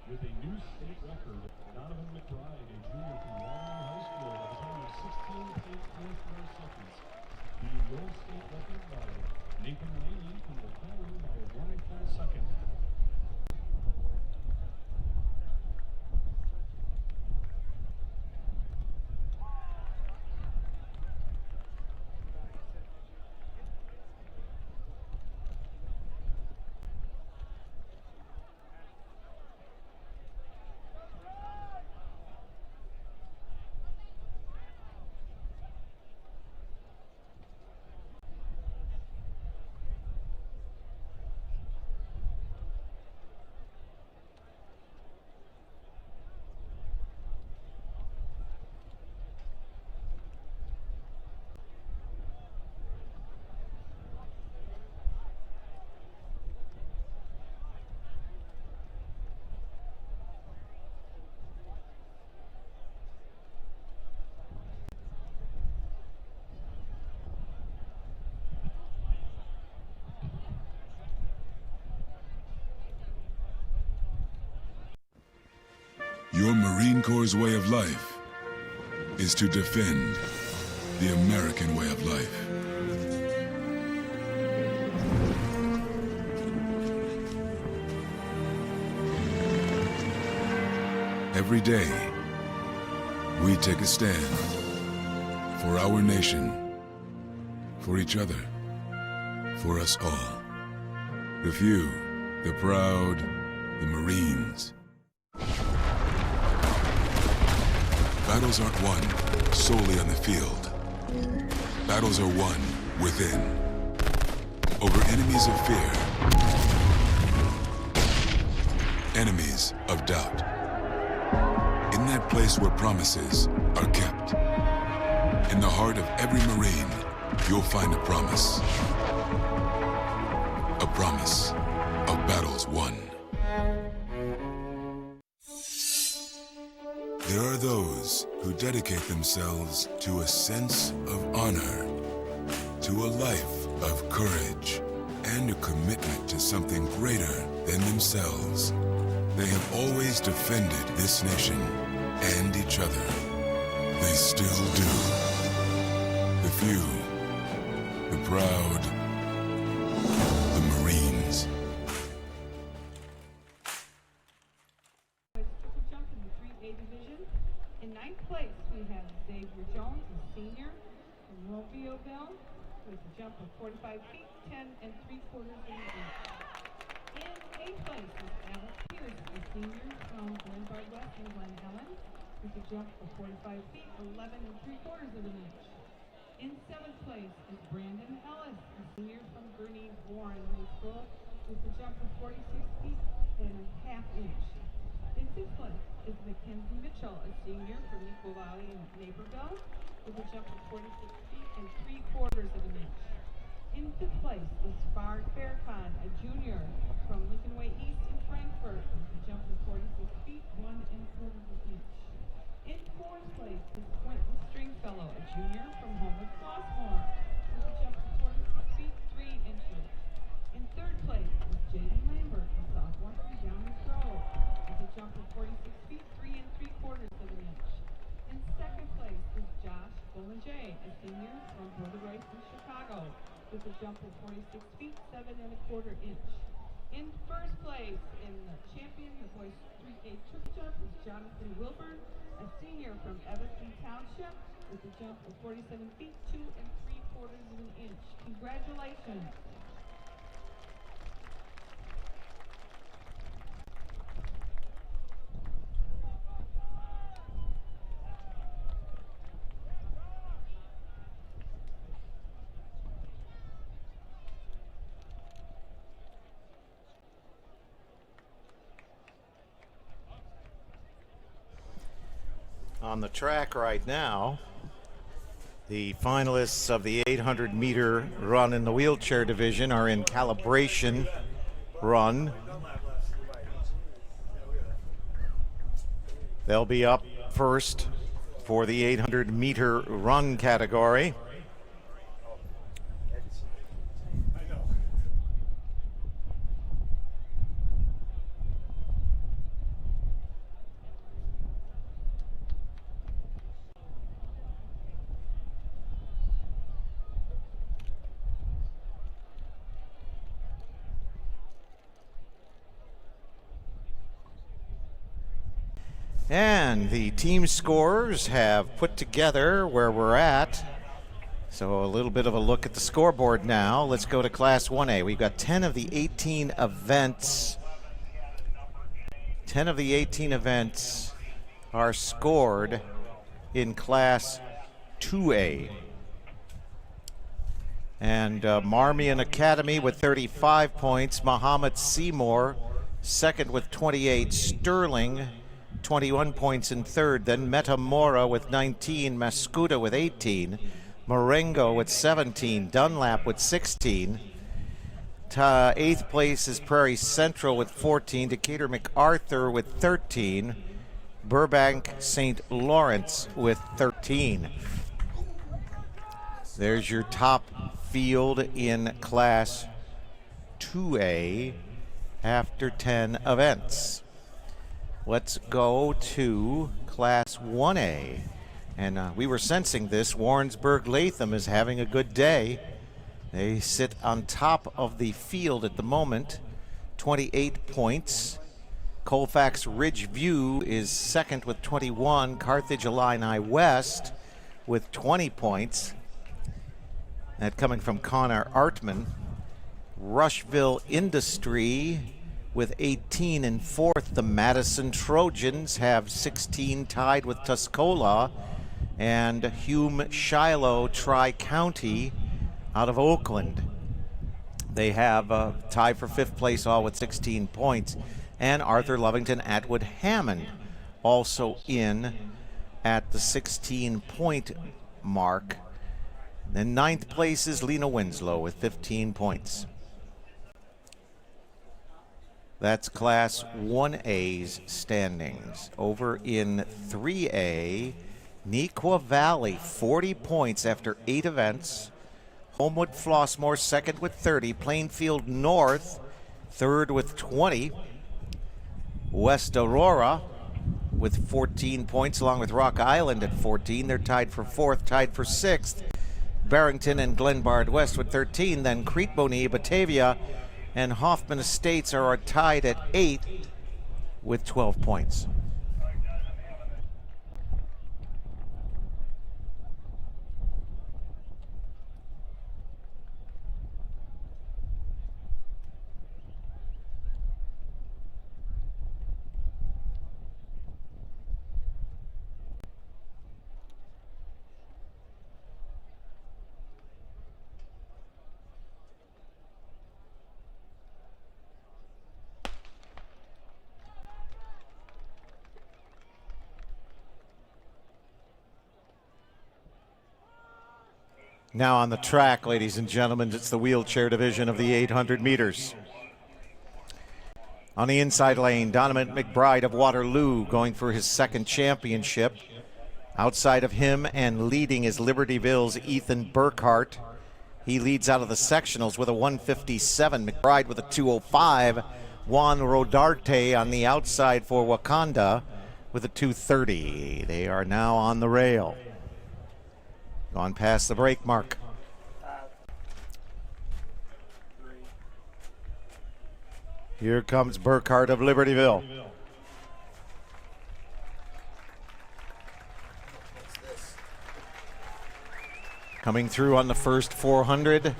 with a new state record. Donovan McBride, a junior from Waterloo High School, with a time of 16.44 seconds. Beating the old state record by Nathan Laney from Waterloo by 1 full second. Your Marine Corps' way of life is to defend the American way of life. Every day, we take a stand for our nation, for each other, for us all. The few, the proud, the Marines. Battles aren't won solely on the field. Battles are won within, over enemies of fear, enemies of doubt. In that place where promises are kept, in the heart of every Marine, you'll find a promise. A promise of battles won. There are those who dedicate themselves to a sense of honor, to a life of courage, and a commitment to something greater than themselves. They have always defended this nation and each other. They still do. The few, the proud, the Marines. In 9th place, we have Xavier Jones, a senior from Romeoville. with a jump of 45 feet, 10 3/4 inches. In 8th place is Alex Pierce, a senior from Glenbard West and Glen Helen, with a jump of 45 feet, 11 3/4 inches. In 7th place is Brandon Ellis, a senior from Gurney Warren High School, with a jump of 46 feet and a half inch. In 6th place is Mackenzie Mitchell, a senior from Equal Valley in Naperville, with a jump of 46 feet and 3/4 inches. In 5th place is Far Faircon, a junior from Lincoln Way East in Frankfurt, with a jump of 46 feet, 1 1/4 inch. In 4th place is Quentin Stringfellow, a junior from Homewood Flossmoor, with a jump of 46 feet, 3 inches. In 3rd place is Jaden Lambert, a sophomore from Downers Grove, with a jump of 46 feet, 3 3/4 inches. In 2nd place is Josh Bollinger, a senior from Brother Rice in Chicago, with a jump of 46 feet, 7 1/4 inch. In 1st place in the champion, the boys 3A triple jump, is Jonathan Wilburn, a senior from Evanston Township, with a jump of 47 feet, 2 3/4 inches. Congratulations. On the track right now, the finalists of the 800-meter run in the wheelchair division are in calibration run. They'll be up first for the 800-meter run category. And the team scorers have put together where we're at. So a little bit of a look at the scoreboard now. Let's go to Class 1A. We've got 10 of the 18 events. 10 of the 18 events are scored in Class 2A. And Marmion Academy with 35 points. Muhammad Seymour second with 28. Sterling 21 points in third. Then Metamora with 19. Mascuda with 18. Marengo with 17. Dunlap with 16. Eighth place is Prairie Central with 14. Decatur MacArthur with 13. Burbank St. Lawrence with 13. There's your top field in Class 2A after 10 events. Let's go to Class 1A. And we were sensing this. Warrensburg Latham is having a good day. They sit on top of the field at the moment, 28 points. Colfax Ridgeview is second with 21. Carthage Illini West with 20 points. That coming from Connor Artman. Rushville Industry with 18 in fourth. The Madison Trojans have 16, tied with Tuscola. And Hume Shiloh Tri-County out of Oakland. They have a tie for fifth place, all with 16 points. And Arthur Lovington Atwood Hammond also in at the 16-point mark. Then ninth place is Lena Winslow with 15 points. That's Class 1A's standings. Over in 3A, Neuqua Valley, 40 points after 8 events. Homewood Flossmoor, second with 30. Plainfield North, third with 20. West Aurora with 14 points, along with Rock Island at 14. They're tied for fourth, tied for sixth. Barrington and Glenbard West with 13. Then Crete Bonny, Batavia, and Hoffman Estates are tied at 8 with 12 points. Now on the track, ladies and gentlemen, it's the wheelchair division of the 800 meters. On the inside lane, Donovan McBride of Waterloo going for his second championship. Outside of him and leading is Libertyville's Ethan Burkhart. He leads out of the sectionals with a 157. McBride with a 205. Juan Rodarte on the outside for Wakanda with a 230. They are now on the rail. Gone past the break mark. Here comes Burkhart of Libertyville. Coming through on the first 400.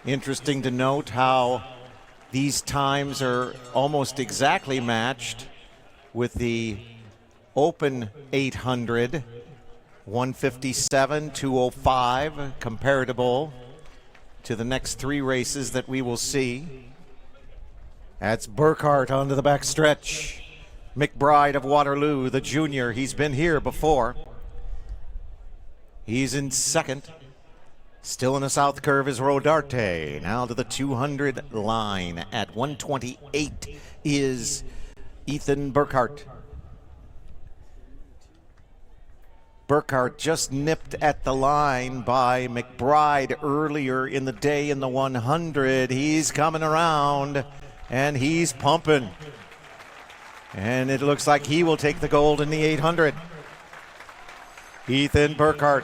Interesting to note how these times are almost exactly matched with the open 800. 157, 205, comparable to the next three races that we will see. That's Burkhart onto the back stretch. McBride of Waterloo, the junior, he's been here before. He's in second. Still in the south curve is Rodarte. Now to the 200 line at 128 is Ethan Burkhart. Burkhart just nipped at the line by McBride earlier in the day in the 100. He's coming around and he's pumping. And it looks like he will take the gold in the 800. Ethan Burkhart.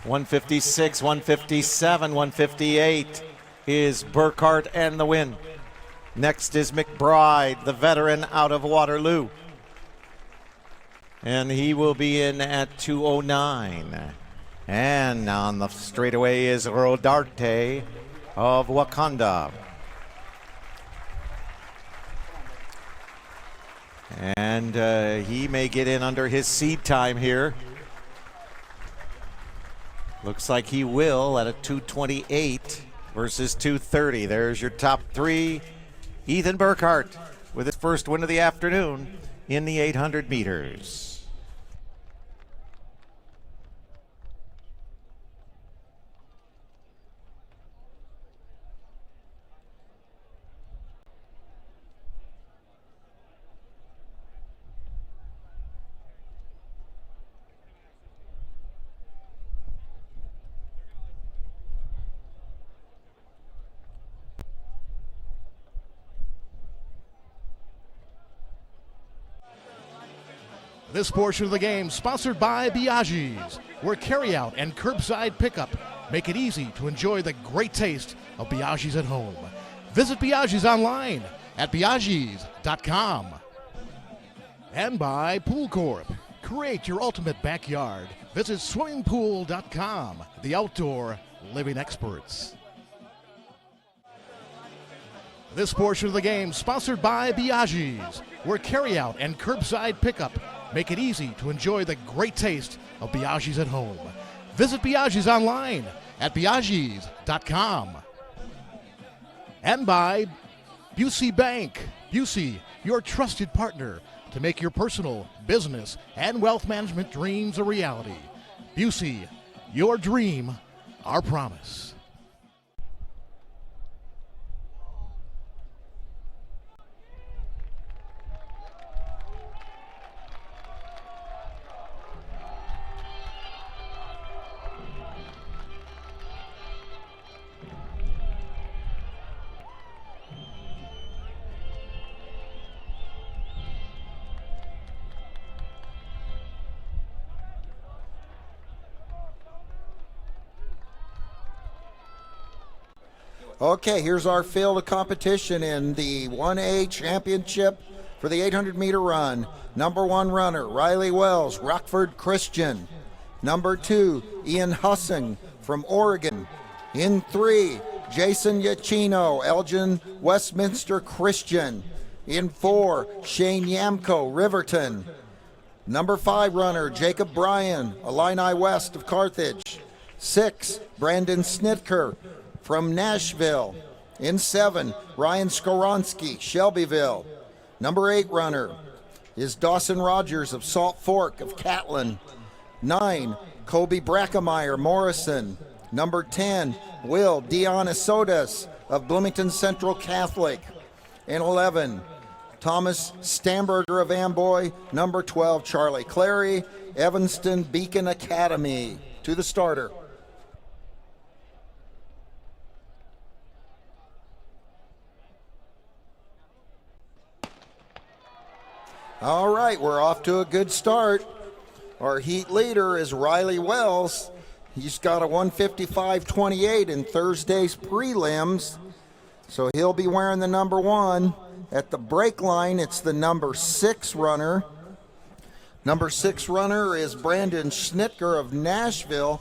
156, 157, 158 is Burkhart and the win. Next is McBride, the veteran out of Waterloo. And he will be in at 209. And on the straightaway is Rodarte of Wakanda. And he may get in under his seed time here. Looks like he will at a 228 versus 230. There's your top three. Ethan Burkhart with his first win of the afternoon in the 800 meters. This portion of the game sponsored by Biaggi's, where carryout and curbside pickup make it easy to enjoy the great taste of Biaggi's at home. Visit Biaggi's online at biaggis.com. And by Pool Corp. Create your ultimate backyard. Visit swimmingpool.com, the outdoor living experts. This portion of the game sponsored by Biaggi's, where carryout and curbside pickup make it easy to enjoy the great taste of Biaggi's at home. Visit Biaggi's online at biaggis.com. And by Busey Bank. Busey, your trusted partner to make your personal, business, and wealth management dreams a reality. Busey, your dream, our promise. Okay, here's our field of competition in the 1A championship for the 800 meter run. Number 1 runner, Riley Wells, Rockford Christian. Number 2, Ian Hussing from Oregon. In 3, Jason Yachino, Elgin Westminster Christian. In 4, Shane Yamko, Riverton. Number 5 runner, Jacob Bryan, Illini West of Carthage. 6, Brandon Snitker from Nashville. In 7, Ryan Skoronsky, Shelbyville. Number 8 runner is Dawson Rogers of Salt Fork of Catlin. 9, Kobe Brackemeyer Morrison. Number 10, Will Dionysotis of Bloomington Central Catholic. And 11, Thomas Stamberger of Amboy. Number 12, Charlie Clary, Evanston Beacon Academy. To the starter. All right, we're off to a good start. Our heat leader is Riley Wells. He's got a 155.28 in Thursday's prelims, so he'll be wearing the number 1. At the break line, it's the number 6 runner. Number 6 runner is Brandon Schnittger of Nashville.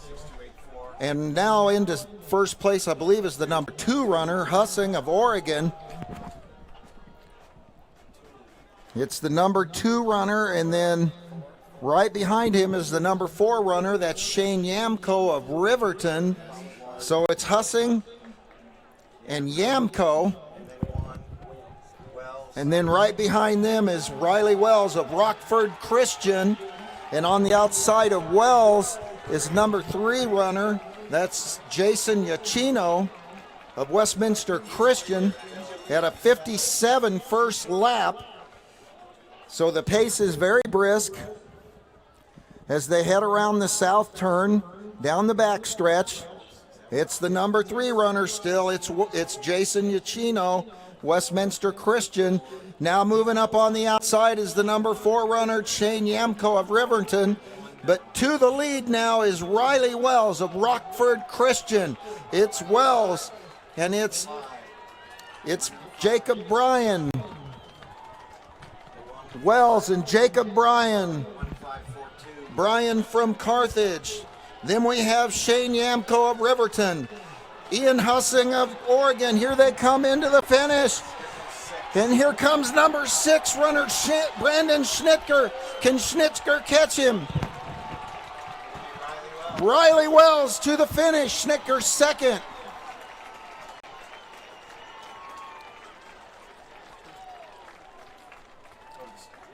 And now into first place, I believe, is the number 2 runner, Hussing of Oregon. It's the number 2 runner, and then right behind him is the number 4 runner. That's Shane Yamko of Riverton. So it's Hussing and Yamko. And then right behind them is Riley Wells of Rockford Christian. And on the outside of Wells is number 3 runner. That's Jason Yachino of Westminster Christian. Had a 57 first lap. So the pace is very brisk as they head around the south turn, down the backstretch. It's the number 3 runner still. It's Jason Yachino, Westminster Christian. Now moving up on the outside is the number 4 runner, Shane Yamko of Riverton. But to the lead now is Riley Wells of Rockford Christian. It's Wells, and it's Jacob Bryan. Wells and Jacob Bryan. Bryan from Carthage. Then we have Shane Yamko of Riverton. Ian Hussing of Oregon. Here they come into the finish. And here comes number 6 runner, Brandon Schnittger. Can Schnittger catch him? Riley Wells to the finish. Schnittger second.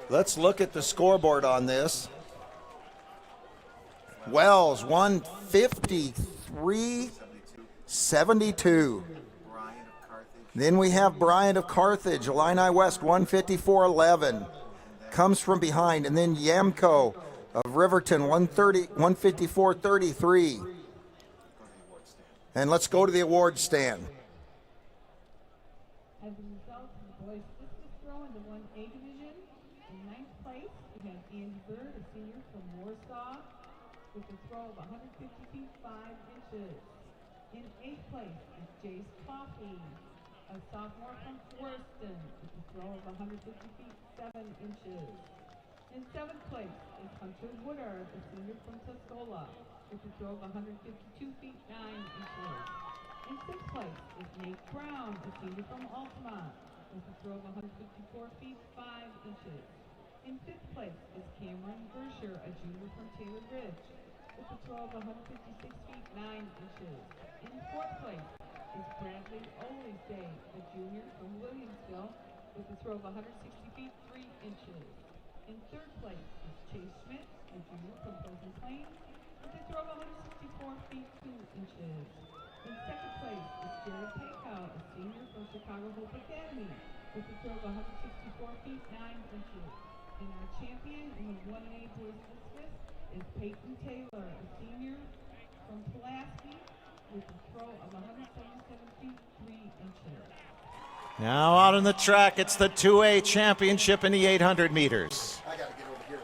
Let's look at the scoreboard on this. Wells, 153.72. Then we have Bryant of Carthage, Illini West, 154.11. Comes from behind. And then Yamko of Riverton, 154.33. And let's go to the award stand. As a result of the boys' distance throw in the 1A division, in 9th place, we have Andy Bird, a senior from Warsaw, with a throw of 150 feet 5 inches. In 8th place is Jace Coffey, a sophomore from Forston, with a throw of 150 feet 7 inches. In 7th place is Hunter Woodard, a senior from Tuscola, with a throw of 152 feet 9 inches. In 6th place is Nate Brown, a senior from Altamont, with a throw of 154 feet 5 inches. In 5th place is Cameron Gersher, a junior from Taylor Ridge, with a throw of 156 feet 9 inches. In 4th place is Bradley Olise, a junior from Williamsville, with a throw of 160 feet 3 inches. In 3rd place is Chase Schmidt, a junior from Pleasant Plains, with a throw of 164 feet 2 inches. In 2nd place is Jared Takeout, a senior from Chicago Hope Academy, with a throw of 164 feet 9 inches. And our champion in the 1A boys discus is Peyton Taylor, a senior from Pulaski, with a throw of 177 feet 3 inches. Now out on the track, it's the 2A championship in the 800 meters. I gotta get over here.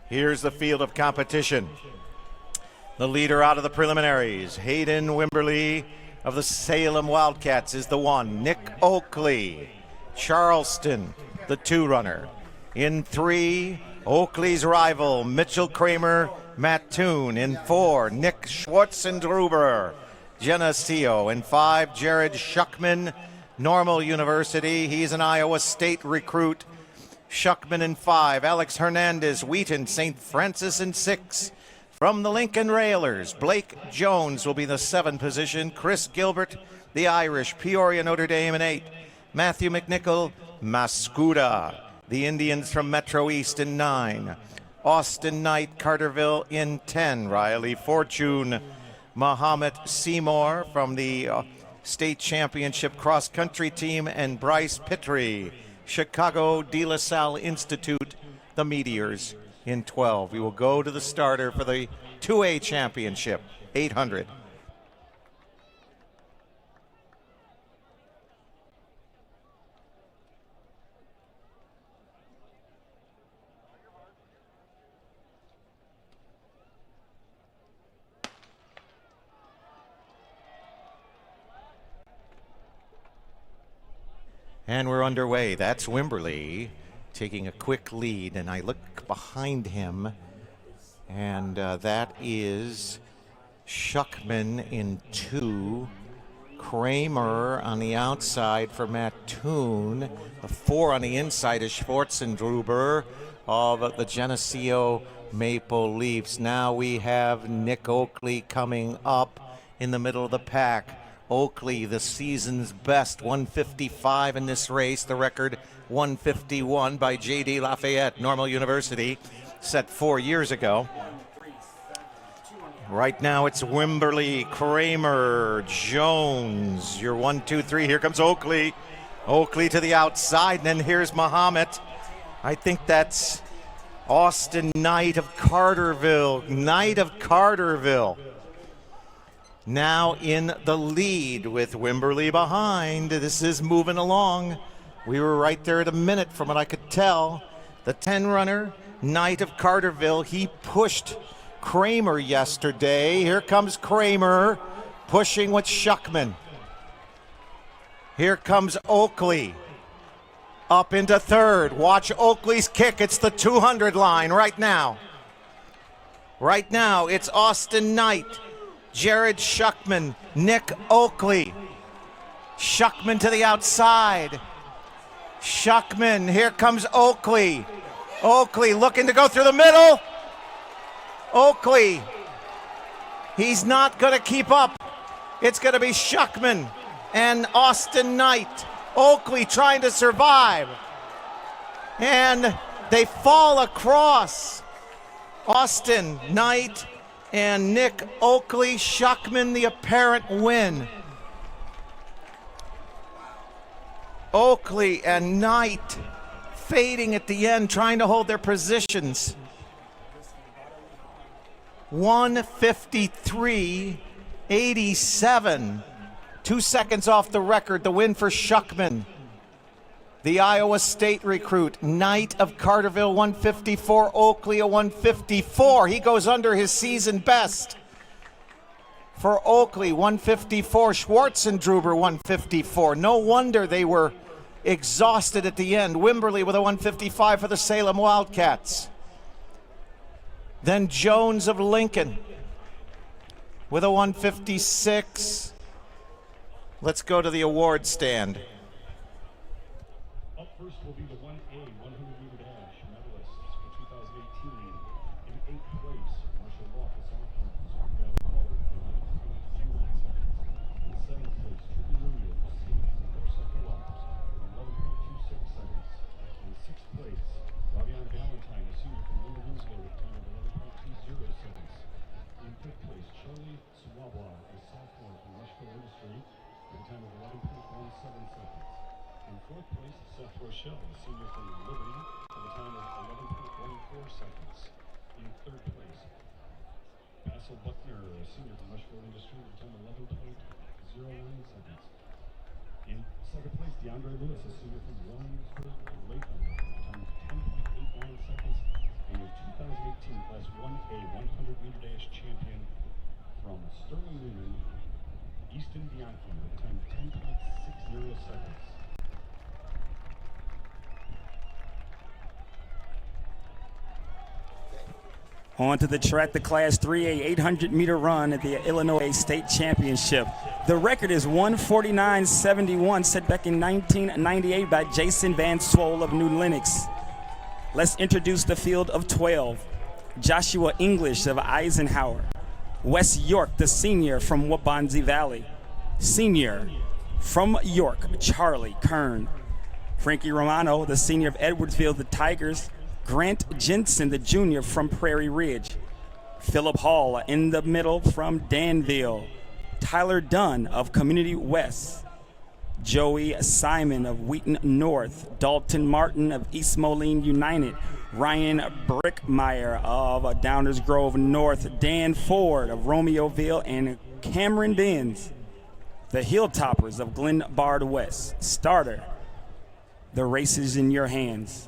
Here's the field of competition. The leader out of the preliminaries, Hayden Wimberly of the Salem Wildcats, is the 1. Nick Oakley, Charleston, the 2 runner. In 3, Oakley's rival, Mitchell Kramer, Mattoon. In 4, Nick Schwartzendruber, Geneseo. In 5, Jared Schuckman, Normal University. He's an Iowa State recruit. Schuckman in 5, Alex Hernandez, Wheaton, St. Francis in 6. From the Lincoln Railers, Blake Jones will be the 7 position. Chris Gilbert, the Irish, Peoria, Notre Dame in 8. Matthew McNichol, Mascuda. The Indians from Metro East in 9. Austin Knight, Carterville in 10. Riley Fortune, Muhammad Seymour from the state championship cross-country team, and Bryce Pittry, Chicago De La Salle Institute, the Meteors in 12. We will go to the starter for the 2A championship, 800. And we're underway. That's Wimberly taking a quick lead, and I look behind him, and that is Schuckman in 2. Kramer on the outside for Mattoon. The 4 on the inside is Schwarzendruber of the Geneseo Maple Leafs. Now we have Nick Oakley coming up in the middle of the pack. Oakley, the season's best, 155 in this race. The record 151 by J.D. Lafayette, Normal University, set 4 years ago. Right now it's Wimberly, Kramer, Jones. Your 1, 2, 3. Here comes Oakley. Oakley to the outside, and then here's Muhammad. I think that's Austin Knight of Carterville. Knight of Carterville. Now in the lead with Wimberly behind. This is moving along. We were right there at a minute from what I could tell. The 10 runner, Knight of Carterville, he pushed Kramer yesterday. Here comes Kramer pushing with Schuckman. Here comes Oakley up into 3rd. Watch Oakley's kick. It's the 200 line right now. Right now it's Austin Knight, Jared Schuckman, Nick Oakley. Schuckman to the outside. Schuckman, here comes Oakley. Oakley looking to go through the middle. Oakley, he's not going to keep up. It's going to be Schuckman and Austin Knight. Oakley trying to survive. And they fall across. Austin Knight and Nick Oakley. Schuckman the apparent win. Oakley and Knight fading at the end, trying to hold their positions. 1:53.87. 2 seconds off the record. The win for Schuckman, the Iowa State recruit. Knight of Carterville, 1:54. Oakley, a 1:54. He goes under his season best. For Oakley, 1:54. Schwarzendruber, 1:54. No wonder they were exhausted at the end. Wimberly with a 1:55 for the Salem Wildcats. Then Jones of Lincoln with a 1:56. Let's go to the award stand. Up first will be the 1A 100-meter dash medalists for 2018. In 8th place, Marshall Walk, a sophomore from Spring Valley College, 11.29 seconds. In 7th place, Trippy Williams, from Corsica Lofts, with 11.26 seconds. In 6th place, Ravion Valentine, a senior from Little Winslow, with a time of 11.20 seconds. In 5th place, Charlie Swabla, a sophomore from Rushville Industry, with a time of 11.17 seconds. In 4th place, Seth Rochelle, a senior from Liberty, with a time of 11.14 seconds. In 3rd place, Basil Buckner, a senior from Rushville Industry, with a time of 11.09 seconds. In 2nd place, DeAndre Lewis, a senior from Williamsburg, Latham, with a time of 10.89 seconds. And your 2018 Class 1A 100-meter dash champion from Sterling Newman, Easton Bianchi, with a time of 10.60 seconds. On to the track, the Class 3A 800-meter run at the Illinois State Championship. The record is 1:49.71, set back in 1998 by Jason Van Swole of New Lenox. Let's introduce the field of 12. Joshua English of Eisenhower. Wes York, the senior from Waubonsie Valley. Senior From York, Charlie Kern. Frankie Romano, the senior of Edwardsville, the Tigers. Grant Jensen, the junior from Prairie Ridge. Phillip Hall in the middle from Danville. Tyler Dunn of Community West. Joey Simon of Wheaton North. Dalton Martin of East Moline United. Ryan Brickmeyer of Downers Grove North. Dan Ford of Romeoville, and Cameron Benz, the Hilltoppers of Glen Bard West. Starter, the race is in your hands.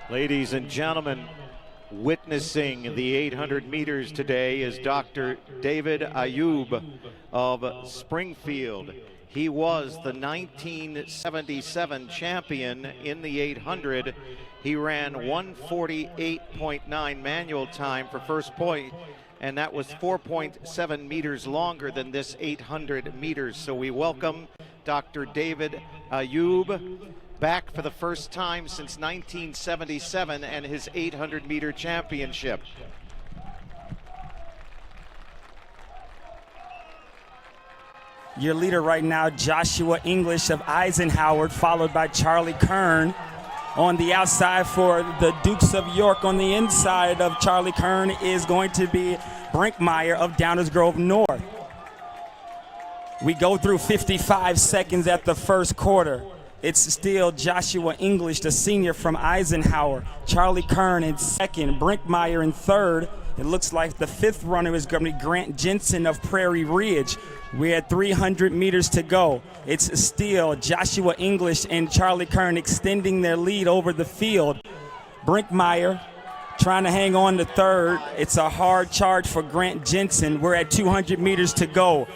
Ladies and gentlemen, witnessing the 800 meters today is Dr. David Ayub of Springfield. He was the 1977 champion in the 800. He ran 1:48.9 manual time for first point, and that was 4.7 meters longer than this 800 meters. So we welcome Dr. David Ayub back for the first time since 1977 and his 800-meter championship. Your leader right now, Joshua English of Eisenhower, followed by Charlie Kern. On the outside for the Dukes of York, on the inside of Charlie Kern is going to be Brinkmeyer of Downers Grove North. We go through 55 seconds at the first quarter. It's still Joshua English, the senior from Eisenhower. Charlie Kern in second, Brinkmeyer in third. It looks like the fifth runner is going to be Grant Jensen of Prairie Ridge. We're at 300 meters to go. It's still Joshua English and Charlie Kern extending their lead over the field. Brinkmeyer trying to hang on to third. It's a hard charge for Grant Jensen. We're at 200 meters to go.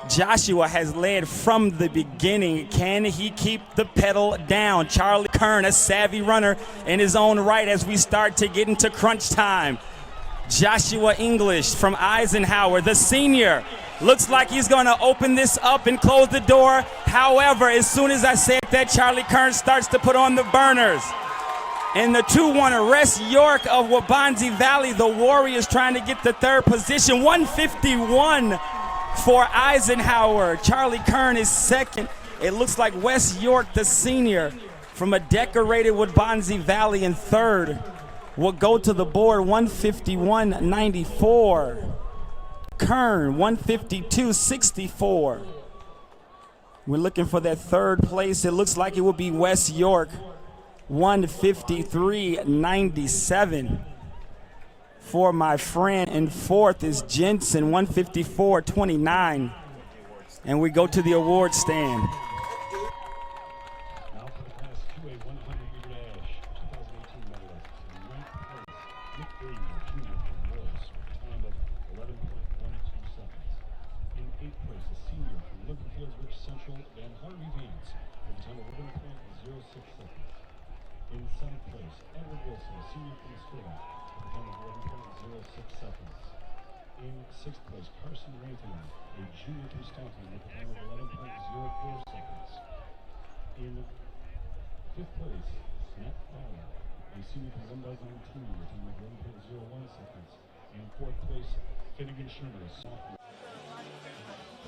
Joshua has led from the beginning. Can he keep the pedal down? Charlie Kern, a savvy runner in his own right as we start to get into crunch time. Joshua English from Eisenhower, the senior, looks like he's going to open this up and close the door. However, as soon as I said that, Charlie Kern starts to put on the burners. And the 2-1 Arrest York of Wabanzi Valley, the Warriors trying to get the third position. 151 for Eisenhower. Charlie Kern is second. It looks like West York, the senior from a decorated Wabanzi Valley, in third. Will go to the board 151.94. Kern 152.64. We're looking for that third place. It looks like it will be West York 153.97. For my friend, and fourth is Jensen 154.29. And we go to the award stand.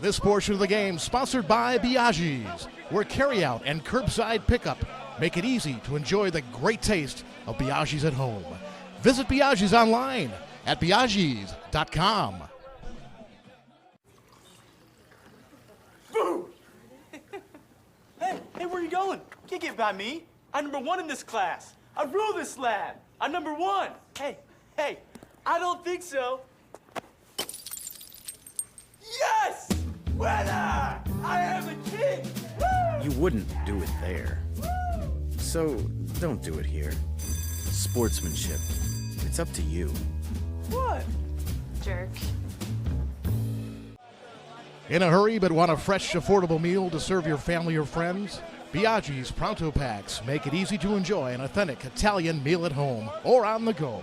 This portion of the game sponsored by Biaggi's, where carryout and curbside pickup make it easy to enjoy the great taste of Biaggi's at home. Visit Biaggi's online at biaggis.com. Boo! Hey, where you going? Can't get by me. I'm number one in this class. I rule this lab. I'm number one. Hey, I don't think so. Yes! Winner! I am a king! Woo! You wouldn't do it there. So don't do it here. Sportsmanship. It's up to you. What? Jerk. In a hurry but want a fresh, affordable meal to serve your family or friends? Biaggi's Pronto Packs make it easy to enjoy an authentic Italian meal at home or on the go.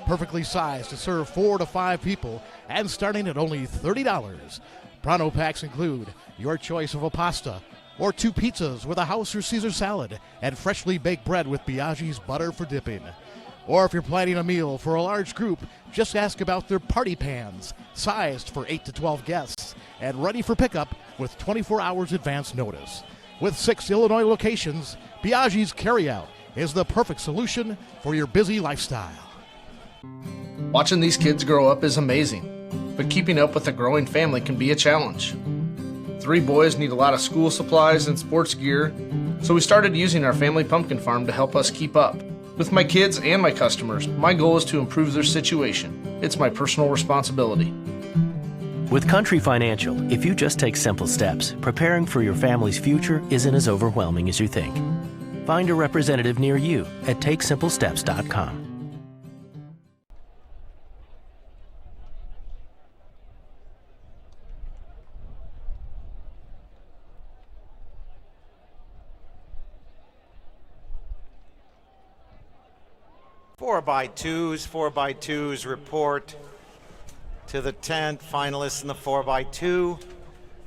Perfectly sized to serve 4 to 5 people and starting at only $30. Pronto Packs include your choice of a pasta, or 2 pizzas with a house or Caesar salad and freshly baked bread with Biaggi's butter for dipping. Or if you're planning a meal for a large group, just ask about their party pans, sized for 8 to 12 guests, and ready for pickup with 24 hours advance notice. With 6 Illinois locations, Biaggi's Carryout is the perfect solution for your busy lifestyle. Watching these kids grow up is amazing, but keeping up with a growing family can be a challenge. 3 boys need a lot of school supplies and sports gear, so we started using our family pumpkin farm to help us keep up. With my kids and my customers, my goal is to improve their situation. It's my personal responsibility. With Country Financial, if you just take simple steps, preparing for your family's future isn't as overwhelming as you think. Find a representative near you at takesimplesteps.com. Four by twos report to the 10th finalists in the 4x2.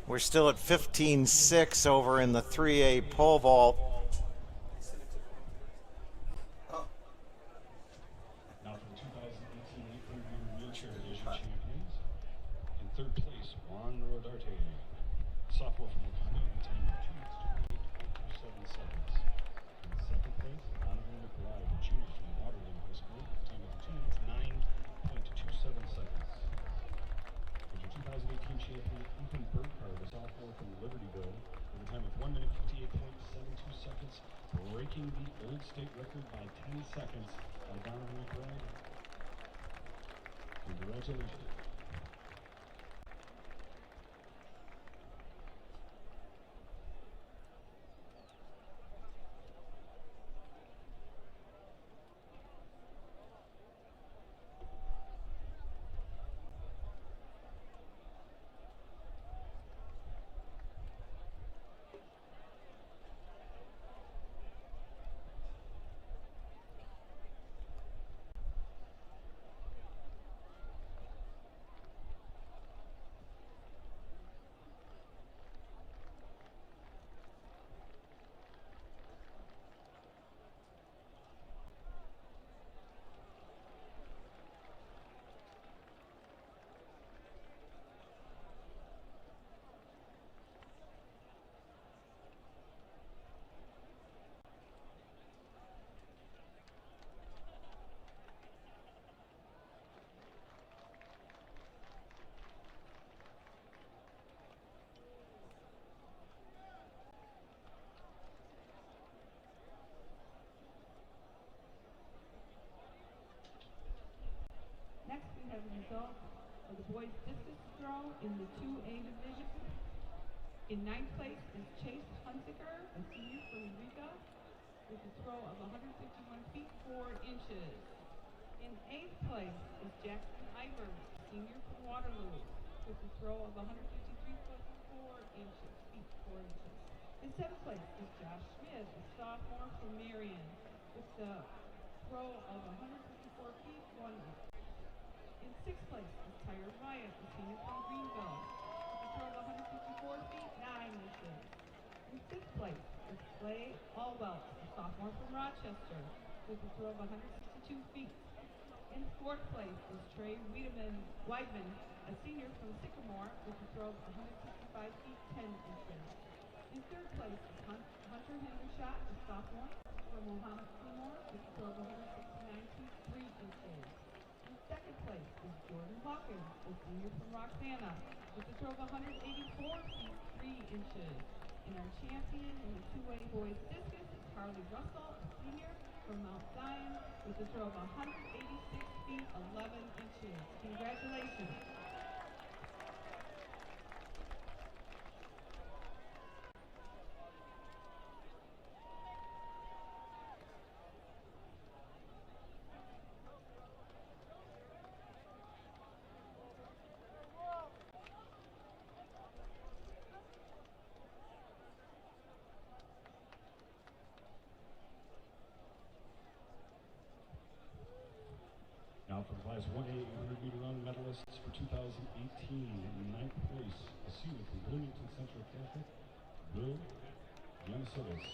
We're still at 15-6 over in the 3A pole vault. Now for the 2018 wheelchair division champions. In third place, Juan Rodarte, sophomore from Wakanda, in a time of 2:28.27 seconds. In second place, honorary Nikolai, a junior from Waterloo High School, a time of 2:09.27 seconds. For the 2018 champion, Ethan Burkhardt, a sophomore from Libertyville, with a time of 1:58.72 seconds, breaking the old state record by 10 seconds by Donovan McBride. Congratulations. Next, we have the results of the boys discus throw in the 2A division. In 9th place is Chase Hunziker, a senior from Riga, with a throw of 151 feet 4 inches. In 8th place is Jackson Iver, a senior from Waterloo, with a throw of 153 feet 4 inches. In 7th place is Josh Smith, a sophomore from Marion, with a throw of 154 feet 1 inch. In 6th place is Tyler Wyatt, a senior from Greenville, with a throw of 154 feet 9 inches. In 5th place is Clay Allwell, a sophomore from Rochester, with a throw of 162 feet. In 4th place is Trey Weidman, a senior from Sycamore, with a throw of 165 feet 10 inches. In 3rd place is Hunter Hendershot, a sophomore from Mohammed Seymour, with a throw of 169 feet 3 inches. In 2nd place is Jordan Hawkins, a senior from Roxana, with a throw of 184 feet 3 inches. And our champion in the 2A boys discus is Harley Russell, a senior from Mount Zion, with a throw of 186 feet 11 inches. Congratulations. Now for Class 1A 800-meter run medalists for 2018, in 9th place, a senior from Bloomington Central Catholic, Bill Minnesota's.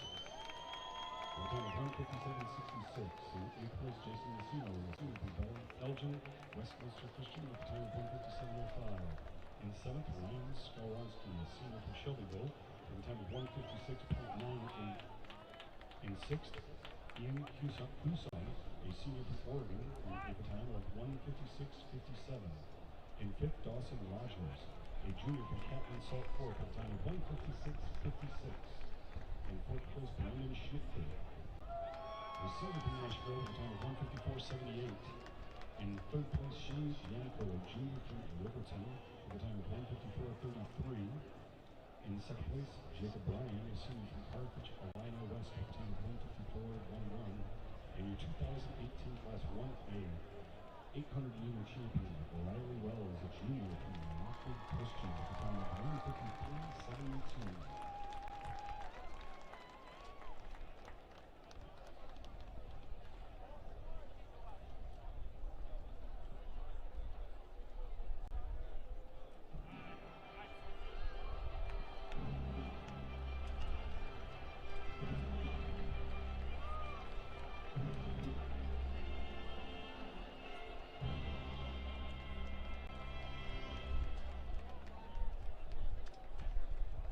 The time of 1:57.66. In 8th place, Jason Messino. Elgin, Westminster Christian, with the time of 1:57.05. In 7th, Ryan Skoronsky, a senior from Shelbyville, with the time of 1:56.98. In 6th, Ian Huson, a senior from Oregon, with a time of 1:56.57. In 5th, Dawson Rogers, a junior from Catlin Salt Fork, with a time of 1:56.56. In 4th place, Brandon Schiffler, a senior from Nashville, with a time of 1:54.78. In 3rd place, Shane Yanko, a junior from Riverton, with a time of 1:54.33. In 2nd place, Jacob Bryan, a senior from Carthage, Alina West, with a time of 1:54.11. And your 2018 Class 1A 800-meter champion, Riley Wells, a junior from Rockford Christian, with a time of 1:53.72.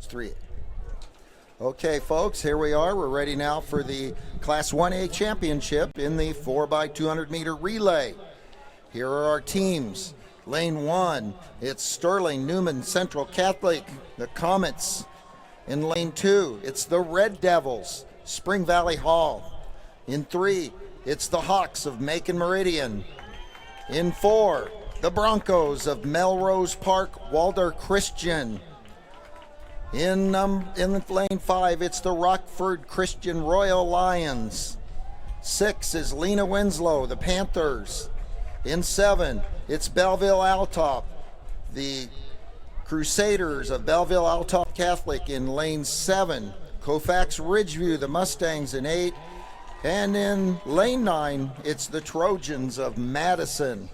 Three. Okay, folks, here we are. We're ready now for the Class 1A championship in the 4x200 meter relay. Here are our teams. Lane 1, it's Sterling Newman Central Catholic, the Comets. In lane 2, it's the Red Devils, Spring Valley Hall. In 3, it's the Hawks of Macon Meridian. In 4, the Broncos of Melrose Park Walder Christian. In lane 5, it's the Rockford Christian Royal Lions. 6 is Lena Winslow, the Panthers. In 7, it's Belleville Altop, the Crusaders of Belleville Altop Catholic. In lane 7, Colfax Ridgeview, the Mustangs in 8. And in lane 9, it's the Trojans of Madison.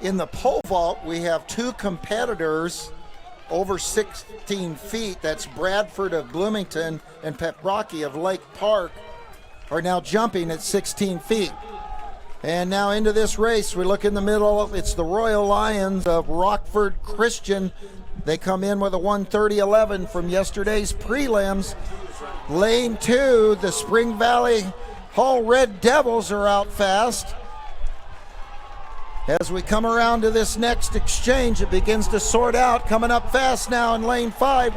In the pole vault, we have two competitors over 16 feet. That's Bradford of Bloomington and Peprocky of Lake Park are now jumping at 16 feet. And now into this race, we look in the middle. It's the Royal Lions of Rockford Christian. They come in with a 1:30.11 from yesterday's prelims. Lane 2, the Spring Valley Hall Red Devils are out fast. As we come around to this next exchange, it begins to sort out. Coming up fast now in lane 5,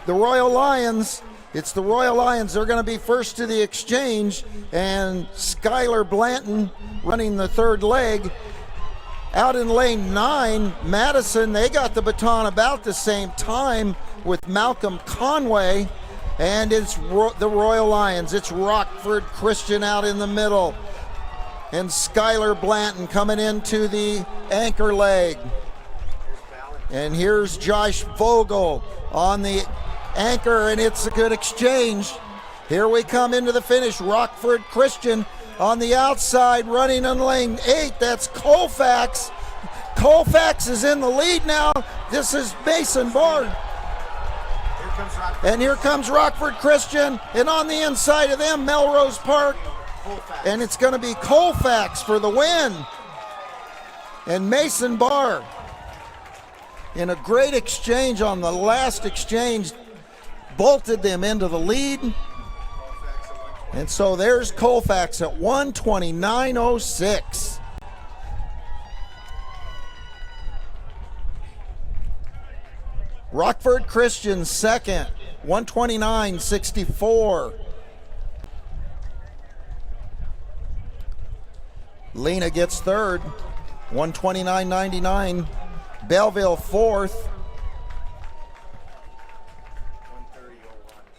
the Royal Lions. It's the Royal Lions. They're going to be first to the exchange, and Skylar Blanton running the third leg. Out in lane 9, Madison, they got the baton about the same time with Malcolm Conway, and it's the Royal Lions. It's Rockford Christian out in the middle, and Skylar Blanton coming into the anchor leg. And here's Josh Vogel on the anchor, and it's a good exchange. Here we come into the finish. Rockford Christian on the outside, running in lane 8. That's Colfax. Colfax is in the lead now. This is Mason Barr. And here comes Rockford Christian, and on the inside of them, Melrose Park. And it's going to be Colfax for the win. And Mason Barr, in a great exchange on the last exchange, bolted them into the lead. And so there's Colfax at 1:29.06. Rockford Christian second, 1:29.64. Lena gets third, 1:29.99. Belleville fourth.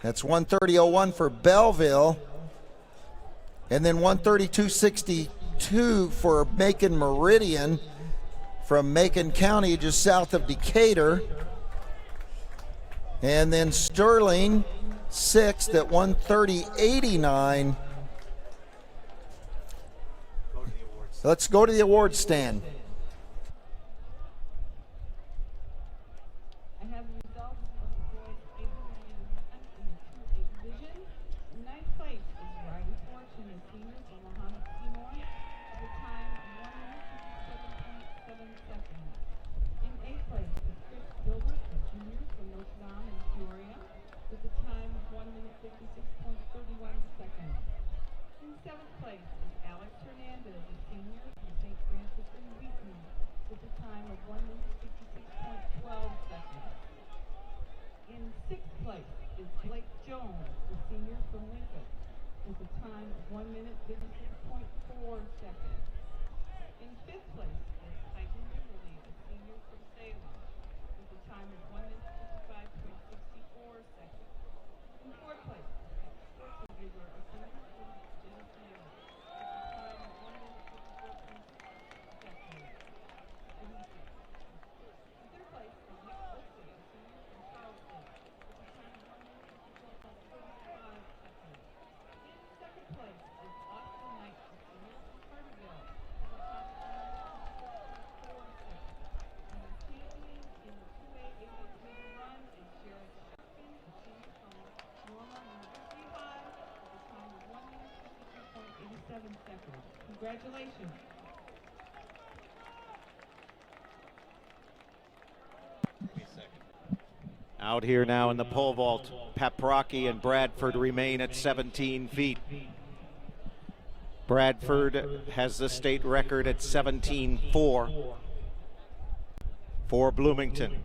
That's 1:30.01 for Belleville. And then 1:32.62 for Macon Meridian from Macon County, just south of Decatur. And then Sterling sixth at 1:30.89. Let's go to the award stand. I have the results of the boys' 800 meter event in the 2A division. In ninth place is Riley Fortune, a senior from Muhammad Seymour, at a time of 1:57.7 seconds. In eighth place is Chris Gilbert, a junior from Notre Dame in Peoria, with a time of 1:56.31 seconds. In seventh place is Alex Hernandez, a senior from St. Francis in Wheaton, with a time of 1:56.12 seconds. In sixth place is Blake Jones, a senior from Lincoln, with a time of 1:56.4 seconds. In fifth place is Titan Kimberly, a senior from Salem, with a time of 1:55.64 seconds. In fourth place is Sportsmanship, a senior from Geneseo, with a time of 1:54.6 seconds. In third place is Nick Oakley, a senior from Charleston, with a time of 1:54.45 seconds. In second place is Austin Knight, a senior from Carterville, with a time of 1:54.4 seconds. And the champion in the 2A 800 meter run is Jared Sharpton, a senior from Norma University High, with a time of 1:52.87 seconds. Congratulations. Out here now in the pole vault, Paprocki and Bradford remain at 17 feet. Bradford has the state record at 17.4 for Bloomington.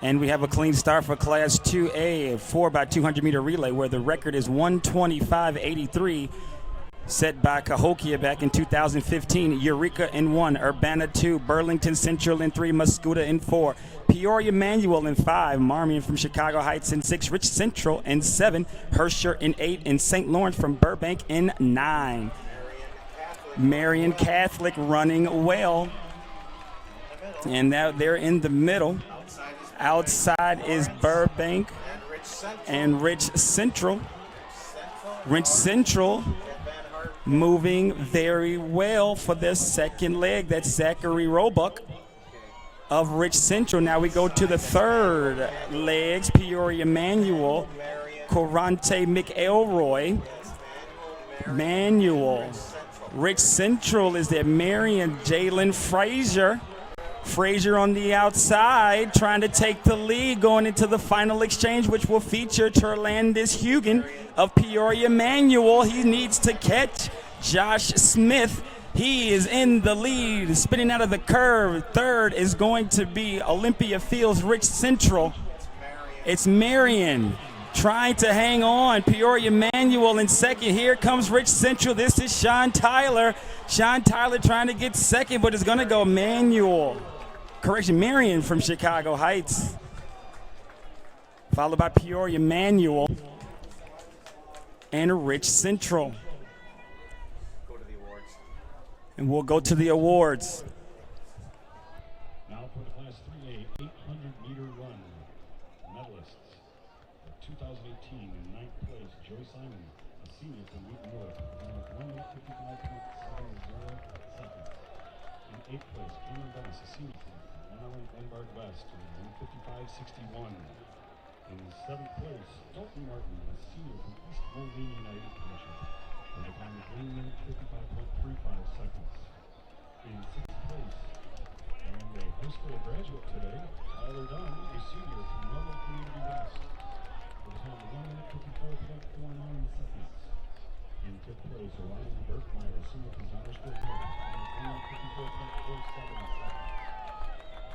And we have a clean start for Class 2A, 4x200 meter relay, where the record is 1:25.83, set by Cahokia back in 2015. Eureka in 1, Urbana 2, Burlington Central in 3, Muscuda in 4, Peoria Manual in 5, Marmion from Chicago Heights in 6, Rich Central in 7, Herscher in 8, and St. Lawrence from Burbank in 9. Marian Catholic running well. And now they're in the middle. Outside is Burbank and Rich Central. Rich Central moving very well for their second leg. That's Zachary Roebuck of Rich Central. Now we go to the third legs. Peoria Manual, Corante McElroy. Manual. Rich Central is there. Marion Jalen Frazier. Frazier on the outside trying to take the lead going into the final exchange, which will feature Terlandis Hugan of Peoria Manual. He needs to catch Josh Smith. He is in the lead, spinning out of the curve. Third is going to be Olympia Fields Rich Central. It's Marion trying to hang on. Peoria Manual in second. Here comes Rich Central. This is Sean Tyler. Sean Tyler trying to get second, but it's going to go Manual. Correction, Marion from Chicago Heights. Followed by Peoria Manual and Rich Central. And we'll go to the awards. Now for the Class 3A 800-meter run. Medalists of 2018 in 9th place, Joe Simon, a senior from Newton North, with 1 minute 55.70 seconds. In 8th place, Cameron Dennis, a senior from Maryland Glenbard West, with 155.61. In 7th place, Dalton Martin, a senior from East Moline United Township, with a time of 1 minute 55.35 seconds. In 6th place, and a high school graduate today, Tyler Dunn, a senior from Northern Community West, with a time of 1 minute 54.49 seconds. In 5th place, Orion Berkmeyer, a senior from Donnersville Hill, with a time of 1 minute 54.47 seconds.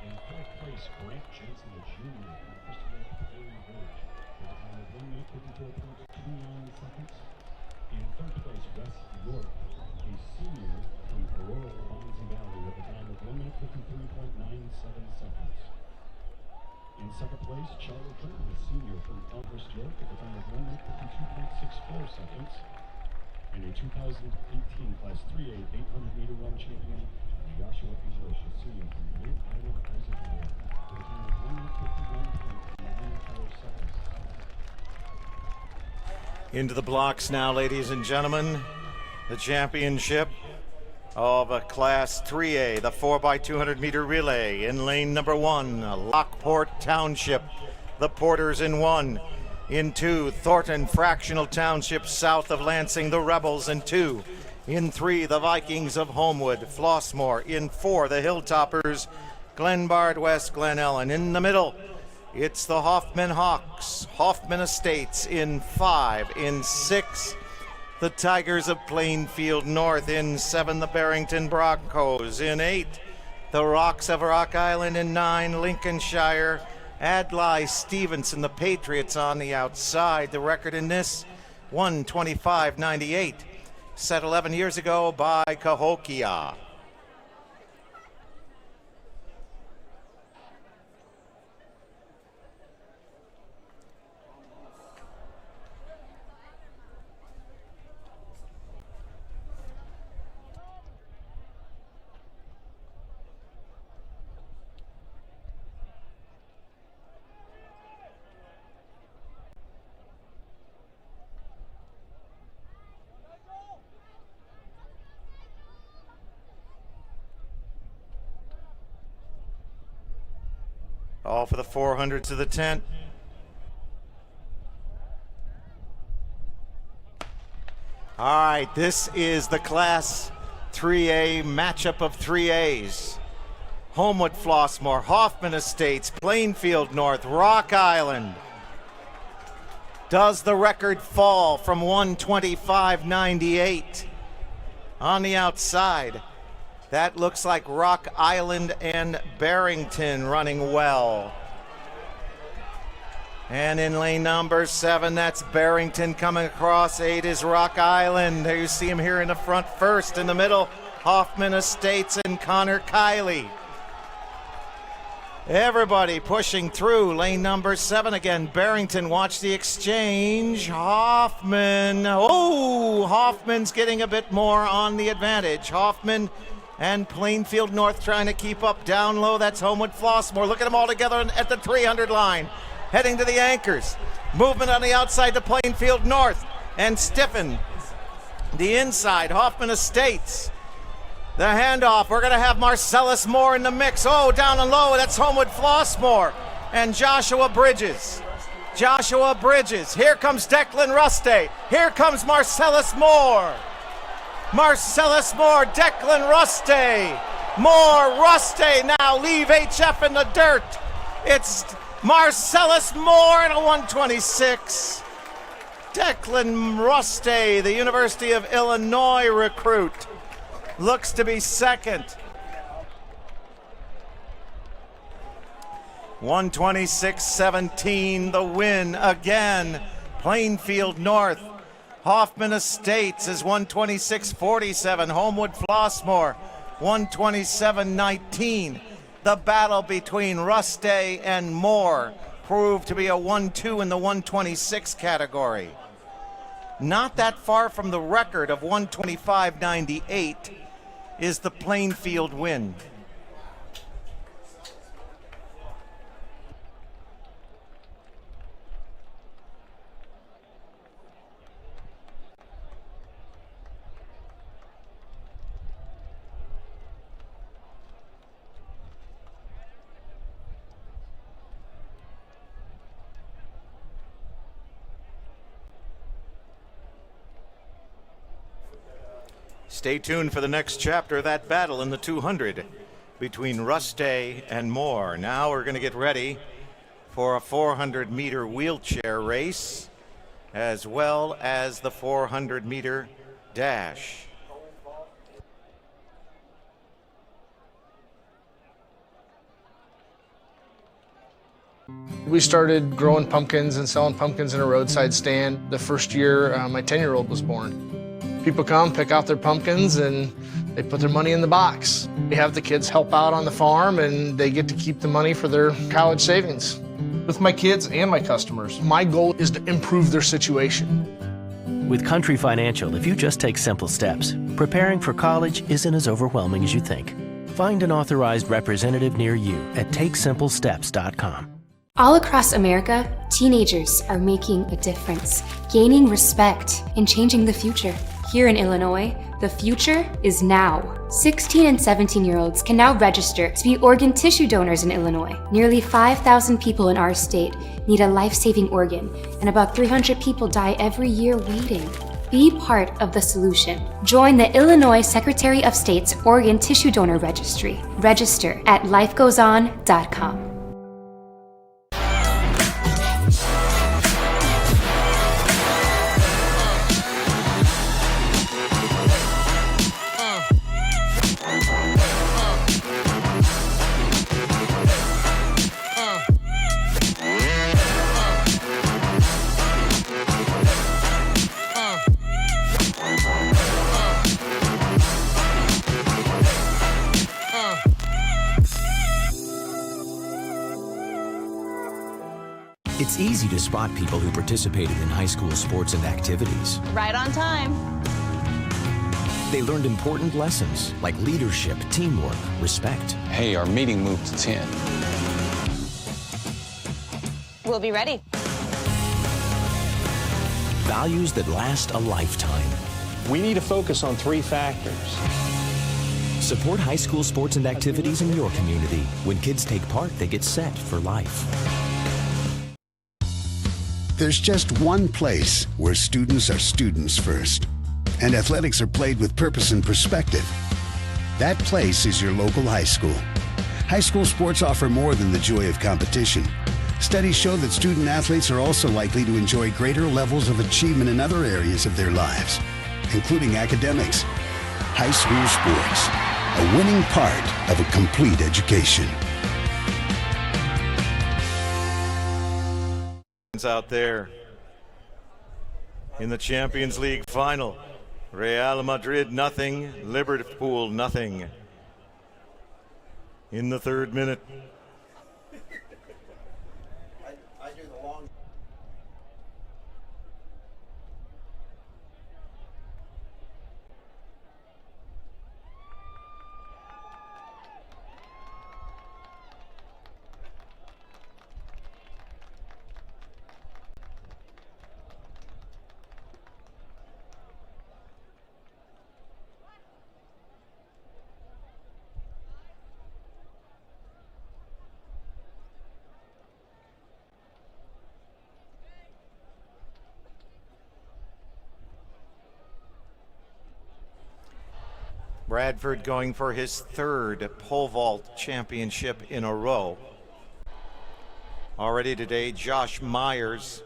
In 4th place, Grant Jensen, a junior from Christopher Prairie Village, with a time of 1 minute 54.29 seconds. In 3rd place, Wes York, a senior from Aurora, Bonzi Valley, with a time of 1 minute 53.97 seconds. In 2nd place, Charlie Curtin, a senior from Elmhurst, York, with a time of 1 minute 52.64 seconds. And a 2018 Class 3A 800-meter run champion, Joshua English, a senior from Rhode Island, Eisenhower, with a time of 1 minute 51.94 seconds. Into the blocks now, ladies and gentlemen. The championship of Class 3A, the 4x200 meter relay. In lane number 1, Lockport Township, the Porters in 1. In 2, Thornton Fractional Township south of Lansing, the Rebels in 2. In 3, the Vikings of Homewood, Flossmoor. In 4, the Hilltoppers, Glenbard West, Glen Ellen. In the middle, it's the Hoffman Hawks, Hoffman Estates in 5. In 6, the Tigers of Plainfield North. In 7, the Barrington Broncos. In 8, the Rocks of Rock Island. In 9, Lincolnshire, Adlai Stevenson, the Patriots on the outside. The record in this, 1:25.98, set 11 years ago by Cahokia. All for the 400 to the tent. All right, this is the Class 3A matchup of 3As. Homewood Flossmoor, Hoffman Estates, Plainfield North, Rock Island. Does the record fall from 1:25.98? On the outside, that looks like Rock Island and Barrington running well. And in lane number 7, that's Barrington coming across. 8 is Rock Island. There you see him here in the front first. In the middle, Hoffman Estates and Connor Kiley. Everybody pushing through lane number 7 again. Barrington, watch the exchange. Hoffman. Oh, Hoffman's getting a bit more on the advantage. Hoffman And Plainfield North trying to keep up down low. That's Homewood Flossmoor. Look at them all together at the 300 line. Heading to the anchors. Movement on the outside to Plainfield North. And Stiffen. The inside, Hoffman Estates. The handoff. We're going to have Marcellus Moore in the mix. Oh, down and low. That's Homewood Flossmoor. And Joshua Bridges. Joshua Bridges. Here comes Declan Ruste. Here comes Marcellus Moore. Marcellus Moore, Declan Ruste. More Ruste now leave HF in the dirt. It's Marcellus Moore in a 126. Declan Ruste, the University of Illinois recruit, looks to be second. 126.17, the win again. Plainfield North. Hoffman Estates is 126.47. Homewood Flossmoor, 127.19. The battle between Ruste and Moore proved to be a 1-2 in the 126 category. Not that far from the record of 125.98 is the Plainfield win. Stay tuned for the next chapter of that battle in the 200 between Ruste and Moore. Now we're going to get ready for a 400-meter wheelchair race as well as the 400-meter dash. We started growing pumpkins and selling pumpkins in a roadside stand the first year my 10-year-old was born. People come, pick out their pumpkins, and they put their money in the box. We have the kids help out on the farm, and they get to keep the money for their college savings. With my kids and my customers, my goal is to improve their situation. With Country Financial, if you just take simple steps, preparing for college isn't as overwhelming as you think. Find an authorized representative near you at takesimplesteps.com. All across America, teenagers are making a difference, gaining respect, and changing the future. Here in Illinois, the future is now. 16 and 17-year-olds can now register to be organ tissue donors in Illinois. Nearly 5,000 people in our state need a life-saving organ, and about 300 people die every year waiting. Be part of the solution. Join the Illinois Secretary of State's Organ Tissue Donor Registry. Register at lifegoeson.com. It's easy to spot people who participated in high school sports and activities. Right on time. They learned important lessons like leadership, teamwork, respect. Hey, our meeting moved to 10. We'll be ready. Values that last a lifetime. We need to focus on 3 factors. Support high school sports and activities in your community. When kids take part, they get set for life. There's just one place where students are students first, and athletics are played with purpose and perspective. That place is your local high school. High school sports offer more than the joy of competition. Studies show that student athletes are also likely to enjoy greater levels of achievement in other areas of their lives, including academics. High school sports, a winning part of a complete education. Out there in the Champions League final, Real Madrid nothing, Liverpool nothing. In the 3rd minute. I do the long. Bradford going for his third pole vault championship in a row. Already today, Josh Myers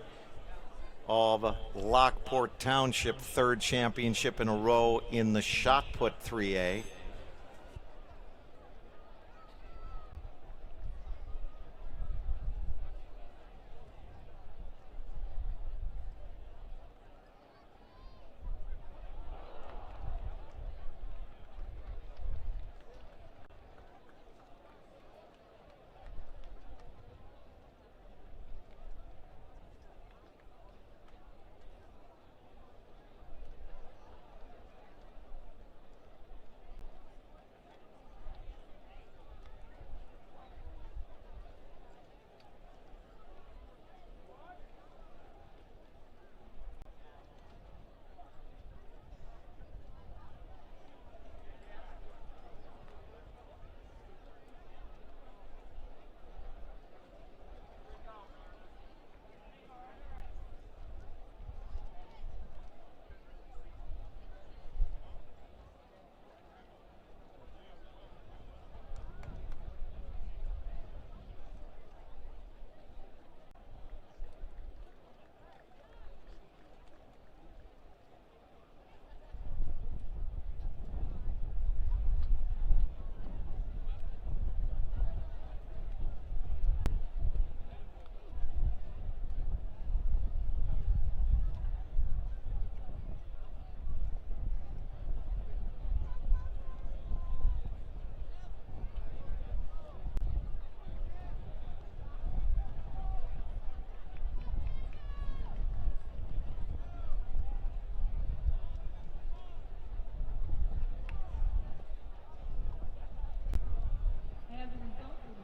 of Lockport Township, third championship in a row in the shot put 3A.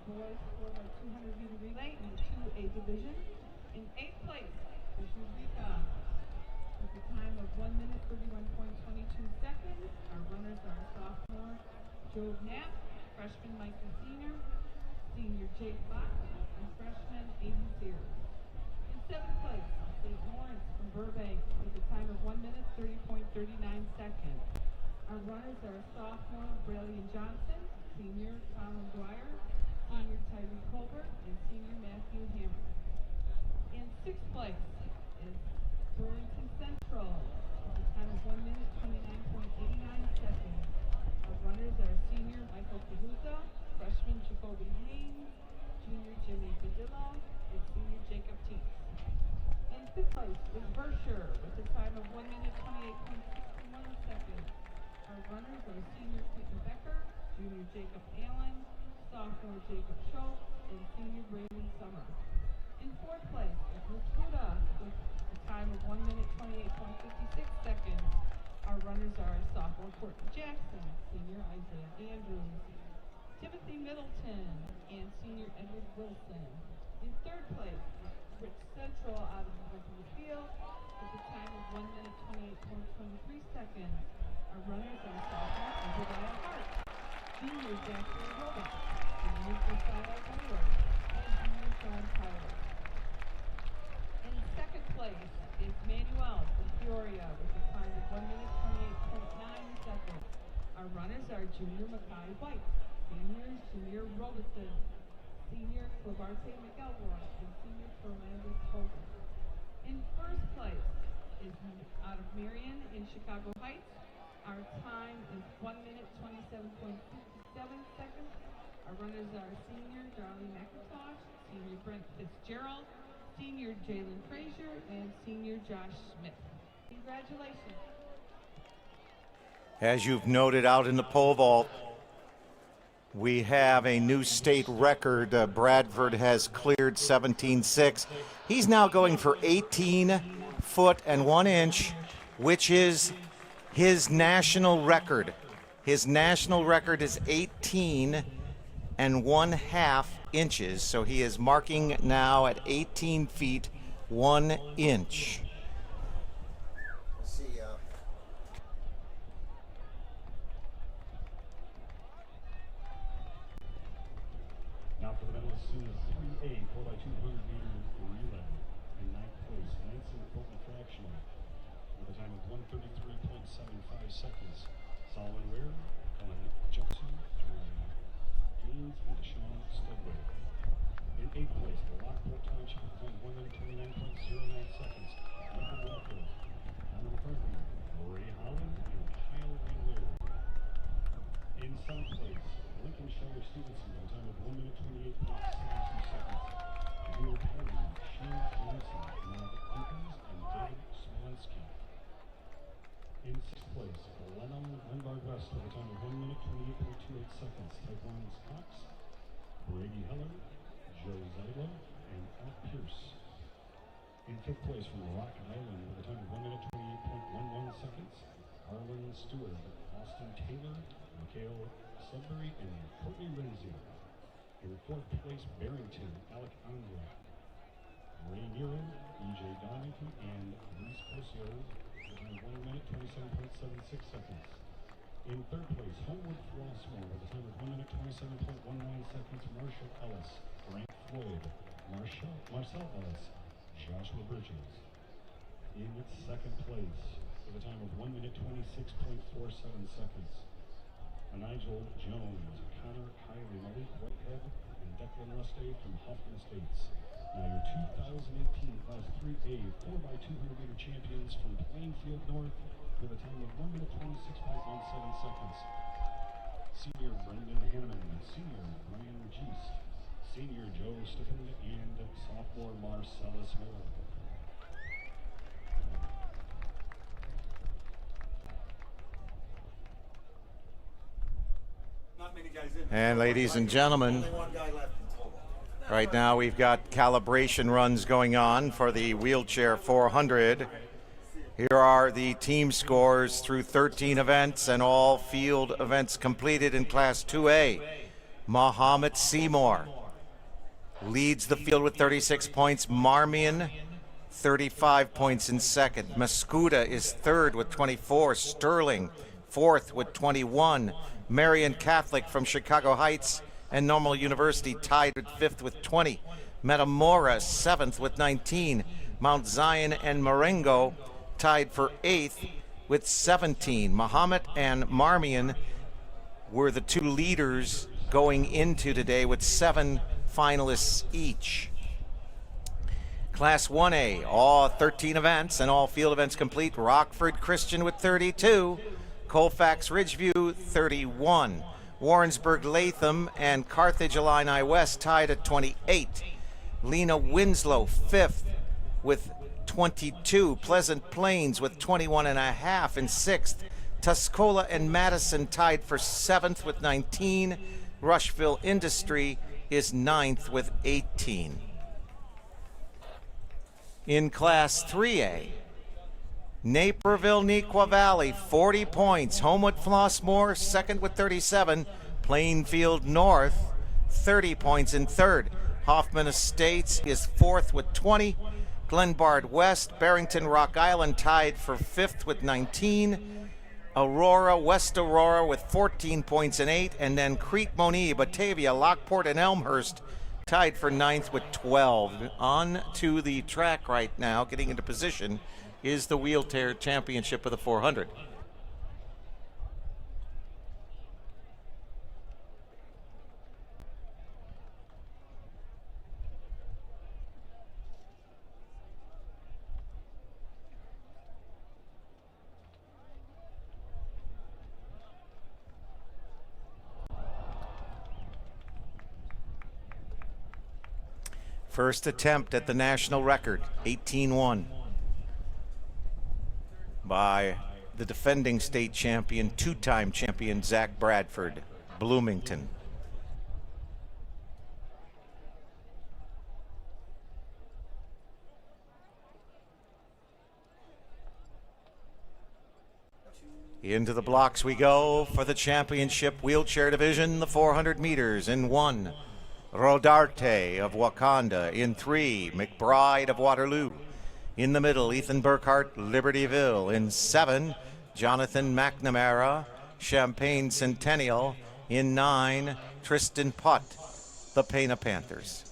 boys 4x200-meter relay in the 2A division. In 8th place is Eureka with a time of 1 minute 31.22 seconds. Our runners are sophomore Joe Knapp, freshman Michael senior Jake Bach, and freshman Aiden Sears. In 7th place, St. Lawrence from Burbank with a time of 1 minute 30.39 seconds. Our runners are sophomore Braylon Johnson, senior Colin Dwyer, senior Tyree Colbert, and senior Matthew Hammer. In 6th place is Burlington Central with a time of 1 minute 29.89 seconds. Our runners are senior Michael Cahuza, freshman Jacoby Haynes, junior Jimmy Padilla, and senior Jacob Teets. In 5th place is Berkshire with a time of 1 minute 28.61 seconds. Our runners are senior Clayton Becker, junior Jacob Allen, sophomore Jacob Schultz, and senior Brandon Summer. In 4th place is Mascuda with a time of 1 minute 28.56 seconds. Our runners are sophomore Courtney Jackson, senior Isaiah Andrews, Timothy Middleton, and senior Edward Wilson. In 3rd place is Rich Central out of the field with a time of 1 minute 28.23 seconds. Our runners are sophomore Obadiah Hart, junior Zachary Roback, senior Josiah Wheeler, and junior Sean Tyler. In 2nd place is Manuel from Peoria with a time of 1 minute 28.9 seconds. Our runners are junior Makai White, senior Shamir Robertson, senior Clavarte McElroy, and senior Fernandez Hogan. In 1st place is out of Marion in Chicago Heights. Our time is 1 minute 27.57 seconds. Our runners are senior Darlene McIntosh, senior Brent Fitzgerald, senior Jalen Frazier, and senior Josh Smith. Congratulations. As you've noted out in the pole vault, we have a new state record. Bradford has cleared 17.6. He's now going for 18 foot and 1 inch, which is his national record. His national record is 18 and 1/2 inches. So he is marking now at 18 feet 1 inch. Now for the medalists in the 3A 4x200-meter relay. In 9th place, Nancy Fulton Fraction with a time of 1:33.75 seconds. Solomon Ware, and Jefferson Gaines and Deshaun Studway. In 8th place, Lockport Township with time 1 minute 29.09 seconds. Michael Walker, Anna McCarthy, Ray Holland, and Kyle Wheeler. In 7th place, Lincolnshire Stevenson with time of 1 minute 28.72 seconds. Drew Perry, Shane Johnson, Matt Dinkins, and Dave Smolensky. In 6th place, Glenbard West with a time of 1 minute 28.28 seconds. Type 1's Cox, Brady Heller, Joe Zeidler, and Al Pierce. In 5th place from Rock Island with a time of 1 minute 28.11 seconds. Harlan Stewart, Austin Taylor, Mikhail Sudbury, and Courtney Lindsay. In 4th place, Barrington, Alec Andra, Ray Nero, E.J. Donington, and Luis Cosio with 1 minute 27.76 seconds. In 3rd place, Homewood Flossmoor with a time of 1 minute 27.19 seconds. Marshall Ellis, Frank Floyd, Marcel Ellis, Joshua Bridges. In 2nd place with a time of 1 minute 26.47 seconds. Nigel Jones, Connor Kiley, Malik Whitehead, and Declan Ruste from Hoffman Estates. Now your 2018 Class 3A 4x200 meter champions from Plainfield North with a time of 1 minute 26.17 seconds. Senior Brendan Hanneman, Senior Brian Geist, Senior Joe Stiffen, and Sophomore Marcellus Miller. And ladies and gentlemen, right now we've got calibration runs going on for the wheelchair 400. Here are the team scores through 13 events and all field events completed in Class 2A. Mohammed Seymour leads the field with 36 points. Marmion, 35 points in second. Mascuda is third with 24. Sterling, fourth with 21. Marian Catholic from Chicago Heights and Normal University tied with fifth with 20. Metamora, seventh with 19. Mount Zion and Marengo tied for eighth with 17. Muhammad and Marmion were the two leaders going into today with 7 finalists each. Class 1A, all 13 events and all field events complete. Rockford Christian with 32. Colfax Ridgeview 31. Warrensburg Latham and Carthage Illini West tied at 28. Lena Winslow fifth with 22. Pleasant Plains with 21.5 in sixth. Tuscola and Madison tied for seventh with 19. Rushville Industry is ninth with 18. In Class 3A, Naperville, Neuqua Valley, 40 points. Homewood Flossmoor, second with 37. Plainfield North, 30 points in third. Hoffman Estates is fourth with 20. Glenbard West, Barrington, Rock Island tied for fifth with 19. Aurora, West Aurora with 14 points and 8. And then Crete, Moni, Batavia, Lockport, and Elmhurst tied for ninth with 12. On to the track right now, getting into position, is the wheelchair championship of the 400. First attempt at the national record, 18-1. By the defending state champion, two-time champion Zach Bradford, Bloomington. Into the blocks we go for the championship wheelchair division, the 400 meters in 1. Rodarte of Wakanda in 3. McBride of Waterloo. In the middle, Ethan Burkhart, Libertyville. In 7, Jonathan McNamara, Champaign Centennial. In 9, Tristan Putt, the Pana Panthers.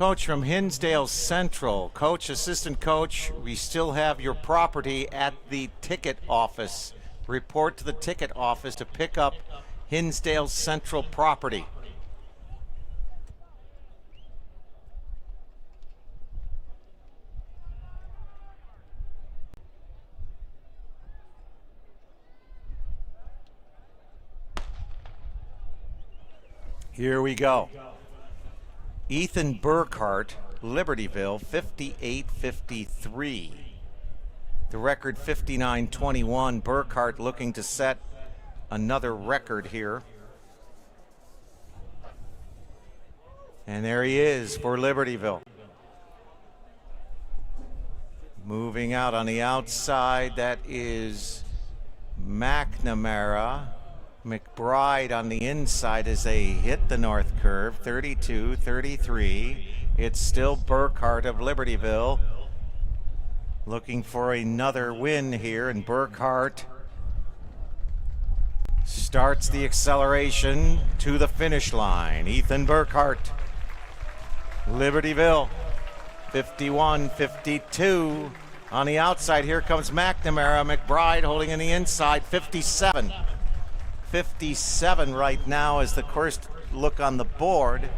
Coach from Hinsdale Central. Coach, assistant coach, we still have your property at the ticket office. Report to the ticket office to pick up Hinsdale Central property. Here we go. Ethan Burkhart, Libertyville, 58-53. The record 59-21. Burkhart looking to set another record here. And there he is for Libertyville. Moving out on the outside, that is McNamara. McBride on the inside as they hit the north curve, 32-33. It's still Burkhart of Libertyville looking for another win here, and Burkhart starts the acceleration to the finish line. Ethan Burkhart, Libertyville, 51-52. On the outside, here comes McNamara. McBride holding in the inside, 57 right now as the first look on the board.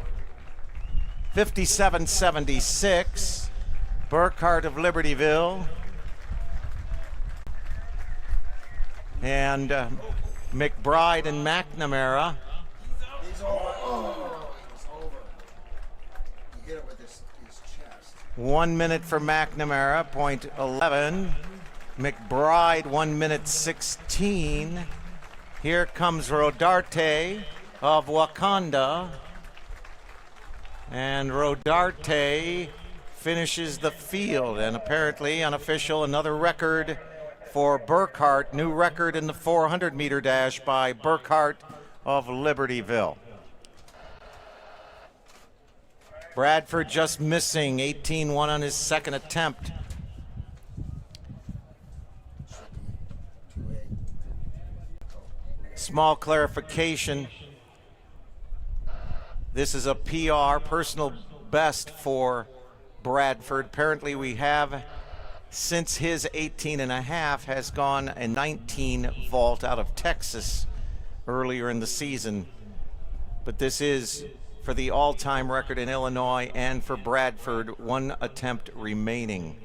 57-76. Burkhart of Libertyville. And McBride and McNamara. He's over. He's over. He hit it with his chest. 1 minute for McNamara, .11. McBride, 1 minute 16. Here comes Rodarte of Wakanda. And Rodarte finishes the field. And apparently, unofficial, another record for Burkhart. New record in the 400-meter dash by Burkhart of Libertyville. Bradford just missing, 18-1 on his second attempt. Small clarification. This is a PR, personal best for Bradford. Apparently we have, since his 18.5 has gone a 19 vault out of Texas earlier in the season. But this is for the all-time record in Illinois, and for Bradford, 1 attempt remaining.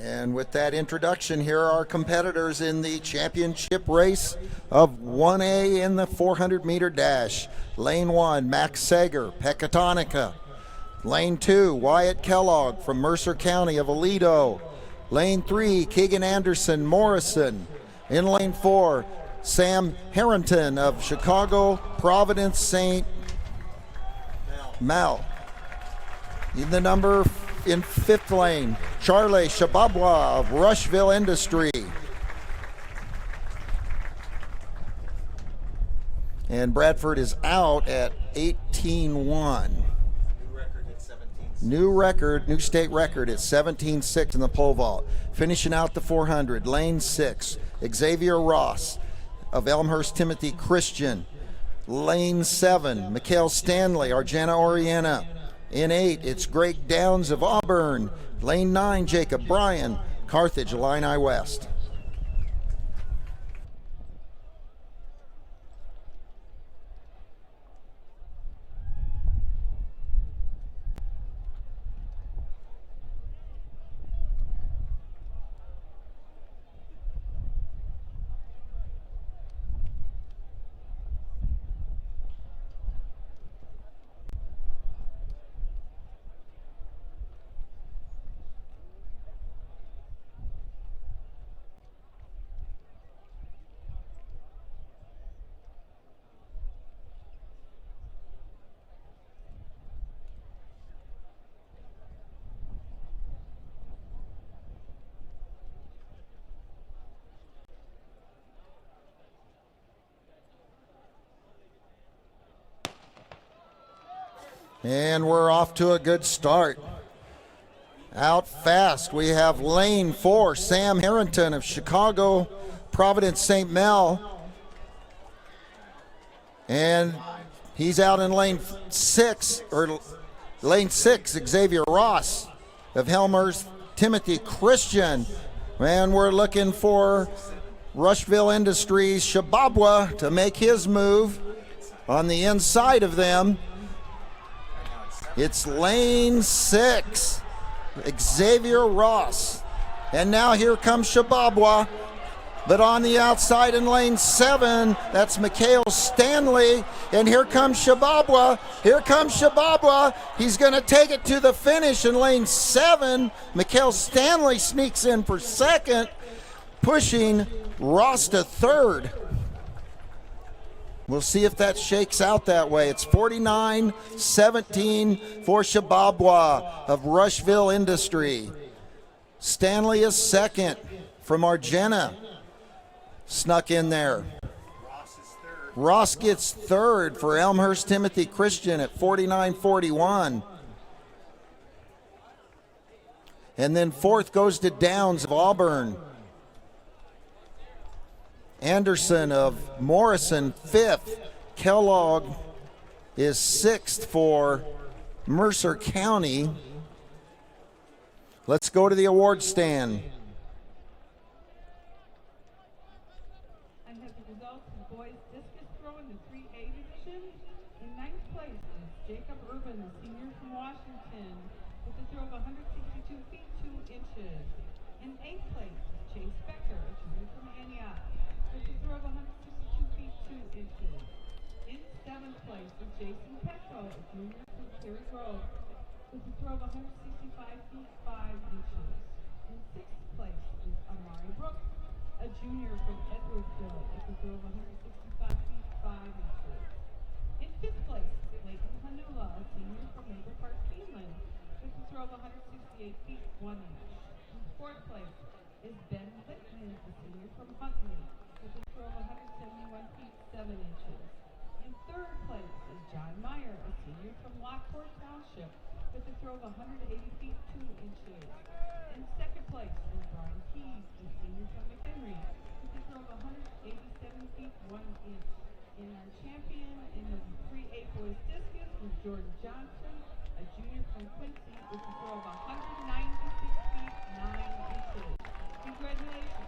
And with that introduction, here are our competitors in the championship race of 1A in the 400-meter dash. Lane 1, Max Sager, Pecatonica. Lane 2, Wyatt Kellogg from Mercer County of Aledo. Lane 3, Keegan Anderson Morrison. In lane 4, Sam Harrington of Chicago, Providence, St. Mal. In the number in 5th lane, Charlie Shababwa of Rushville Industry. And Bradford is out at 18-1. New state record at 17-6 in the pole vault. Finishing out the 400, lane 6, Xavier Ross of Elmhurst Timothy Christian. Lane 7, Mikhail Stanley, Argenta Orienta. In 8, it's Greg Downs of Auburn. Lane 9, Jacob Bryan, Carthage, Illini West. And we're off to a good start. Out fast, we have lane 4, Sam Harrington of Chicago, Providence St. Mel. And he's out in lane 6, Xavier Ross of Elmhurst Timothy Christian. And we're looking for Rushville Industries Shababwa to make his move on the inside of them. It's lane 6, Xavier Ross. And now here comes Shababwa. But on the outside in lane 7, that's Mikhail Stanley. And here comes Shababwa. Here comes Shababwa. He's going to take it to the finish in lane 7. Mikhail Stanley sneaks in for second, pushing Ross to third. We'll see if that shakes out that way. It's 49-17 for Shababwa of Rushville Industry. Stanley is second from Argenta. Snuck in there. Ross gets third for Elmhurst Timothy Christian at 49-41. And then fourth goes to Downs of Auburn. Anderson of Morrison, 5th. Kellogg is 6th for Mercer County. Let's go to the award stand. I have the results of the boys discus throw in the 3A division. In 9th place is Jacob Urban, a senior from Washington, with a throw of 162 feet 2 inches. In 8th place is Chase Becker, a junior from Antioch, with a throw of 162 feet 2 inches. In 7th place is Jason Petro, a junior from Cary Grove, with a throw of 165 feet 5 inches. In 6th place is Amari Brooks, a junior from Edwardsville, with a throw of 165 feet 5 inches. In 5th place is Leighton Hanula, a senior from Maple Park, Cleveland, with a throw of 168 feet 1 inch. In 4th place is Ben Littman, a senior from Huntley, with a throw of 171 feet 7 inches. In 3rd place is John Meyer, a senior from Lockport Township, with a throw of 180 feet 2 inches. In 2nd place is Brian Keys, a senior from McHenry, with a throw of 187 feet 1 inch. And our champion in the 3A boys discus was Jordan Johnson, a junior from Quincy, with a throw of 196 feet 9 inches. Congratulations.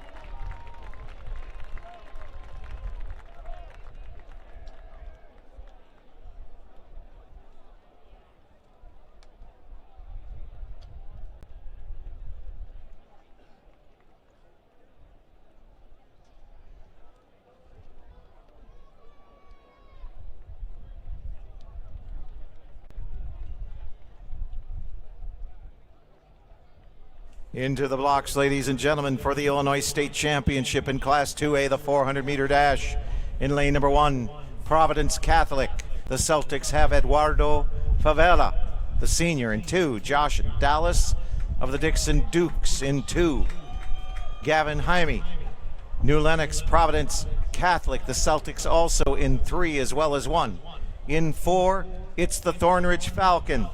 Into the blocks, ladies and gentlemen, for the Illinois State Championship in Class 2A, the 400-meter dash. In lane number 1, Providence Catholic. The Celtics have Eduardo Favela, the senior. In 2, Josh Dallas of the Dixon Dukes. In 2, Gavin Jaime, New Lenox Providence Catholic. The Celtics also in 3 as well as 1. In 4, it's the Thornridge Falcon,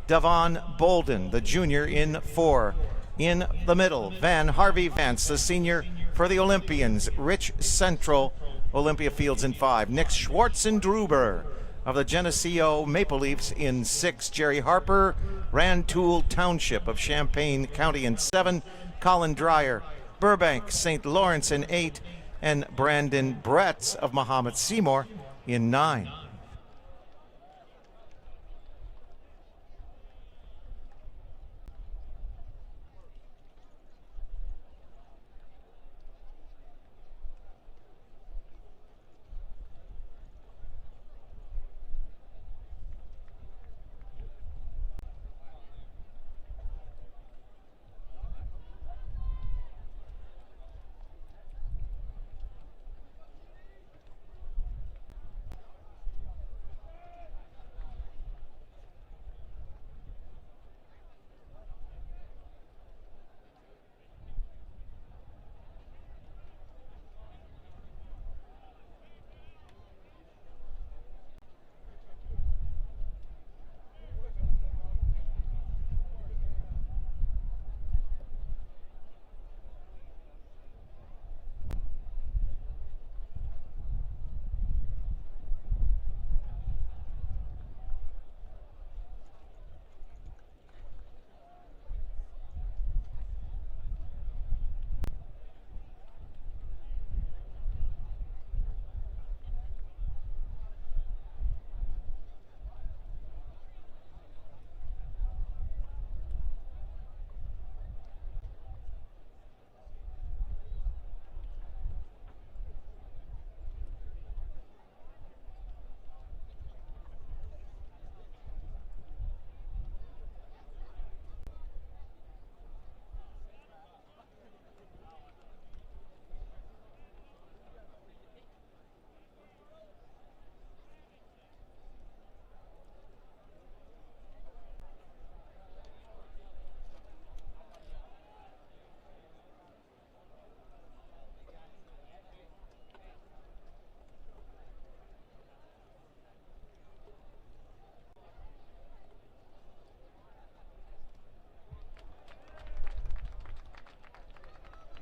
Devon Bolden, the junior, in 4. In the middle, Van Harvey Vance, the senior for the Olympians, Rich Central, Olympia Fields in 5. Nick Schwartzendruber of the Geneseo Maple Leafs in 6. Jerry Harper, Rantoul Township of Champaign County in 7. Colin Dreyer, Burbank St. Lawrence in 8. And Brandon Bretz of Mahomet Seymour in 9.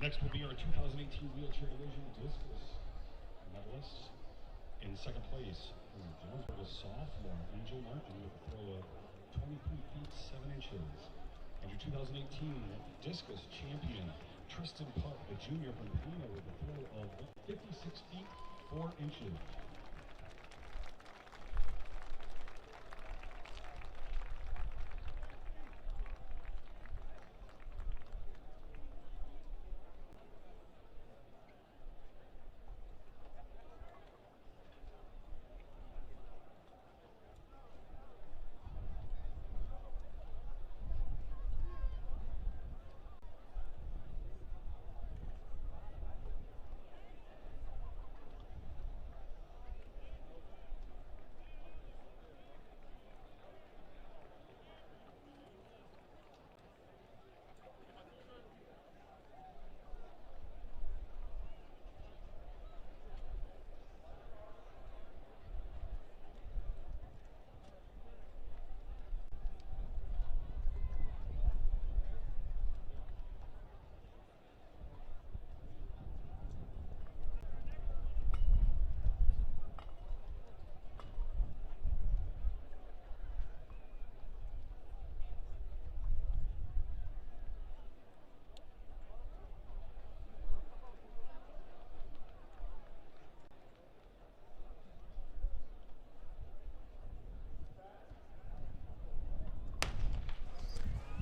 Next will be our 2018 wheelchair division discus medalists. In second place, from Jonesboro sophomore Angel Martin with a throw of 23 feet 7 inches. And your 2018 discus champion Tristan Puck, the junior from Pena, with a throw of 56 feet 4 inches.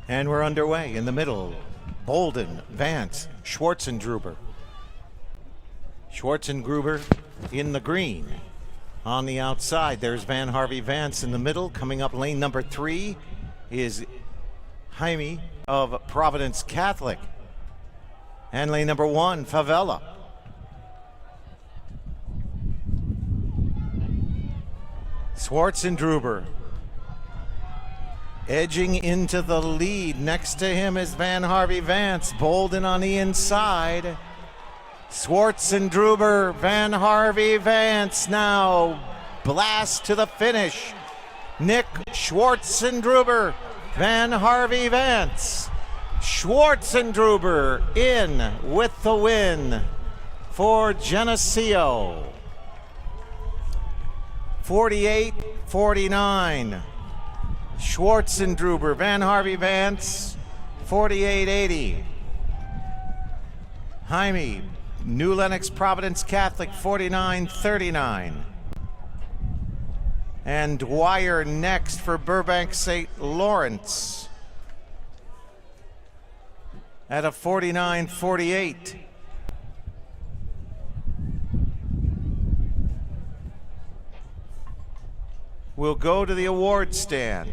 And we're underway. In the middle, Bolden, Vance, Schwartzendruber. Schwartzendruber in the green. On the outside, there's Van Harvey Vance in the middle. Coming up lane number 3 is Jaime of Providence Catholic. And lane number 1, Favela. Schwartzendruber edging into the lead. Next to him is Van Harvey Vance. Bolden on the inside. Schwartzendruber, Van Harvey, Vance now blast to the finish. Nick Schwartzendruber, Van Harvey, Vance. Schwartzendruber in with the win for Geneseo. 48-49. Schwartzendruber, Van Harvey, Vance, 48-80. Jaime, New Lenox Providence Catholic, 49-39. And Dwyer next for Burbank St. Lawrence at a 49-48. We'll go to the award stand.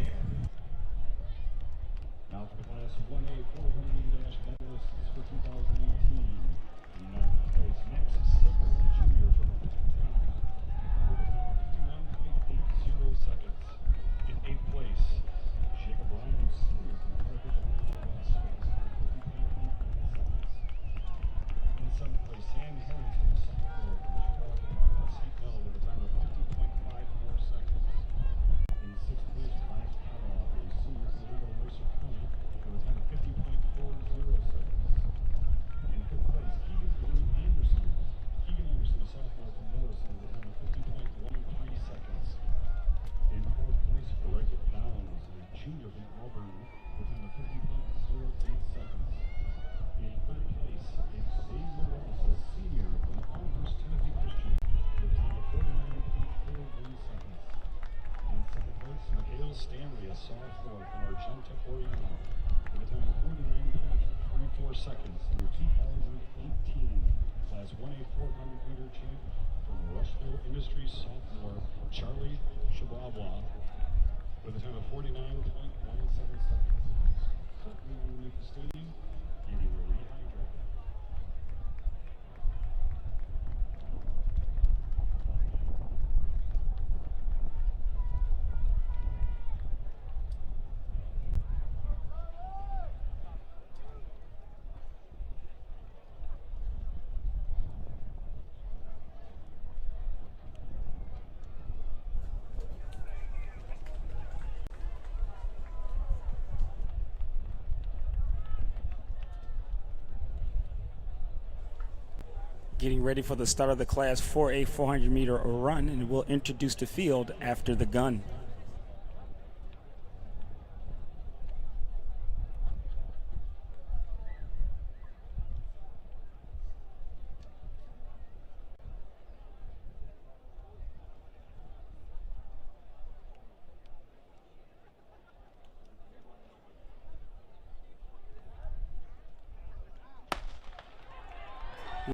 Now for the class 1A 400-dash medalists for 2018. In ninth place, Max Silver, junior from Montana, with a time of 51.80 seconds. In eighth place, Jacob Ryan, senior from Carthage, Iowa West, with a time of 50.89 seconds. In seventh place, Sam Harrington, sophomore from Chicago, Iowa St. Mel, with a time of 50.54 seconds. In sixth place, Mike Cavanaugh, a senior from Toledo, Mercer County, with a time of 50.40 seconds. In fifth place, Keegan Anderson, a sophomore from Millerson, with a time of 50.13 seconds. In fourth place, Greg Downs, a junior from Auburn, with a time of 50.08 seconds. In third place, Xavier Ross, a senior from Elmhurst Timothy Christian, with a time of 49.41 seconds. In second place, Mikhail Stanley, a sophomore from Argenta, Oregon, with a time of 49.34 seconds. And your 2018 Class 1A 400-meter champ from Rushville Industries, sophomore Charlie Shababwa, with a time of 49.17 seconds. Currently underneath the stadium, getting rehydrated. Getting ready for the start of the Class 4A 400-meter run, and we'll introduce the field after the gun.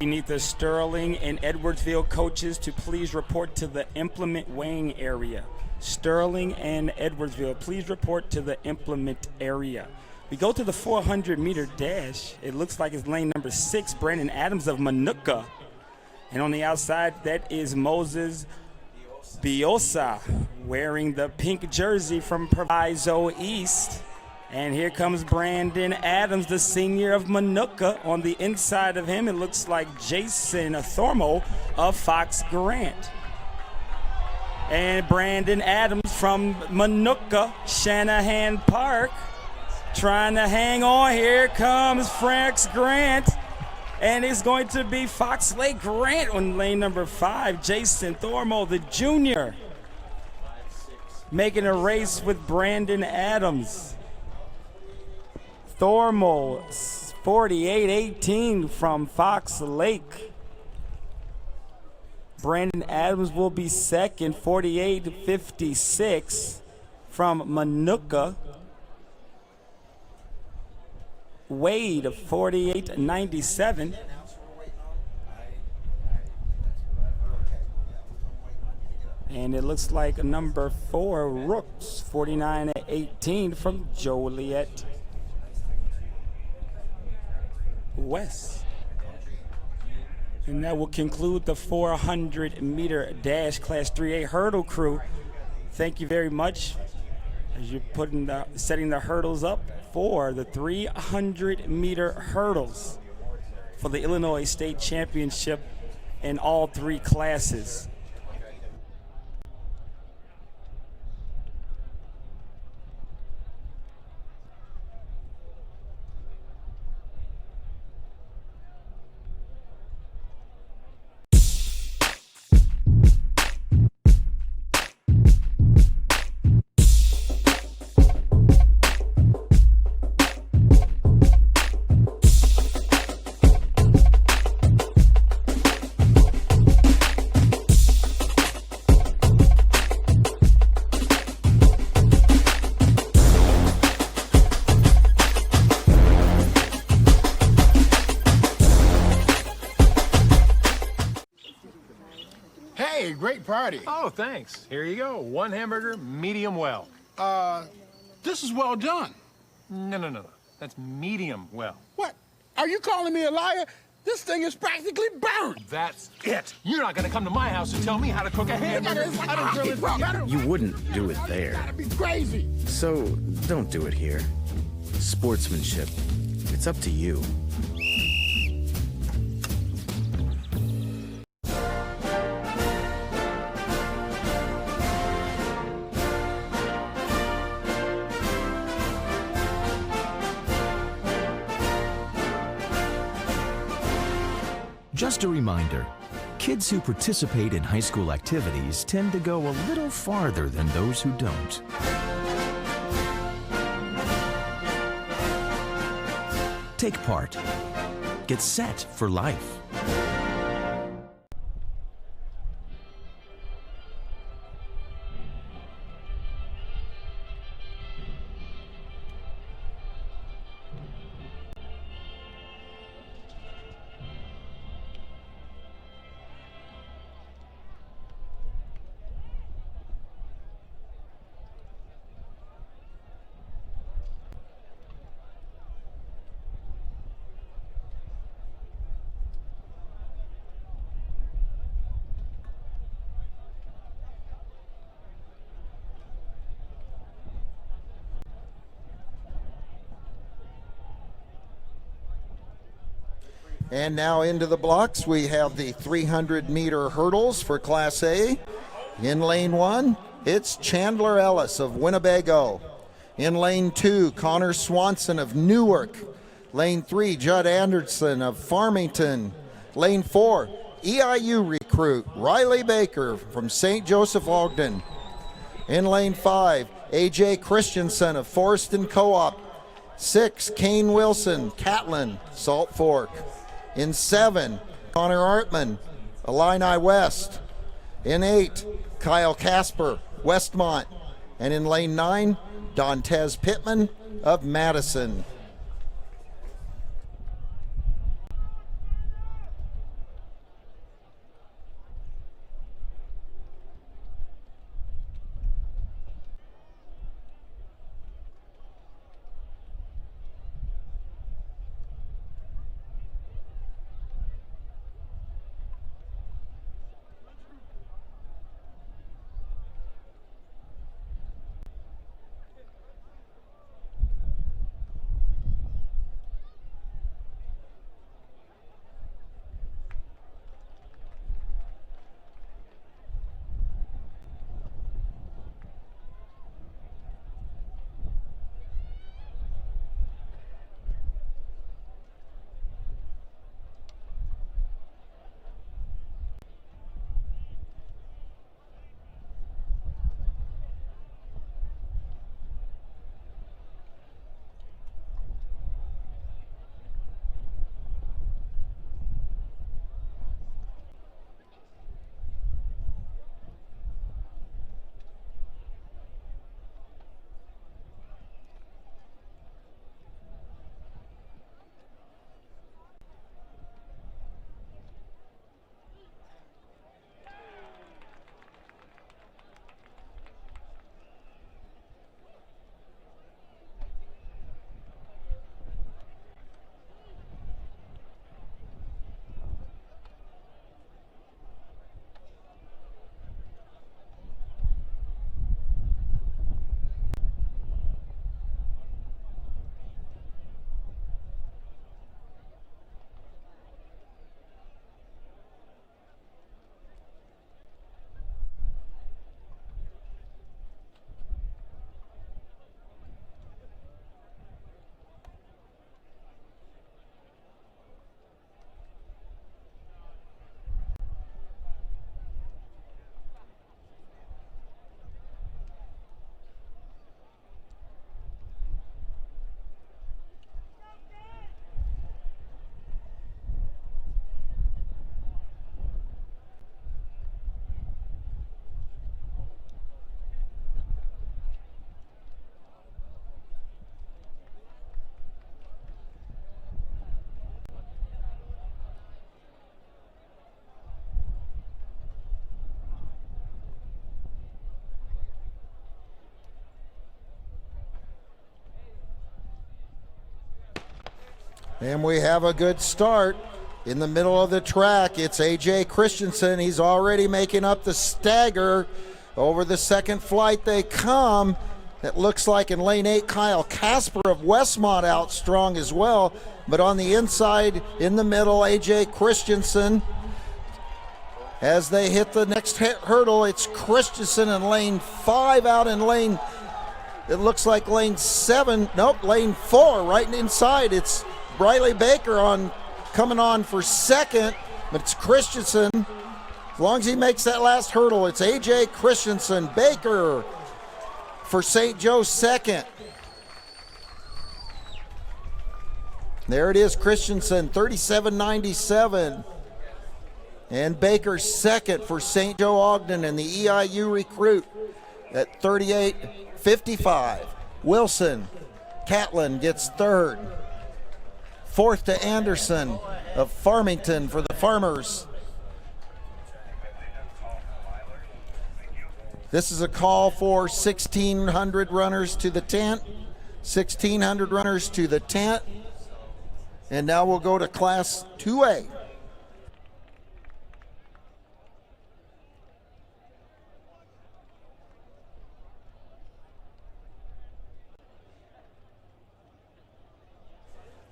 We need the Sterling and Edwardsville coaches to please report to the implement weighing area. Sterling and Edwardsville, please report to the implement area. We go to the 400-meter dash. It looks like it's lane number 6, Brandon Adams of Manuka. And on the outside, that is Moses Biosa wearing the pink jersey from Proviso East. And here comes Brandon Adams, the senior of Manuka. On the inside of him, it looks like Jason Thormo of Fox Grant. And Brandon Adams from Manuka, Shanahan Park, trying to hang on. Here comes Fox Grant. And it's going to be Fox Lake Grant on lane number 5. Jason Thormo, the junior, making a race with Brandon Adams. Thormo, 48-18 from Fox Lake. Brandon Adams will be second, 48-56 from Manuka. Wade, 48-97. And it looks like number 4, Rooks, 49-18 from Joliet West. And that will conclude the 400-meter dash Class 3A hurdle crew. Thank you very much as you're setting the hurdles up for the 300-meter hurdles for the Illinois State Championship in all 3 classes. Hey, great party. Oh, thanks. Here you go. 1 hamburger, medium well. This is well done. No. That's medium well. What? Are you calling me a liar? This thing is practically burned. That's it. You're not gonna come to my house and tell me how to cook a hamburger. I don't grill it. You wouldn't do it there. That'd be crazy. So don't do it here. Sportsmanship. It's up to you. Just a reminder, kids who participate in high school activities tend to go a little farther than those who don't. Take part. Get set for life. And now into the blocks, we have the 300-meter hurdles for Class A. In lane 1, it's Chandler Ellis of Winnebago. In lane 2, Connor Swanson of Newark. Lane 3, Judd Anderson of Farmington. Lane 4, EIU recruit Riley Baker from St. Joseph Ogden. In lane 5, AJ Christensen of Forreston Co-op. 6, Kane Wilson, Catlin, Salt Fork. In 7, Connor Artman, Illini West. In 8, Kyle Casper, Westmont. And in lane 9, Dontez Pittman of Madison. And we have a good start. In the middle of the track, it's A.J. Christensen. He's already making up the stagger. Over the second flight they come. It looks like in lane 8, Kyle Casper of Westmont out strong as well. But on the inside, in the middle, A.J. Christensen. As they hit the next hurdle, it's Christensen in lane 5 out in lane, it looks like lane 7. Nope, lane 4 right inside. It's Briley Baker coming on for second, but it's Christensen. As long as he makes that last hurdle, it's A.J. Christensen. Baker for St. Joe second. There it is, Christensen, 37.97. And Baker second for St. Joe Ogden and the EIU recruit at 38.55. Wilson, Catlin gets third. Fourth to Anderson of Farmington for the Farmers. This is a call for 1,600 runners to the tent. 1,600 runners to the tent. And now we'll go to Class 2A.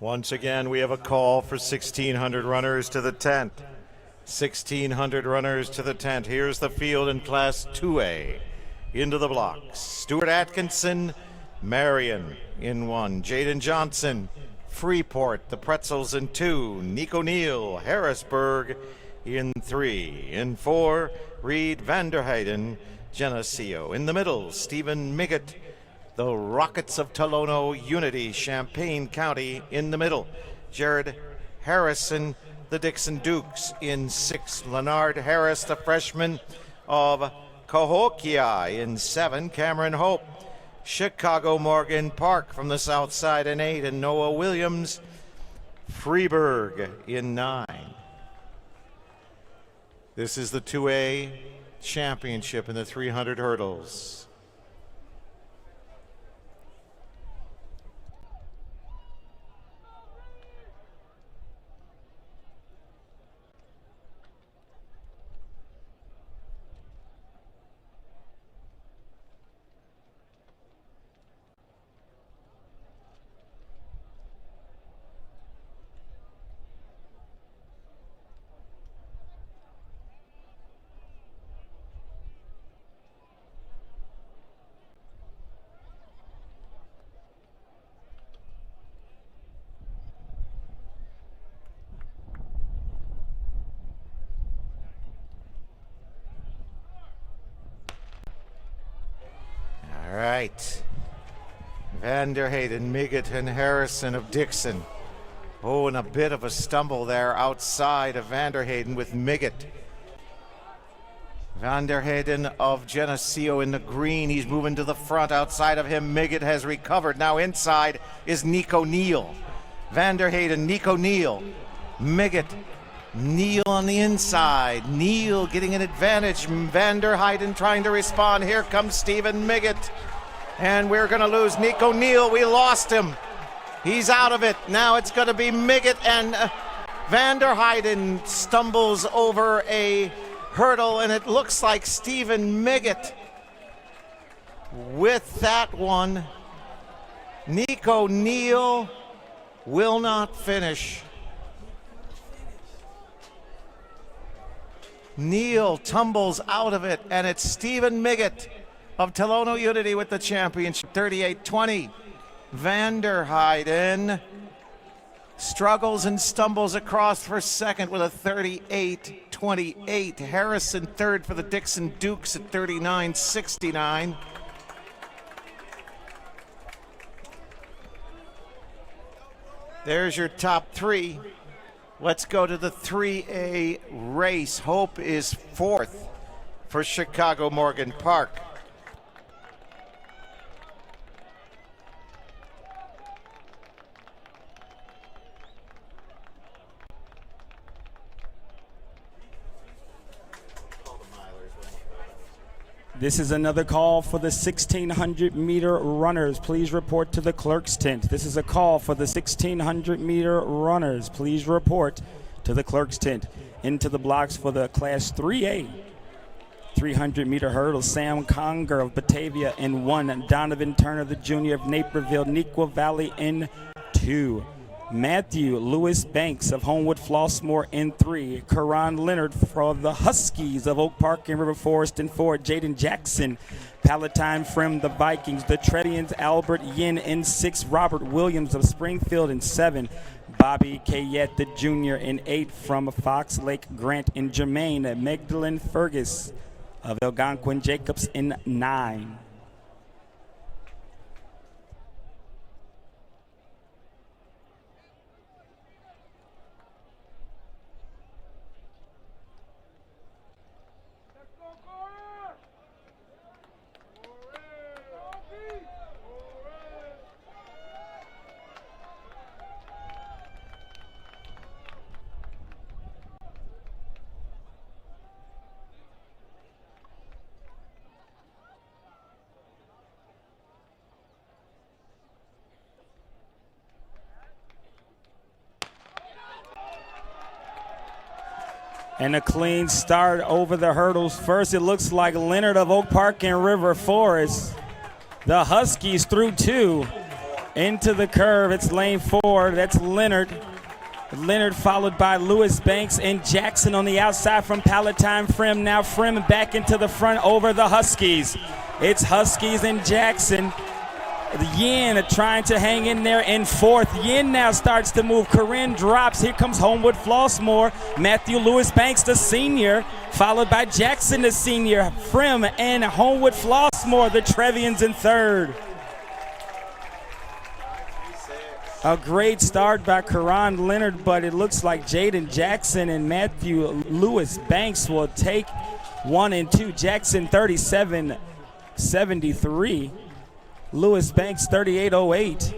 Once again, we have a call for 1,600 runners to the tent. 1,600 runners to the tent. Here's the field in Class 2A. Into the blocks. Stuart Atkinson, Marion in 1. Jaden Johnson, Freeport, the Pretzels in 2. Nico Neal, Harrisburg in 3. In 4, Reed Vanderheiden, Geneseo. In the middle, Stephen Miggott, the Rockets of Tolono Unity, Champaign County in the middle. Jared Harrison, the Dixon Dukes in 6. Leonard Harris, the freshman of Cahokia in 7. Cameron Hope, Chicago Morgan Park from the south side in 8. And Noah Williams, Freeburg in 9. This is the 2A championship in the 300 hurdles. All right. Vanderheyden, Miggott, and Harrison of Dixon. Oh, and a bit of a stumble there outside of Vanderheyden with Miggott. Vanderheyden of Geneseo in the green. He's moving to the front. Outside of him, Miggott has recovered. Now inside is Nico Neal. Vanderheyden, Nico Neal. Miggott, Neal on the inside. Neal getting an advantage. Vanderheyden trying to respond. Here comes Stephen Miggott. And we're going to lose Nico Neal. We lost him. He's out of it. Now it's going to be Miggott, and Vanderheyden stumbles over a hurdle, and it looks like Stephen Miggott with that one. Nico Neal will not finish. Neal tumbles out of it, and it's Stephen Miggott of Tolono Unity with the championship, 38-20. Vanderheyden struggles and stumbles across for second with a 38-28. Harrison third for the Dixon Dukes at 39-69. There's your top three. Let's go to the 3A race. Hope is fourth for Chicago Morgan Park. This is another call for the 1,600-meter runners. Please report to the clerk's tent. This is a call for the 1,600-meter runners. Please report to the clerk's tent. Into the blocks for the Class 3A 300-meter hurdle. Sam Conger of Batavia in 1. Donovan Turner, the junior of Naperville, Neuqua Valley in 2. Matthew Lewis Banks of Homewood Flossmoor in 3. Karan Leonard for the Huskies of Oak Park and River Forest in 4. Jaden Jackson, Palatine from the Vikings. The Tredians Albert Yin in 6. Robert Williams of Springfield in 7. Bobby Kayette, the junior in 8 from Fox Lake Grant in Jermaine. Magdalene Fergus of Algonquin Jacobs in 9. And a clean start over the hurdles. First, it looks like Leonard of Oak Park and River Forest. The Huskies through 2 into the curve. It's lane 4. That's Leonard. Leonard followed by Lewis Banks and Jackson on the outside from Palatine Frem. Now Frem back into the front over the Huskies. It's Huskies and Jackson. Yin trying to hang in there in 4th. Yin now starts to move. Corinne drops. Here comes Homewood Flossmoor. Matthew Lewis Banks, the senior, followed by Jackson, the senior. Frem and Homewood Flossmoor, the Trevians in 3rd. A great start by Karan Leonard, but it looks like Jaden Jackson and Matthew Lewis Banks will take 1 and 2. Jackson 37.73. Lewis Banks 38.08.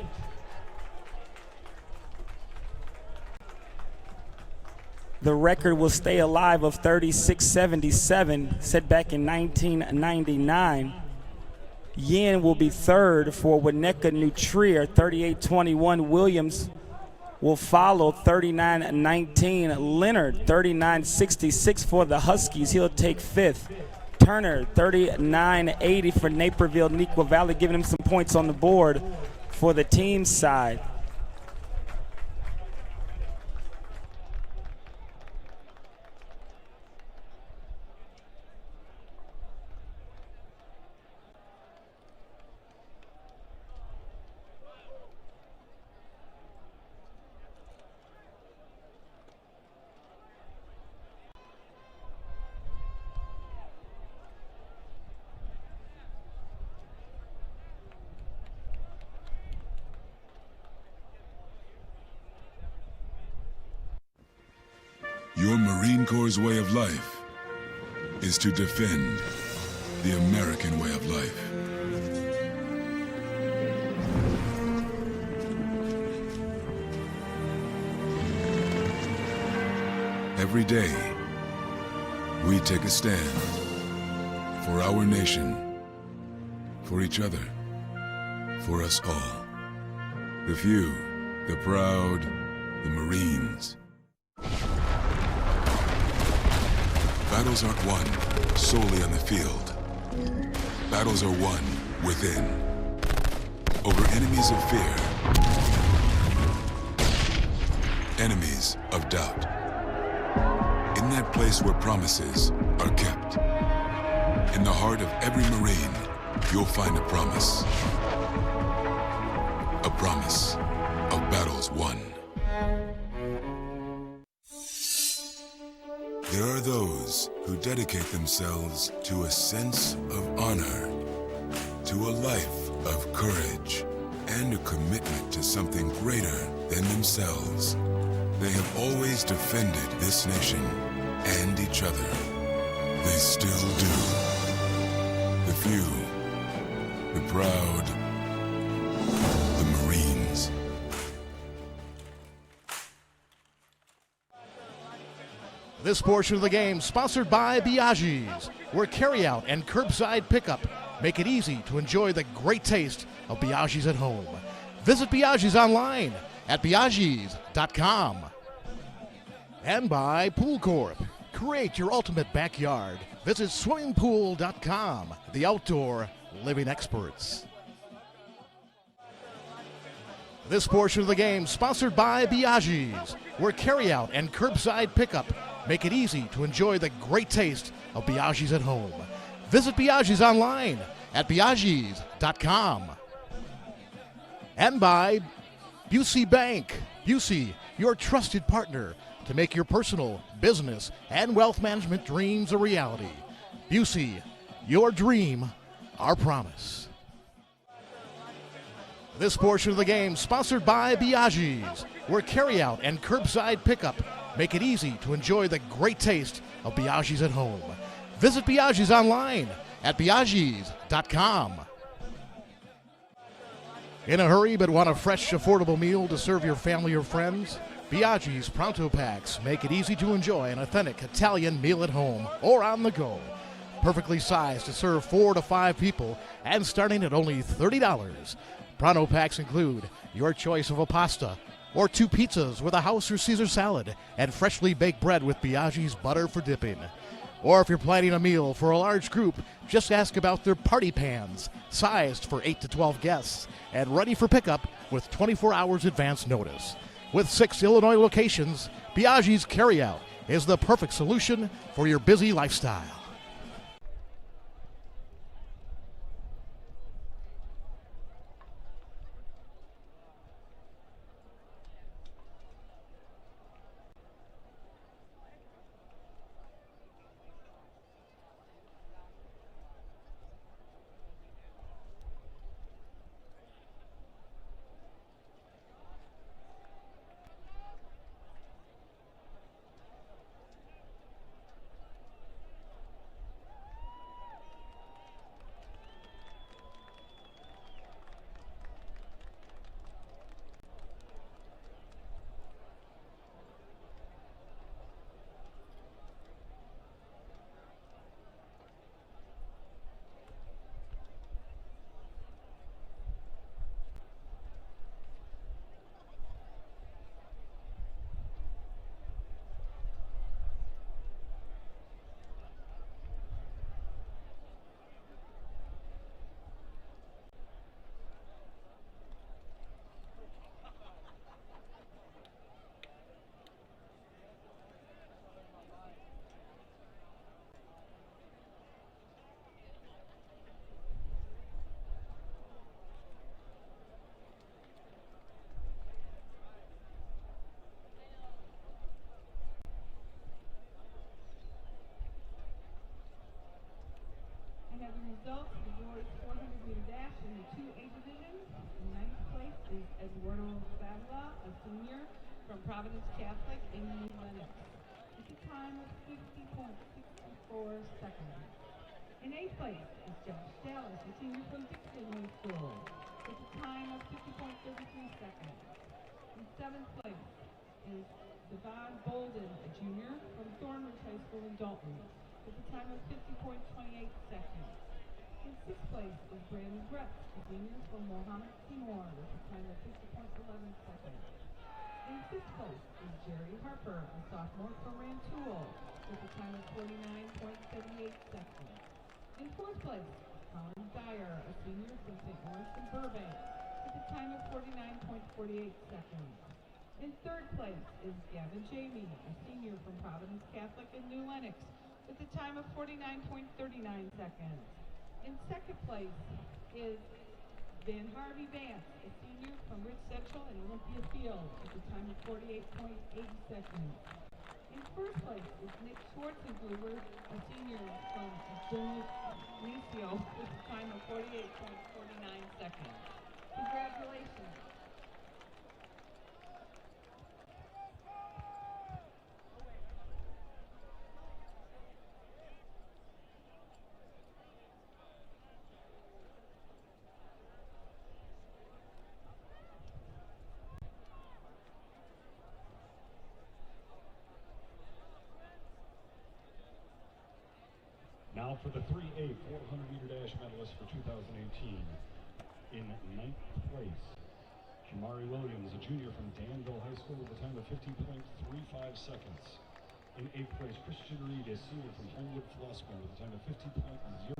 The record will stay alive of 36.77, set back in 1999. Yin will be 3rd for Winnetka New Trier, 38.21. Williams will follow, 39.19. Leonard, 39.66 for the Huskies. He'll take 5th. Turner, 39.80 for Naperville, Neuqua Valley, giving him some points on the board for the team side. Your Marine Corps' way of life is to defend the American way of life. Every day, we take a stand for our nation, for each other, for us all. The few, the proud, the Marines. Battles aren't won solely on the field. Battles are won within, over enemies of fear, enemies of doubt. In that place where promises are kept, in the heart of every Marine, you'll find a promise. A promise of battles won. There are those who dedicate themselves to a sense of honor, to a life of courage, and a commitment to something greater than themselves. They have always defended this nation and each other. They still do. The few, the proud, the Marines. This portion of the game sponsored by Biaggi's, where carryout and curbside pickup make it easy to enjoy the great taste of Biaggi's at home. Visit Biaggi's online at biaggis.com. And by Pool Corp. Create your ultimate backyard. Visit swimmingpool.com, the outdoor living experts. This portion of the game sponsored by Biaggi's, where carryout and curbside pickup make it easy to enjoy the great taste of Biaggi's at home. Visit Biaggi's online at biaggis.com. And by Busey Bank. Busey, your trusted partner to make your personal, business, and wealth management dreams a reality. Busey, your dream, our promise. This portion of the game sponsored by Biaggi's, where carryout and curbside pickup make it easy to enjoy the great taste of Biaggi's at home. Visit Biaggi's online at biaggis.com. In a hurry but want a fresh, affordable meal to serve your family or friends? Biaggi's Pronto Packs make it easy to enjoy an authentic Italian meal at home or on the go. Perfectly sized to serve 4 to 5 people and starting at only $30. Pronto Packs include your choice of a pasta or 2 pizzas with a house or Caesar salad and freshly baked bread with Biaggi's butter for dipping. Or if you're planning a meal for a large group, just ask about their party pans, sized for 8 to 12 guests and ready for pickup with 24 hours advance notice. With 6 Illinois locations, Biaggi's Carryout is the perfect solution for your busy lifestyle. Results, the boys 400-meter dash in the 2A division. In 9th place is Eduardo Favla, a senior from Providence Catholic in New Lenox, with a time of 50.64 seconds. In 8th place is Josh Dallas, a senior from Dixon High School, with a time of 50.33 seconds. In 7th place is Devon Bolden, a junior from Thornridge High School in Dalton, with a time of 50.28 seconds. In 6th place is Brandon Brett, a senior from Mohammed Timor, with a time of 50.11 seconds. In 5th place is Jerry Harper, a sophomore from Rantoul, with a time of 49.78 seconds. In 4th place, Colin Dyer, a senior from St. Lawrence and Burbank, with a time of 49.48 seconds. In 3rd place is Gavin Jamie, a senior from Providence Catholic in New Lenox, with a time of 49.39 seconds. In 2nd place is Van Harvey Vance, a senior from Rich Central and Olympia Field, with a time of 48.80 seconds. In 1st place is Nick Schwartzengruber, a senior from Dionisio, with a time of 48.49 seconds. Congratulations. Now for the 3A 400-meter dash medalist for 2018. In 9th place, Jamari Williams, a junior from Danville High School with a time of 50.35 seconds. In 8th place, Christian Reed, a senior from Homewood Flossmoor with a time of 50.06.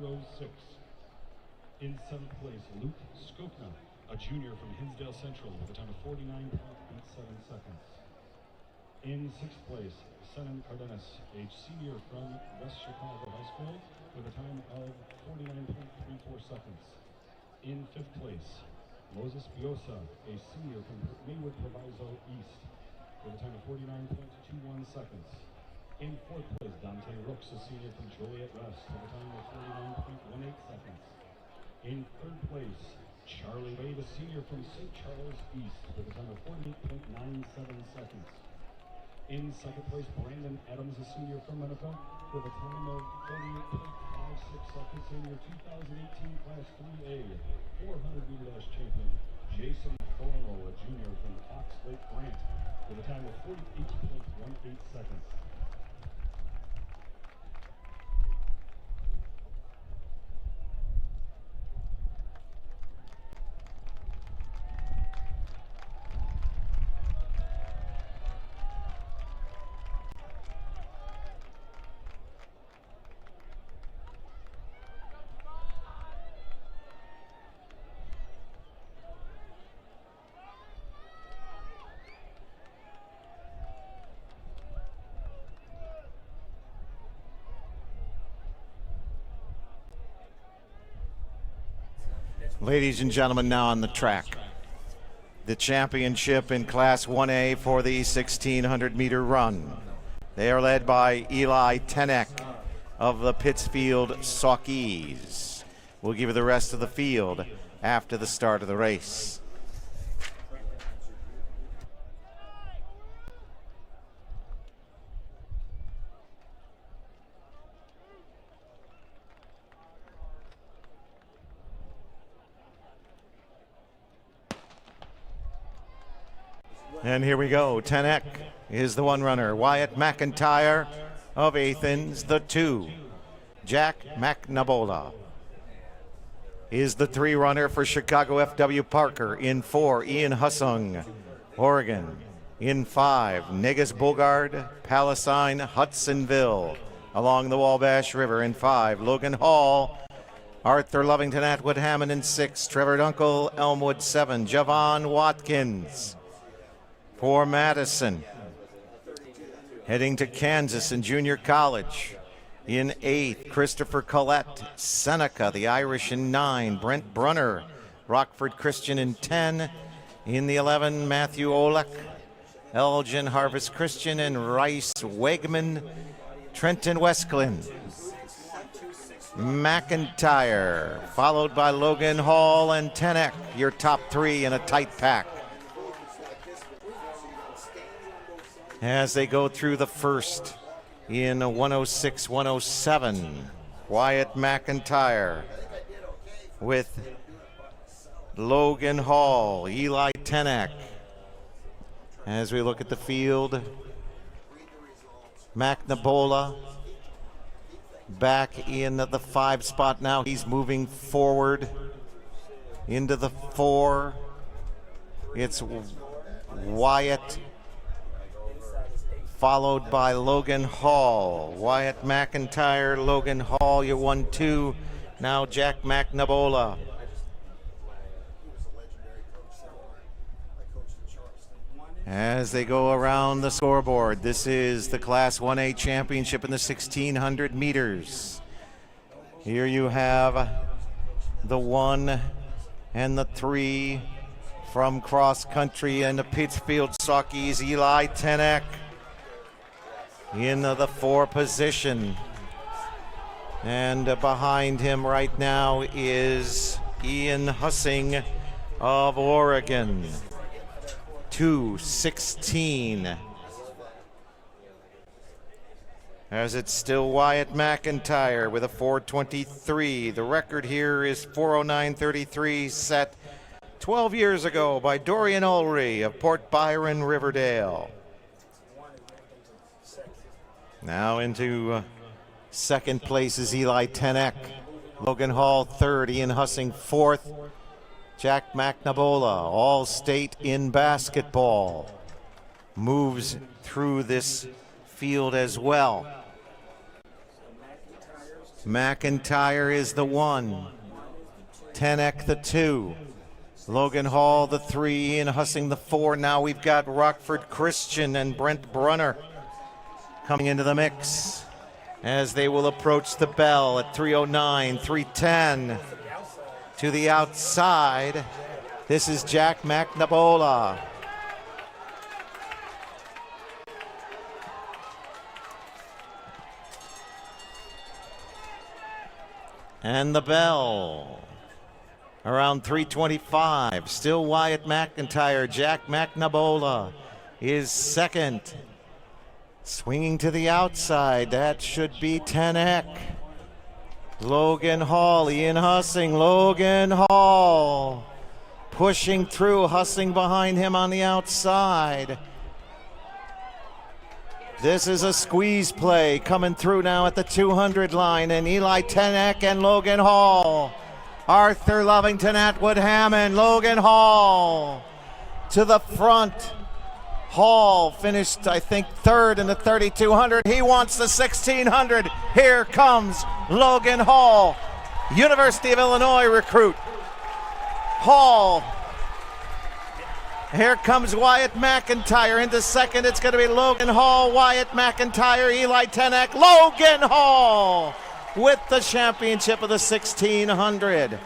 In 7th place, Luke Skopna, a junior from Hinsdale Central with a time of 49.87 seconds. In 6th place, Senan Cardenas, a senior from West Chicago High School with a time of 49.34 seconds. In 5th place, Moses Biosa, a senior from Maywood Proviso East with a time of 49.21 seconds. In 4th place, Dante Rooks, a senior from Joliet West with a time of 49.18 seconds. In 3rd place, Charlie Wade, a senior from St. Charles East with a time of 48.97 seconds. In 2nd place, Brandon Adams, a senior from Menifee with a time of 48.56 seconds. In your 2018 Class 3A 400-meter dash champion, Jason Thornlow, a junior from Fox Lake Grant with a time of 48.18 seconds. Ladies and gentlemen, now on the track, the championship in Class 1A for the 1,600-meter run. They are led by Eli Tenek of the Pittsfield Saukees. We'll give you the rest of the field after the start of the race. And here we go. Tenek is the one runner. Wyatt McIntyre of Athens, the 2. Jack McNabola is the 3 runner for Chicago F.W. Parker. In 4, Ian Hussung, Oregon. In 5, Negus Bogard, Palestine, Hudsonville, along the Wabash River. In 5, Logan Hall, Arthur Lovington, Atwood Hammond. In 6, Trevor Dunkel, Elmwood. 7, Javon Watkins for Madison, heading to Kansas in junior college. In 8, Christopher Collette, Seneca, the Irish. In 9, Brent Brunner, Rockford Christian. In 10, in the 11, Matthew Olek, Elgin Harvest Christian. And Rice Wegman, Trenton Westclin. McIntyre, followed by Logan Hall and Tenek, your top 3 in a tight pack. As they go through the first in 106-107, Wyatt McIntyre with Logan Hall, Eli Tenek. As we look at the field, McNabola back in the 5 spot now. He's moving forward into the 4. It's Wyatt, followed by Logan Hall. Wyatt McIntyre, Logan Hall, your 1-2. Now Jack McNabola. As they go around the scoreboard, this is the Class 1A championship in the 1,600 meters. Here you have the 1 and the 3 from cross country and the Pittsfield Saukees, Eli Tenek in the 4 position. And behind him right now is Ian Hussing of Oregon. 2:16. As it's still Wyatt McIntyre with a 4:23. The record here is 4:09:33, set 12 years ago by Dorian Ulrey of Port Byron, Riverdale. Now into Second place is Eli Tenek. Logan Hall third, Ian Hussing fourth. Jack McNabola, all-state in basketball, moves through this field as well. McIntyre is the 1. Tenek the 2. Logan Hall the 3. Ian Hussing the 4. Now we've got Rockford Christian and Brent Brunner coming into the mix as they will approach the bell at 3:09, 3:10. To the outside, this is Jack McNabola. And the bell around 3:25. Still Wyatt McIntyre. Jack McNabola is second. Swinging to the outside, that should be Tenek. Logan Hall, Ian Hussing, Logan Hall pushing through, Hussing behind him on the outside. This is a squeeze play coming through now at the 200 line, and Eli Tenek and Logan Hall. Arthur Lovington, Atwood Hammond, Logan Hall to the front. Hall finished, I think, third in the 3200. He wants the 1600. Here comes Logan Hall, University of Illinois recruit. Hall. Here comes Wyatt McIntyre into second. It's going to be Logan Hall, Wyatt McIntyre, Eli Tenek. Logan Hall with the championship of the 1600.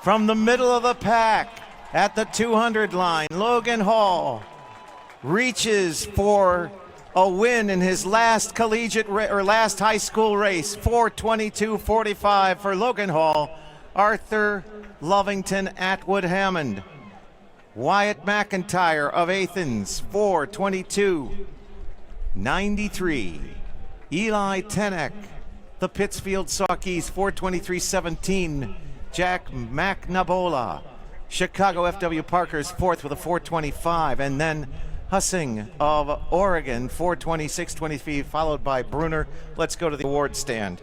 From the middle of the pack, at the 200 line, Logan Hall reaches for a win in his last last high school race. 4:22.45 for Logan Hall. Arthur Lovington, Atwood Hammond. Wyatt McIntyre of Athens, 4:22.93. Eli Tenek, the Pittsfield Saukees, 4:23.17. Jack McNabola. Chicago FW Parker's fourth with a 4:25, and then Hussing of Oregon, 4:26.23, followed by Brunner. Let's go to the award stand.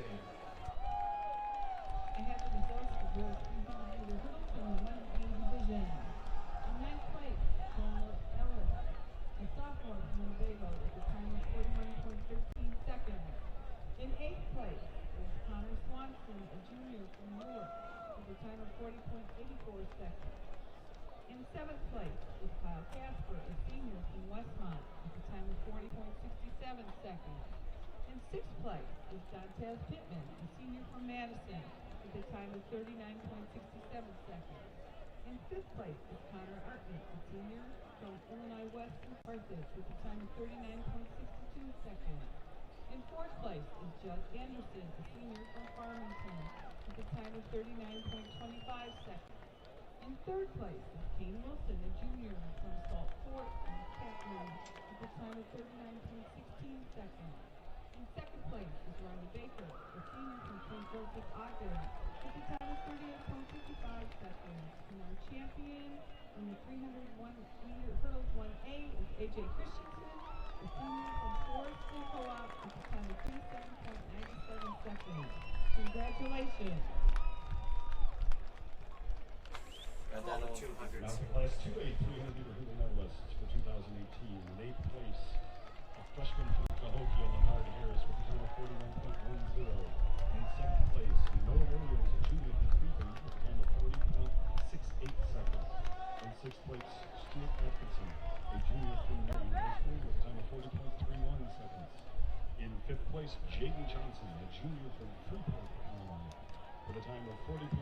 Class 2A 300 meter hurdle medalists for 2018. In 8th place, a freshman from Cahokia, Leonard Harris, with a time of 49.10. In 7th place, Noah Williams, a junior from Cleveland, with a time of 40.68 seconds. In 6th place, Stuart Atkinson, a junior from Marion High School, with a time of 40.31 seconds. In 5th place, Jaden Johnson, a junior from Freeport, Illinois, with a time of 40.30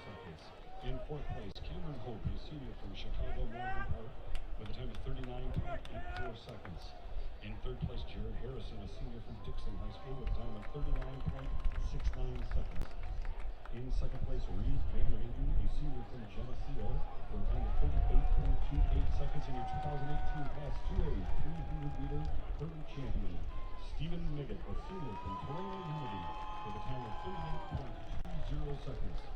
seconds. In 4th place, Cameron Hope, a senior from Chicago Morgan Park, with a time of 39.84 seconds. In 3rd place, Jared Harrison, a senior from Dixon High School, with a time of 39.69 seconds. In 2nd place, Reed Van Hayden, a senior from Geneseo, with a time of 38.28 seconds. In your 2018 Class 2A 300 meter hurdle champion, Stephen Miggett, a senior from Toronto Unity, with a time of 38.20 seconds.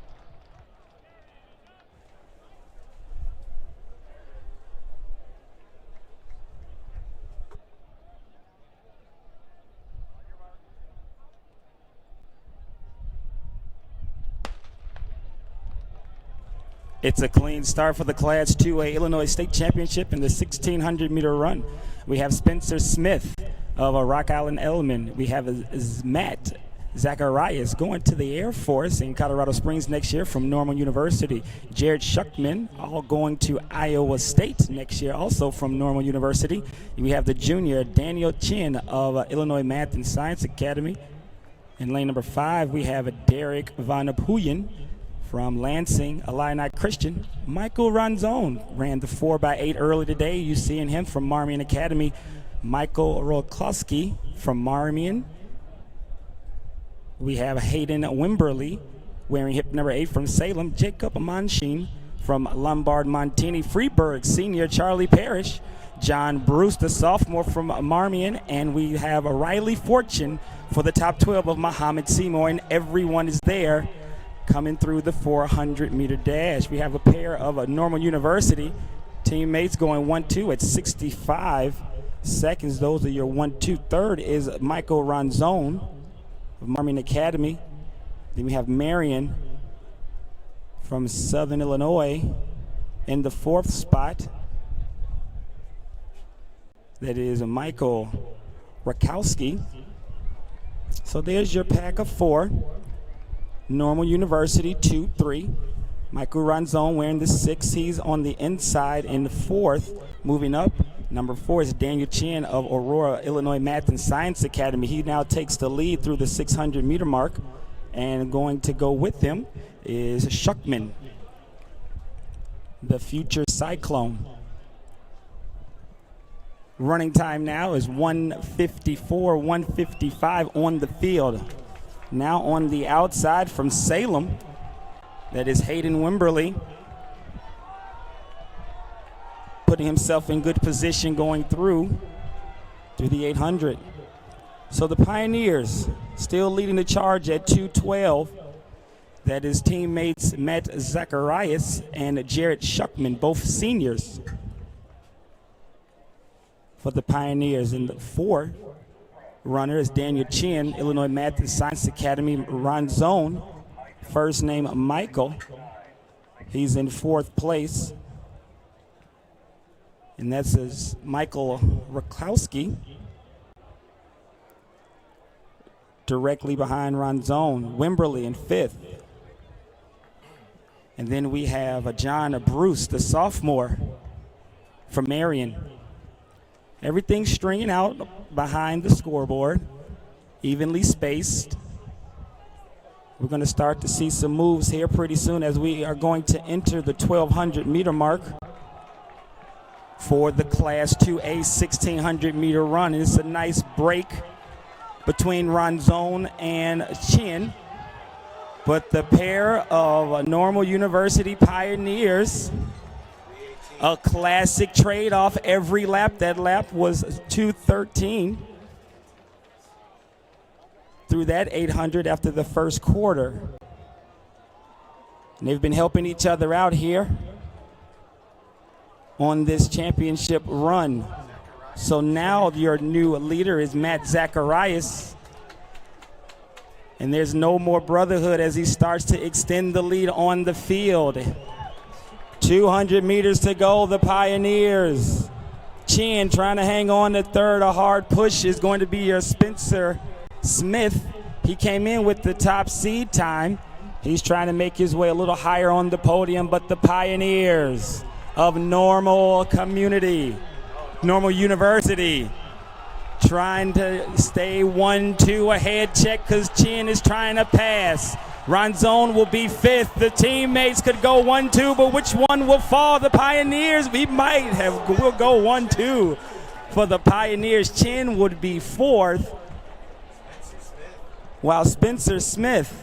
It's a clean start for the Class 2A Illinois State Championship in the 1,600-meter run. We have Spencer Smith of Rock Island Elman. We have Matt Zacharias going to the Air Force in Colorado Springs next year from Normal University. Jared Shuckman all going to Iowa State next year, also from Normal University. We have the junior Daniel Chin of Illinois Math and Science Academy. In lane number 5, we have Derek Van Puyen from Lansing Illini Christian. Michael Ronzone ran the 4x8 early today. You seeing him from Marmion Academy. Michael Rolkowski from Marmion. We have Hayden Wimberly wearing hip number 8 from Salem. Jacob Manchin from Lombard Montini. Freeburg senior Charlie Parrish. John Bruce, the sophomore from Marmion. And we have Riley Fortune for the top 12 of Muhammad Seymour. And everyone is there coming through the 400-meter dash. We have a pair of Normal University teammates going 1-2 at 65 seconds. Those are your 1-2. Third is Michael Ronzone of Marmion Academy. Then we have Marion from Southern Illinois in the 4th spot. That is Michael Rakowski. So there's your pack of 4. Normal University 2-3. Michael Ronzone wearing the 6. He's on the inside in the 4th. Moving up, number 4 is Daniel Chin of Aurora, Illinois Math and Science Academy. He now takes the lead through the 600-meter mark. And going to go with him is Shuckman, the future Cyclone. Running time now is 1:54, 1:55 on the field. Now on the outside from Salem, that is Hayden Wimberly, putting himself in good position going through the 800. So the Pioneers still leading the charge at 2:12. That is teammates Matt Zacharias and Jared Shuckman, both seniors for the Pioneers. And the 4 runner is Daniel Chin, Illinois Math and Science Academy. Ronzone, first name Michael. He's in 4th place. And that's Michael Rakowski, directly behind Ronzone. Wimberly in 5th. And then we have John Bruce, the sophomore from Marion. Everything's stringing out behind the scoreboard, evenly spaced. We're going to start to see some moves here pretty soon as we are going to enter the 1,200-meter mark for the Class 2A 1,600-meter run. It's a nice break between Ronzone and Chin. But the pair of Normal University Pioneers, a classic trade-off every lap. That lap was 2:13 through that 800 after the first quarter. And they've been helping each other out here on this championship run. So now your new leader is Matt Zacharias. And there's no more brotherhood as he starts to extend the lead on the field. 200 meters to go, the Pioneers. Chin trying to hang on to third. A hard push is going to be your Spencer Smith. He came in with the top seed time. He's trying to make his way a little higher on the podium, but the Pioneers of Normal Community, Normal University, trying to stay 1-2 ahead. Check because Chin is trying to pass. Ronzone will be 5th. The teammates could go 1-2, but which one will fall? The Pioneers, will go 1-2 for the Pioneers. Chin would be 4th, while Spencer Smith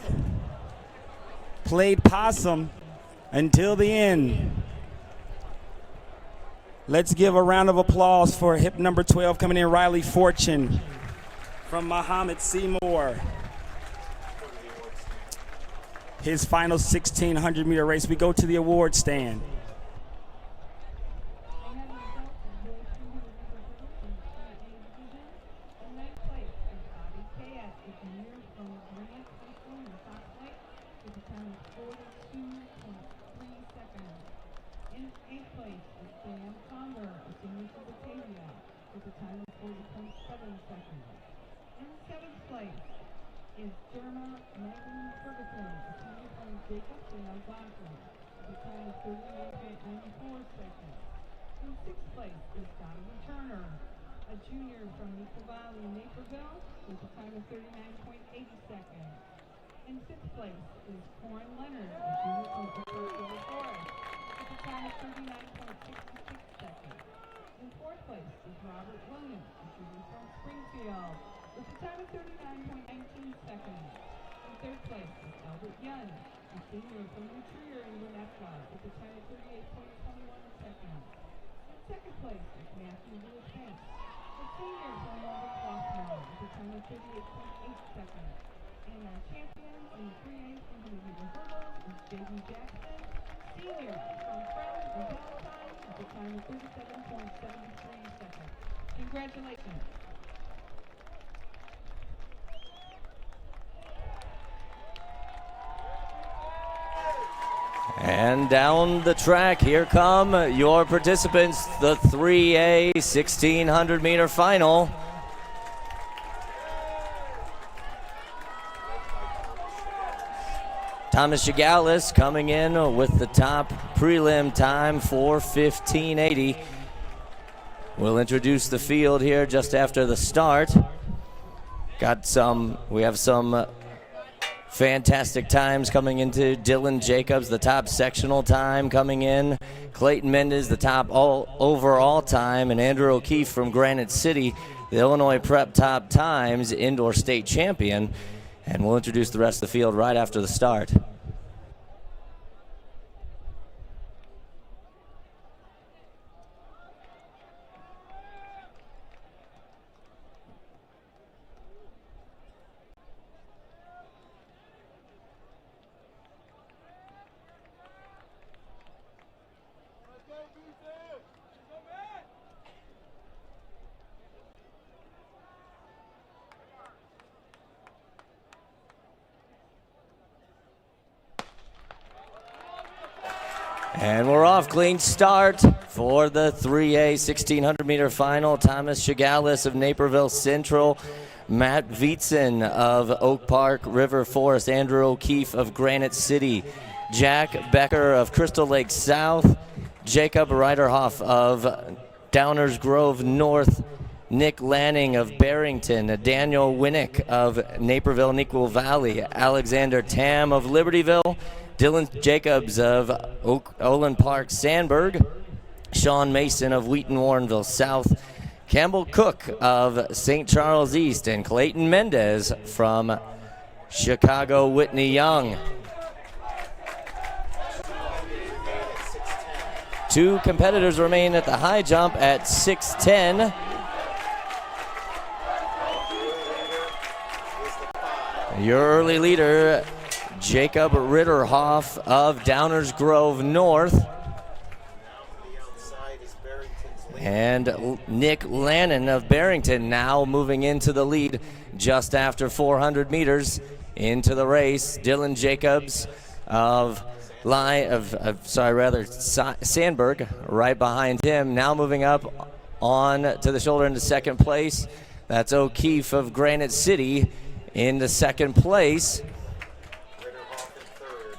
played possum until the end. Let's give a round of applause for hip number 12 coming in, Riley Fortune from Muhammad Seymour. His final 1,600-meter race. We go to the award stand. is Jerma Megan Ferguson, attended from Jacobs and Algonquin, with a time of 39.94 seconds. In sixth place is Donovan Turner, a junior from Eagle Valley, Naperville, with a time of 39.80 seconds. In fifth place is Corin Leonard, a junior from Oak Park River Forest, with a time of 39.66 seconds. In fourth place is Robert Williams, a junior from Springfield, with a time of 39.19 seconds. In third place is Albert Young, a senior from New Trier in Winnetka, with a time of 38.21 seconds. In second place is Matthew Lewis Hanks, a senior from Robert Promotional, with a time of 38.8 seconds. And our champion in the 3A 400-meter hurdles is J.D. Jackson, senior from Friends and Valentine, with a time of 37.73 seconds. Congratulations. And down the track, here come your participants, the 3A 1600-meter final. Thomas Shigalis coming in with the top prelim time, 4:15.80. We'll introduce the field here just after the start. We have some fantastic times coming into. Dylan Jacobs, the top sectional time coming in. Clayton Mendez, the top overall time. And Andrew O'Keefe from Granite City, the Illinois Prep top times indoor state champion. And we'll introduce the rest of the field right after the start. And we're off. Clean start for the 3A 1600-meter final. Thomas Shigalis of Naperville Central, Matt Vietzen of Oak Park River Forest, Andrew O'Keefe of Granite City, Jack Becker of Crystal Lake South, Jacob Reiterhoff of Downers Grove North, Nick Lanning of Barrington, Daniel Winnick of Naperville and Eagle Valley, Alexander Tam of Libertyville, Dylan Jacobs of Olin Park Sandburg, Sean Mason of Wheaton Warrenville South, Campbell Cook of St. Charles East, and Clayton Mendez from Chicago Whitney Young. Two competitors remain at the high jump at 6'10". Your early leader, Jacob Ritterhoff of Downers Grove North. And Nick Lannon of Barrington now moving into the lead just after 400 meters into the race. Dylan Jacobs of Sandburg right behind him, now moving up on to the shoulder into second place. That's O'Keefe of Granite City into second place.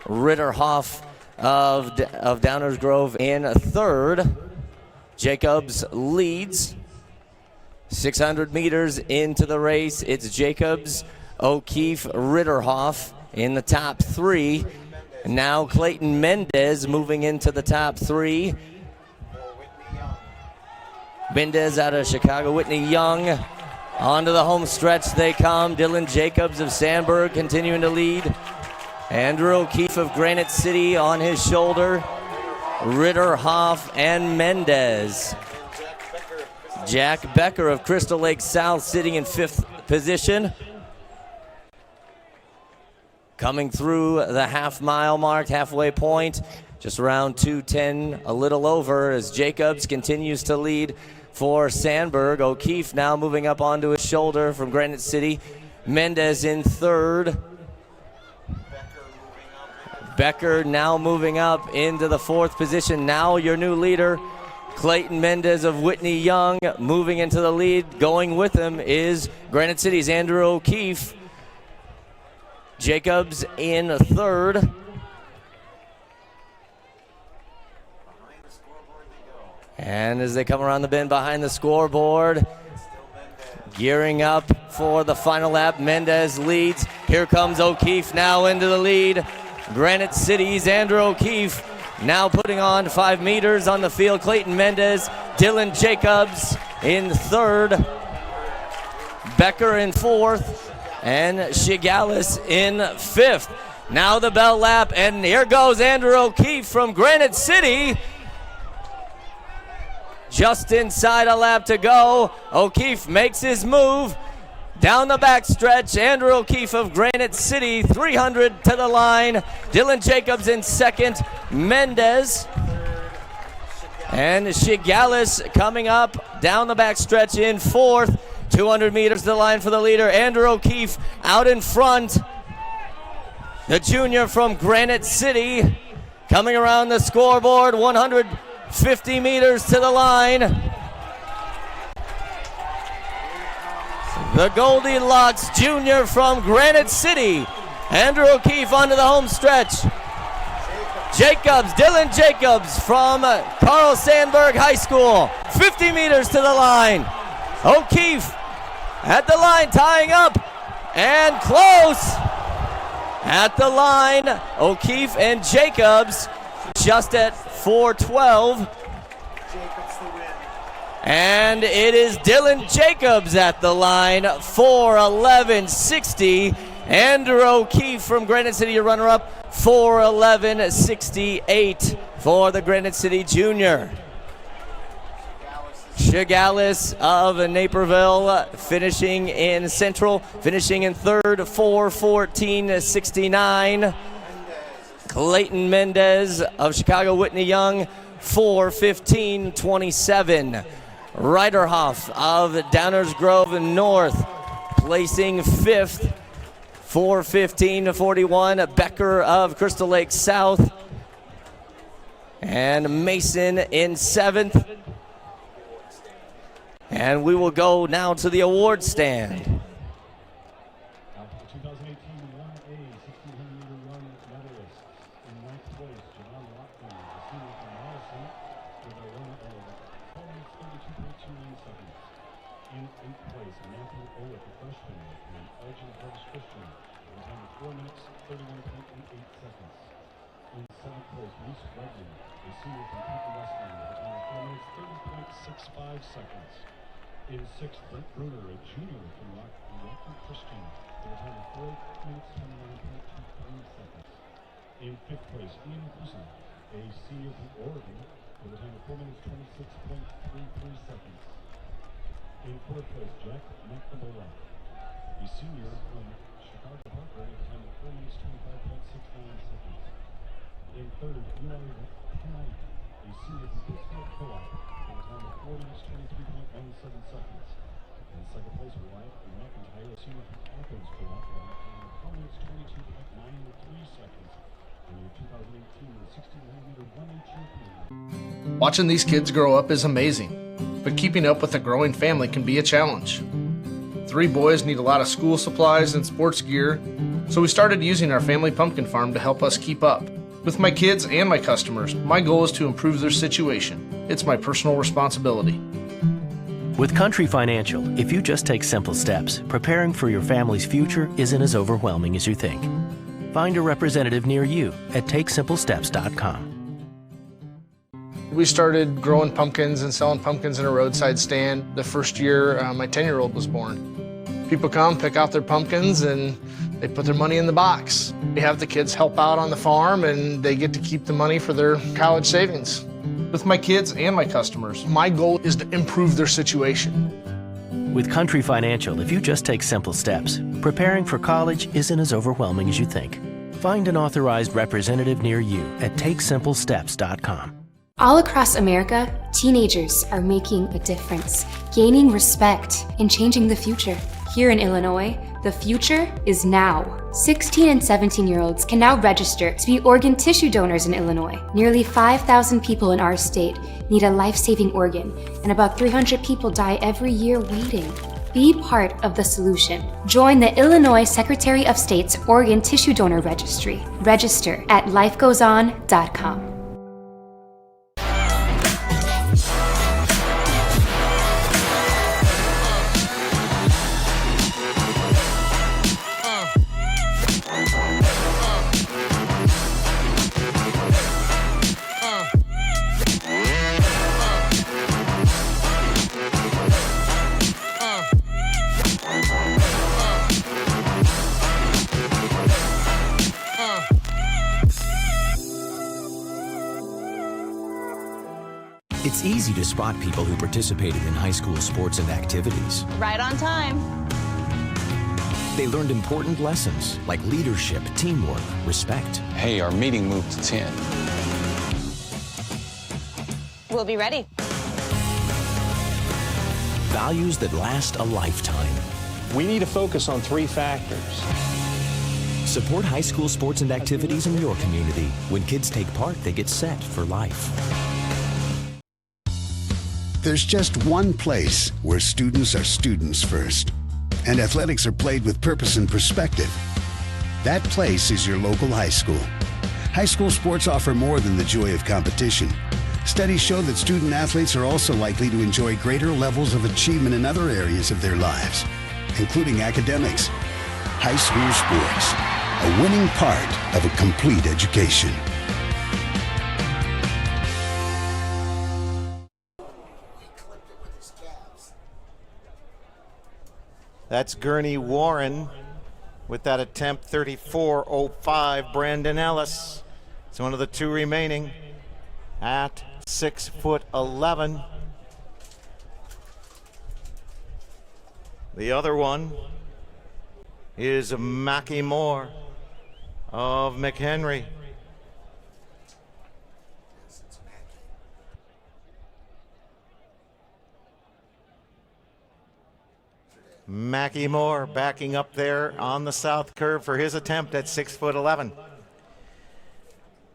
Ritterhoff of Downers Grove in third. Jacobs leads. 600 meters into the race. It's Jacobs, O'Keefe, Ritterhoff in the top three. Now Clayton Mendez moving into the top three. Mendez out of Chicago Whitney Young. Onto the home stretch they come. Dylan Jacobs of Sandburg continuing to lead. Andrew O'Keefe of Granite City on his shoulder. Ritterhoff and Mendez. Jack Becker of Crystal Lake South sitting in fifth position. Coming through the half-mile mark, halfway point, just around 2:10, a little over, as Jacobs continues to lead for Sandburg. O'Keefe now moving up onto his shoulder from Granite City. Mendez in third. Becker now moving up into the fourth position. Now your new leader, Clayton Mendez of Whitney Young, moving into the lead. Going with him is Granite City's Andrew O'Keefe. Jacobs in third. And as they come around the bend behind the scoreboard, gearing up for the final lap, Mendez leads. Here comes O'Keefe now into the lead. Granite City's Andrew O'Keefe now putting on 5 meters on the field. Clayton Mendez, Dylan Jacobs in third, Becker in fourth, and Shigalis in fifth. Now the bell lap, and here goes Andrew O'Keefe from Granite City. Just inside a lap to go. O'Keefe makes his move down the backstretch. Andrew O'Keefe of Granite City, 300 to the line. Dylan Jacobs in second. Mendez and Shigalis coming up down the backstretch in fourth. 200 meters to the line for the leader. Andrew O'Keefe out in front. The junior from Granite City coming around the scoreboard. 150 meters to the line. The Goldilocks junior from Granite City. Andrew O'Keefe onto the home stretch. Jacobs, Dylan Jacobs from Carl Sandburg High School. 50 meters to the line. O'Keefe at the line, tying up and close. At the line, O'Keefe and Jacobs just at 4:12. And it is Dylan Jacobs at the line, 4:11.60. Andrew O'Keefe from Granite City, a runner-up, 4:11.68 for the Granite City junior. Shigalis of Naperville finishing in Central, finishing in third, 4:14.69. Clayton Mendez of Chicago Whitney Young, 4:15.27. Ryderhoff of Downers Grove North placing fifth, 4:15.41. Becker of Crystal Lake South, and Mason in seventh. And we will go now to the award stand. In sixth, Brent Bruner, a junior from Rockford Christian, with a time of 4 minutes, 29.23 seconds. In fifth place, Ian Cousin, a senior from Oregon, with a time of 4 minutes, 26.33 seconds. In fourth place, Jack McNamara, a senior from Chicago Parkway, with a time of 4 minutes, 25.69 seconds. In third, Eli Knight, a senior from Pittsburgh Co-op, with a time of 4 minutes, 23.17 seconds. In second place, Wyatt McIntyre, a senior from Athens Co-op, with a time of 4 minutes, 22.93 seconds. And your 2018 69-meter 1A champion. Watching these kids grow up is amazing, but keeping up with a growing family can be a challenge. 3 boys need a lot of school supplies and sports gear, so we started using our family pumpkin farm to help us keep up. With my kids and my customers, my goal is to improve their situation. It's my personal responsibility. With Country Financial, if you just take simple steps, preparing for your family's future isn't as overwhelming as you think. Find a representative near you at takesimplesteps.com. We started growing pumpkins and selling pumpkins in a roadside stand the first year my 10-year-old was born. People come, pick out their pumpkins, and they put their money in the box. We have the kids help out on the farm, and they get to keep the money for their college savings. With my kids and my customers, my goal is to improve their situation. With Country Financial, if you just take simple steps, preparing for college isn't as overwhelming as you think. Find an authorized representative near you at takesimplesteps.com. All across America, teenagers are making a difference, gaining respect, and changing the future. Here in Illinois, the future is now. 16 and 17-year-olds can now register to be organ tissue donors in Illinois. Nearly 5,000 people in our state need a life-saving organ, and about 300 people die every year waiting. Be part of the solution. Join the Illinois Secretary of State's Organ Tissue Donor Registry. Register at lifegoeson.com. It's easy to spot people who participated in high school sports and activities. Right on time. They learned important lessons like leadership, teamwork, respect. Hey, our meeting moved to 10. We'll be ready. Values that last a lifetime. We need to focus on 3 factors. Support high school sports and activities in your community. When kids take part, they get set for life. There's just one place where students are students first, and athletics are played with purpose and perspective. That place is your local high school. High school sports offer more than the joy of competition. Studies show that student athletes are also likely to enjoy greater levels of achievement in other areas of their lives, including academics. High school sports, a winning part of a complete education. That's Gurney Warren with that attempt, 34.05. Brandon Ellis. It's one of the 2 remaining at 6'11". The other one is Mackie Moore of McHenry. Mackie Moore backing up there on the south curve for his attempt at 6'11".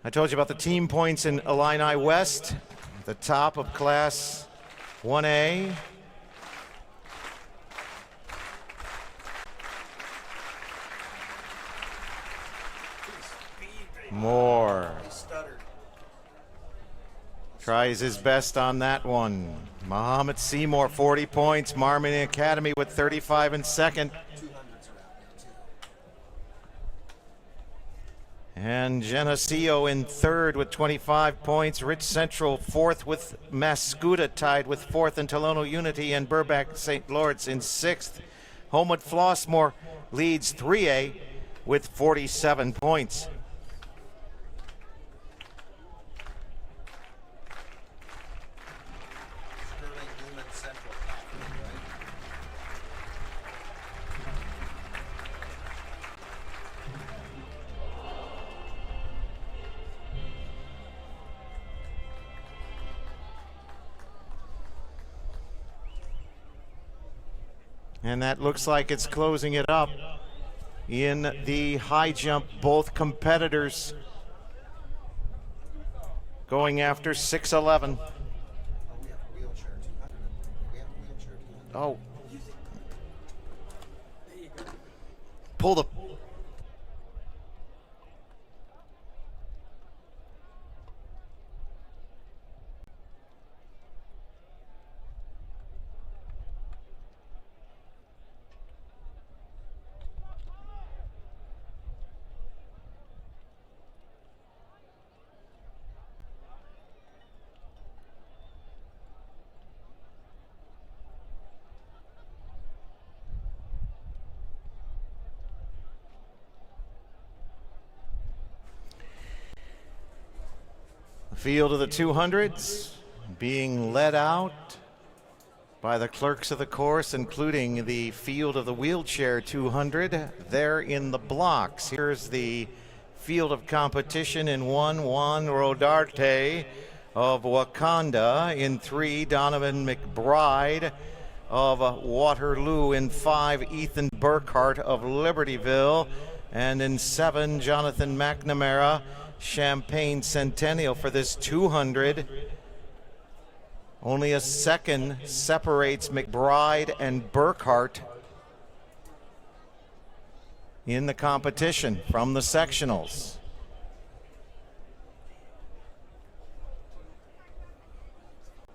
I told you about the team points in Illini West, the top of Class 1A. Moore tries his best on that one. Muhammad Seymour, 40 points. Marmon Academy with 35 in second. And Geneseo in third with 25 points. Rich Central fourth with Mascuda tied with fourth, and Tolono Unity and Burbank St. Lawrence in sixth. Homewood Flossmoor leads 3A with 47 points. And that looks like it's closing it up in the high jump. Both competitors going after 6'11". Oh. Pull the... Field of the 200s being led out by the clerks of the course, including the field of the wheelchair 200 there in the blocks. Here's the field of competition in 1, Juan Rodarte of Wakanda. In 3, Donovan McBride of Waterloo. In 5, Ethan Burkhart of Libertyville. And in 7, Jonathan McNamara, Champaign Centennial. For this 200, Only a second separates McBride and Burkhart in the competition from the sectionals.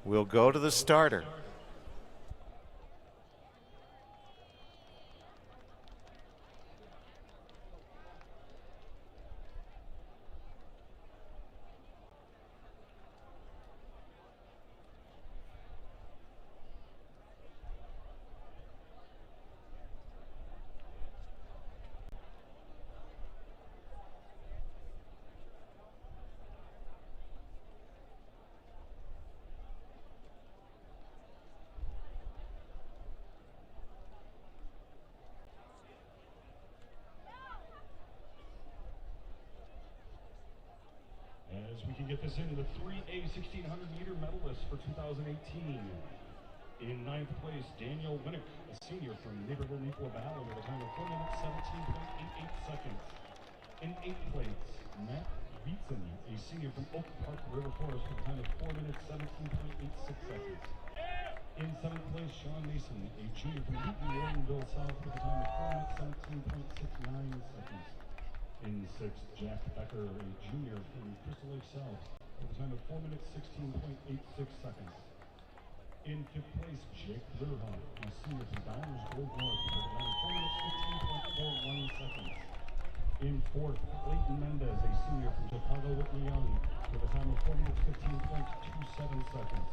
We'll go to the starter. As we can get this in, the 3A 1600 meter medalist for 2018. In 9th place, Daniel Winnick, a senior from Naperville, Valley, with a time of 4 minutes 17.88 seconds. In 8th place, Matt Beatson, a senior from Oak Park River Forest, with a time of 4 minutes 17.86 seconds. In 7th place, Sean Mason, a junior from Newton, Warrenville South, with a time of 4 minutes 17.69 seconds. In 6th, Jack Becker, a junior from Crystal Lake South, with a time of 4 minutes 16.86 seconds. In 5th place, Jake Learhoff, a senior from Downers Grove North, with a time of 4 minutes 15.41 seconds. In 4th, Clayton Mendez, a senior from Chicago Whitney Young, with a time of 4 minutes 15.27 seconds.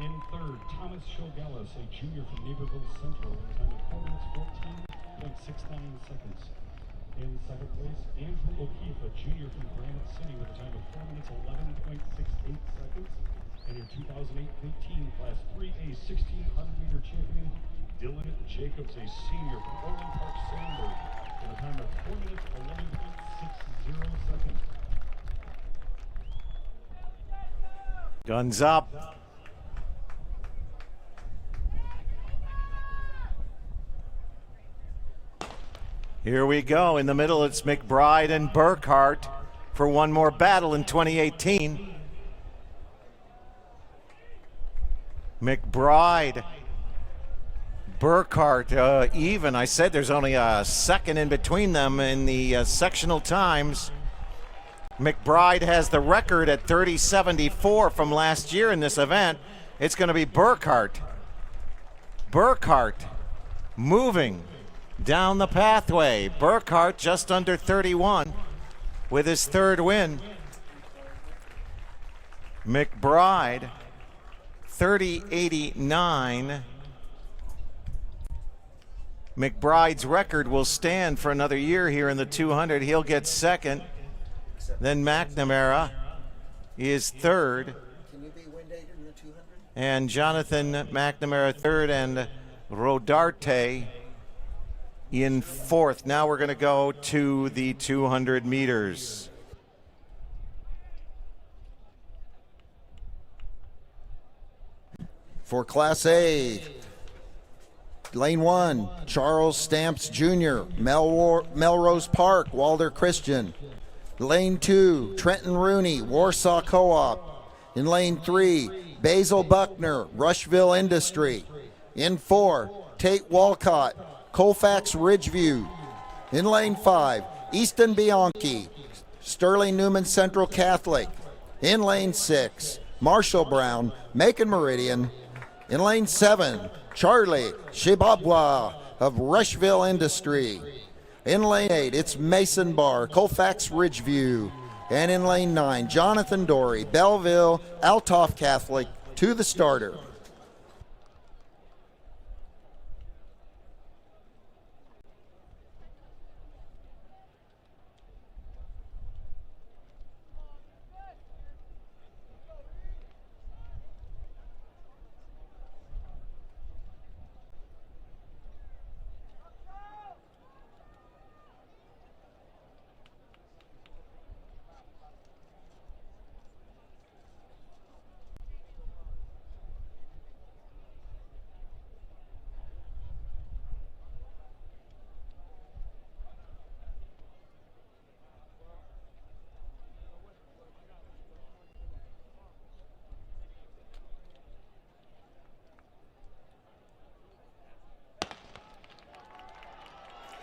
In 3rd, Thomas Shogalis, a junior from Naperville Central, with a time of 4 minutes 14.69 seconds. In 2nd place, Andrew O'Keefe, a junior from Granite City, with a time of 4 minutes 11.68 seconds. And your 2008-15 Class 3A 1600 meter champion, Dylan Jacobs, a senior from Orland Park Sandburg, with a time of 4 minutes 11.60 seconds. Guns up. Here we go. In the middle, it's McBride and Burkhart for one more battle in 2018. McBride, Burkhart, even. I said there's only a second in between them in the sectional times. McBride has the record at 30.74 from last year in this event. It's going to be Burkhart. Burkhart moving down the pathway. Burkhart just under 31 with his third win. McBride 30.89. McBride's record will stand for another year here in the 200. He'll get second. Then McNamara is third. And Jonathan McNamara third, and Rodarte in fourth. Now we're going to go to the 200 meters. For Class A, Lane 1, Charles Stamps Jr., Melrose Park, Walder Christian. Lane 2, Trenton Rooney, Warsaw Co-op. In Lane 3, Basil Buckner, Rushville Industry. In 4, Tate Walcott, Colfax Ridgeview. In Lane 5, Easton Bianchi, Sterling Newman Central Catholic. In Lane 6, Marshall Brown, Macon Meridian. In Lane 7, Charlie Shibabwa of Rushville Industry. In Lane 8, it's Mason Barr, Colfax Ridgeview. And in Lane 9, Jonathan Dory, Belleville, Altoff Catholic, to the starter.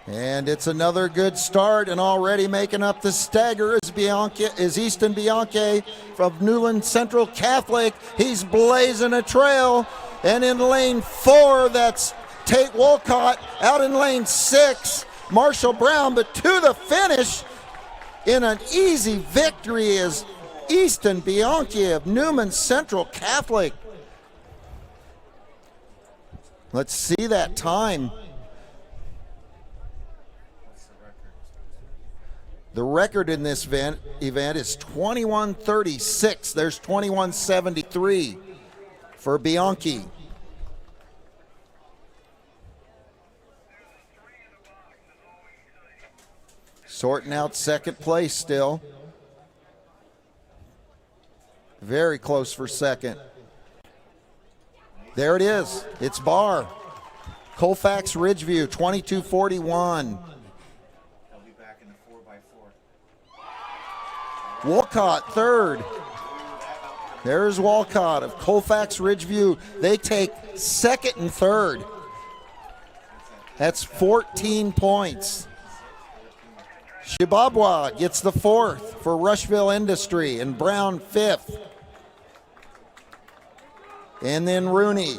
And it's another good start, and already making up the stagger is Easton Bianchi from Newland Central Catholic. He's blazing a trail. And in lane 4, that's Tate Wolcott. Out in lane 6, Marshall Brown. But to the finish in an easy victory is Easton Bianchi of Newman Central Catholic. Let's see that time. The record in this event is 21:36. There's 21:73 for Bianchi. Sorting out second place still. Very close for second. There it is. It's Barr. Colfax Ridgeview, 22:41. Wolcott third. There's Wolcott of Colfax Ridgeview. They take second and third. That's 14 points. Shibabwa gets the fourth for Rushville Industry, and Brown fifth. And then Rooney.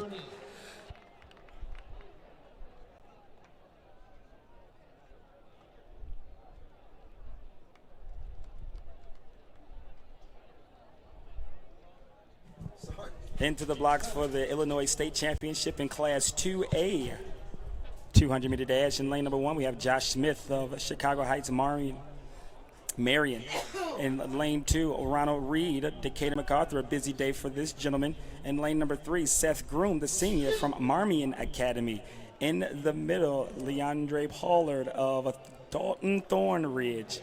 Into the blocks for the Illinois State Championship in Class 2A. 200-meter dash. In lane number 1, we have Josh Smith of Chicago Heights Marion. In lane 2, Ronald Reed, Decatur MacArthur, a busy day for this gentleman. In lane number 3, Seth Groom, the senior from Marmion Academy. In the middle, Leandre Pollard of Dalton Thornridge.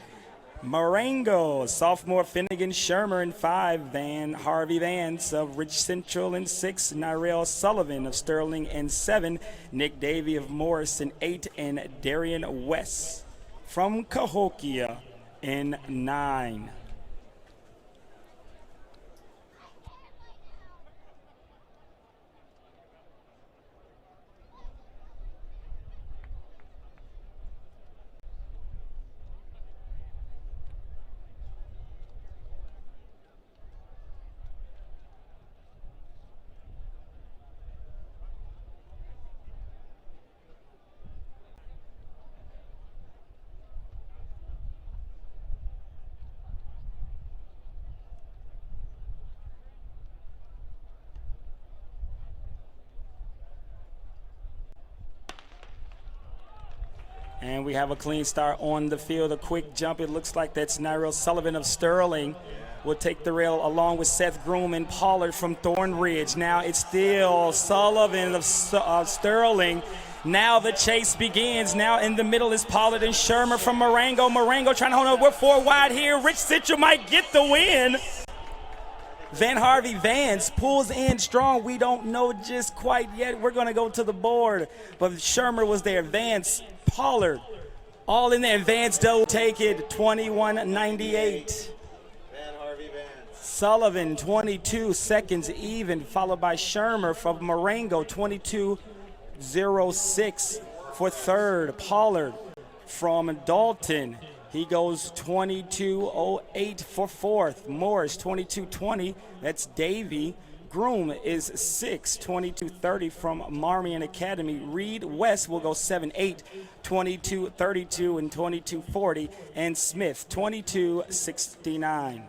Marengo, sophomore Finnegan Shermer in 5, Harvey Vance of Ridge Central in 6, Nyrell Sullivan of Sterling in 7, Nick Davey of Morris in 8, and Darian West from Cahokia in 9. And we have a clean start on the field, a quick jump. It looks like that's Nyrell Sullivan of Sterling will take the rail along with Seth Groom and Pollard from Thornridge. Now it's still Sullivan of Sterling. Now the chase begins. Now in the middle is Pollard and Shermer from Marengo. Marengo trying to hold on. We're 4 wide here. Rich Central might get the win. Harvey Vance pulls in strong. We don't know just quite yet. We're going to go to the board. But Shermer was there. Vance, Pollard, all in there. Vance double take it, 21-98. Sullivan, 22 seconds even, followed by Shermer from Marengo, 22-06 for third. Pollard from Dalton, he goes 22-08 for fourth. Morris, 22-20, that's Davey. Groom is 6, 22-30 from Marmion Academy. Reed West will go 7-8, 22-32 and 22-40. And Smith, 22-69.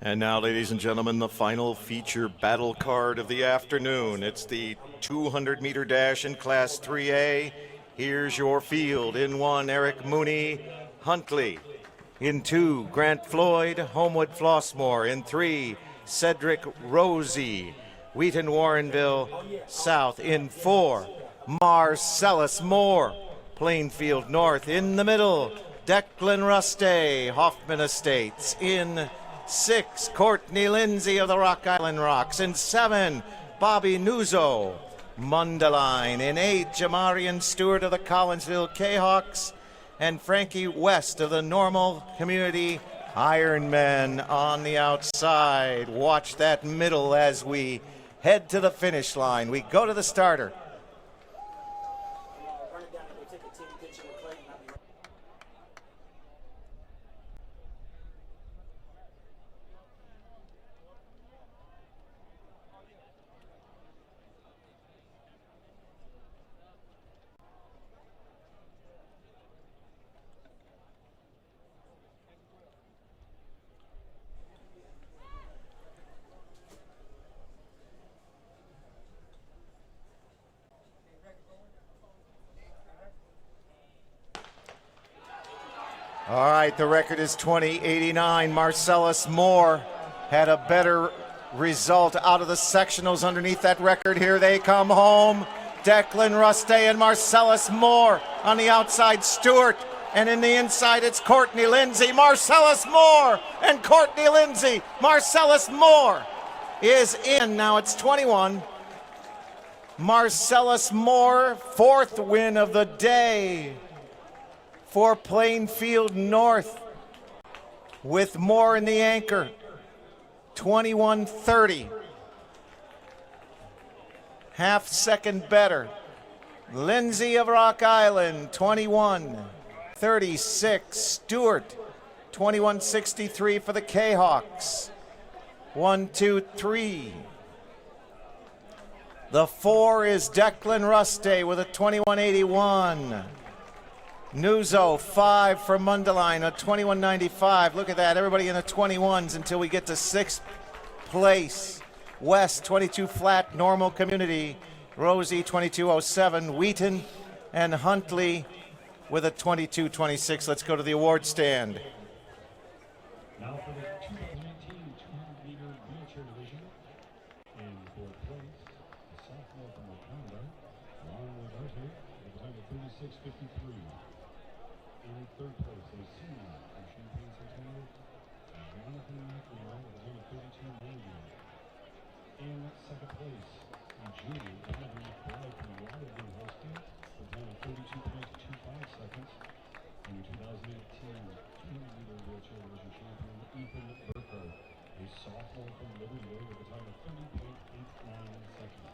And now, ladies and gentlemen, the final feature battle card of the afternoon. It's the 200-meter dash in Class 3A. Here's your field. In 1, Eric Mooney, Huntley. In 2, Grant Floyd, Homewood Flossmoor. In 3, Cedric Rosie, Wheaton Warrenville South. In 4, Marcellus Moore, Plainfield North. In the middle, Declan Ruste, Hoffman Estates. In 6, Courtney Lindsay of the Rock Island Rocks. In 7, Bobby Nuzzo, Mundelein. In 8, Jamarian Stewart of the Collinsville Jayhawks, and Frankie West of the Normal Community Ironmen on the outside. Watch that middle as we head to the finish line. We go to the starter. All right, the record is 20:89. Marcellus Moore had a better result out of the sectionals underneath that record. Here they come home. Declan Ruste and Marcellus Moore on the outside, Stewart. And in the inside, it's Courtney Lindsay. Marcellus Moore and Courtney Lindsay. Marcellus Moore is in. Now it's 21. Marcellus Moore, fourth win of the day for Plainfield North, with Moore in the anchor. 21:30. Half second better. Lindsay of Rock Island, 21:36. Stewart, 21:63 for the K-Hawks. 1, 2, 3. The 4 is Declan Ruste with a 21:81. Nuzo, 5 for Mundelein, a 21:95. Look at that, everybody in the 21s until we get to 6th place. West, 22 flat, normal community. Rosie, 22:07. Wheaton and Huntley with a 22:26. Let's go to the award stand. Now for the 2019 200-meter wheelchair division. In fourth place, the sophomore from Canada, Ron Rodarte, with a time of 36:53. In third place, a senior from Champaign Centennial, Jonathan McNamara, with a time of 32:90. In second place, a junior, Kevin McBride from Waterloo Hosting, with a time of 32.25 seconds. In 2018 200-meter wheelchair division champion, Ethan Burkhardt, a sophomore from Liberty Way, with a time of 30.89 seconds.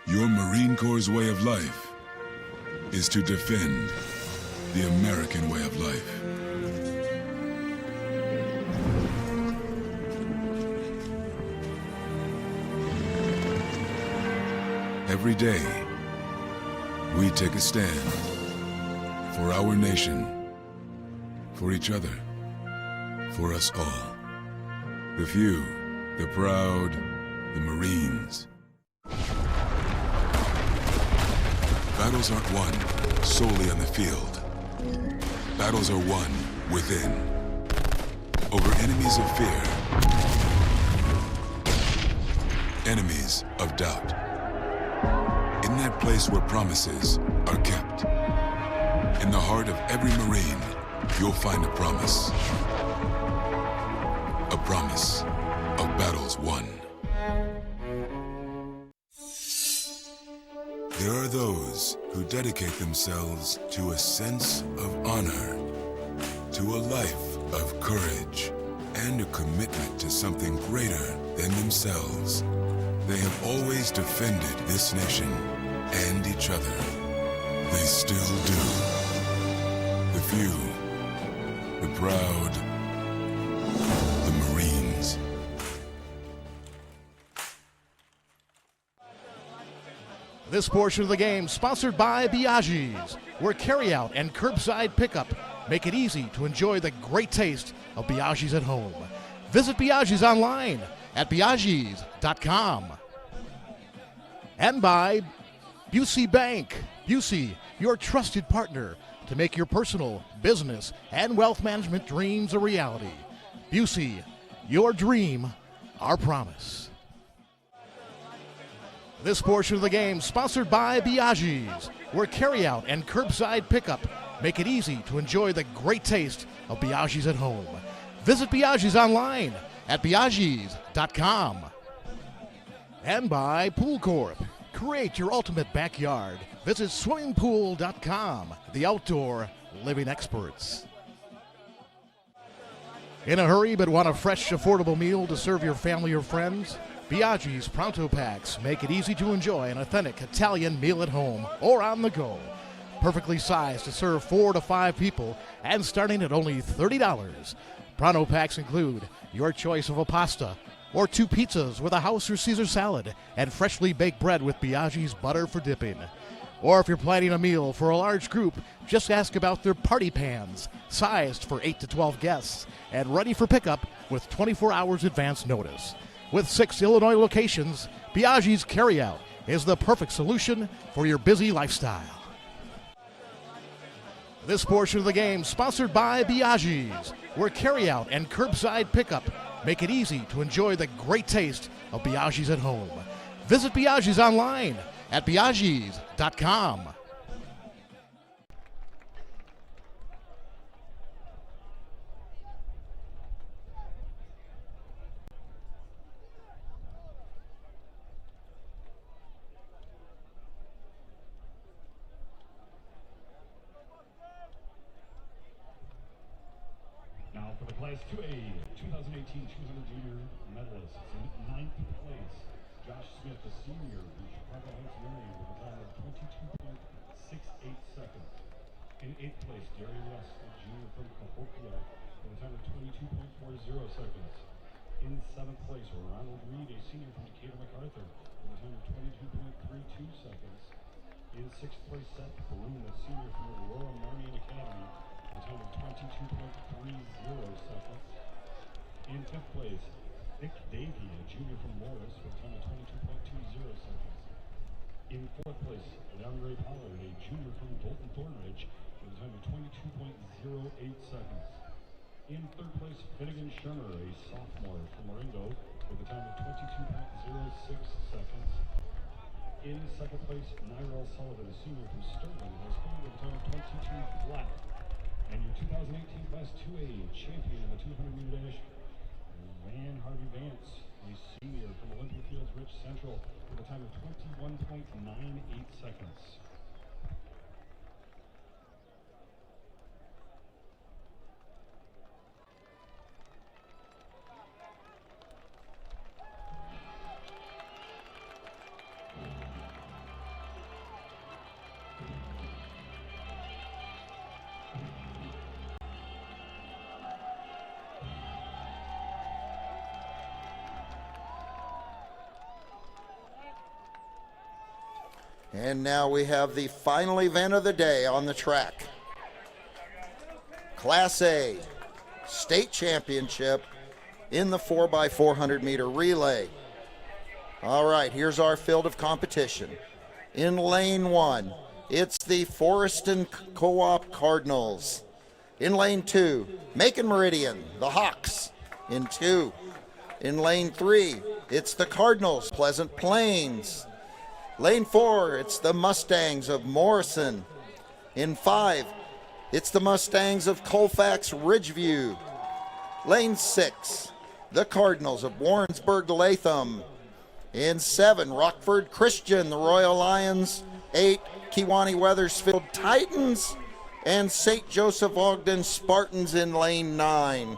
Your Marine Corps' way of life is to defend the American way of life. Every day, we take a stand for our nation, for each other, for us all. The few, the proud, the Marines. Battles aren't won solely on the field. Battles are won within, over enemies of fear, enemies of doubt. In that place where promises are kept, in the heart of every Marine, you'll find a promise promise of battles won. There are those who dedicate themselves to a sense of honor, to a life of courage, and a commitment to something greater than themselves. They have always defended this nation and each other. They still do. The few, the proud, the Marines. This portion of the game sponsored by Biaggi's, where carryout and curbside pickup make it easy to enjoy the great taste of Biaggi's at home. Visit Biaggi's online at biaggis.com. And by Busey Bank. Busey, your trusted partner to make your personal, business, and wealth management dreams a reality. Busey, your dream, our promise. This portion of the game sponsored by Biaggi's, where carryout and curbside pickup make it easy to enjoy the great taste of Biaggi's at home. Visit Biaggi's online at biaggis.com. And by Pool Corp. Create your ultimate backyard. Visit swimmingpool.com, the outdoor living experts. In a hurry but want a fresh, affordable meal to serve your family or friends? Biaggi's Pronto Packs make it easy to enjoy an authentic Italian meal at home or on the go. Perfectly sized to serve 4 to 5 people and starting at only $30. Pronto Packs include your choice of a pasta or 2 pizzas with a house or Caesar salad and freshly baked bread with Biaggi's butter for dipping. Or if you're planning a meal for a large group, just ask about their party pans, sized for 8 to 12 guests and ready for pickup with 24 hours advance notice. With 6 Illinois locations, Biaggi's Carryout is the perfect solution for your busy lifestyle. This portion of the game sponsored by Biaggi's, where carryout and curbside pickup make it easy to enjoy the great taste of Biaggi's at home. Visit Biaggi's online at biaggis.com. Now for the Class 2A 2018 200 junior medalists. In 9th place, Josh Smith, a senior from Chicago Heights, Marion, with a time of 22.68 seconds. In 8th place, Gary West, a junior from Cahokia, with a time of 22.40 seconds. In 7th place, Ronald Reed, a senior from Decatur MacArthur, with a time of 22.32 seconds. In 6th place, Seth Bloom, a senior from Aurora Marion Academy, with a time of 22.30 seconds. In 5th place, Nick Davey, a junior from Morris, with a time of 22.20 seconds. In 4th place, Ray Pollard, a junior from Dalton Thornridge, with a time of 22.08 seconds. In 3rd place, Finnegan Shermer, a sophomore from Marengo, with a time of 22.06 seconds. In 2nd place, Nyrel Sullivan, a senior from Sterling High School, with a time of 22 flat. And your 2018 Class 2A champion in the 200-meter dash, Van Harvey Vance, a senior from Olympia Fields Rich Central, with a time of 21.98 seconds. And now we have the final event of the day on the track. Class A State Championship in the 4x400 meter relay. All right, here's our field of competition. In lane 1, it's the Forreston Co-op Cardinals. In lane 2, Macon Meridian, the Hawks. In 2, in lane 3, it's the Cardinals, Pleasant Plains. Lane 4, it's the Mustangs of Morrison. In 5, it's the Mustangs of Colfax Ridgeview. Lane 6, the Cardinals of Warrensburg-Latham. In 7, Rockford Christian, the Royal Lions. 8, Kewanee-Weathersfield Titans. And St. Joseph Ogden Spartans in lane 9.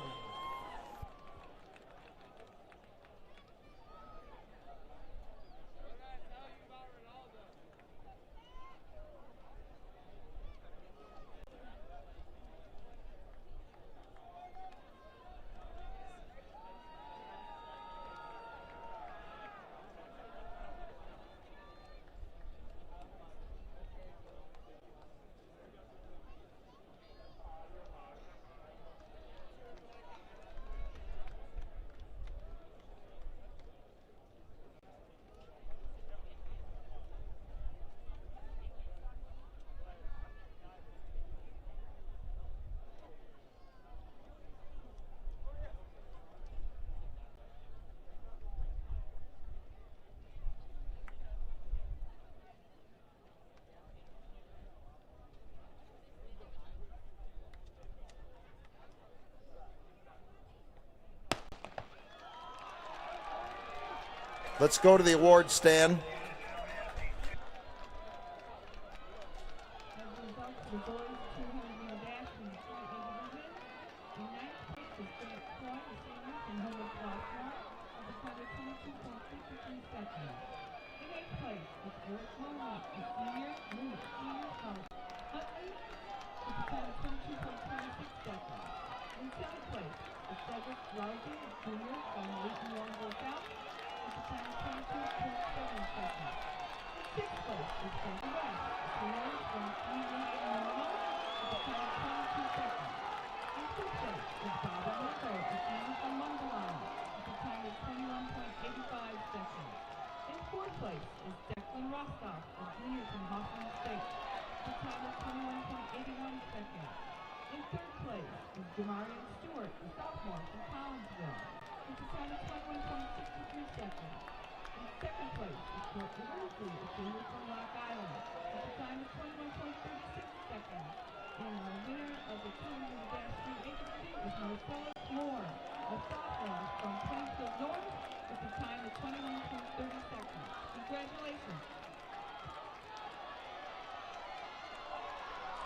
Let's go to the award stand.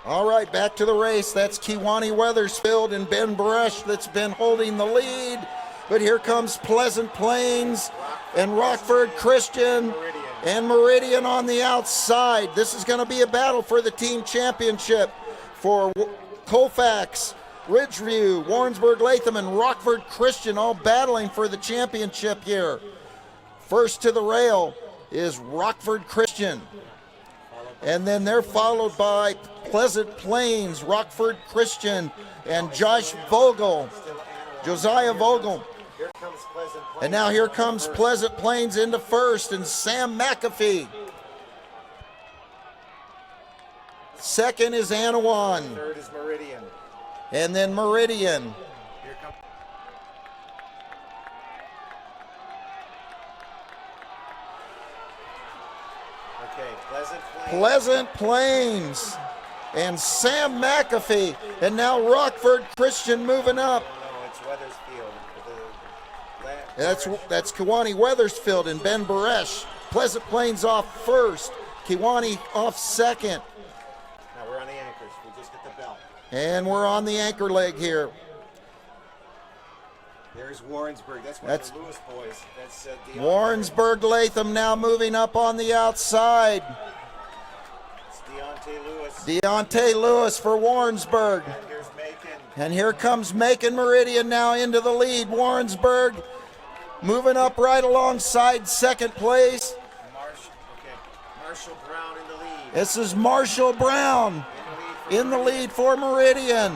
All right, back to the race. That's Kewanee-Weathersfield and Ben Bresch that's been holding the lead. But here comes Pleasant Plains and Rockford Christian and Meridian on the outside. This is going to be a battle for the team championship for Colfax, Ridgeview, Warrensburg-Latham, and Rockford Christian all battling for the championship here. First to the rail is Rockford Christian. And then they're followed by Pleasant Plains, Rockford Christian, and Josiah Vogel. And now here comes Pleasant Plains into first, and Sam McAfee. Second is Anawan. Third is Meridian. And then Meridian. Pleasant Plains and Sam McAfee, and now Rockford Christian moving up. No, it's Weathersfield. That's Kewanee-Weathersfield and Ben Bresch. Pleasant Plains off first, Kewanee off second. Now we're on the anchors. We just hit the bell. And we're on the anchor leg here. There's Warrensburg. That's one of the Lewis boys. That's Warrensburg-Latham now moving up on the outside. Deontay Lewis for Warrensburg. And here's Macon. And here comes Macon Meridian now into the lead. Warrensburg moving up right alongside second place. Marshall Brown in the lead. This is Marshall Brown in the lead for Meridian.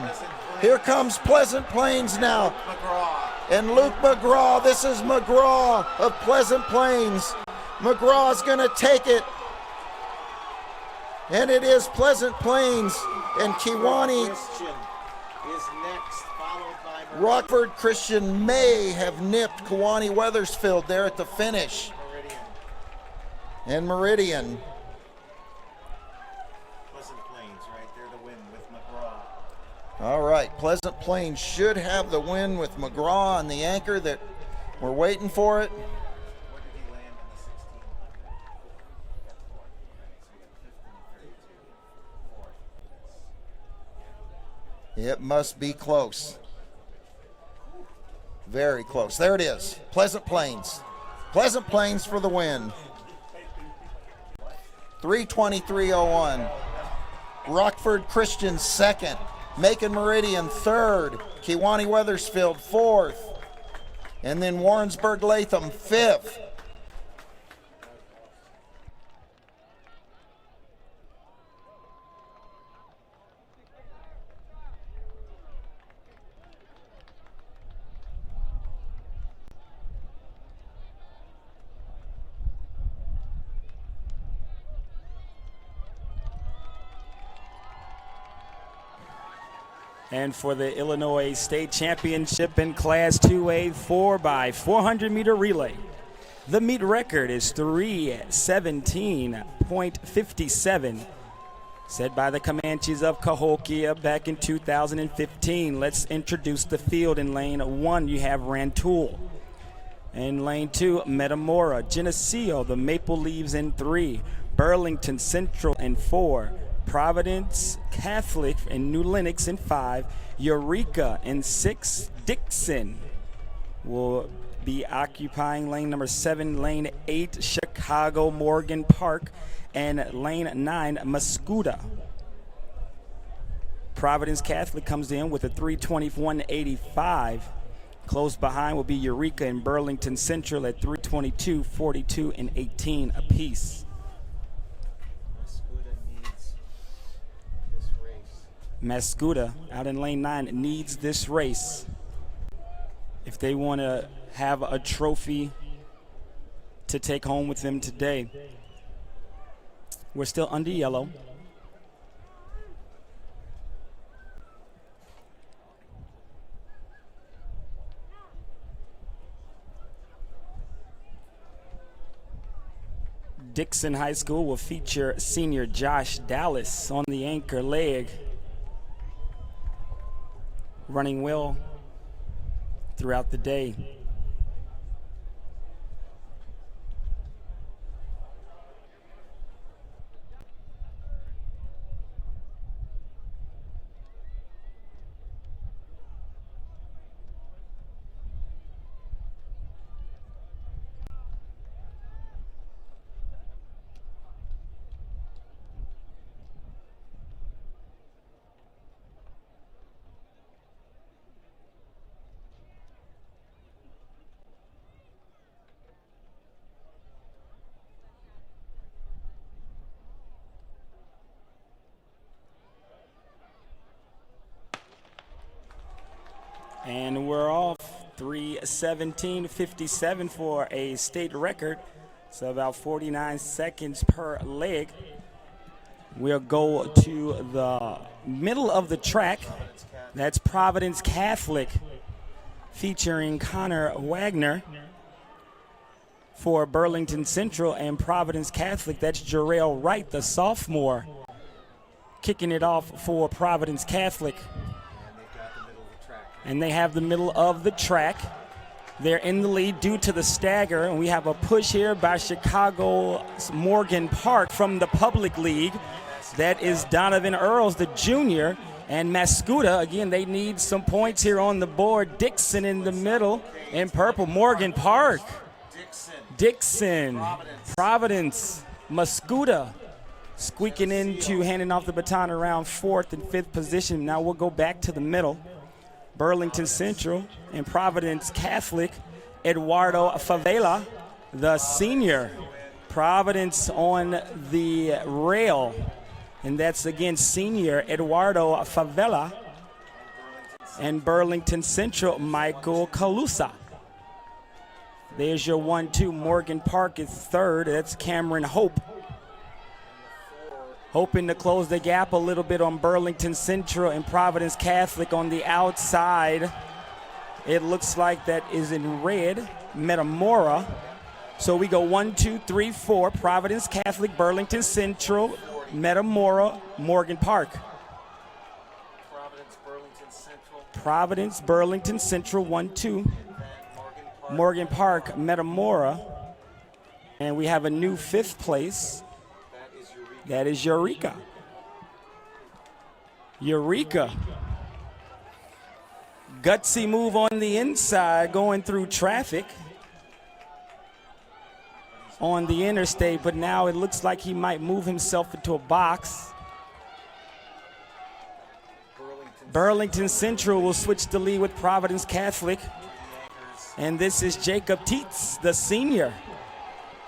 Here comes Pleasant Plains now. And Luke McGraw. This is McGraw of Pleasant Plains. McGraw's going to take it. And it is Pleasant Plains and Kewanee. Christian is next, followed by Meridian. Rockford Christian may have nipped Kewanee-Weathersfield there at the finish. And Meridian. Pleasant Plains right there to win with McGraw. All right, Pleasant Plains should have the win with McGraw on the anchor. That We're waiting for it. It must be close. Very close. There it is. Pleasant Plains. Pleasant Plains for the win. 3:23:01. Rockford Christian second. Macon Meridian third. Kewanee Wethersfield fourth. And then Warrensburg Latham fifth. And for the Illinois State Championship in Class 2A 4x400 meter relay, the meet record is 3:17.57, set by the Comanches of Cahokia back in 2015. Let's introduce the field. In lane 1, you have Rantoul. In lane 2, Metamora, Geneseo, the Maple Leaves in 3, Burlington Central in 4, Providence Catholic and New Lenox in 5, Eureka in 6, Dixon will be occupying lane number 7, lane 8, Chicago Morgan Park, and lane 9, Mascoutah. Providence Catholic comes in with a 3:21.85. Close behind will be Eureka and Burlington Central at 3:22, 42, and 18 apiece. Mascoutah out in lane 9 needs this race if they want to have a trophy to take home with them today. We're still under yellow. Dixon High School will feature senior Josh Dallas on the anchor leg, running well throughout the day. And we're off 3:17.57 for a state record. So about 49 seconds per leg. We'll go to the middle of the track. That's Providence Catholic featuring Connor Wagner. For Burlington Central and Providence Catholic, that's Jarrell Wright, the sophomore, kicking it off for Providence Catholic. And they have the middle of the track. They're in the lead due to the stagger, and we have a push here by Chicago's Morgan Park from the Public League. That is Donovan Earls, the junior, and Mascoutah. Again, they need some points here on the board. Dixon in the middle in purple. Morgan Park. Dixon. Providence. Mascoutah squeaking into handing off the baton around 4th and 5th position. Now we'll go back to the middle. Burlington Central and Providence Catholic, Eduardo Favela, the senior. Providence on the rail, and that's again senior Eduardo Favela, and Burlington Central, Michael Calusa. There's your 1-2. Morgan Park is 3rd. That's Cameron Hope. Hoping to close the gap a little bit on Burlington Central and Providence Catholic on the outside. It looks like that is in red, Metamora. So we go 1, 2, 3, 4. Providence Catholic, Burlington Central, Metamora, Morgan Park. Providence, Burlington Central, 1, 2. Morgan Park, Metamora. And we have a new 5th place. That is Eureka. Eureka. Gutsy move on the inside, going through traffic on the interstate, but now it looks like he might move himself into a box. Burlington Central will switch the lead with Providence Catholic. And this is Jacob Tietz, the senior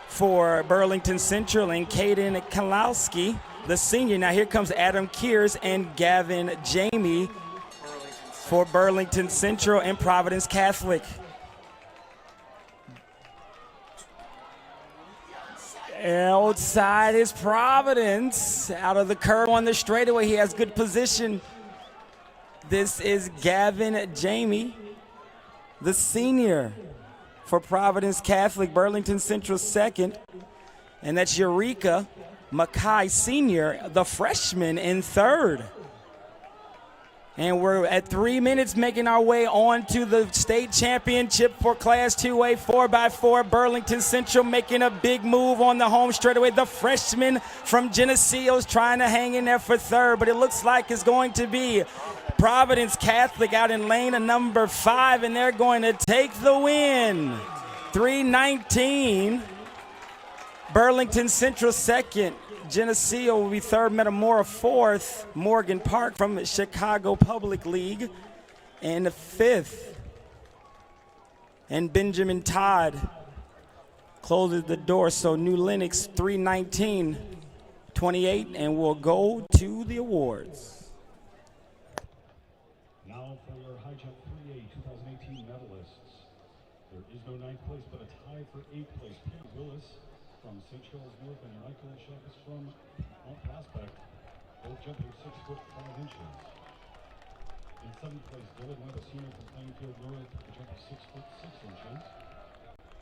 for Burlington Central, and Caden Kalowski, the senior. Now here comes Adam Kears and Gavin Jamie for Burlington Central and Providence Catholic. Outside is Providence. Out of the curve on the straightaway, he has good position. This is Gavin Jamie, the senior for Providence Catholic. Burlington Central second. And that's Eureka Mackay Sr., the freshman, in third. And we're at 3 minutes making our way on to the state championship for Class 2A 4x4. Burlington Central making a big move on the home straightaway. The freshman from Geneseo is trying to hang in there for third, but it looks like it's going to be Providence Catholic out in lane number 5, and they're going to take the win. 3:19. Burlington Central second. Geneseo will be third, Metamora fourth, Morgan Park from Chicago Public League and fifth. And Benjamin Todd closes the door, so New Lenox 3:19-28, and we'll go to the awards. Now for your high jump 3A 2018 medalists. There is no 9th place, but a tie for 8th place. Pete Willis from St. Charles North and Michael Shepis from Mount Prospect, both jumping 6'5". In 7th place, Dylan Webb, a senior from Plainfield North, jumping 6'6".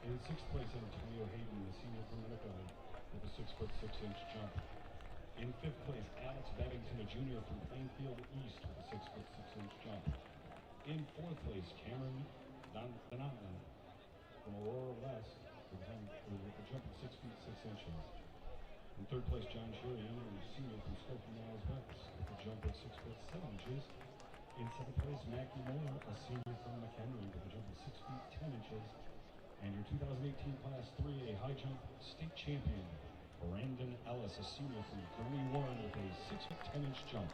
In 6th place, Antonio Hayden, a senior from Winnebago, with a 6'6" jump. In 5th place, Alex Beddington, a junior from Plainfield East, with a 6'6" jump. In 4th place, Cameron Donathan from Aurora West, with a jump of 6'6". In 3rd place, John Sherry, a senior from Skokie Miles West, with a jump of 6'7". In 7th place, Mackie Moore, a senior from McHenry, with a jump of 6'10". And your 2018 Class 3A high jump state champion, Brandon Ellis, a senior from Gurney Warren, with a 6'10" jump.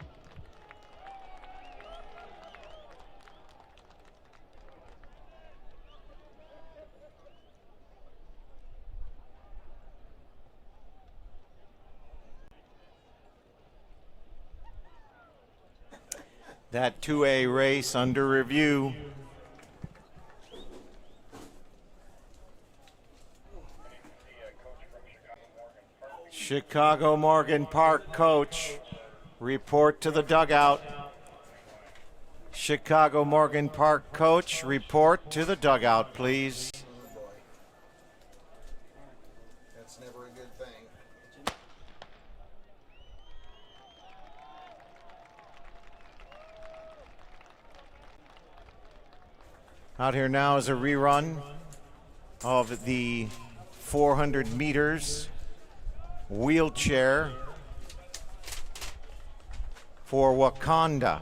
That 2A race under review. Chicago Morgan Park coach, report to the dugout. Chicago Morgan Park coach, report to the dugout, please. That's never a good thing. Out here now is a rerun of the 400 meters wheelchair for Wakanda.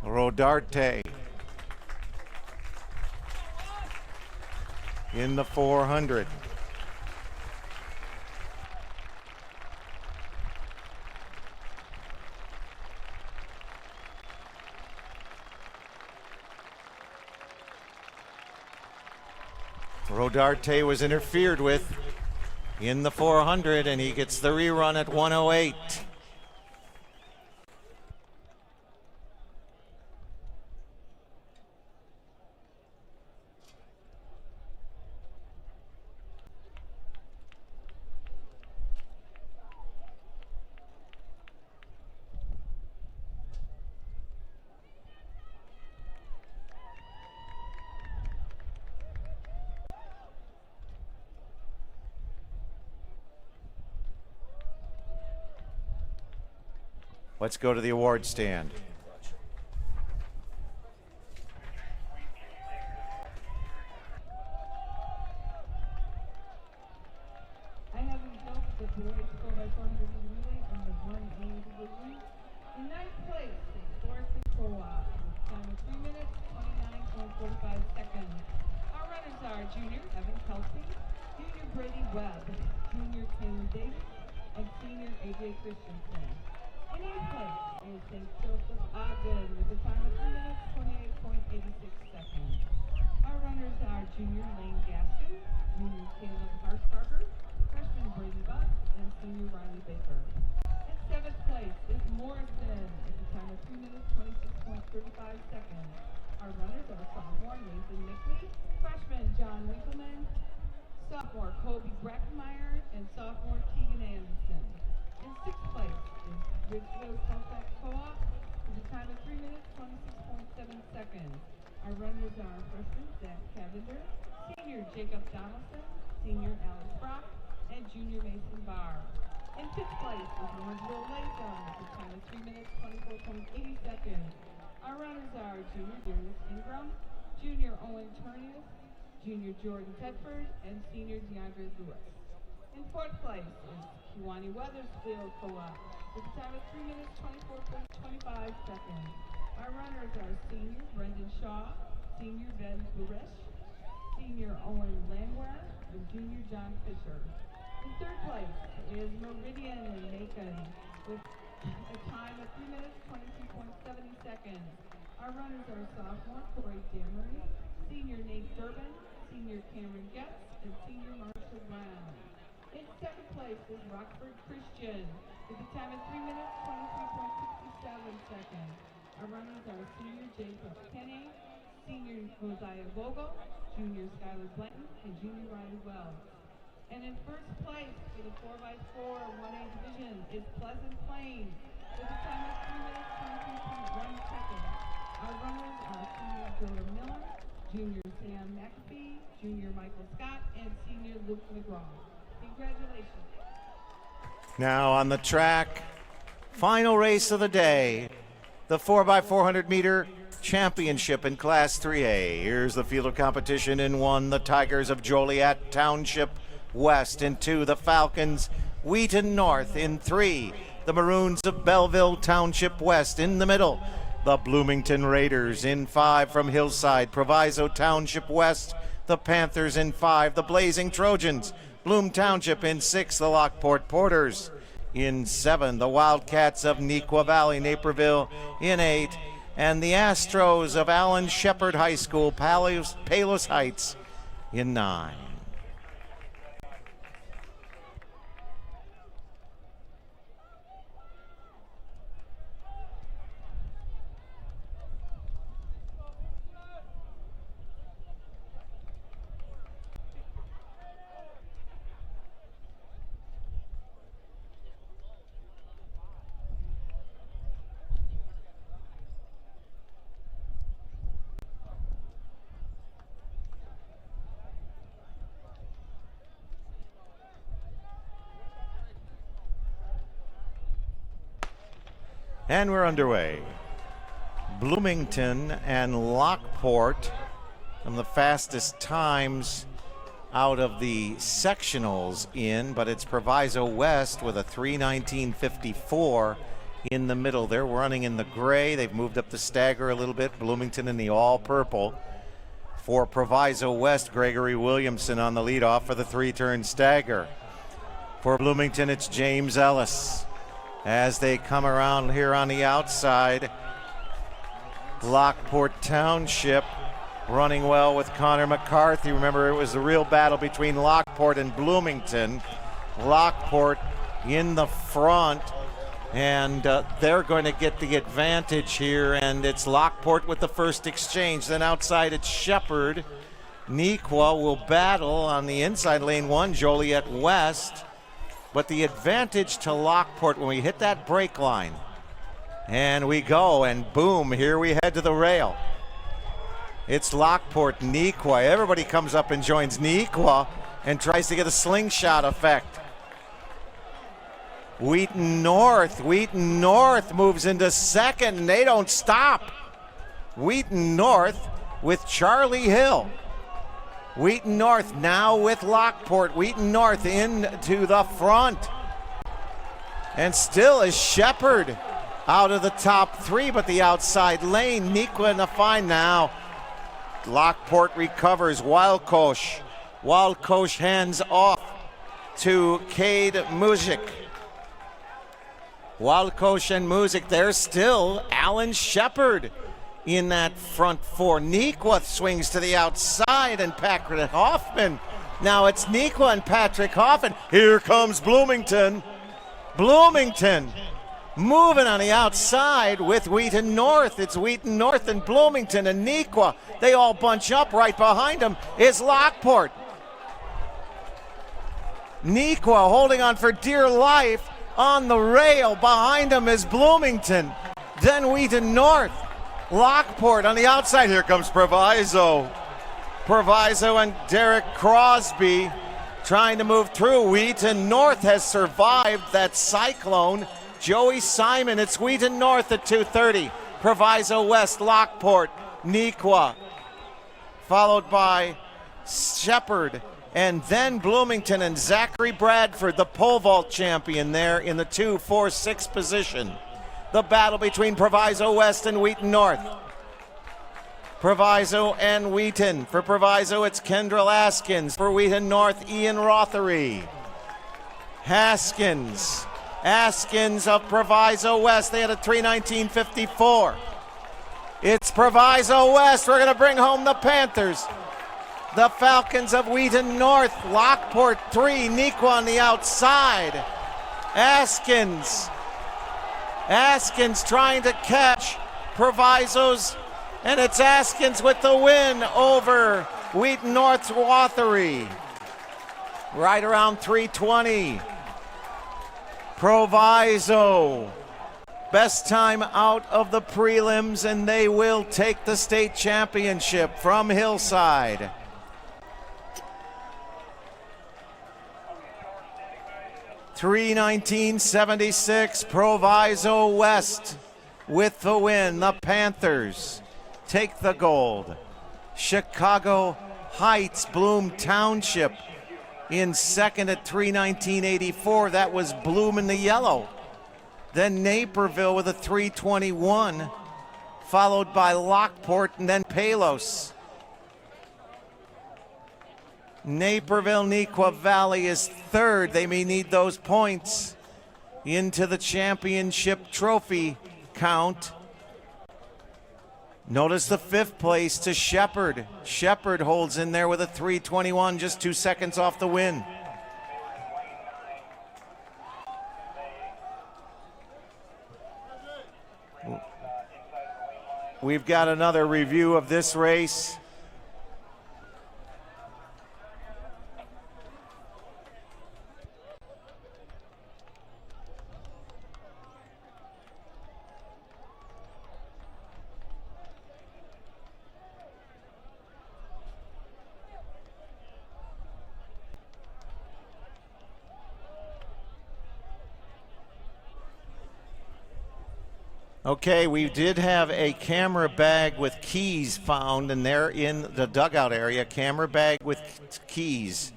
Rodarte in the 400. Rodarte was interfered with in the 400, and he gets the rerun at 108. Let's go to the award stand. I have results of the boys 4x400 relay in the 1A division. In ninth place is Thorson Co-op with time of 3 minutes, 29.45 seconds. Our runners are junior Evan Kelsey, junior Brady Webb, junior Cameron Davis, and senior AJ Christensen. In eighth place is St. Joseph Ogden with a time of 3 minutes, 28.86 seconds. Our runners are junior Lane Gaston, junior Caleb Harsbarger, freshman Brady Buss, and senior Riley Baker. In seventh place is Morrison with a time of 3 minutes, 26.35 seconds. Our runners are sophomore Nathan Mickley, freshman John Winkleman, sophomore Kobe Breckenmeyer, and sophomore Keegan Anderson. In sixth place is Ridgeville Colfax Co-op with a time of 3 minutes, 26.7 seconds. Our runners are freshman Zach Cavender, senior Jacob Donaldson, senior Alex Brock, and junior Mason Barr. In fifth place is Lawrenceville Latham with a time of 3 minutes, 24.80 seconds. Our runners are junior Darius Ingram, junior Owen Turnius, junior Jordan Tedford, and senior DeAndre Lewis. In fourth place is Kiwani Weathersfield Co-op with a time of 3 minutes, 24.25 seconds. Our runners are senior Brendan Shaw, senior Ben Buresh, senior Owen Landwehr, and junior John Fisher. In third place is Meridian and Macon with a time of 3 minutes, 22.70 seconds. Our runners are sophomore Corey Damery, senior Nate Durbin, senior Cameron Getz, and senior Marshall Brown. In second place is Rockford Christian with a time of 3 minutes, 23.67 seconds. Our runners are senior Jacob Penny, senior Mosiah Vogel, junior Skylar Blanton, and junior Riley Wells. And in first place for the 4x4 1A division is Pleasant Plains with a time of 3 minutes, 23.1 seconds. Our runners are senior Jordan Miller, junior Sam McAfee, junior Michael Scott, and senior Luke McGraw. Congratulations. Now on the track, final race of the day, the 4x400 meter championship in Class 3A. Here's the field of competition. In 1, the Tigers of Joliet Township West. In 2, the Falcons Wheaton North. In 3, the Maroons of Belleville Township West. In the middle, the Bloomington Raiders. In 5, from Hillside Proviso Township West, the Panthers. In 5, the Blazing Trojans Bloom Township. In 6, the Lockport Porters. In 7, the Wildcats of Nequa Valley Naperville. In 8, and the Astros of Allen Shepherd High School Palos Heights. In 9. And we're underway. Bloomington and Lockport, some of the fastest times out of the sectionals in, but it's Proviso West with a 3:19.54 in the middle. They're running in the gray. They've moved up the stagger a little bit. Bloomington in the all-purple. For Proviso West, Gregory Williamson on the leadoff for the 3-turn stagger. For Bloomington, it's James Ellis. As they come around here on the outside, Lockport Township running well with Connor McCarthy. Remember, it was the real battle between Lockport and Bloomington. Lockport in the front, and they're going to get the advantage here, and it's Lockport with the first exchange. Then outside it's Shepherd. Nequa will battle on the inside lane 1, Joliet West. But the advantage to Lockport when we hit that brake line. And we go, and boom, here we head to the rail. It's Lockport, Nequa. Everybody comes up and joins Nequa and tries to get a slingshot effect. Wheaton North moves into second, and they don't stop. Wheaton North with Charlie Hill. Wheaton North now with Lockport. Wheaton North into the front. And still is Shepherd out of the top three, but the outside lane. Nikwa in the fine now. Lockport recovers. Wildkosh hands off to Cade Muzik. Wildkosh and Muzik, there's still Alan Shepherd in that front four. Nikwa swings to the outside, and Patrick Hoffman. Now it's Nikwa and Patrick Hoffman. Here comes Bloomington. Bloomington moving on the outside with Wheaton North. It's Wheaton North and Bloomington and Nikwa. They all bunch up. Right behind them is Lockport. Nikwa holding on for dear life on the rail. Behind him is Bloomington. Then Wheaton North. Lockport on the outside. Here comes Proviso. Proviso and Derek Crosby trying to move through. Wheaton North has survived that cyclone. Joey Simon, it's Wheaton North at 2:30. Proviso West, Lockport, Nikwa, followed by Shepherd, and then Bloomington and Zachary Bradford, the pole vault champion, there in the 2, 4, 6 position. The battle between Proviso West and Wheaton North. Proviso and Wheaton. For Proviso, it's Kendrell Askins. For Wheaton North, Ian Rothery. Askins of Proviso West. They had a 3:19.54. It's Proviso West. We're going to bring home the Panthers. The Falcons of Wheaton North. Lockport 3. Nikwa on the outside. Askins trying to catch Proviso's, and it's Askins with the win over Wheaton North's Rothery. Right around 3:20. Proviso, best time out of the prelims, and they will take the state championship from Hillside. $3:19.76, Proviso West with the win. The Panthers take the gold. Chicago Heights, Bloom Township in second at 3:19.84. That was Bloom in the yellow. Then Naperville with a 3:21, followed by Lockport and then Palos. Naperville, Neuqua Valley is third. They may need those points into the championship trophy count. Notice the fifth place to Shepherd. Shepherd holds in there with a 3:21, just 2 seconds off the win. We've got another review of this race. Okay, we did have a camera bag with keys found, and they're in the dugout area. Camera bag with keys.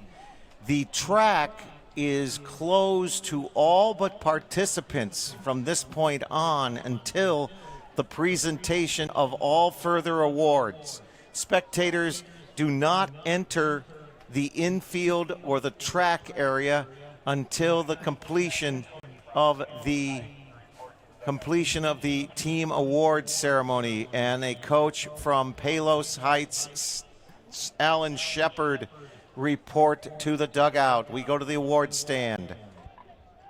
The track is closed to all but participants from this point on until the presentation of all further awards. Spectators do not enter the infield or the track area until the completion of the team award ceremony. And a coach from Palos Heights, Alan Shepherd, report to the dugout. We go to the award stand.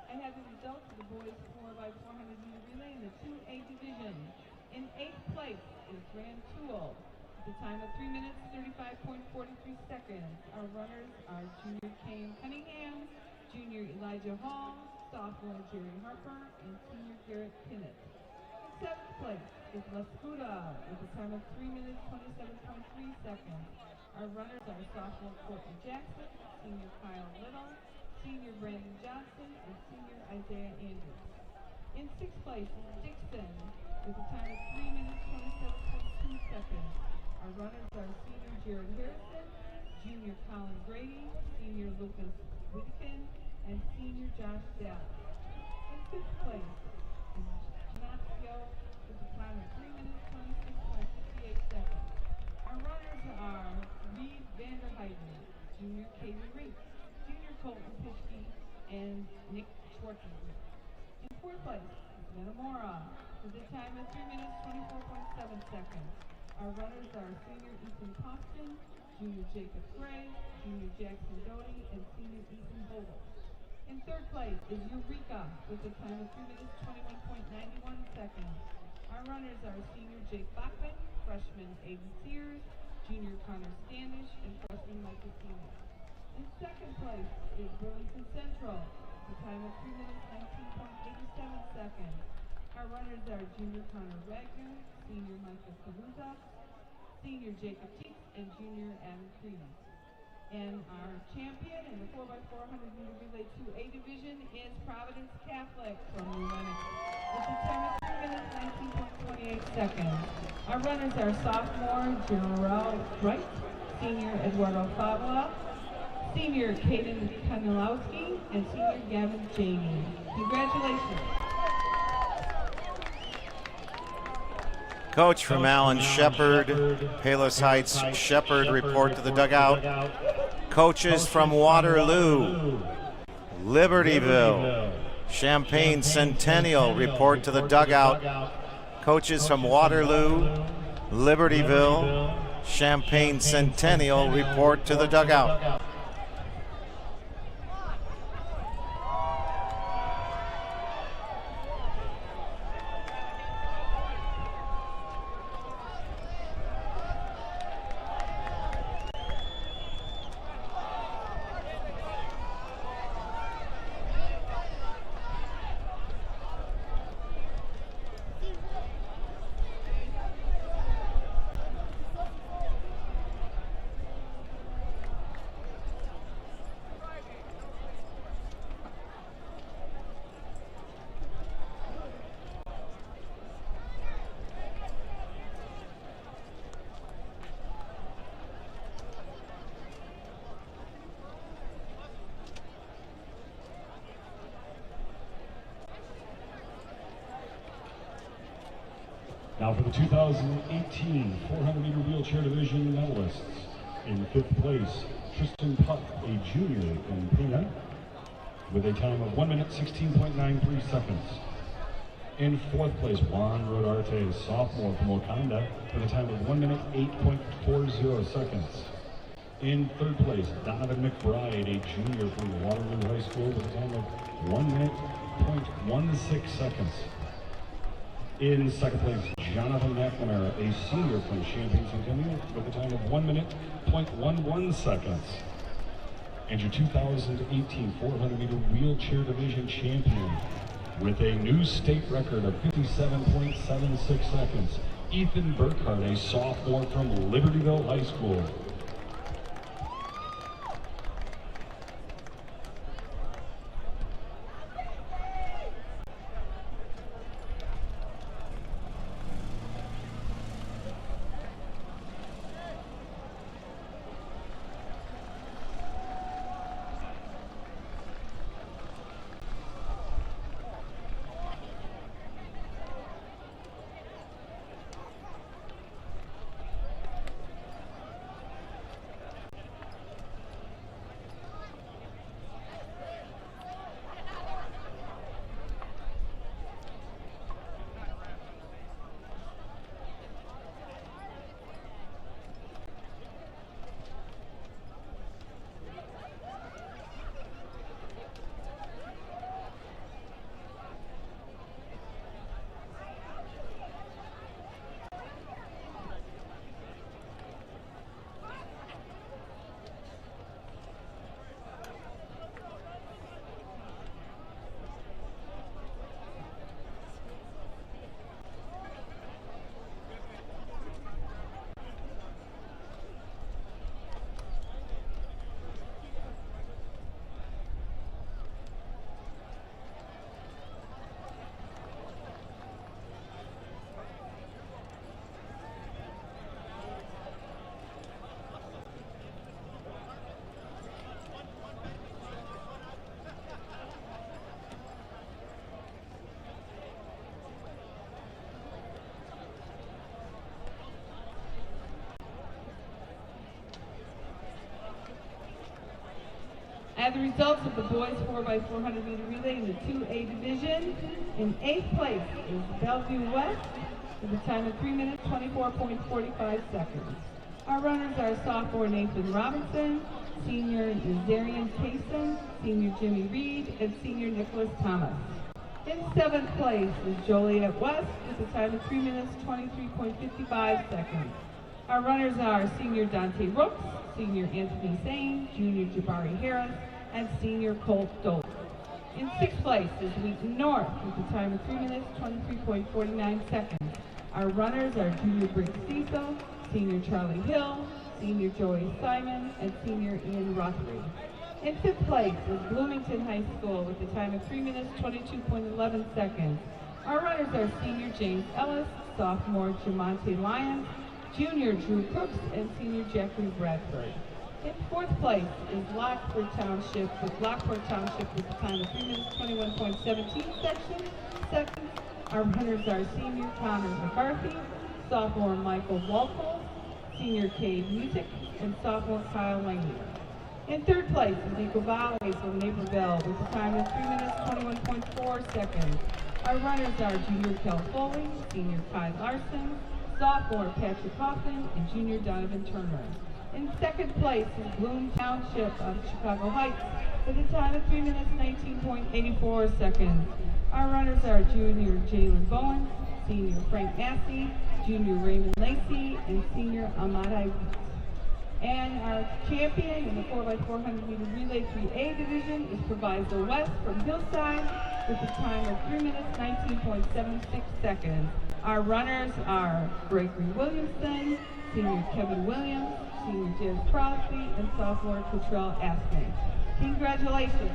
I have the results of the boys 4x400 meter relay in the 2A division. In 8th place is Grant Toole at the time of 3 minutes 35.43 seconds. Our runners are junior Kane Cunningham, junior Elijah Hall, sophomore Jerry Harper, and senior Garrett Pinnett. In 7th place is Lascuda with a time of 3 minutes 27.3 seconds. Our runners are sophomore Courtney Jackson, senior Kyle Little, senior Brandon Johnson, and senior Isaiah Andrews. In sixth place is Dixon with a time of 3 minutes 27.2 seconds. Our runners are senior Jared Harrison, junior Colin Grady, senior Lucas Whitkin, and senior Josh Dallas. In fifth place is Ignacio with a time of 3 minutes 26.58 seconds. Our runners are Reed Vanderheiden, junior Kaden Reed, junior Colton Pischke, and Nick Schwarzenegger. In fourth place is Metamora with a time of 3 minutes 24.7 seconds. Our runners are senior Ethan Costin, junior Jacob Gray, junior Jackson Doty, and senior Ethan Vogel. In third place is Eureka with a time of 3 minutes 21.91 seconds. Our runners are senior Jake Bachman, freshman Aiden Sears, junior Connor Standish, and freshman Michael Seymour. In second place is Burlington Central with a time of 3 minutes 19.87 seconds. Our runners are junior Connor Wagner, senior Michael Caruza, senior Jacob Teets, and junior Adam Creedy. And our champion in the 4x400 meter relay 2A division is Providence Catholic from New Lenox with a time of 3 minutes 19.28 seconds. Our runners are sophomore Gerald Wright, senior Eduardo Fabula, senior Caden Kanilowski, and senior Gavin Jamie. Congratulations. Coach from Allen Shepherd, Palos Heights Shepherd, report to the dugout. Coaches from Waterloo, Libertyville, Champaign Centennial, report to the dugout. Coaches from Waterloo, Libertyville, Champaign Centennial, report to the dugout. Now for the 2018 400-meter wheelchair division medalists. In fifth place, Tristan Puck, a junior in Puna, with a time of 1 minute 16.93 seconds. In fourth place, Juan Rodarte, sophomore from Wakanda, with a time of 1 minute 8.40 seconds. In third place, Donovan McBride, a junior from Waterloo High School, with a time of 1 minute 0.16 seconds. In second place, Jonathan McNamara, a senior from Champaign Centennial, with a time of 1 minute 0.11 seconds. And your 2018 400-meter wheelchair division champion, with a new state record of 57.76 seconds, Ethan Burkhart, a sophomore from Libertyville High School. And the results of the boys 4x400 meter relay in the 2A division. In 8th place is Bellevue West with a time of 3 minutes, 24.45 seconds. Our runners are sophomore Nathan Robinson, senior Nazarian Kaysen, senior Jimmy Reed, and senior Nicholas Thomas. In 7th place is Joliet West with a time of 3 minutes, 23.55 seconds. Our runners are senior Dante Rooks, senior Anthony Zane, junior Jabari Harris, and senior Colt Dope. In 6th place is Wheaton North with a time of 3 minutes, 23.49 seconds. Our runners are junior Briggs Cecil, senior Charlie Hill, senior Joey Simon, and senior Ian Rothery. In 5th place is Bloomington High School with a time of 3 minutes, 22.11 seconds. Our runners are senior James Ellis, sophomore Jamonte Lyons, junior Drew Crooks, and senior Jeffrey Bradford. In 4th place is Lockport Township with a time of 3 minutes, 21.17 seconds. Our runners are senior Connor McCarthy, sophomore Michael Walpole, senior Cade Music, and sophomore Kyle Langley. In 3rd place is Eagle Valley from Naperville with a time of 3 minutes, 21.4 seconds. Our runners are junior Kel Foley, senior Ty Larson, sophomore Patrick Hoffman, and junior Donovan Turner. In 2nd place is Bloom Township of Chicago Heights with a time of 3 minutes, 19.84 seconds. Our runners are junior Jalen Bowen, senior Frank Massey, junior Raymond Lacey, and senior Ahmad. And our champion in the 4x400 meter relay 3A division is Proviso West from Hillside with a time of 3 minutes, 19.76 seconds. Our runners are Gregory Williamson, senior Kevin Williams, senior Jez Crosby, and sophomore Cottrell Aspen. Congratulations.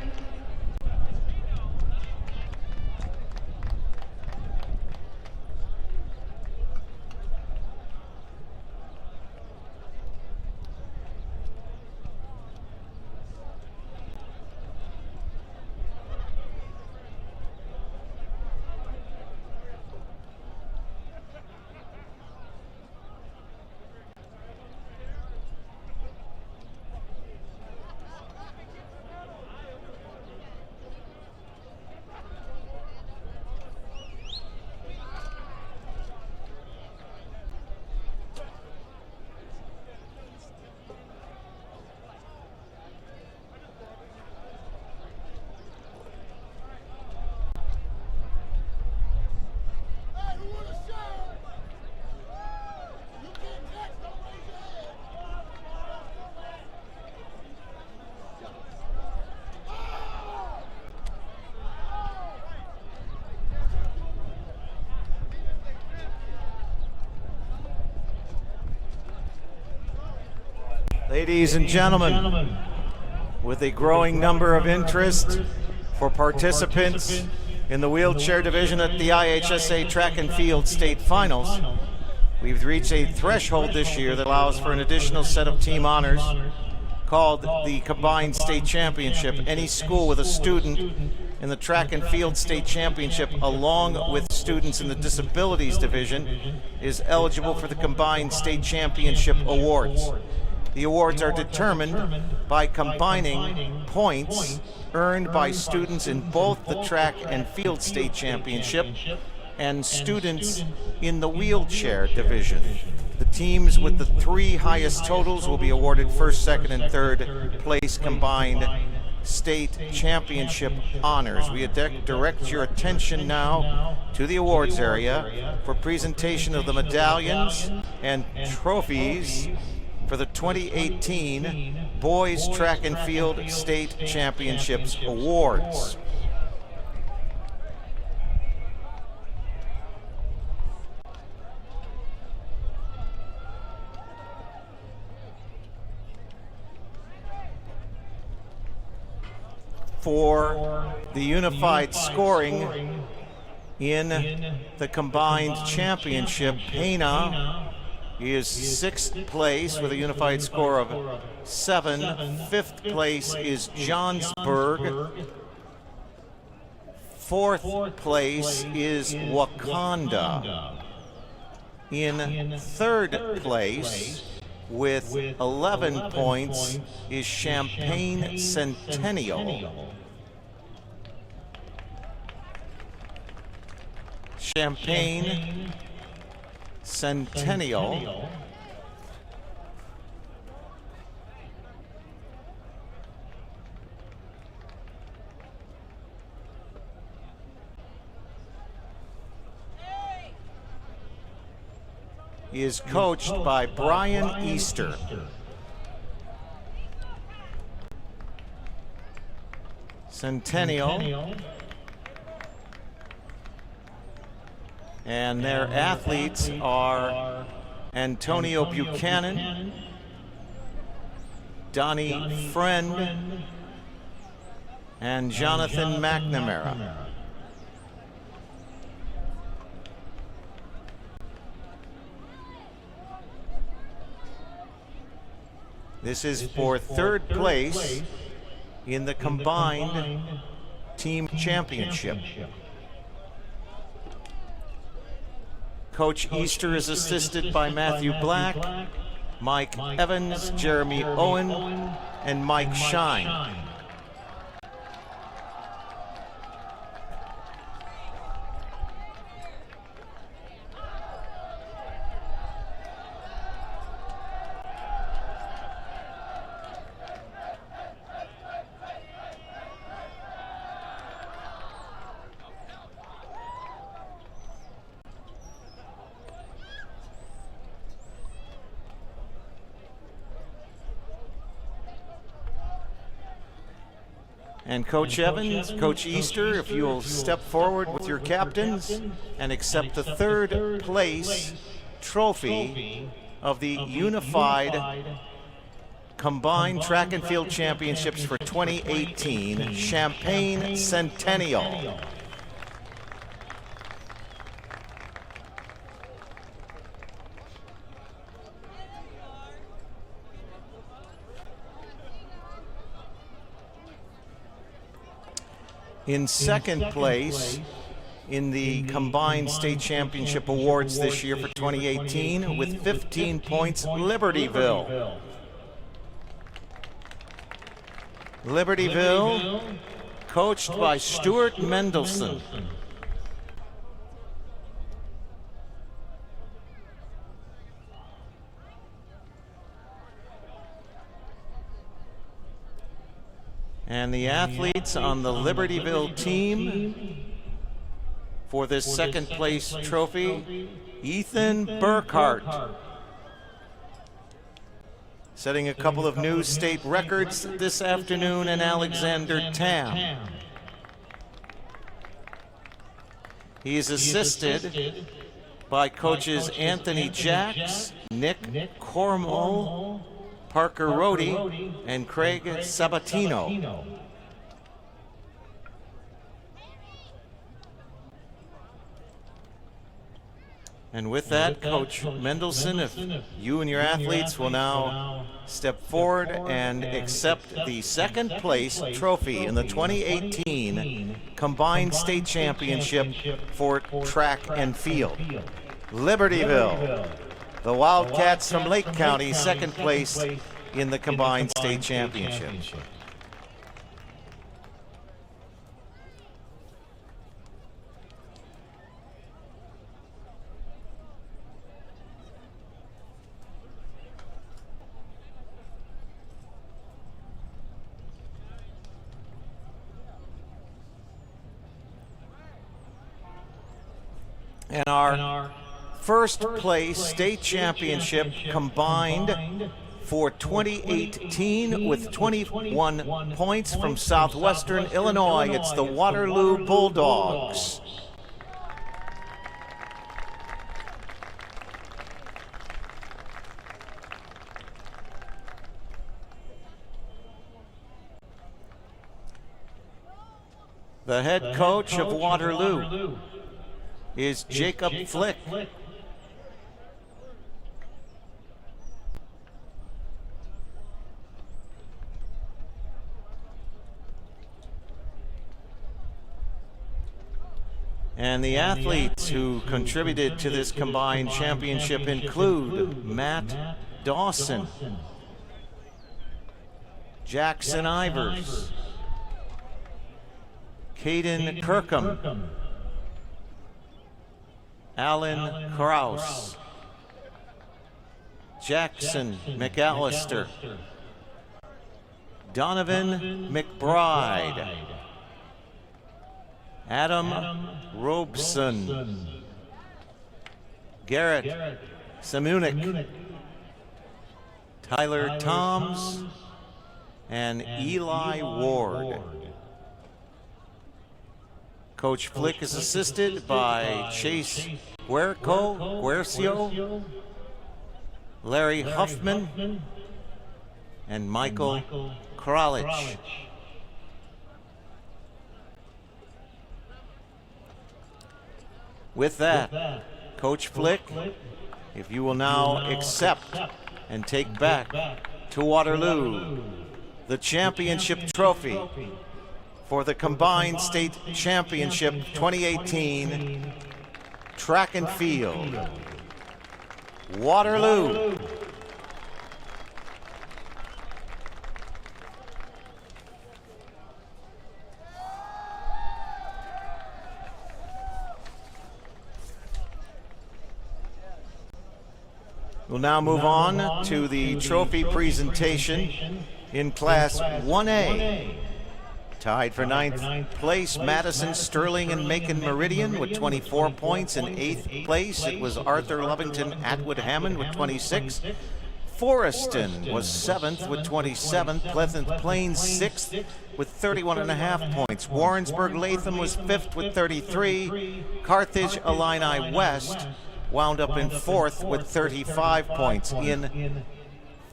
Ladies and gentlemen, with a growing number of interest for participants in the wheelchair division at the IHSA Track and Field State Finals, we've reached a threshold this year that allows for an additional set of team honors called the Combined State Championship. Any school with a student in the Track and Field State Championship, along with students in the Disabilities Division, is eligible for the Combined State Championship awards. The awards are determined by combining points earned by students in both the Track and Field State Championship and students in the wheelchair division. The teams with the 3 highest totals will be awarded first, second, and third place combined state championship honors. We direct your attention now to the awards area for presentation of the medallions and trophies for the 2018 Boys Track and Field State Championships Awards. For the unified scoring in the combined championship, Pena is 6th place with a unified score of 7. 5th place is Johnsburg. 4th place is Wakanda. In 3rd place, with 11 points is Champaign Centennial. Champaign Centennial is coached by Brian Easter. Centennial. And their athletes are Antonio Buchanan, Donnie Friend, and Jonathan McNamara. This is for third place in the combined team championship. Coach Easter is assisted by Matthew Black, Mike Evans, Jeremy Owen, and Mike Shine. And Coach Evans, Coach Easter, if you will step forward with your captains and accept the third place trophy of the Unified Combined Track and Field Championships for 2018, Champaign Centennial. In second place in the Combined State Championship Awards this year for 2018 with 15 points, Libertyville. Libertyville, coached by Stuart Mendelson. And the athletes on the Libertyville team for this second place trophy, Ethan Burkhart, setting a couple of new state records this afternoon, and Alexander Tam. He is assisted by coaches Anthony Jacks, Nick Cormall, Parker Rohde, and Craig Sabatino. And with that, Coach Mendelson, if you and your athletes will now step forward and accept the second place trophy in the 2018 Combined State Championship for track and field. Libertyville, the Wildcats from Lake County, second place in the Combined State Championship. And our first place state championship combined for 2018 with 21 points from Southwestern Illinois. It's the Waterloo Bulldogs. The head coach of Waterloo is Jacob Flick. And the athletes who contributed to this combined championship include Matt Dawson. Jackson Ivers. Caden Kirkham. Alan Kraus. Jackson McAllister. Donovan McBride. Adam Robeson. Garrett Samunik. Tyler Toms. And Eli Ward. Coach Flick is assisted by Chase Guercio, Larry Huffman, and Michael Kralich. With that, Coach Flick, if you will now accept and take back to Waterloo the championship trophy for the Combined State Championship 2018 Track and Field. Waterloo. We'll now move on to the trophy presentation in Class 1A. Tied for 9th place, Madison, Sterling, and Macon Meridian with 24 points. In 8th place, it was Arthur Lovington Atwood Hammond with 26. Forreston was 7th with 27. Pleasant Plains 6th with 31.5 points. Warrensburg Latham was 5th with 33. Carthage Illini West wound up in 4th with 35 points. In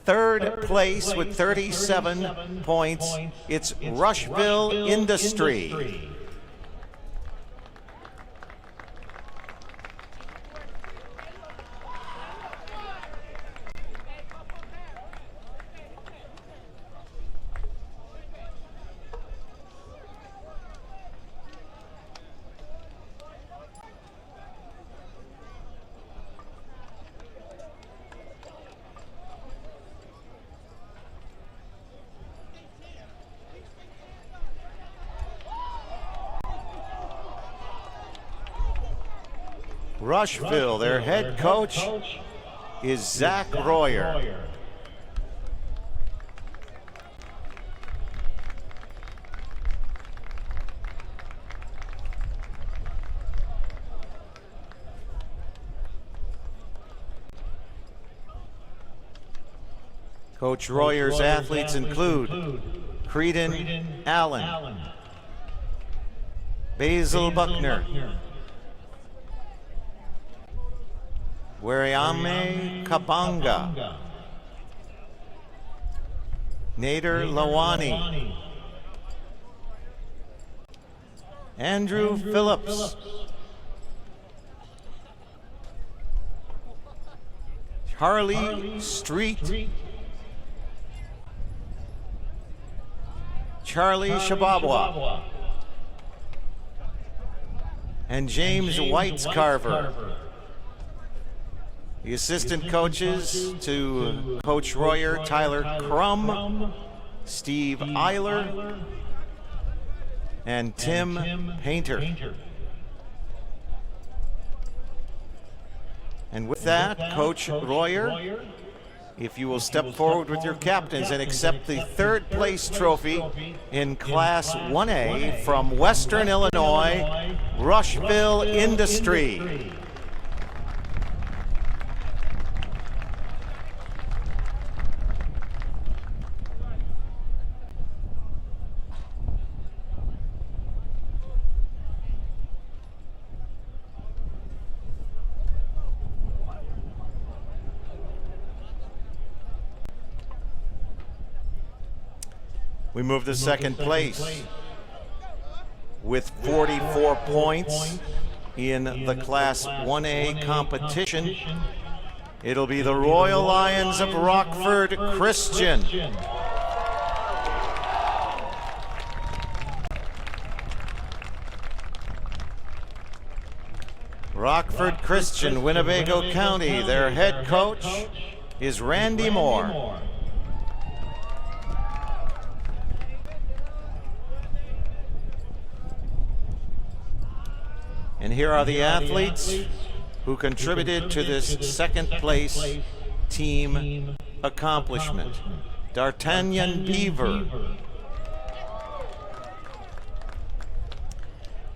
3rd place with 37 points, it's Rushville Industry. Rushville, their head coach is Zach Royer. Coach Royer's athletes include Creedon Allen, Basil Buckner, Wariame Kabanga, Nader Lawani, Andrew Phillips, Charlie Street, Charlie Shababwa, and James Whites-Carver. The assistant coaches to Coach Royer, Tyler Crum, Steve Eiler, and Tim Painter. And with that, Coach Royer, if you will step forward with your captains and accept the 3rd place trophy in Class 1A from Western Illinois, Rushville Industry. We move to 2nd place with 44 points in the Class 1A competition. It'll be the Royal Lions of Rockford Christian. Rockford Christian, Winnebago County, their head coach is Randy Moore. And here are the athletes who contributed to this second place team accomplishment. D'Artagnan Beaver,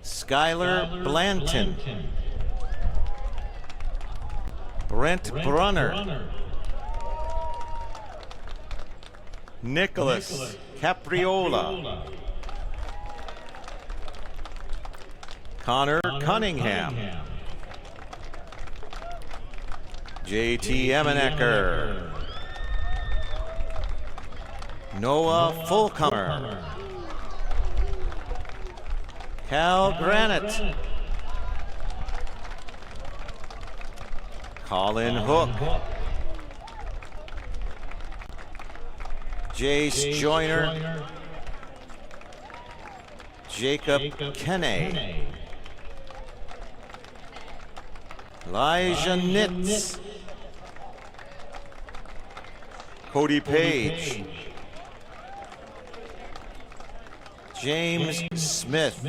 Skylar Blanton, Brent Brunner, Nicholas Capriola, Connor Cunningham, JT Emenecker, Noah Fulcomer, Cal Granite, Colin Hook, Jace Joyner, Jacob Kenney, Elijah Nitz, Cody Page, James Smith,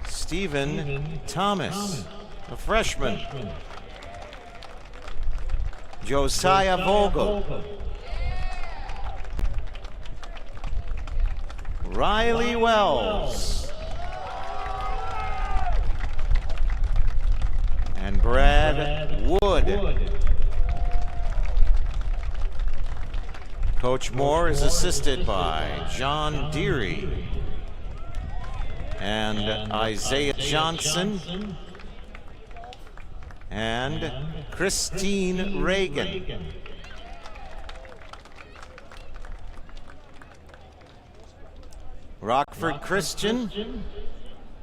Stephen Thomas, a freshman, Josiah Vogel, Riley Wells, and Brad Wood. Coach Moore is assisted by John Deary and Isaiah Johnson and Christine Reagan. Rockford Christian,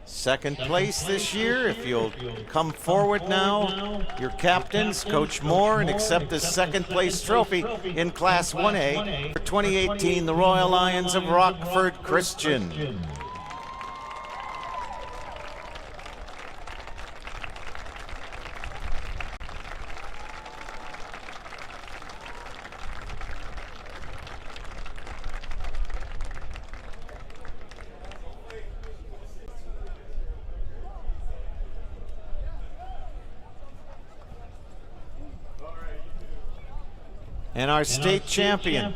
second place this year. If you'll come forward now, your captains, Coach Moore, and accept the second place trophy in Class 1A for 2018, the Royal Lions of Rockford Christian. And our state champion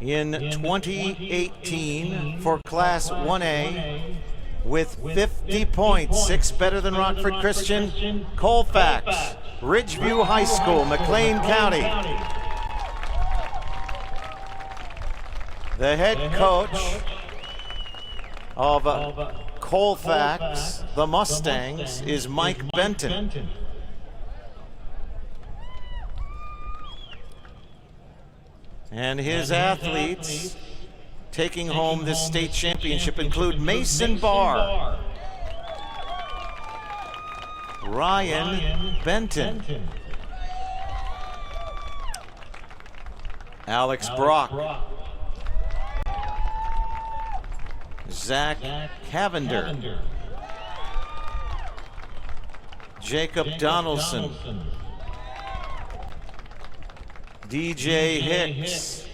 in 2018 for Class 1A with 50 points, 6 better than Rockford Christian, Colfax, Ridgeview High School, McLean County. The head coach of Colfax, the Mustangs, is Mike Benton. And his athletes taking home this state championship include Mason Barr, Ryan Benton, Alex Brock, Zach Cavender, Jacob Donaldson, DJ Hicks,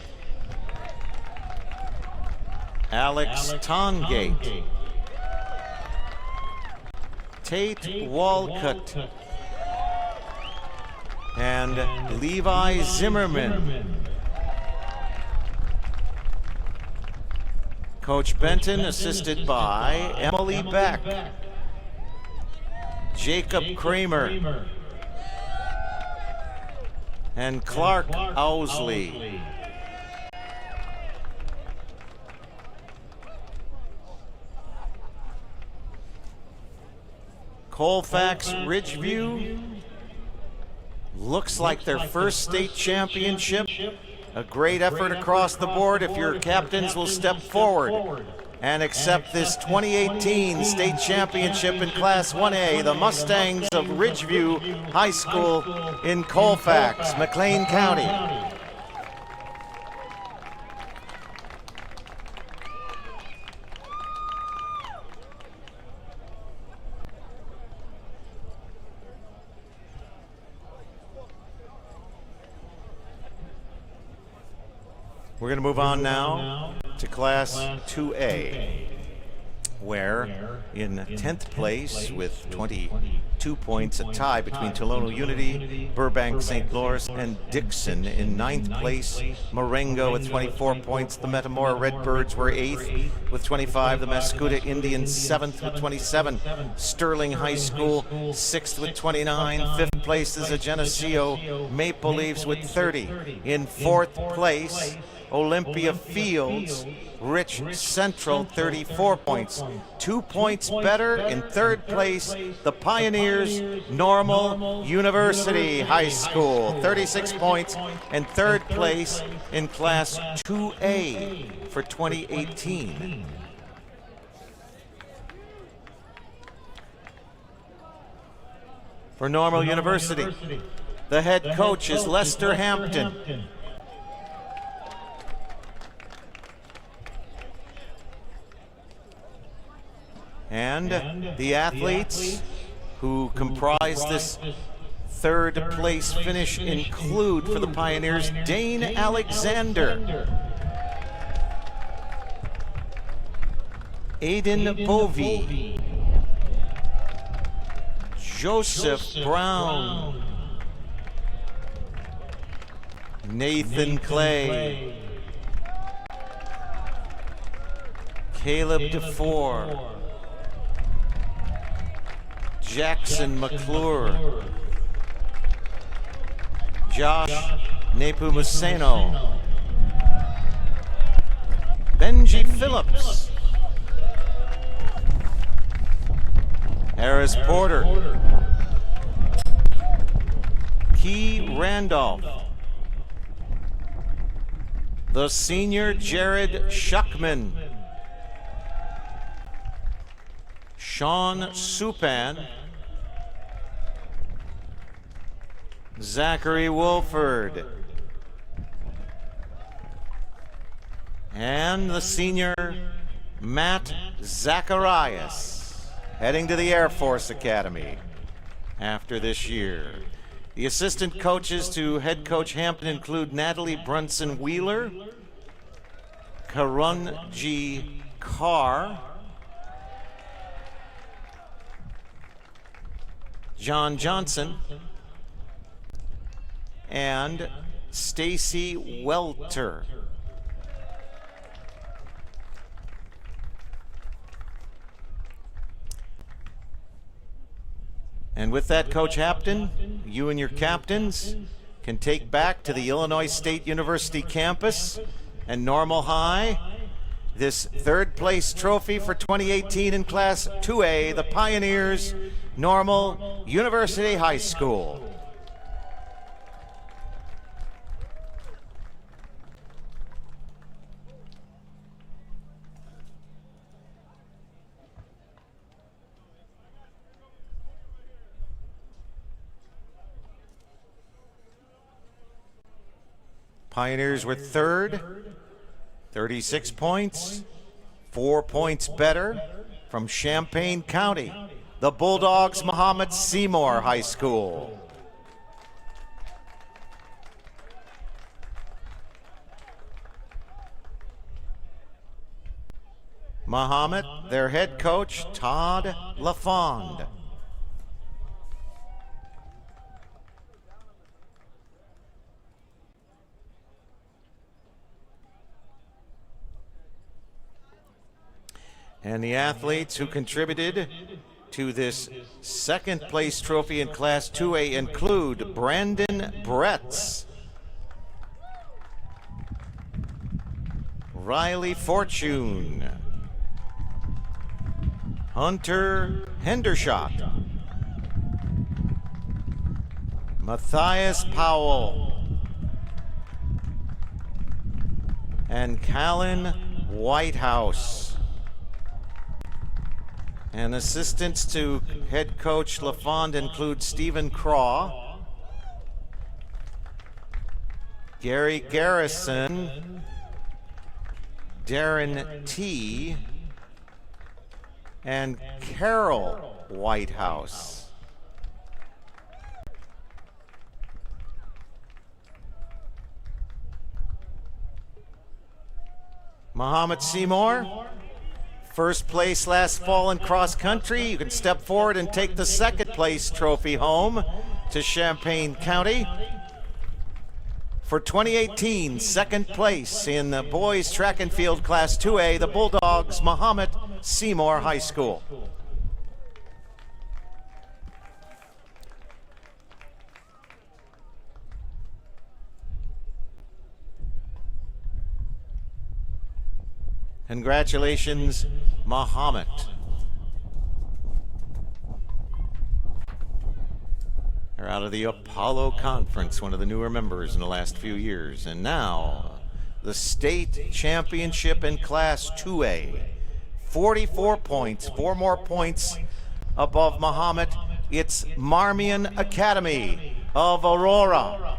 Alex Tongate, Tate Walcott, and Levi Zimmerman. Coach Benton assisted by Emily Beck, Jacob Kramer, and Clark Owsley. Colfax Ridgeview looks like their first state championship. A great effort across the board if your captains will step forward and accept this 2018 state championship in Class 1A, the Mustangs of Ridgeview High School in Colfax, McLean County. We're going to move on now to Class 2A, where in 10th place with 22 points, a tie between Tolono Unity, Burbank St. Louis, and Dixon. In 9th place, Marengo with 24 points. The Metamora Redbirds were 8th with 25. The Mascouda Indians 7th with 27. Sterling High School 6th with 29. 5th place is the Geneseo Maple Leafs with 30. In 4th place, Olympia Fields, Rich Central, 34 points. 2 points better in 3rd place, the Pioneers Normal University High School, 36 points, and 3rd place in Class 2A for 2018. For Normal University, the head coach is Lester Hampton. And the athletes who comprise this 3rd place finish include, for the Pioneers, Dane Alexander, Aiden Bovey, Joseph Brown, Nathan Clay, Caleb DeFore, Jackson McClure, Josh Nepomuceno, Benji Phillips, Harris Porter, Key Randolph, the senior Jared Shuckman, Sean Supan, Zachary Wolford, and the senior Matt Zacharias, heading to the Air Force Academy after this year. The assistant coaches to head coach Hampton include Natalie Brunson Wheeler, Karunji Carr, John Johnson, and Stacy Welter. And with that, Coach Hampton, you and your captains can take back to the Illinois State University campus and Normal High this 3rd place trophy for 2018 in Class 2A, the Pioneers Normal University High School. Pioneers were 3rd, 36 points, 4 points better from Champaign County, the Bulldogs Muhammad Seymour High School. Muhammad, their head coach, Todd LaFond. And the athletes who contributed to this 2nd place trophy in Class 2A include Brandon Bretz, Riley Fortune, Hunter Hendershot, Matthias Powell, and Callan Whitehouse. And assistants to head coach LaFond include Stephen Craw, Gary Garrison, Darren T., and Carol Whitehouse. Muhammad Seymour, first place last fall in cross country. You can step forward and take the second place trophy home to Champaign County. For 2018, second place in the boys track and field class 2A, the Bulldogs, Muhammad Seymour High School. Congratulations, Muhammad. They're out of the Apollo Conference, one of the newer members in the last few years. And now, the state championship in Class 2A. 44 points, 4 more points above Muhammad. It's Marmion Academy of Aurora.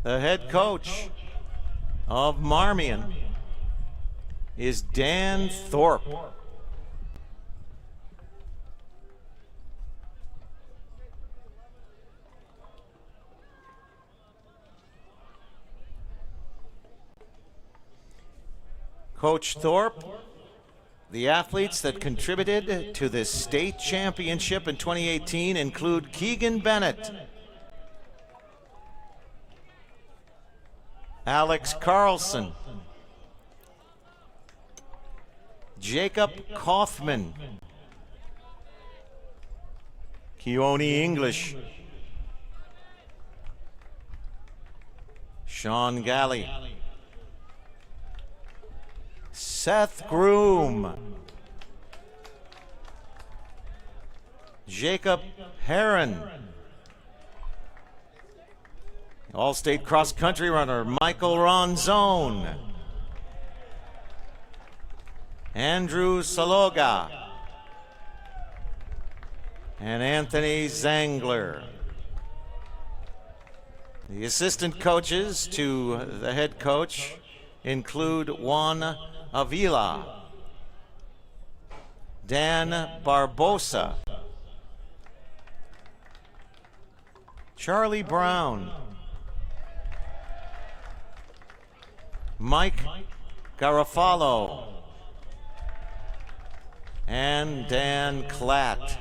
The head coach of Marmion is Dan Thorpe. Coach Thorpe, the athletes that contributed to this state championship in 2018 include Keegan Bennett, Alex Carlson, Jacob Kaufman, Keone English, Sean Galley, Seth Groom, Jacob Heron, All-State cross-country runner Michael Ronzone, Andrew Saloga, and Anthony Zangler. The assistant coaches to the head coach include Juan Avila, Dan Barbosa, Charlie Brown, Mike Garofalo, and Dan Klatt.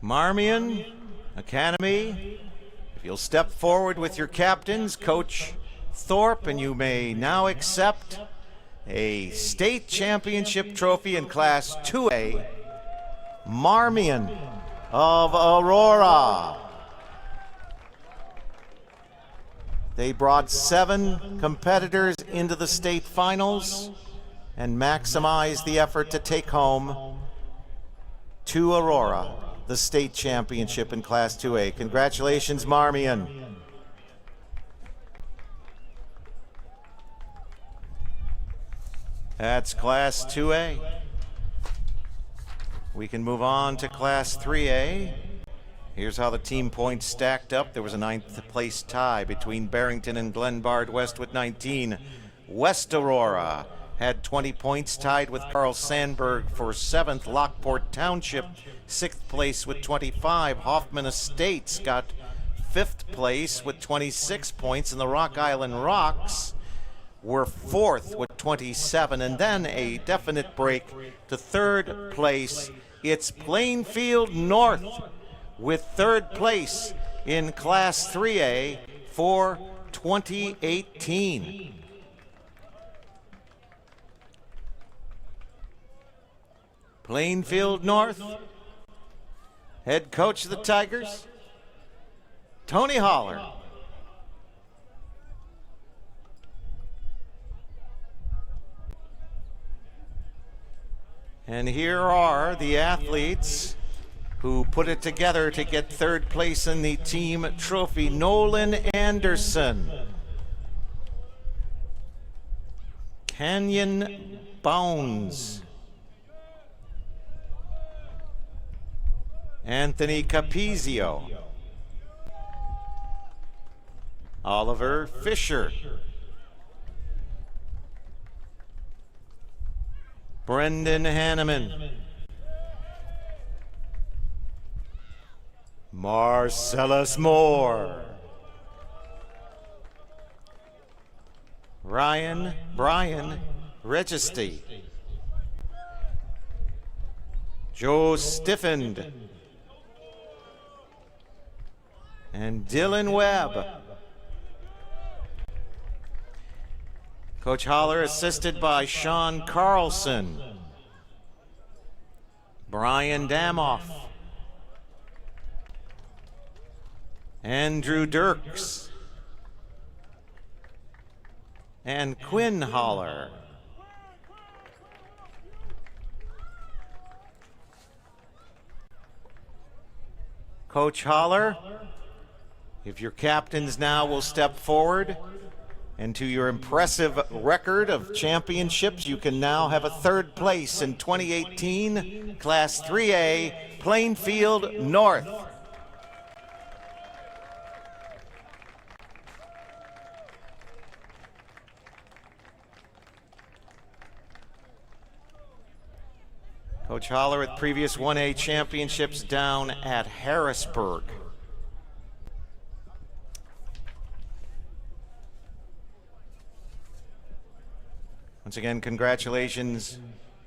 Marmion Academy, if you'll step forward with your captains, Coach Thorpe, and you may now accept a state championship trophy in Class 2A, Marmion of Aurora. They brought 7 competitors into the state finals and maximized the effort to take home to Aurora the state championship in Class 2A. Congratulations, Marmion. That's Class 2A. We can move on to Class 3A. Here's how the team points stacked up. There was a 9th place tie between Barrington and Glenbard West with 19. West Aurora had 20 points, tied with Carl Sandburg for 7th. Lockport Township, 6th place with 25. Hoffman Estates got 5th place with 26 points, and the Rock Island Rocks were 4th with 27. And then a definite break to 3rd place. It's Plainfield North with 3rd place in Class 3A for 2018. Plainfield North, head coach of the Tigers, Tony Holler. And here are the athletes who put it together to get 3rd place in the team trophy. Nolan Anderson, Canyon Bounds, Anthony Capizio, Oliver Fisher, Brendan Hanneman. Marcellus Moore. Brian Registy. Joe Stiffend. And Dylan Webb. Coach Holler assisted by Sean Carlson, Brian Damoff, Andrew Dirks, and Quinn Holler. Coach Holler, if your captains now will step forward, and to your impressive record of championships, you can now have a third place in 2018 Class 3A, Plainfield North. Coach Holler with previous 1A championships down at Harrisburg. Once again, congratulations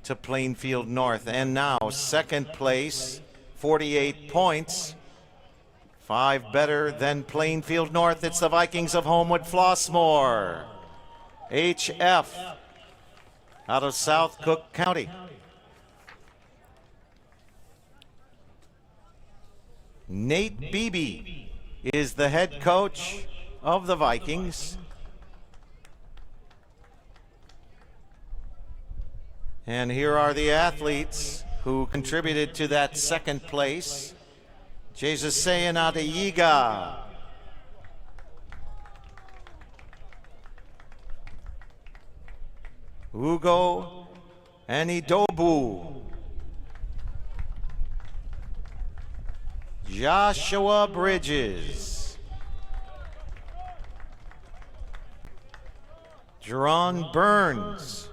to Plainfield North. And now, second place, 48 points. 5 better than Plainfield North. It's the Vikings of Homewood Flossmoor. HF out of South Cook County. Nate Beebe is the head coach of the Vikings. And here are the athletes who contributed to that second place. Jesus Sayan Adeyiga. Ugo Anidobu. Joshua Bridges. Jerron Burns.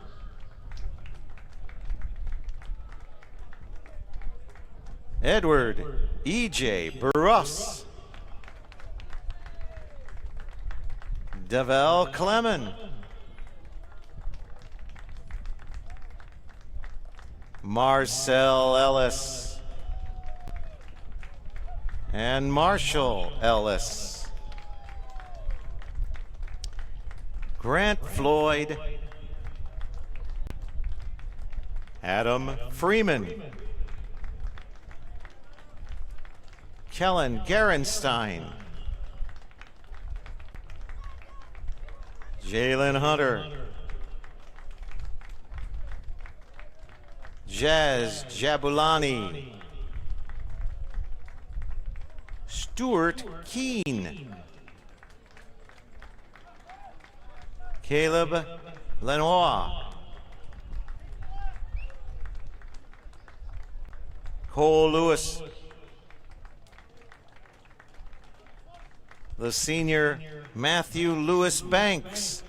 Edward E.J. Burruss. Devel Clemon. Marcel Ellis. And Marshall Ellis. Grant Floyd. Adam Freeman. Kellen Gerenstein. Jalen Hunter. Jazz Jabulani. Stuart Keene. Caleb Lenoir. Cole Lewis. The senior Matthew Lewis Banks.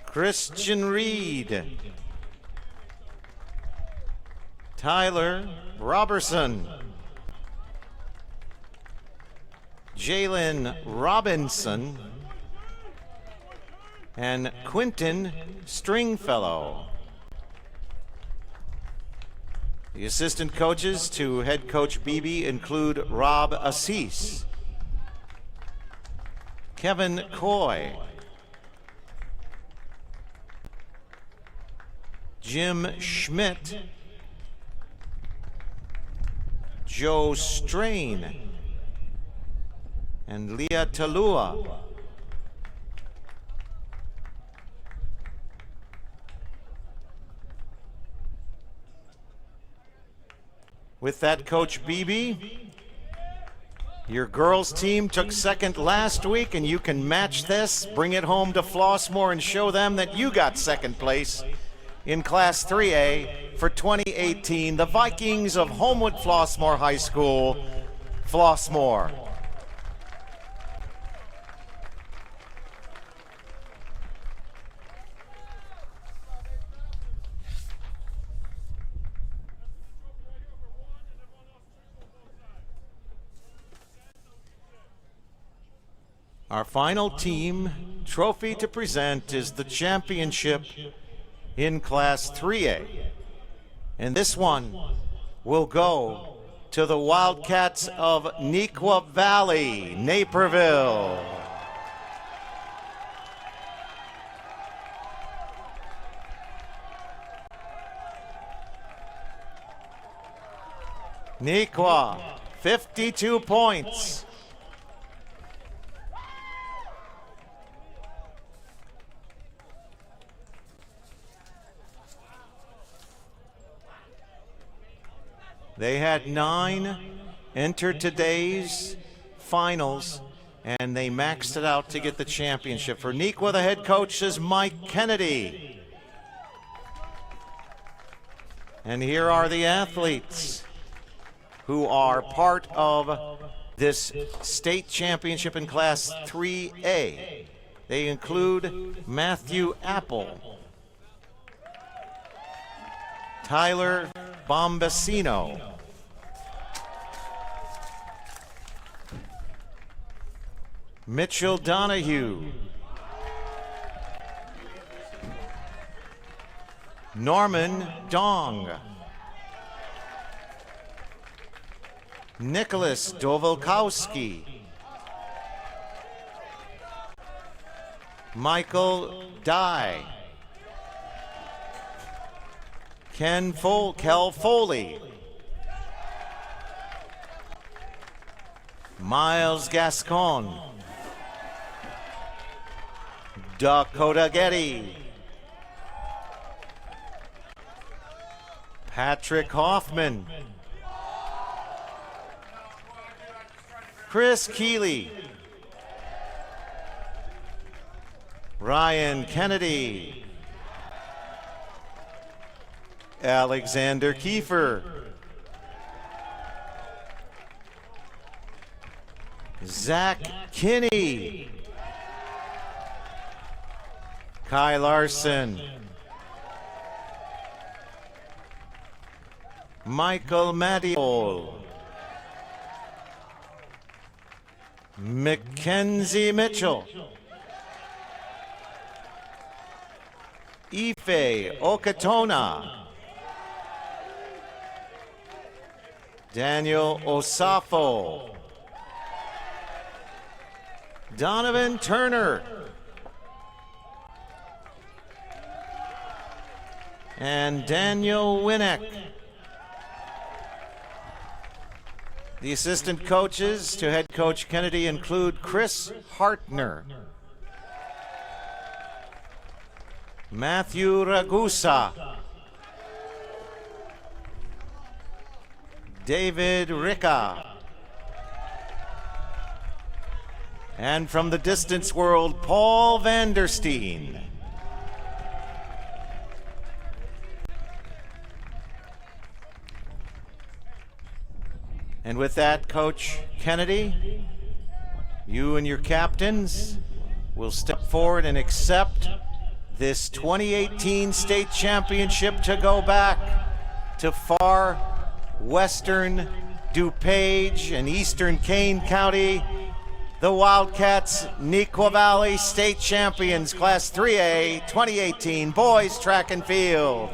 Christian Reed. Tyler Robertson. Jalen Robinson. And Quentin Stringfellow. The assistant coaches to head coach Beebe include Rob Assis, Kevin Coy, Jim Schmidt, Joe Strain, and Leah Talua. With that, Coach Beebe, your girls team took second last week, and you can match this, bring it home to Flossmoor, and show them that you got second place in Class 3A for 2018, the Vikings of Homewood Flossmoor High School, Flossmoor. Our final team trophy to present is the championship in Class 3A. And this one will go to the Wildcats of Neuqua Valley, Naperville. Neuqua, 52 points. They had 9 enter today's finals, and they maxed it out to get the championship. For Neuqua, the head coach is Mike Kennedy. And here are the athletes who are part of this state championship in Class 3A. They include Matthew Apple, Tyler Bombasino, Mitchell Donahue, Norman Dong, Nicholas Dovolkowski, Michael Dye, Kel Foley, Miles Gascon, Dakota Getty, Patrick Hoffman, Chris Keeley, Ryan Kennedy, Alexander Kiefer, Zach Kinney, Kai Larson, Michael Mattiol, Mackenzie Mitchell, Ife Okatona, Daniel Osafo, Donovan Turner, and Daniel Winnick. The assistant coaches to head coach Kennedy include Chris Hartner, Matthew Ragusa, David Ricca, and from the distance world, Paul Vandersteen. And with that, Coach Kennedy, you and your captains will step forward and accept this 2018 state championship to go back to far western DuPage and eastern Kane County. The Wildcats, Neuqua Valley State Champions, Class 3A 2018 Boys Track and Field.